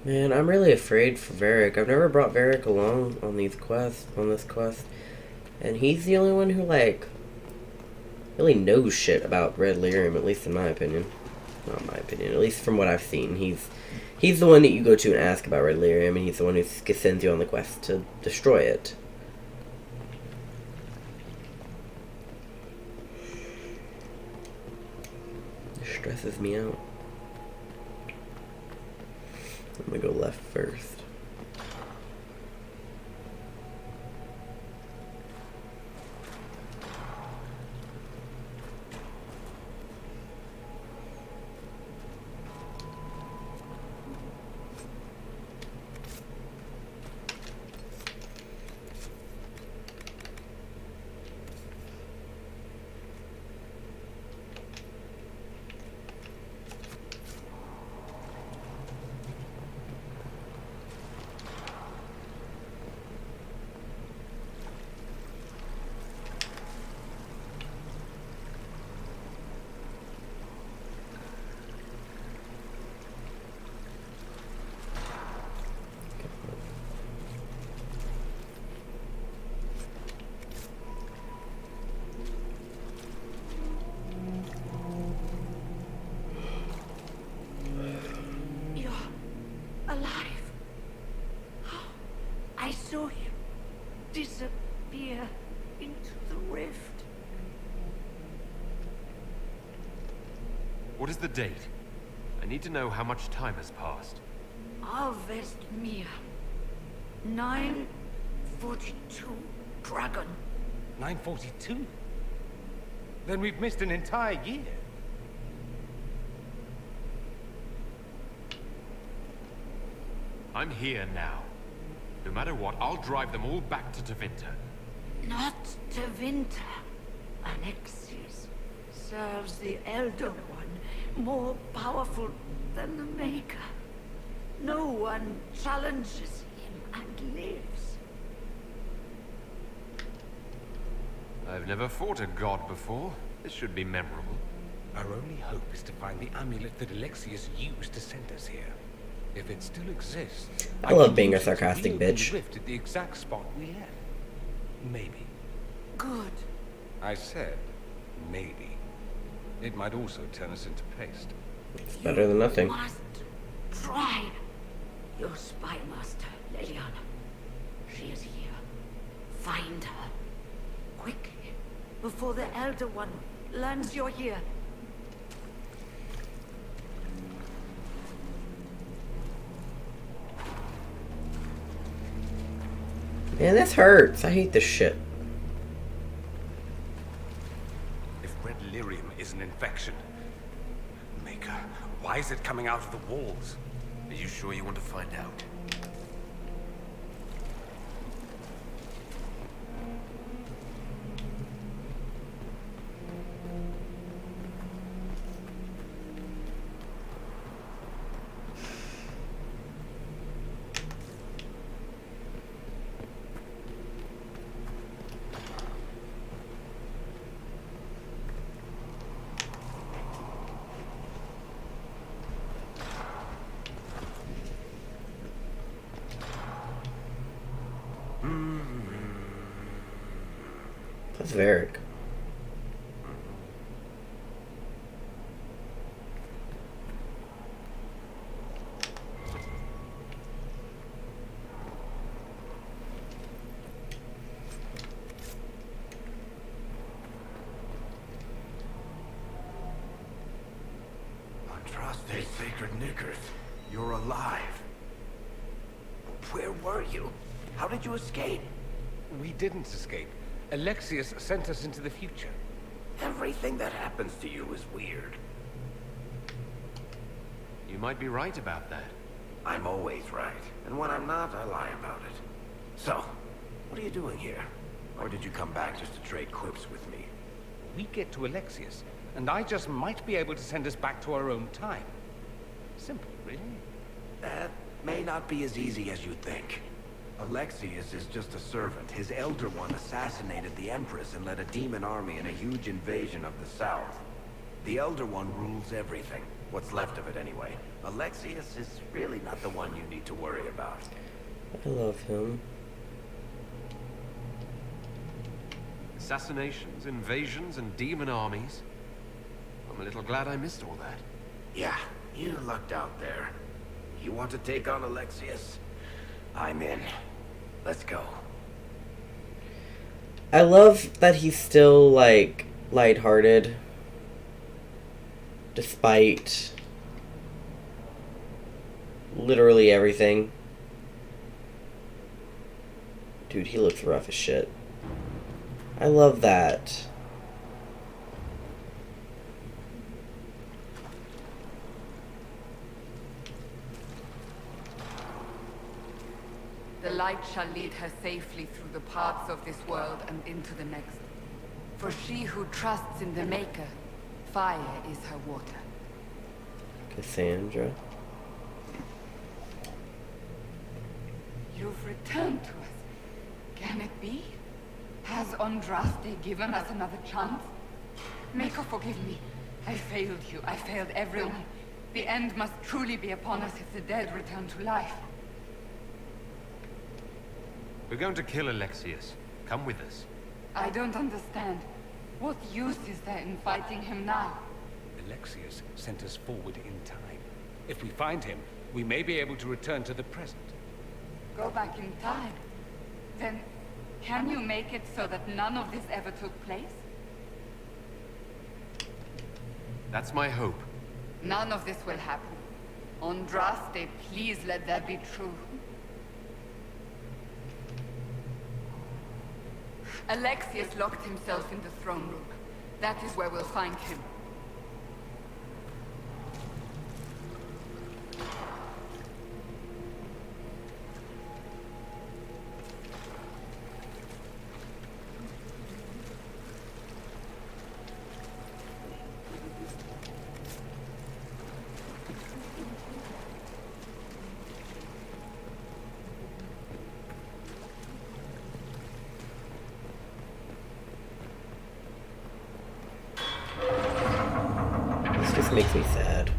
[SPEAKER 1] Man, I'm really afraid for Varric. I've never brought Varric along on these quests, and he's the only one who, like, really knows shit about Red Lyrium, at least in my opinion. Not my opinion, at least from what I've seen. He's the one that you go to and ask about Red Lyrium, and he's the one who sends you on the quest to destroy it. It stresses me out. I'm gonna go left first.
[SPEAKER 23] disappear into the rift.
[SPEAKER 4] What is the date? I need to know how much time has passed.
[SPEAKER 23] Harvest Mia. 942 Dragon.
[SPEAKER 10] 942? Then we've missed an entire year.
[SPEAKER 4] I'm here now. No matter what, I'll drive them all back to Tevinter.
[SPEAKER 23] Not Tevinter. Alexius serves the Elder One, more powerful than the Maker. No one challenges him and lives.
[SPEAKER 4] I've never fought a god before. This should be memorable.
[SPEAKER 10] Our only hope is to find the amulet that Alexius used to send us here. If it still exists,
[SPEAKER 1] I love being a sarcastic bitch.
[SPEAKER 10] Rift at the exact spot we left. Maybe.
[SPEAKER 23] Good.
[SPEAKER 10] I said, maybe. It might also turn us into paste.
[SPEAKER 1] It's better than nothing.
[SPEAKER 23] You must try. Your spy master, Leliana. She is here. Find her. Quickly. Before the Elder One learns you're here.
[SPEAKER 1] Man, this hurts. I hate this shit.
[SPEAKER 10] If red lyrium is an infection, Maker, why is it coming out of the walls?
[SPEAKER 4] Are you sure you want to find out?
[SPEAKER 1] That's Varric.
[SPEAKER 16] Andraste, sacred knickers. You're alive. Where were you? How did you escape?
[SPEAKER 10] We didn't escape. Alexius sent us into the future.
[SPEAKER 16] Everything that happens to you is weird.
[SPEAKER 4] You might be right about that.
[SPEAKER 16] I'm always right. And when I'm not, I lie about it. So, what are you doing here? Or did you come back just to trade quips with me?
[SPEAKER 10] We get to Alexius, and I just might be able to send us back to our own time. Simple, really.
[SPEAKER 16] That may not be as easy as you think. Alexius is just a servant. His Elder One assassinated the Empress and led a demon army in a huge invasion of the South. The Elder One rules everything. What's left of it, anyway. Alexius is really not the one you need to worry about.
[SPEAKER 1] I love him.
[SPEAKER 4] Assassinations, invasions, and demon armies. I'm a little glad I missed all that.
[SPEAKER 16] Yeah, you lucked out there. You want to take on Alexius? I'm in. Let's go.
[SPEAKER 1] I love that he's still, like, lighthearted. Despite literally everything. Dude, he looks rough as shit. I love that.
[SPEAKER 8] The light shall lead her safely through the paths of this world and into the next. For she who trusts in the Maker, fire is her water.
[SPEAKER 1] Cassandra.
[SPEAKER 8] You've returned to us. Can it be? Has Andraste given us another chance? Maker, forgive me. I failed you. I failed everyone. The end must truly be upon us if the dead return to life.
[SPEAKER 4] We're going to kill Alexius. Come with us.
[SPEAKER 8] I don't understand. What use is there in fighting him now?
[SPEAKER 10] Alexius sent us forward in time. If we find him, we may be able to return to the present.
[SPEAKER 8] Go back in time? Then Can you make it so that none of this ever took place?
[SPEAKER 4] That's my hope.
[SPEAKER 8] None of this will happen. Andraste, please let that be true. Alexius locked himself in the throne room. That is where we'll find him.
[SPEAKER 1] This just makes me sad.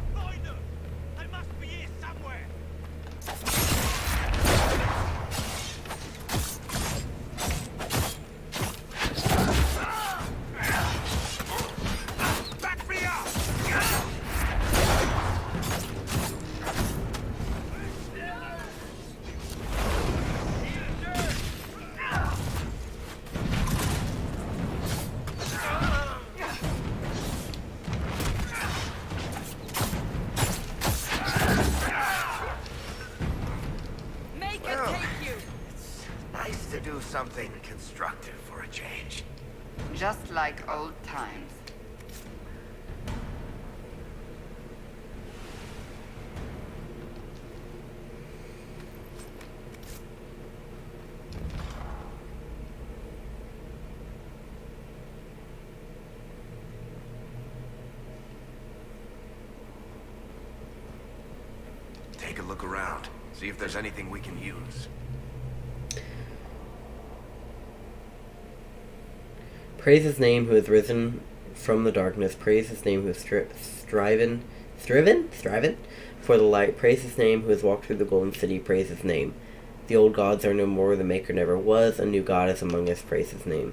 [SPEAKER 16] Something constructive for a change.
[SPEAKER 8] Just like old times.
[SPEAKER 16] Take a look around. See if there's anything we can use.
[SPEAKER 1] Praise his name who has risen from the darkness. Praise his name who has striven for the light. Praise his name who has walked through the golden city. Praise his name. The old gods are no more. The maker never was. A new god is among us. Praise his name.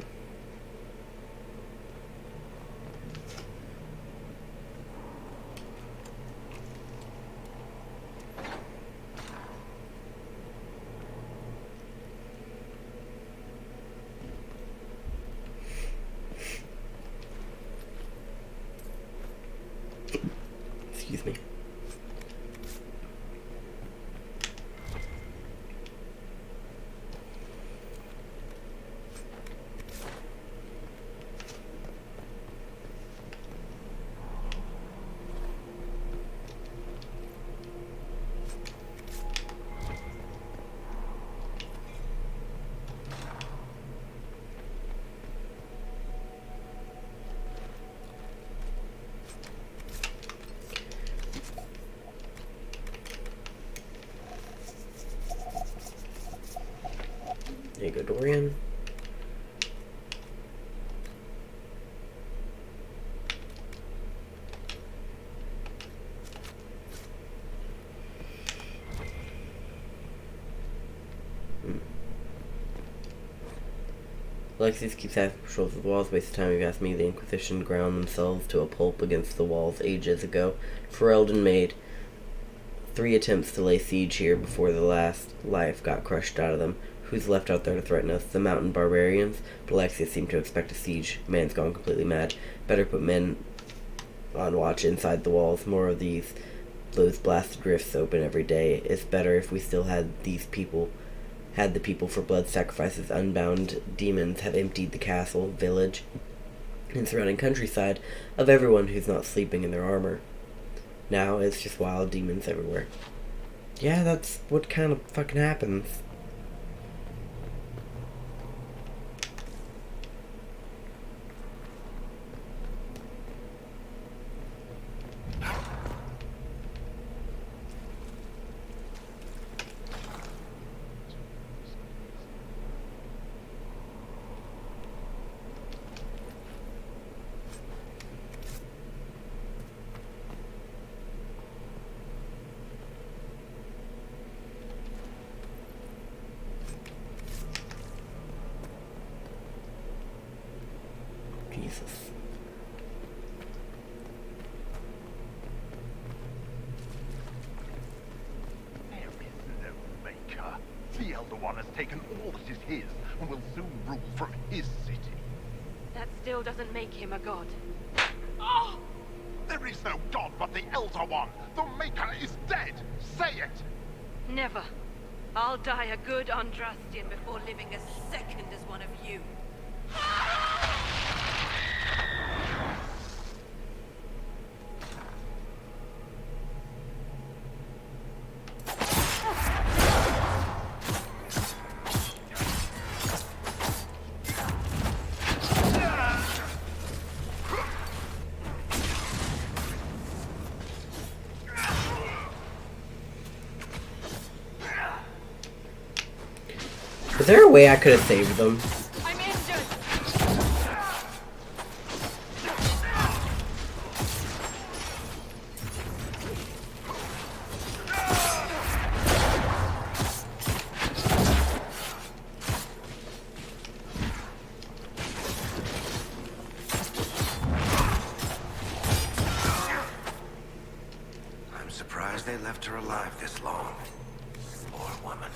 [SPEAKER 1] Excuse me. There you go, Dorian. Alexius keeps having patrols of the walls. Waste of time. You've asked me. The Inquisition ground themselves to a pulp against the walls ages ago. Ferelden made 3 attempts to lay siege here before the last life got crushed out of them. Who's left out there to threaten us? The mountain barbarians? But Alexius seemed to expect a siege. Man's gone completely mad. Better put men on watch inside the walls. More of those blasted rifts open every day. It's better if we still had the people for blood sacrifices. Unbound demons have emptied the castle, village, and surrounding countryside of everyone who's not sleeping in their armor. Now it's just wild demons everywhere. Yeah, that's what kind of fucking happens. Jesus.
[SPEAKER 5] There is no maker. The Elder One has taken all that is his, and will soon rule from his city.
[SPEAKER 11] That still doesn't make him a god.
[SPEAKER 5] Ah! There is no god but the Elder One. The Maker is dead. Say it.
[SPEAKER 11] Never. I'll die a good Andrastian before living a second as one of you.
[SPEAKER 1] Is there a way I could have saved them?
[SPEAKER 11] I'm injured.
[SPEAKER 16] I'm surprised they left her alive this long. Poor woman.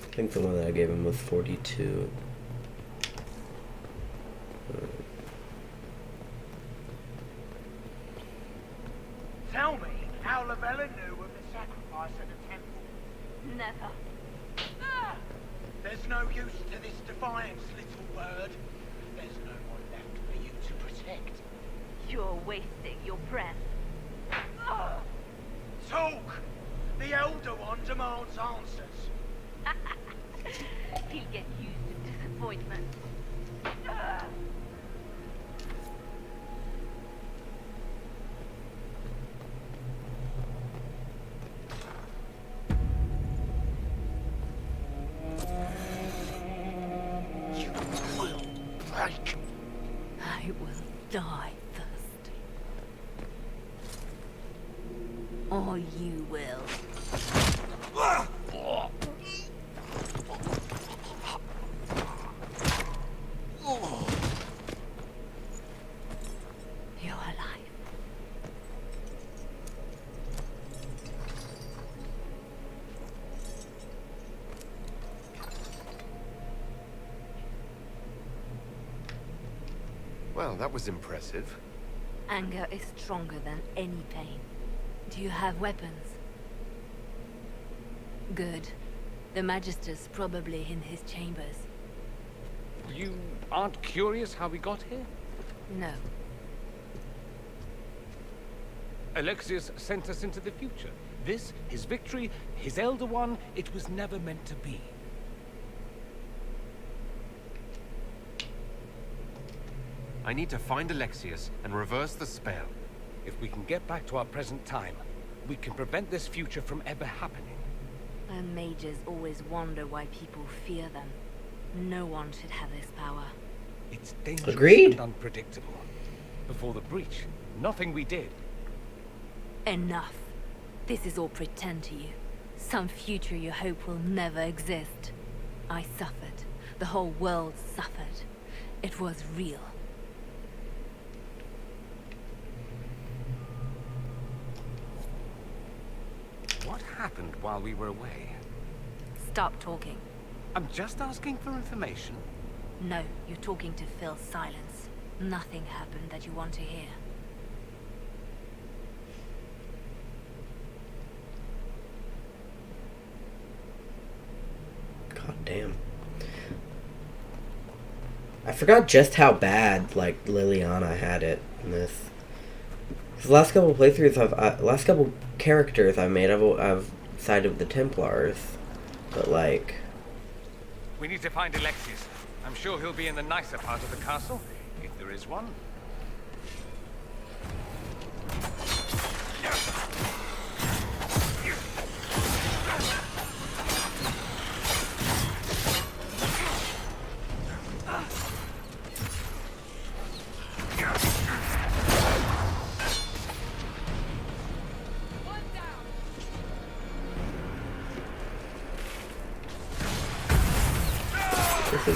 [SPEAKER 1] I think the one that I gave him was 42.
[SPEAKER 9] Tell me how Lavella knew of the sacrifice at the temple.
[SPEAKER 11] Never.
[SPEAKER 9] There's no use to this defiance, little bird. There's no one left for you to protect.
[SPEAKER 11] You're wasting your breath.
[SPEAKER 9] Talk! The Elder One demands answers.
[SPEAKER 11] He'll get used to disappointment.
[SPEAKER 9] You will break.
[SPEAKER 11] I will die first. Or you will. You're alive.
[SPEAKER 4] Well, that was impressive.
[SPEAKER 18] Anger is stronger than any pain. Do you have weapons? Good. The Magister's probably in his chambers.
[SPEAKER 20] You aren't curious how we got here?
[SPEAKER 18] No.
[SPEAKER 20] Alexius sent us into the future. This, his victory, his Elder One, it was never meant to be.
[SPEAKER 4] I need to find Alexius and reverse the spell.
[SPEAKER 20] If we can get back to our present time, we can prevent this future from ever happening.
[SPEAKER 18] And mages always wonder why people fear them. No one should have this power.
[SPEAKER 20] It's dangerous
[SPEAKER 1] Agreed.
[SPEAKER 20] and unpredictable. Before the breach, nothing we did.
[SPEAKER 18] Enough. This is all pretend to you. Some future you hope will never exist. I suffered. The whole world suffered. It was real.
[SPEAKER 20] What happened while we were away?
[SPEAKER 18] Stop talking.
[SPEAKER 20] I'm just asking for information.
[SPEAKER 18] No, you're talking to fill silence. Nothing happened that you want to hear.
[SPEAKER 1] God damn. I forgot just how bad, like, Liliana had it in this. The last couple playthroughs, last couple characters I made, I've sided with the Templars, but like.
[SPEAKER 20] We need to find Alexius. I'm sure he'll be in the nicer part of the castle, if there is one.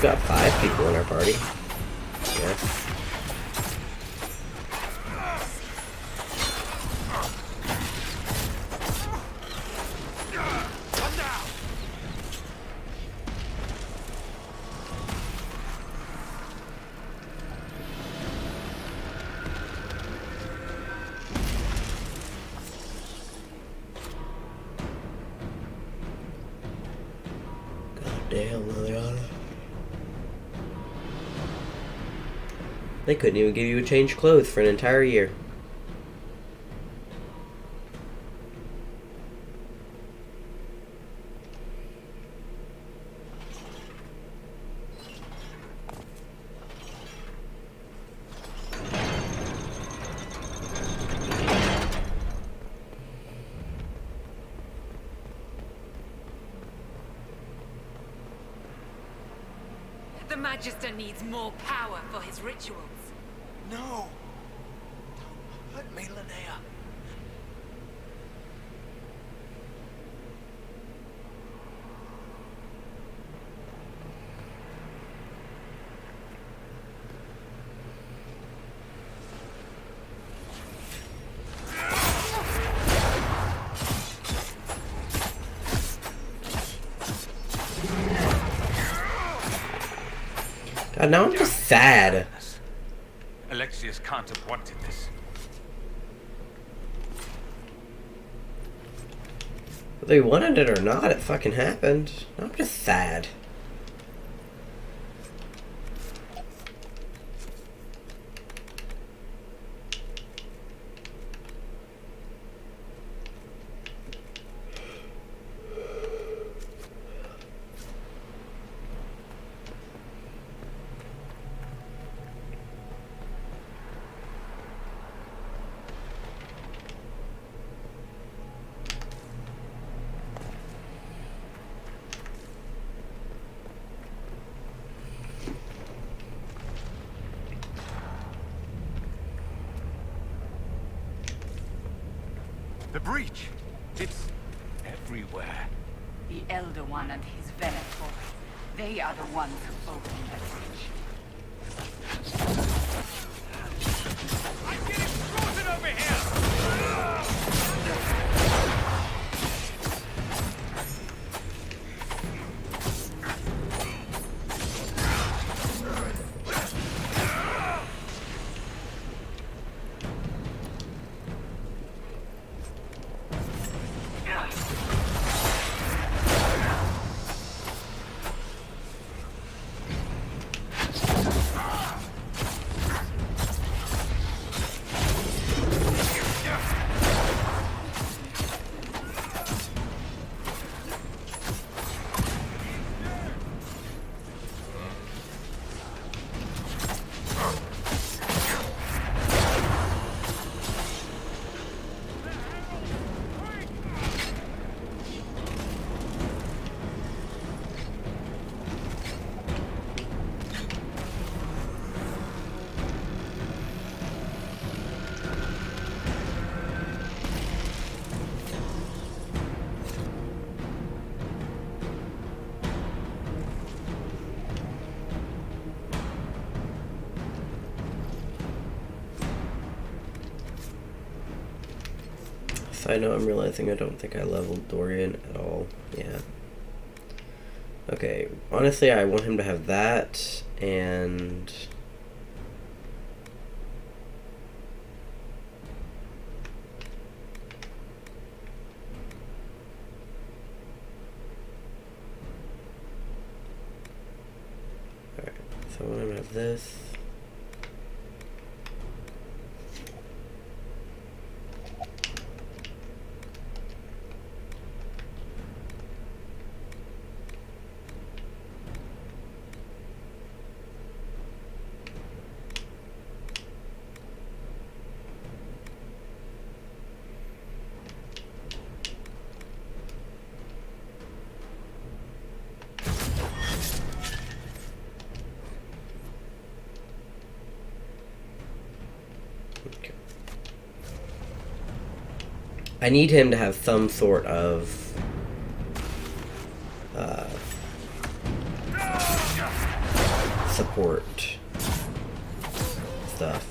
[SPEAKER 1] got 5 people in our party. Yes. Damn, Liliana. They couldn't even give you a change of clothes for an entire year.
[SPEAKER 6] The Magister needs more power for his rituals.
[SPEAKER 9] No! Don't hurt me, Linnea.
[SPEAKER 1] God, now I'm just sad.
[SPEAKER 20] Alexius can't have wanted this.
[SPEAKER 1] Whether he wanted it or not, it fucking happened. Now I'm just sad.
[SPEAKER 20] The breach! It's everywhere.
[SPEAKER 8] The Elder One and his Venator. They are the ones who opened the breach.
[SPEAKER 20] I'm getting frozen over here!
[SPEAKER 1] Side note, I'm realizing I don't think I leveled Dorian at all. Yeah. Okay, honestly, I want him to have that, and... Alright, so I want him to have this. I need him to have some sort of support stuff.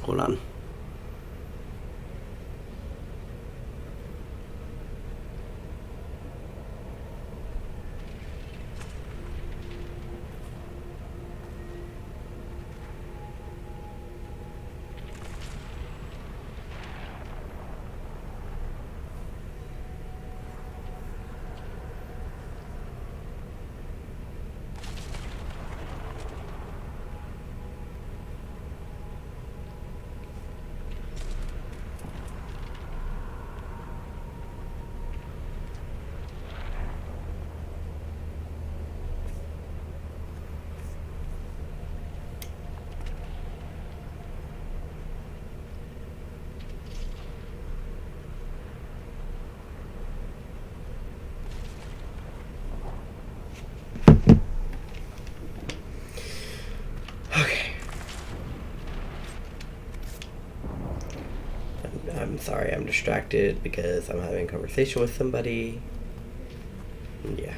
[SPEAKER 1] Hold on. I'm sorry, I'm distracted because I'm having a conversation with somebody. Yeah.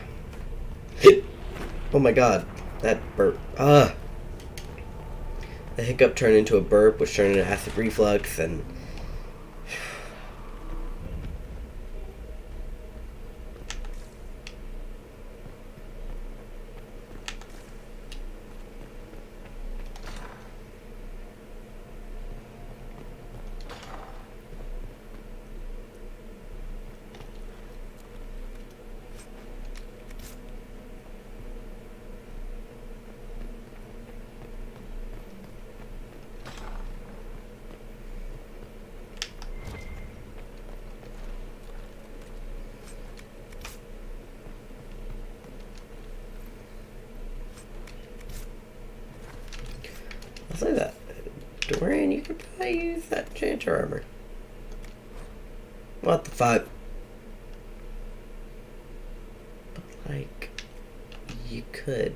[SPEAKER 1] Oh my god, that burp. The hiccup turned into a burp, which turned into acid reflux, and I'll say that. Dorian, you could probably use that enchanter armor. What the fuck? But, like, you could.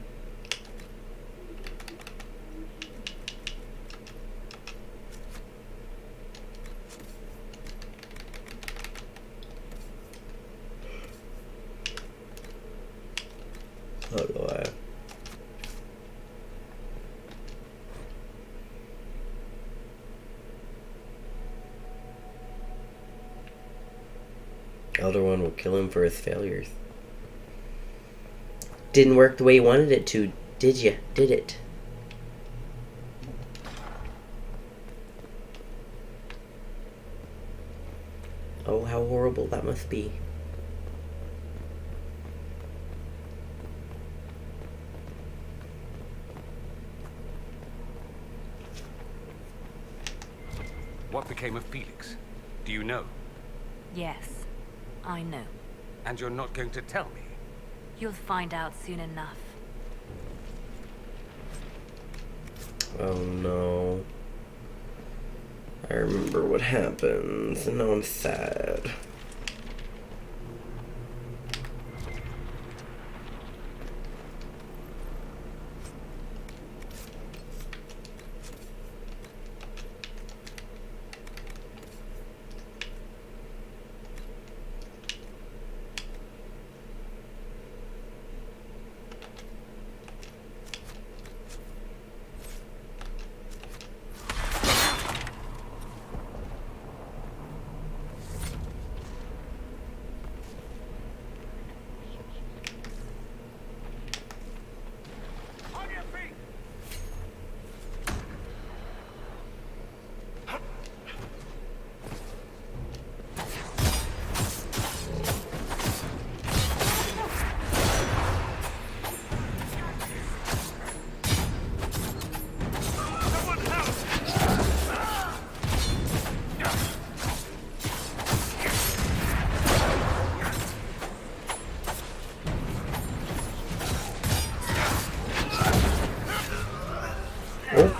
[SPEAKER 1] How do I? Elder One will kill him for his failures. Didn't work the way you wanted it to, did ya? Did it? Oh, how horrible that must be.
[SPEAKER 2] What became of Felix? Do you know?
[SPEAKER 18] Yes, I know.
[SPEAKER 2] And you're not going to tell me?
[SPEAKER 18] You'll find out soon enough.
[SPEAKER 1] Oh no. I remember what happens, and now I'm sad.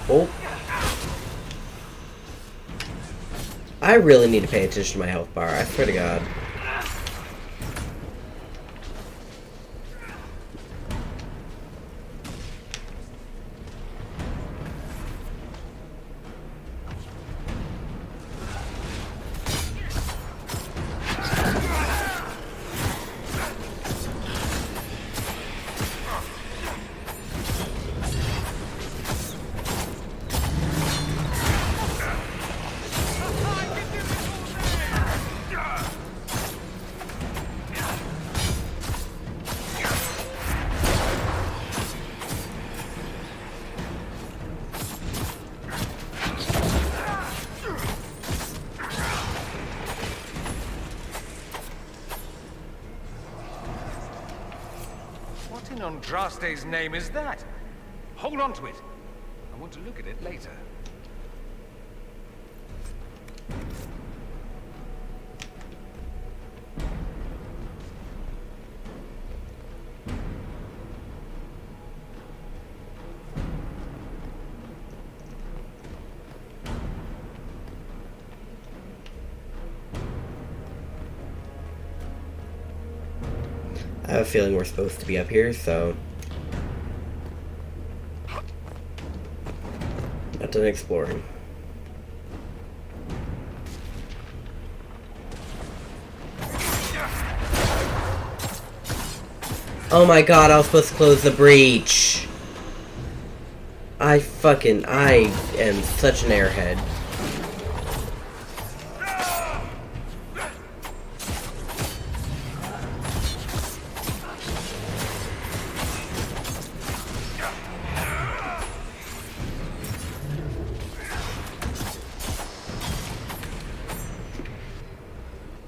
[SPEAKER 1] Oh. I really need to pay attention to my health bar, I swear to God.
[SPEAKER 2] Andraste's name is that? Hold on to it. I want to look at it later.
[SPEAKER 1] I have a feeling we're supposed to be up here, so... Not done exploring. Oh my God, I was supposed to close the breach! I am such an airhead.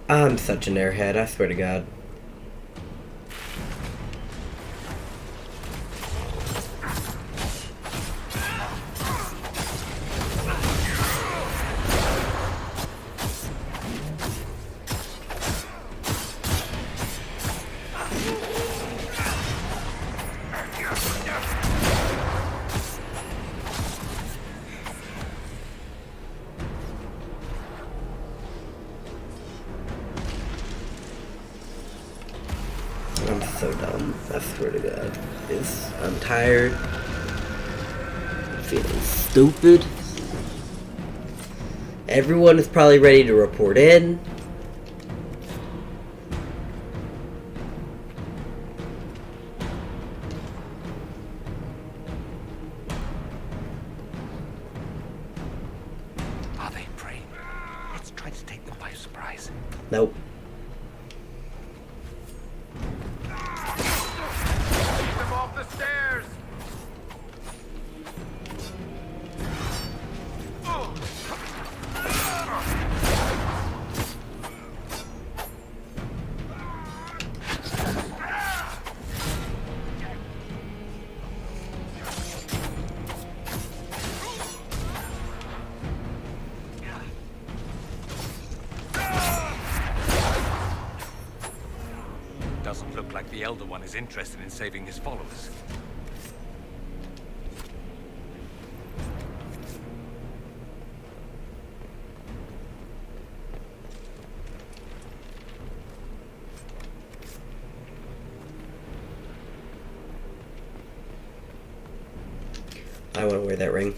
[SPEAKER 1] I'm such an airhead, I swear to God. I'm so dumb, I swear to God. I'm tired. I'm feeling stupid. Everyone is probably ready to report in.
[SPEAKER 2] Are they praying? Let's try to take them by surprise.
[SPEAKER 1] Nope.
[SPEAKER 17] Doesn't look like the Elder One is interested in saving his followers.
[SPEAKER 1] I want to wear that ring.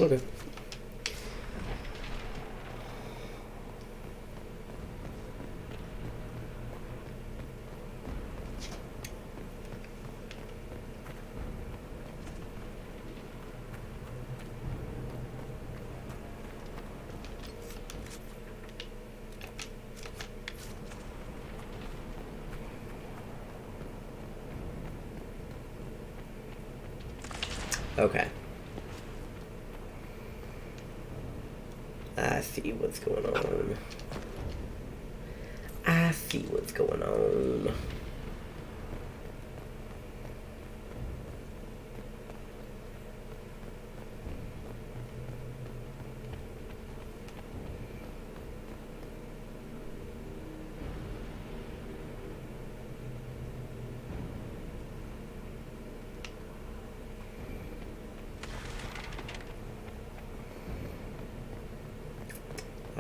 [SPEAKER 1] Okay. Okay. I see what's going on. I see what's going on.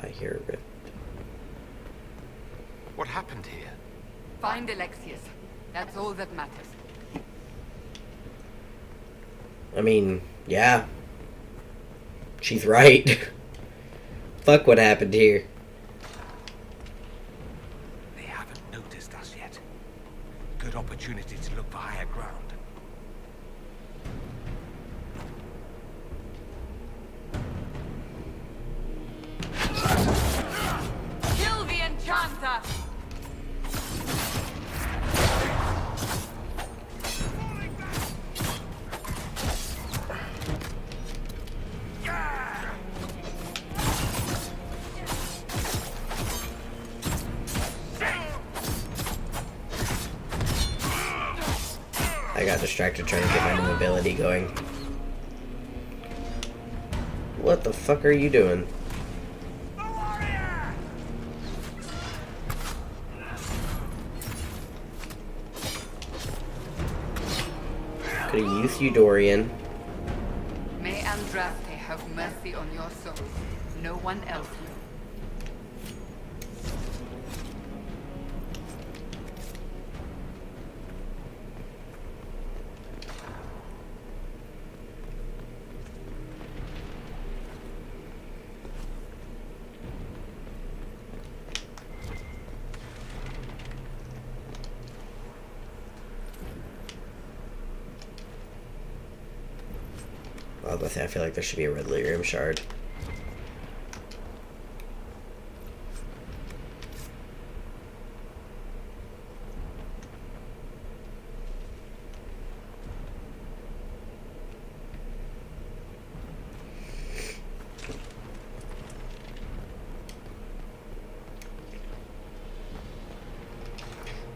[SPEAKER 1] I hear it.
[SPEAKER 4] What happened here?
[SPEAKER 8] Find Alexius. That's all that matters.
[SPEAKER 1] I mean, yeah. She's right. Fuck what happened here.
[SPEAKER 17] They haven't noticed us yet. Good opportunity to look for higher ground.
[SPEAKER 8] Kill the Enchanter!
[SPEAKER 1] I got distracted trying to get my new ability going. What the fuck are you doing? Could have used you, Dorian.
[SPEAKER 8] May Andraste have mercy on your soul. No one else will.
[SPEAKER 1] I was about to say, I feel like there should be a red lyrium shard.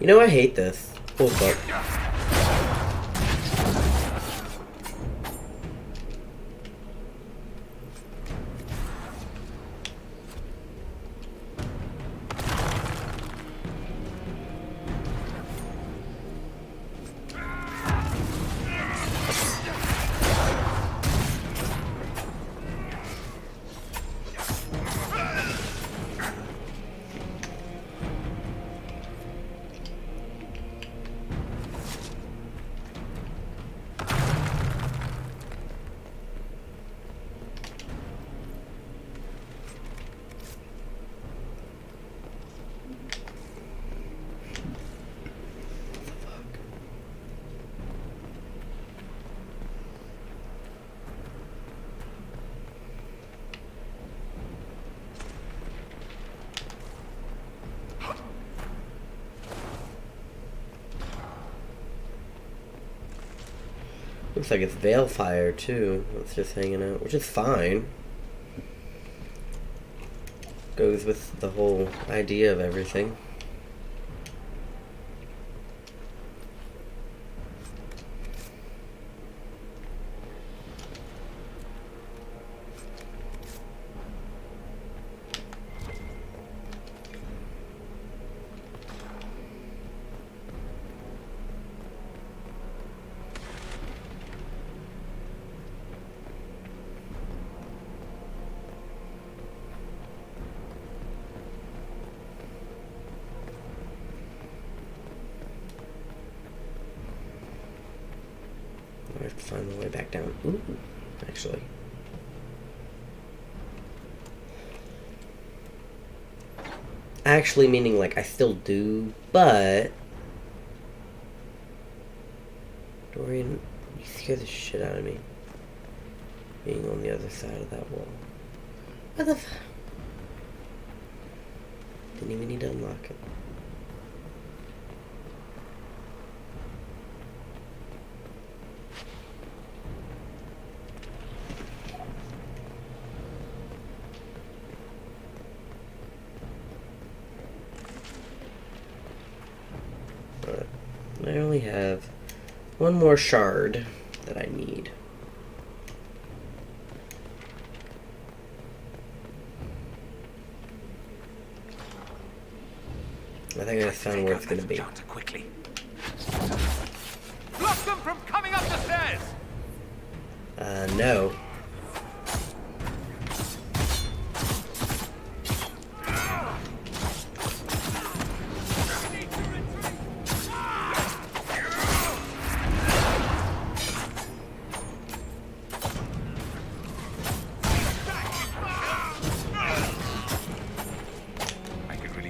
[SPEAKER 1] You know, I hate this. Oh, fuck. Looks like it's Veilfire too. It's just hanging out, which is fine. Goes with the whole idea of everything. I have to find my way back down. Ooh, actually. Actually meaning like I still do, but Dorian, you scare the shit out of me. Being on the other side of that wall. What the f... Didn't even need to unlock it. I only have one more shard that I need. I think I found where it's going to be.
[SPEAKER 4] Quickly. Block them from coming up the stairs!
[SPEAKER 1] No.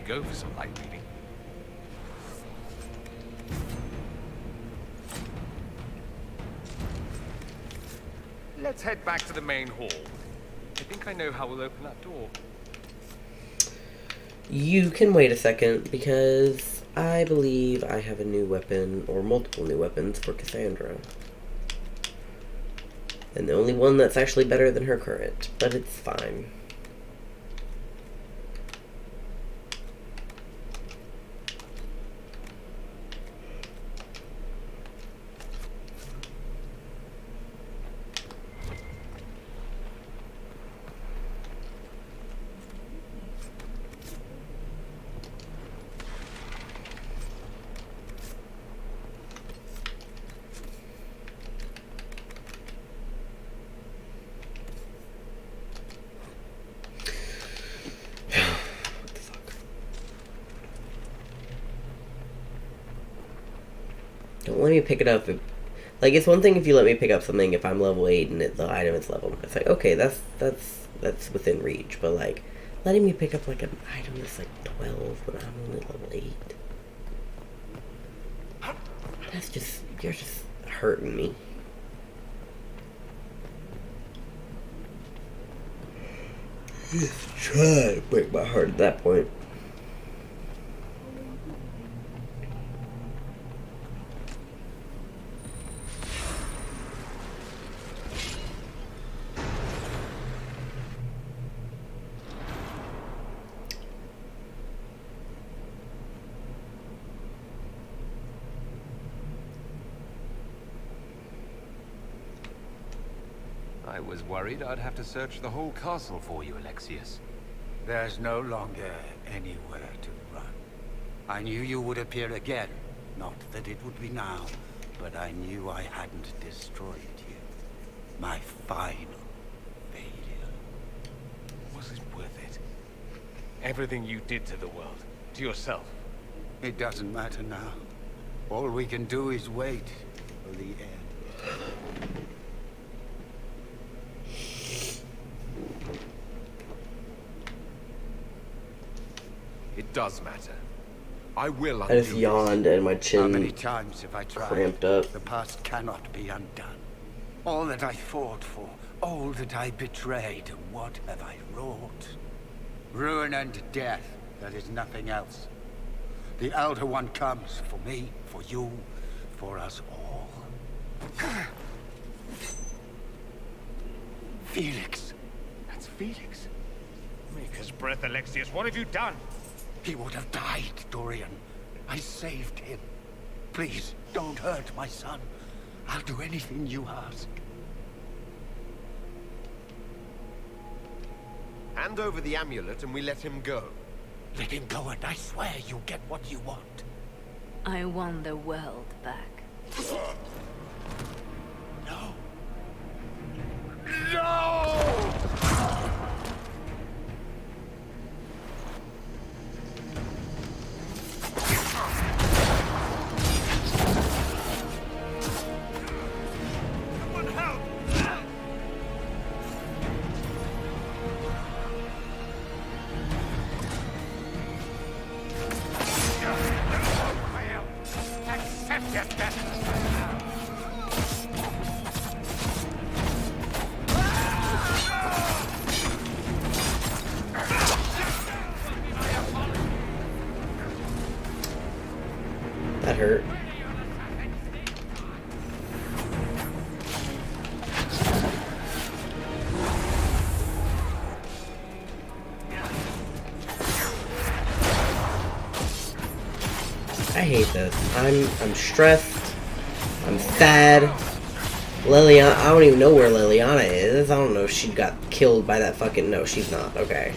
[SPEAKER 4] Go for some light reading. Let's head back to the main hall. I think I know how we'll open that door.
[SPEAKER 1] You can wait a second, because I believe I have a new weapon, or multiple new weapons, for Cassandra. And the only one that's actually better than her current, but it's fine. Don't let me pick it up. Like, it's one thing if you let me pick up something if I'm level 8 and the item is level. It's like, okay, that's within reach. But, like, letting me pick up, like, an item that's, like, 12 when I'm only level 8. That's just, you're just hurting me. Just try to break my heart at that point.
[SPEAKER 4] I was worried I'd have to search the whole castle for you, Alexius.
[SPEAKER 22] There's no longer anywhere to run. I knew you would appear again. Not that it would be now, but I knew I hadn't destroyed you. My final failure.
[SPEAKER 4] Was it worth it? Everything you did to the world, to yourself.
[SPEAKER 22] It doesn't matter now. All we can do is wait for the end.
[SPEAKER 4] It does matter. I will
[SPEAKER 1] I just yawned and my chin
[SPEAKER 22] How many times have I tried?
[SPEAKER 1] Cramped up.
[SPEAKER 22] The past cannot be undone. All that I fought for, all that I betrayed, what have I wrought? Ruin and death, there is nothing else. The Elder One comes for me, for you, for us all. Felix.
[SPEAKER 17] That's Felix. Maker's breath, Alexius. What have you done?
[SPEAKER 22] He would have died, Dorian. I saved him. Please, don't hurt my son. I'll do anything you ask.
[SPEAKER 7] Hand over the amulet and we let him go.
[SPEAKER 22] Let him go and I swear you'll get what you want.
[SPEAKER 18] I want the world back.
[SPEAKER 22] No.
[SPEAKER 7] No!
[SPEAKER 1] That hurt. I hate this. I'm stressed. I'm sad. Leliana, I don't even know where Leliana is. I don't know if she got killed by that fucking... No, she's not. Okay.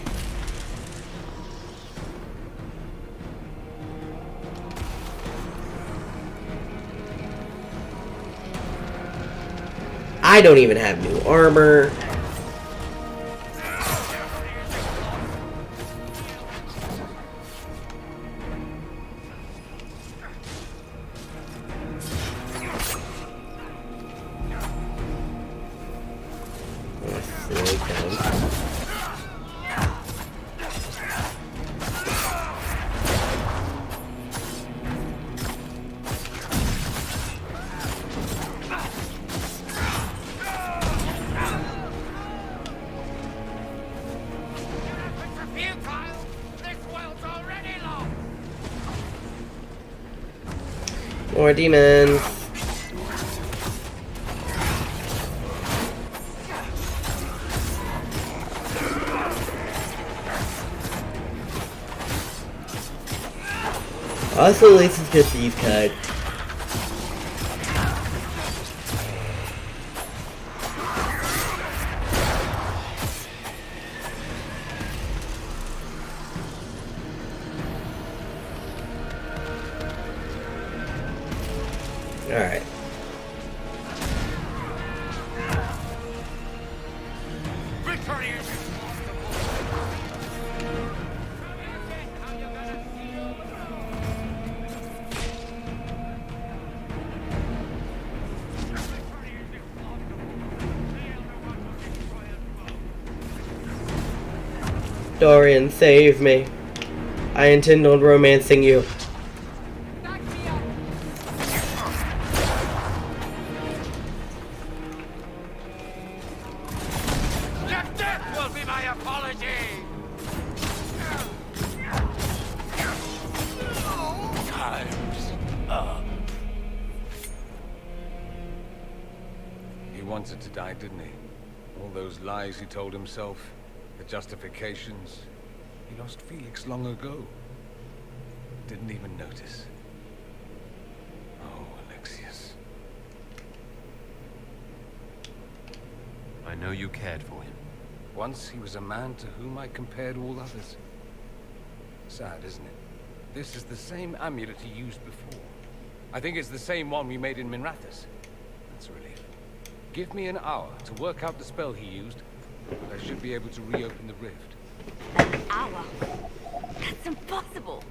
[SPEAKER 1] I don't even have new armor. More demons. Also, at least it's just these kind. Alright. Dorian, save me. I intend on romancing you.
[SPEAKER 20] He wanted to die, didn't he? All those lies he told himself, the justifications. He lost Felix long ago. Didn't even notice. Oh, Alexius.
[SPEAKER 4] I know you cared for him.
[SPEAKER 20] Once he was a man to whom I compared all others. Sad, isn't it? This is the same amulet he used before. I think it's the same one we made in Minrathous. That's a relief. Give me an hour to work out the spell he used, and I should be able to reopen the rift.
[SPEAKER 19] An hour? That's impossible.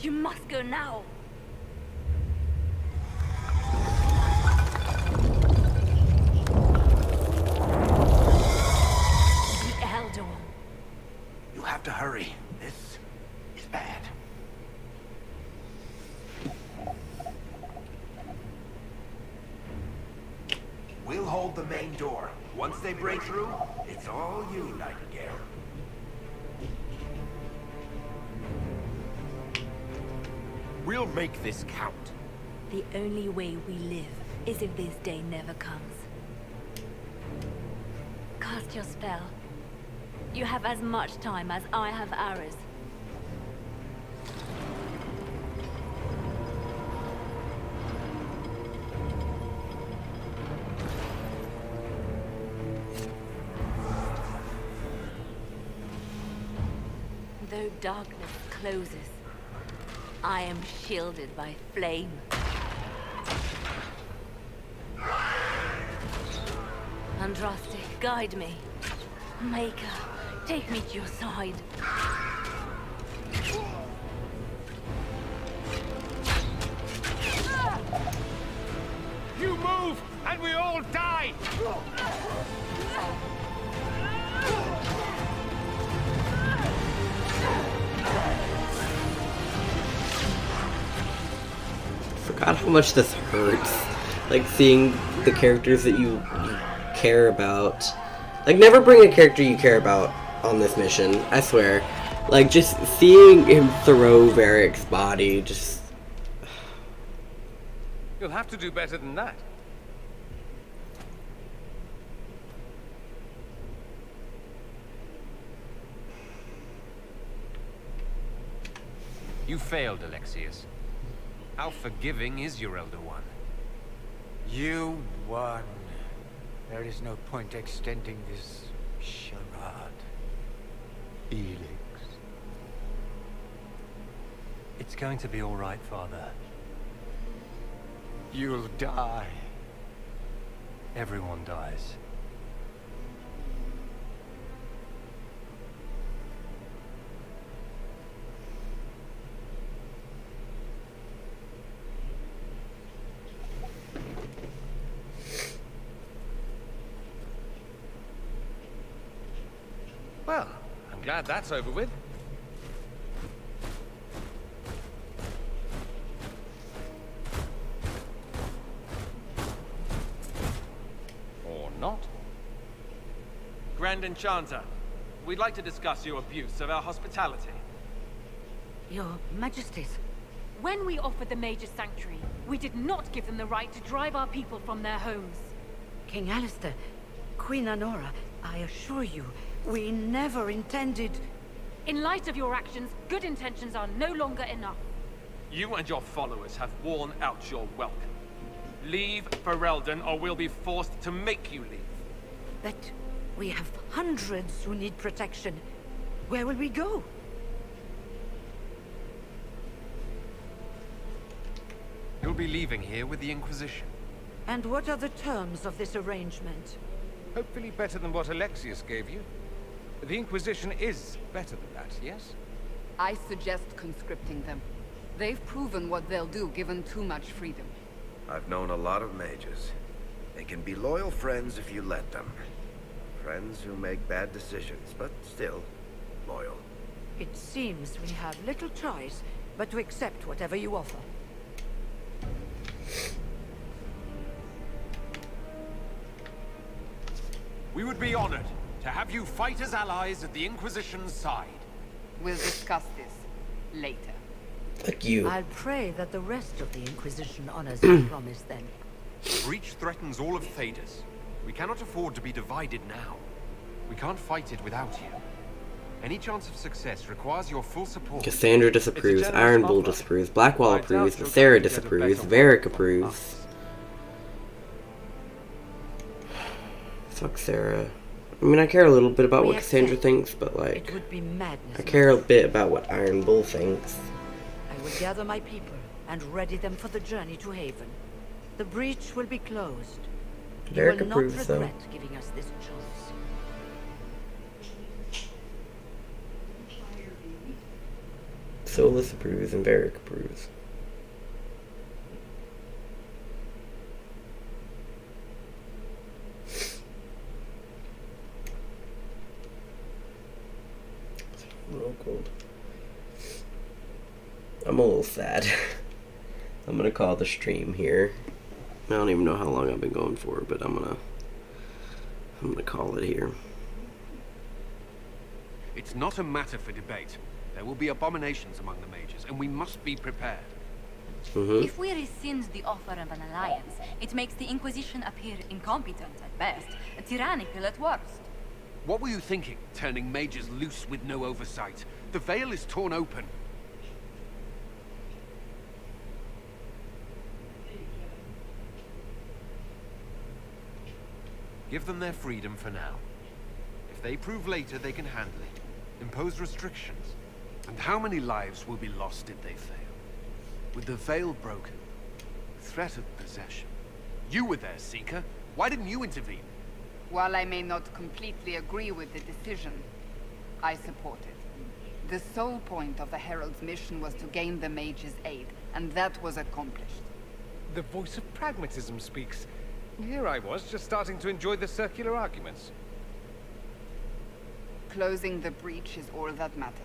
[SPEAKER 19] You must go now. The Elder One.
[SPEAKER 22] You have to hurry. This is bad.
[SPEAKER 16] We'll hold the main door. Once they break through, it's all you, Nightingale.
[SPEAKER 4] We'll make this count.
[SPEAKER 18] The only way we live is if this day never comes. cast your spell. You have as much time as I have hours. Though darkness closes, I am shielded by flame. Andraste, guide me. Maker, take me to your side.
[SPEAKER 17] You move, and we all die!
[SPEAKER 1] Forgot how much this hurts. Like seeing the characters that you care about. Like never bring a character you care about on this mission, I swear. Like just seeing him throw Varric's body, just...
[SPEAKER 20] You'll have to do better than that. You failed, Alexius. How forgiving is your Elder One?
[SPEAKER 22] You won. There is no point extending this charade. Elix.
[SPEAKER 10] It's going to be all right, Father.
[SPEAKER 22] You'll die.
[SPEAKER 10] Everyone dies.
[SPEAKER 20] Well, I'm glad that's over with. Or not.
[SPEAKER 17] Grand Enchanter, we'd like to discuss your abuse of our hospitality.
[SPEAKER 19] Your Majesties.
[SPEAKER 12] When we offered the Major Sanctuary, we did not give them the right to drive our people from their homes.
[SPEAKER 19] King Alistair, Queen Anora, I assure you, we never intended...
[SPEAKER 12] In light of your actions, good intentions are no longer enough.
[SPEAKER 17] You and your followers have worn out your welcome. Leave Ferelden, or we'll be forced to make you leave.
[SPEAKER 19] But we have hundreds who need protection. Where will we go?
[SPEAKER 4] You'll be leaving here with the Inquisition.
[SPEAKER 19] And what are the terms of this arrangement?
[SPEAKER 20] Hopefully better than what Alexius gave you. The Inquisition is better than that, yes?
[SPEAKER 8] I suggest conscripting them. They've proven what they'll do given too much freedom.
[SPEAKER 16] I've known a lot of mages. They can be loyal friends if you let them. Friends who make bad decisions, but still loyal.
[SPEAKER 19] It seems we have little choice but to accept whatever you offer.
[SPEAKER 4] We would be honored to have you fight as allies at the Inquisition's side.
[SPEAKER 8] We'll discuss this later.
[SPEAKER 1] Fuck you.
[SPEAKER 19] I'll pray that the rest of the Inquisition honors your promise then.
[SPEAKER 4] The breach threatens all of Thedas. We cannot afford to be divided now. We can't fight it without you. Any chance of success requires your full support.
[SPEAKER 1] Cassandra disapproves, Iron Bull disapproves, Blackwall approves, Sarah disapproves, Varric approves. Fuck Sarah. I mean, I care a little bit about what Cassandra thinks, but like,
[SPEAKER 19] it would be madness.
[SPEAKER 1] I care a bit about what Iron Bull thinks.
[SPEAKER 19] I will gather my people and ready them for the journey to Haven. The breach will be closed.
[SPEAKER 1] Varric
[SPEAKER 19] you will
[SPEAKER 1] approves,
[SPEAKER 19] not
[SPEAKER 1] though.
[SPEAKER 19] regret giving us this choice.
[SPEAKER 1] Solus approves and Varric approves. Real cold. I'm a little sad. I'm gonna call the stream here. I don't even know how long I've been going for, but I'm gonna call it here.
[SPEAKER 4] It's not a matter for debate. There will be abominations among the mages, and we must be prepared.
[SPEAKER 19] If we rescind the offer of an alliance, it makes the Inquisition appear incompetent at best, tyrannical at worst.
[SPEAKER 4] What were you thinking, turning mages loose with no oversight? The veil is torn open. Give them their freedom for now. If they prove later they can handle it, impose restrictions. And how many lives will be lost if they fail? With the veil broken, threat of possession. You were there, Seeker. Why didn't you intervene?
[SPEAKER 8] While I may not completely agree with the decision, I support it. The sole point of the Herald's mission was to gain the mage's aid, and that was accomplished.
[SPEAKER 20] The voice of pragmatism speaks. Here I was, just starting to enjoy the circular arguments.
[SPEAKER 8] Closing the breach is all that matters.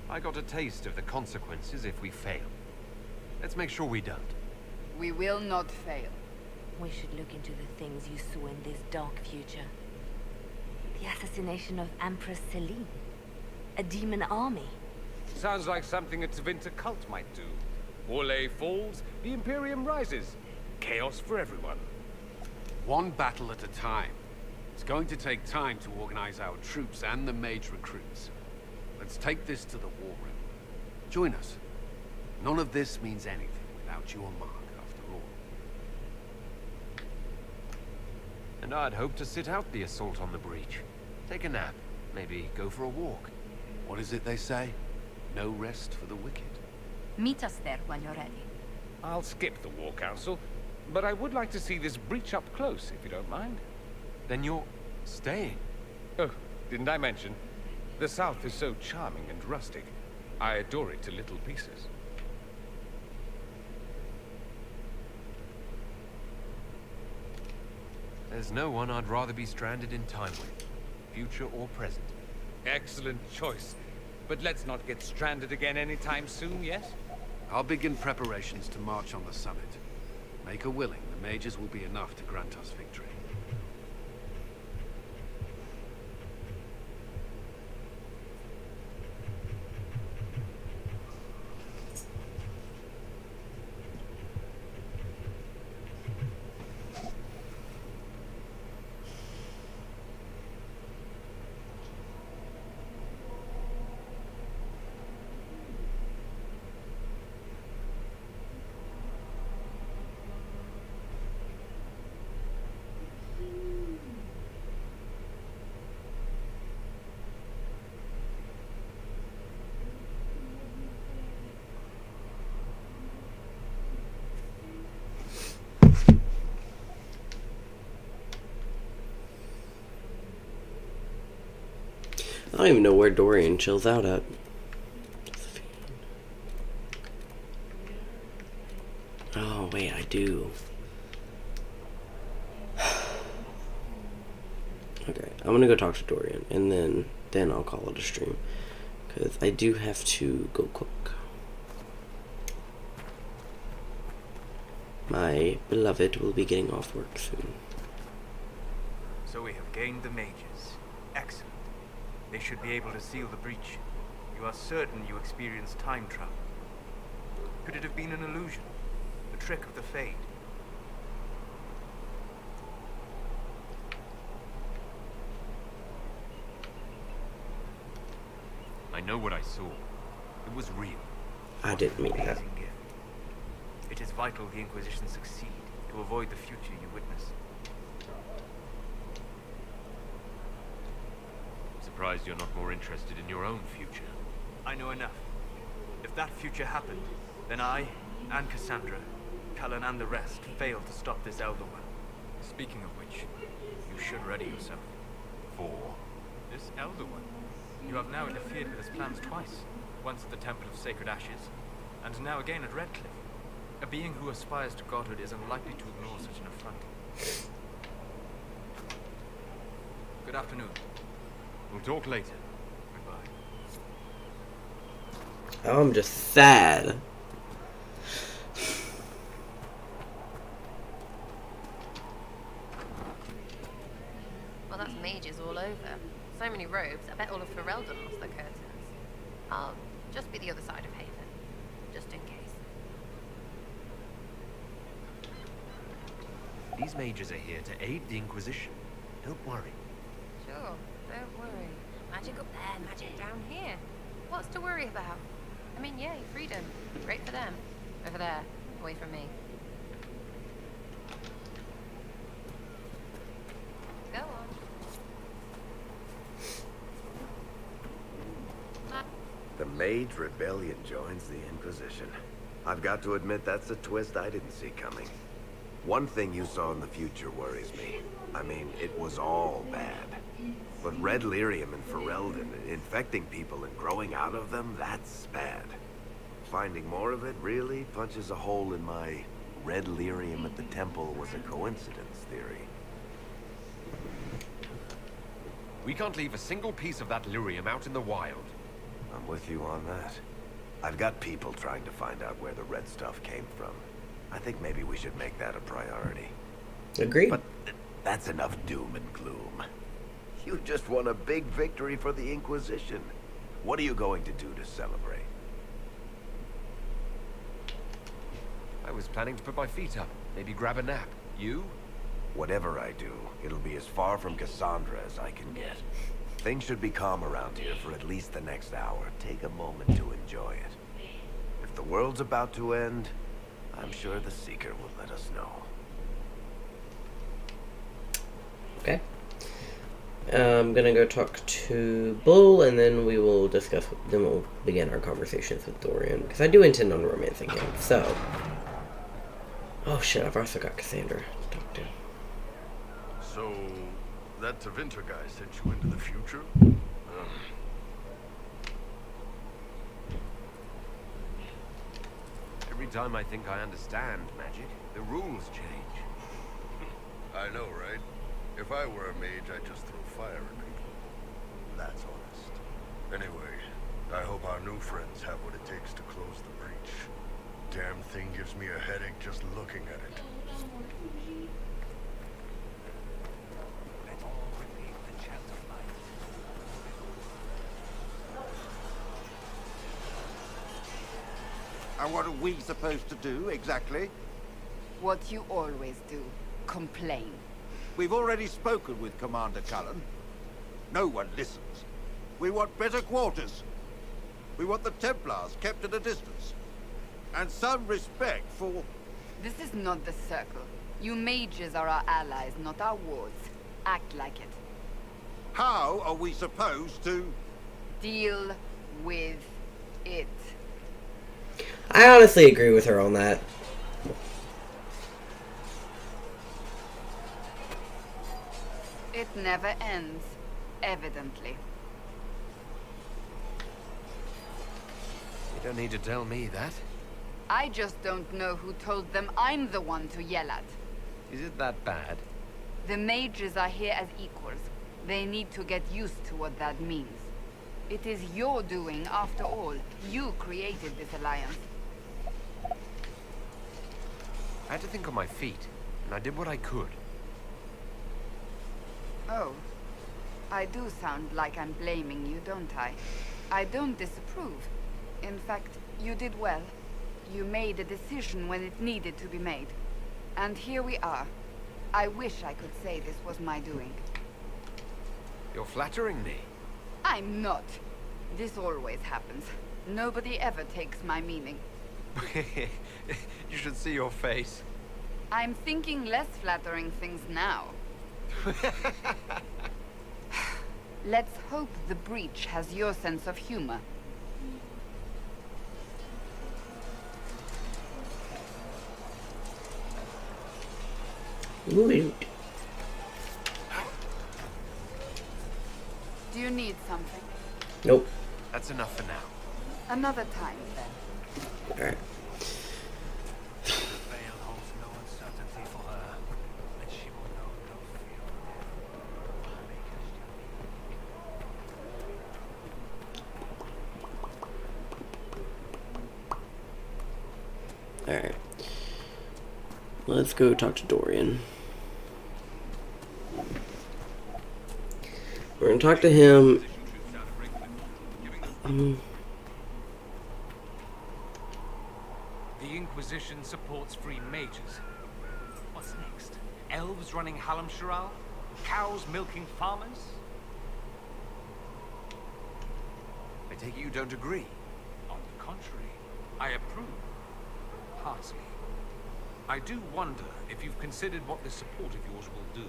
[SPEAKER 4] I got a taste of the consequences if we fail. Let's make sure we don't.
[SPEAKER 8] We will not fail.
[SPEAKER 18] We should look into the things you saw in this dark future. The assassination of Empress Celine. A demon army.
[SPEAKER 20] Sounds like something a Tevinter cult might do. Orlais falls, the Imperium rises. Chaos for everyone.
[SPEAKER 4] One battle at a time. It's going to take time to organize our troops and the mage recruits. Let's take this to the war room. Join us. None of this means anything without your mark, after all. And I'd hoped to sit out the assault on the breach. Take a nap. Maybe go for a walk. What is it they say? No rest for the wicked.
[SPEAKER 19] Meet us there when you're ready.
[SPEAKER 20] I'll skip the War Council, but I would like to see this breach up close, if you don't mind.
[SPEAKER 4] Then you're staying?
[SPEAKER 20] Oh, didn't I mention? The South is so charming and rustic. I adore it to little pieces.
[SPEAKER 4] There's no one I'd rather be stranded in time with, future or present.
[SPEAKER 20] Excellent choice. But let's not get stranded again anytime soon, yes?
[SPEAKER 4] I'll begin preparations to march on the summit. Make her willing, the mages will be enough to grant us victory.
[SPEAKER 1] I don't even know where Dorian chills out at. Oh, wait, I do. Okay, I'm gonna go talk to Dorian, and then I'll call it a stream. Because I do have to go cook. My beloved will be getting off work soon.
[SPEAKER 3] So we have gained the mages. Excellent. They should be able to seal the breach. You are certain you experienced time travel. Could it have been an illusion? A trick of the Fade?
[SPEAKER 4] I know what I saw. It was real.
[SPEAKER 1] I didn't mean that.
[SPEAKER 3] Amazing gift. It is vital the Inquisition succeed to avoid the future you witness.
[SPEAKER 4] Surprised you're not more interested in your own future.
[SPEAKER 3] I know enough. If that future happened, then I, and Cassandra, Cullen and the rest, failed to stop this Elder One. Speaking of which, you should ready yourself.
[SPEAKER 4] For?
[SPEAKER 3] This Elder One. You have now interfered with his plans twice. Once at the Temple of Sacred Ashes, and now again at Redcliffe. A being who aspires to godhood is unlikely to ignore such an affront. Good afternoon.
[SPEAKER 4] We'll talk later.
[SPEAKER 3] Goodbye.
[SPEAKER 1] I'm just sad.
[SPEAKER 14] Well, that's mages all over. So many robes, I bet all of Ferelden lost their curtains. I'll just be the other side of Haven, just in case.
[SPEAKER 4] These mages are here to aid the Inquisition. Don't worry.
[SPEAKER 14] Sure, don't worry. Magic up there, magic down here. What's to worry about? I mean, yay, freedom. Great for them. Over there, away from me. Go on.
[SPEAKER 16] The Mage Rebellion joins the Inquisition. I've got to admit that's a twist I didn't see coming. One thing you saw in the future worries me. I mean, it was all bad. But Red Lyrium and Ferelden, infecting people and growing out of them, that's bad. Finding more of it really punches a hole in my Red Lyrium at the temple was a coincidence theory.
[SPEAKER 4] We can't leave a single piece of that lyrium out in the wild.
[SPEAKER 16] I'm with you on that. I've got people trying to find out where the red stuff came from. I think maybe we should make that a priority.
[SPEAKER 1] Agreed.
[SPEAKER 16] But that's enough doom and gloom. You just won a big victory for the Inquisition. What are you going to do to celebrate?
[SPEAKER 4] I was planning to put my feet up, maybe grab a nap. You?
[SPEAKER 16] Whatever I do, it'll be as far from Cassandra as I can get. Things should be calm around here for at least the next hour. Take a moment to enjoy it. If the world's about to end, I'm sure the Seeker will let us know.
[SPEAKER 1] Okay. I'm gonna go talk to Bull, and then we will discuss. Then we'll begin our conversations with Dorian, because I do intend on romancing him. So, oh shit, I've also got Cassandra to talk to.
[SPEAKER 13] So, that Tevinter guy sent you into the future?
[SPEAKER 4] Every time I think I understand magic, the rules change.
[SPEAKER 13] I know, right? If I were a mage, I'd just throw fire at people. That's honest. Anyway, I hope our new friends have what it takes to close the breach. Damn thing gives me a headache just looking at it.
[SPEAKER 15] And what are we supposed to do, exactly?
[SPEAKER 8] What you always do. Complain.
[SPEAKER 15] We've already spoken with Commander Cullen. No one listens. We want better quarters. We want the Templars kept at a distance. And some respect for...
[SPEAKER 8] This is not the Circle. You mages are our allies, not our wars. Act like it.
[SPEAKER 15] How are we supposed to...
[SPEAKER 8] Deal with it.
[SPEAKER 1] I honestly agree with her on that.
[SPEAKER 8] It never ends, evidently.
[SPEAKER 4] You don't need to tell me that.
[SPEAKER 8] I just don't know who told them I'm the one to yell at.
[SPEAKER 4] Is it that bad?
[SPEAKER 8] The mages are here as equals. They need to get used to what that means. It is your doing, after all. You created this alliance.
[SPEAKER 4] I had to think on my feet, and I did what I could.
[SPEAKER 8] Oh. I do sound like I'm blaming you, don't I? I don't disapprove. In fact, you did well. You made a decision when it needed to be made. And here we are. I wish I could say this was my doing.
[SPEAKER 4] You're flattering me.
[SPEAKER 8] I'm not. This always happens. Nobody ever takes my meaning.
[SPEAKER 4] You should see your face.
[SPEAKER 8] I'm thinking less flattering things now. Let's hope the breach has your sense of humor.
[SPEAKER 1] Ooh.
[SPEAKER 8] Do you need something?
[SPEAKER 1] Nope.
[SPEAKER 4] That's enough for now.
[SPEAKER 8] Another time, then.
[SPEAKER 1] Alright. Alright. Let's go talk to Dorian. We're gonna talk to him.
[SPEAKER 2] The Inquisition supports free mages. What's next?
[SPEAKER 20] Elves running Halamsharal? Cows milking farmers?
[SPEAKER 4] I take it you don't agree?
[SPEAKER 20] On the contrary, I approve. Heartily. I do wonder if you've considered what this support of yours will do.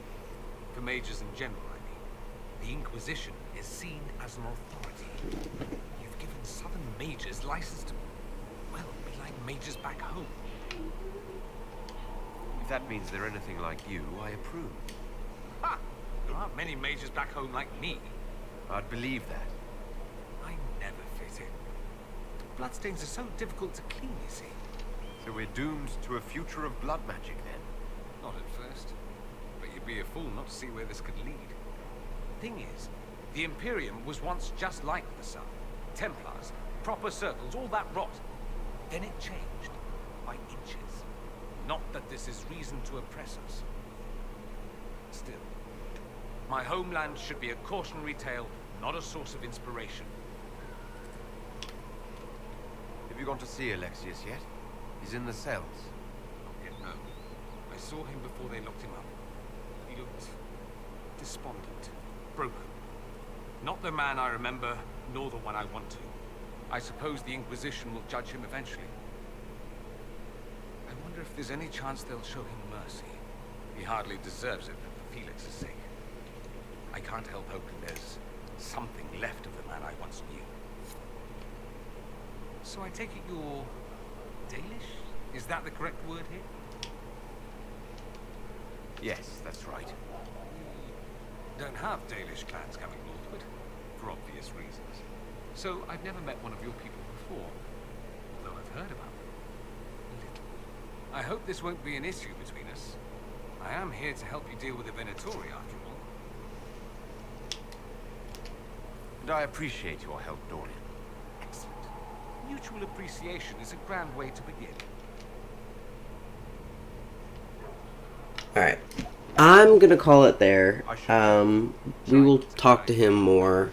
[SPEAKER 20] For mages in general, I mean. The Inquisition is seen as an authority. You've given southern mages license to, well, be like mages back home.
[SPEAKER 4] If that means they're anything like you, I approve.
[SPEAKER 20] Ha! There aren't many mages back home like me.
[SPEAKER 4] I'd believe that.
[SPEAKER 20] I never fit in. Bloodstains are so difficult to clean, you see.
[SPEAKER 4] So we're doomed to a future of blood magic, then?
[SPEAKER 20] Not at first. But you'd be a fool not to see where this could lead. Thing is, the Imperium was once just like the Sun. Templars, proper circles, all that rot. Then it changed. By inches. Not that this is reason to oppress us. Still, my homeland should be a cautionary tale, not a source of inspiration.
[SPEAKER 4] Have you gone to see Alexius yet? He's in the cells.
[SPEAKER 20] Not yet, no. I saw him before they locked him up. He looked despondent, broken. Not the man I remember, nor the one I want to. I suppose the Inquisition will judge him eventually. I wonder if there's any chance they'll show him mercy. He hardly deserves it, but for Felix's sake. I can't help hoping there's something left of the man I once knew. So I take it you're Dalish? Is that the correct word here?
[SPEAKER 4] Yes, that's right.
[SPEAKER 20] We don't have Dalish clans coming northward, for obvious reasons. So I've never met one of your people before, although I've heard about them. Little. I hope this won't be an issue between us. I am here to help you deal with the Venatori, after all.
[SPEAKER 4] And I appreciate your help, Dorian.
[SPEAKER 20] Excellent. Mutual appreciation is a grand way to begin.
[SPEAKER 1] Alright. I'm gonna call it there. We will talk to him more.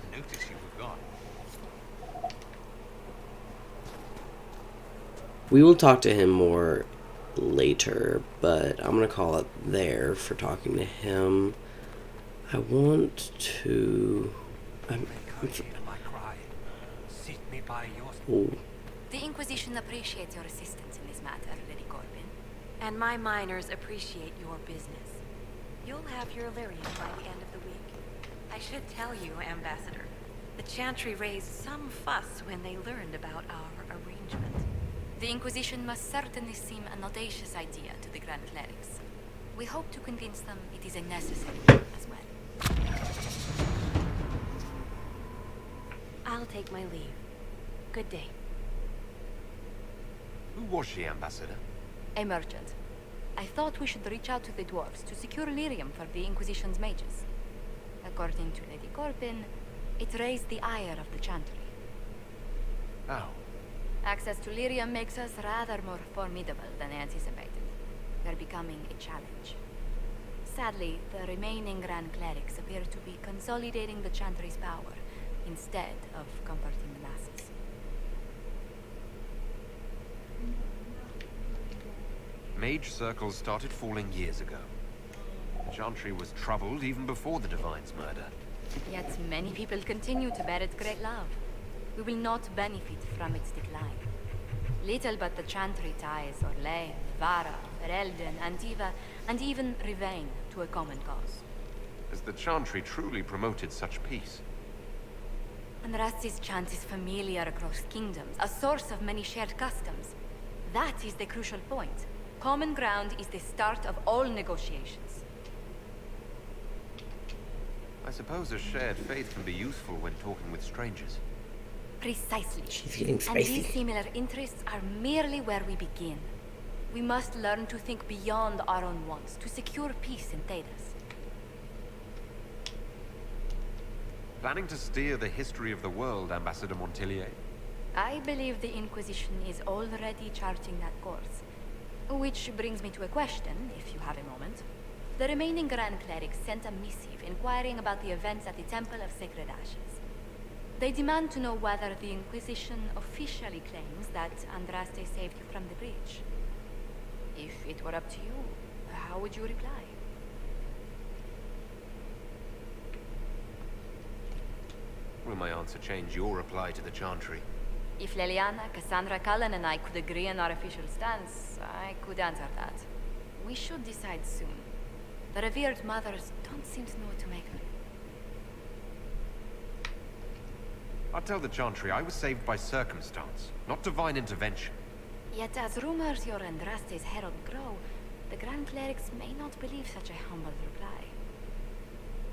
[SPEAKER 1] We will talk to him more later, but I'm gonna call it there for talking to him. I want to... Oh.
[SPEAKER 18] The Inquisition appreciates your assistance in this matter, Lady Corbin. And my miners appreciate your business. You'll have your Illyrian by the end of the week. I should tell you, Ambassador, the Chantry raised some fuss when they learned about our arrangement. The Inquisition must certainly seem an audacious idea to the Grand Clerics. We hope to convince them it is a necessary one as well. I'll take my leave. Good day.
[SPEAKER 4] Who was she, Ambassador?
[SPEAKER 18] A merchant. I thought we should reach out to the dwarves to secure lyrium for the Inquisition's mages. According to Lady Corbin, it raised the ire of the Chantry.
[SPEAKER 4] Oh.
[SPEAKER 18] Access to lyrium makes us rather more formidable than anticipated. We're becoming a challenge. Sadly, the remaining Grand Clerics appear to be consolidating the Chantry's power instead of comforting the masses.
[SPEAKER 4] Mage circles started falling years ago. The Chantry was troubled even before the Divine's murder.
[SPEAKER 18] Yet many people continue to bear it great love. We will not benefit from its decline. Little but the Chantry ties Orlais, Vara, Ferelden, Antiva, and even Rivain to a common cause.
[SPEAKER 4] Has the Chantry truly promoted such peace?
[SPEAKER 18] Andraste's chant is familiar across kingdoms, a source of many shared customs. That is the crucial point. Common ground is the start of all negotiations.
[SPEAKER 4] I suppose a shared faith can be useful when talking with strangers.
[SPEAKER 18] Precisely.
[SPEAKER 1] She's getting
[SPEAKER 18] And
[SPEAKER 1] spicy.
[SPEAKER 18] these similar interests are merely where we begin. We must learn to think beyond our own wants to secure peace in Thedas.
[SPEAKER 4] Planning to steer the history of the world, Ambassador Montilyet?
[SPEAKER 18] I believe the Inquisition is already charting that course. Which brings me to a question, if you have a moment. The remaining Grand Clerics sent a missive inquiring about the events at the Temple of Sacred Ashes. They demand to know whether the Inquisition officially claims that Andraste saved you from the breach. If it were up to you, how would you reply?
[SPEAKER 4] Will my answer change your reply to the Chantry?
[SPEAKER 19] If Leliana, Cassandra Cullen, and I could agree on our official stance, I could answer that. We should decide soon. The revered mothers don't seem to know what to make of it.
[SPEAKER 4] I'll tell the Chantry I was saved by circumstance, not divine intervention.
[SPEAKER 19] Yet as rumors your Andraste's herald grow, the Grand Clerics may not believe such a humble reply.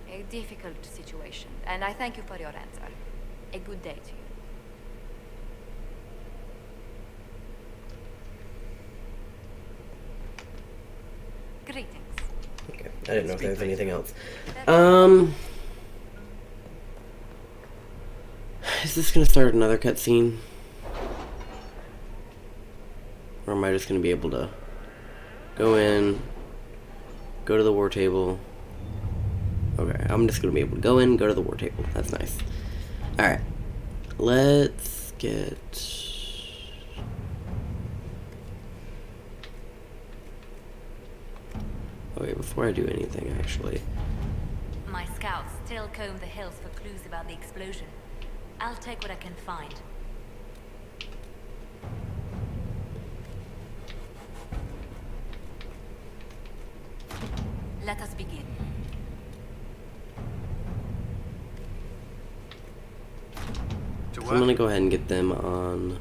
[SPEAKER 19] A difficult situation, and I thank you for your answer. A good day to you. Greetings.
[SPEAKER 1] Okay, I didn't know if there was anything else. Is this gonna start another cutscene? Or am I just gonna be able to go in, go to the war table? Okay, I'm just gonna be able to go in, go to the war table. That's nice. Alright. Let's get... Okay, before I do anything, actually.
[SPEAKER 18] My scouts still comb the hills for clues about the explosion. I'll take what I can find. Let us begin.
[SPEAKER 1] So I'm gonna go ahead and get them on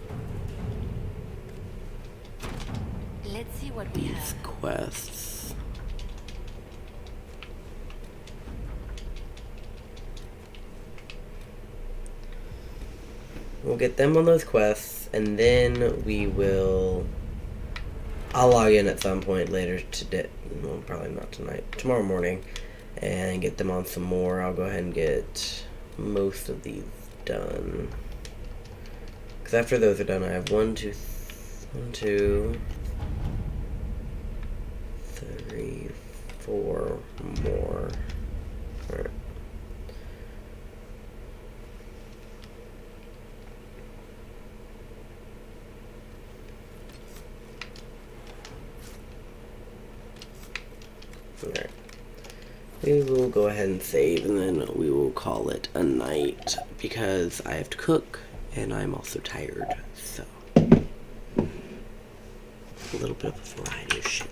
[SPEAKER 18] Let's see what we
[SPEAKER 1] these
[SPEAKER 18] have.
[SPEAKER 1] quests. We'll get them on those quests, and then we will... I'll log in at some point later today. Well, probably not tonight. Tomorrow morning. And get them on some more. I'll go ahead and get most of these done. Because after those are done, I have 1, 2, 3, 4 more. Alright. Alright. We will go ahead and save, and then we will call it a night, because I have to cook, and I'm also tired, so. A little bit of a variety of shit.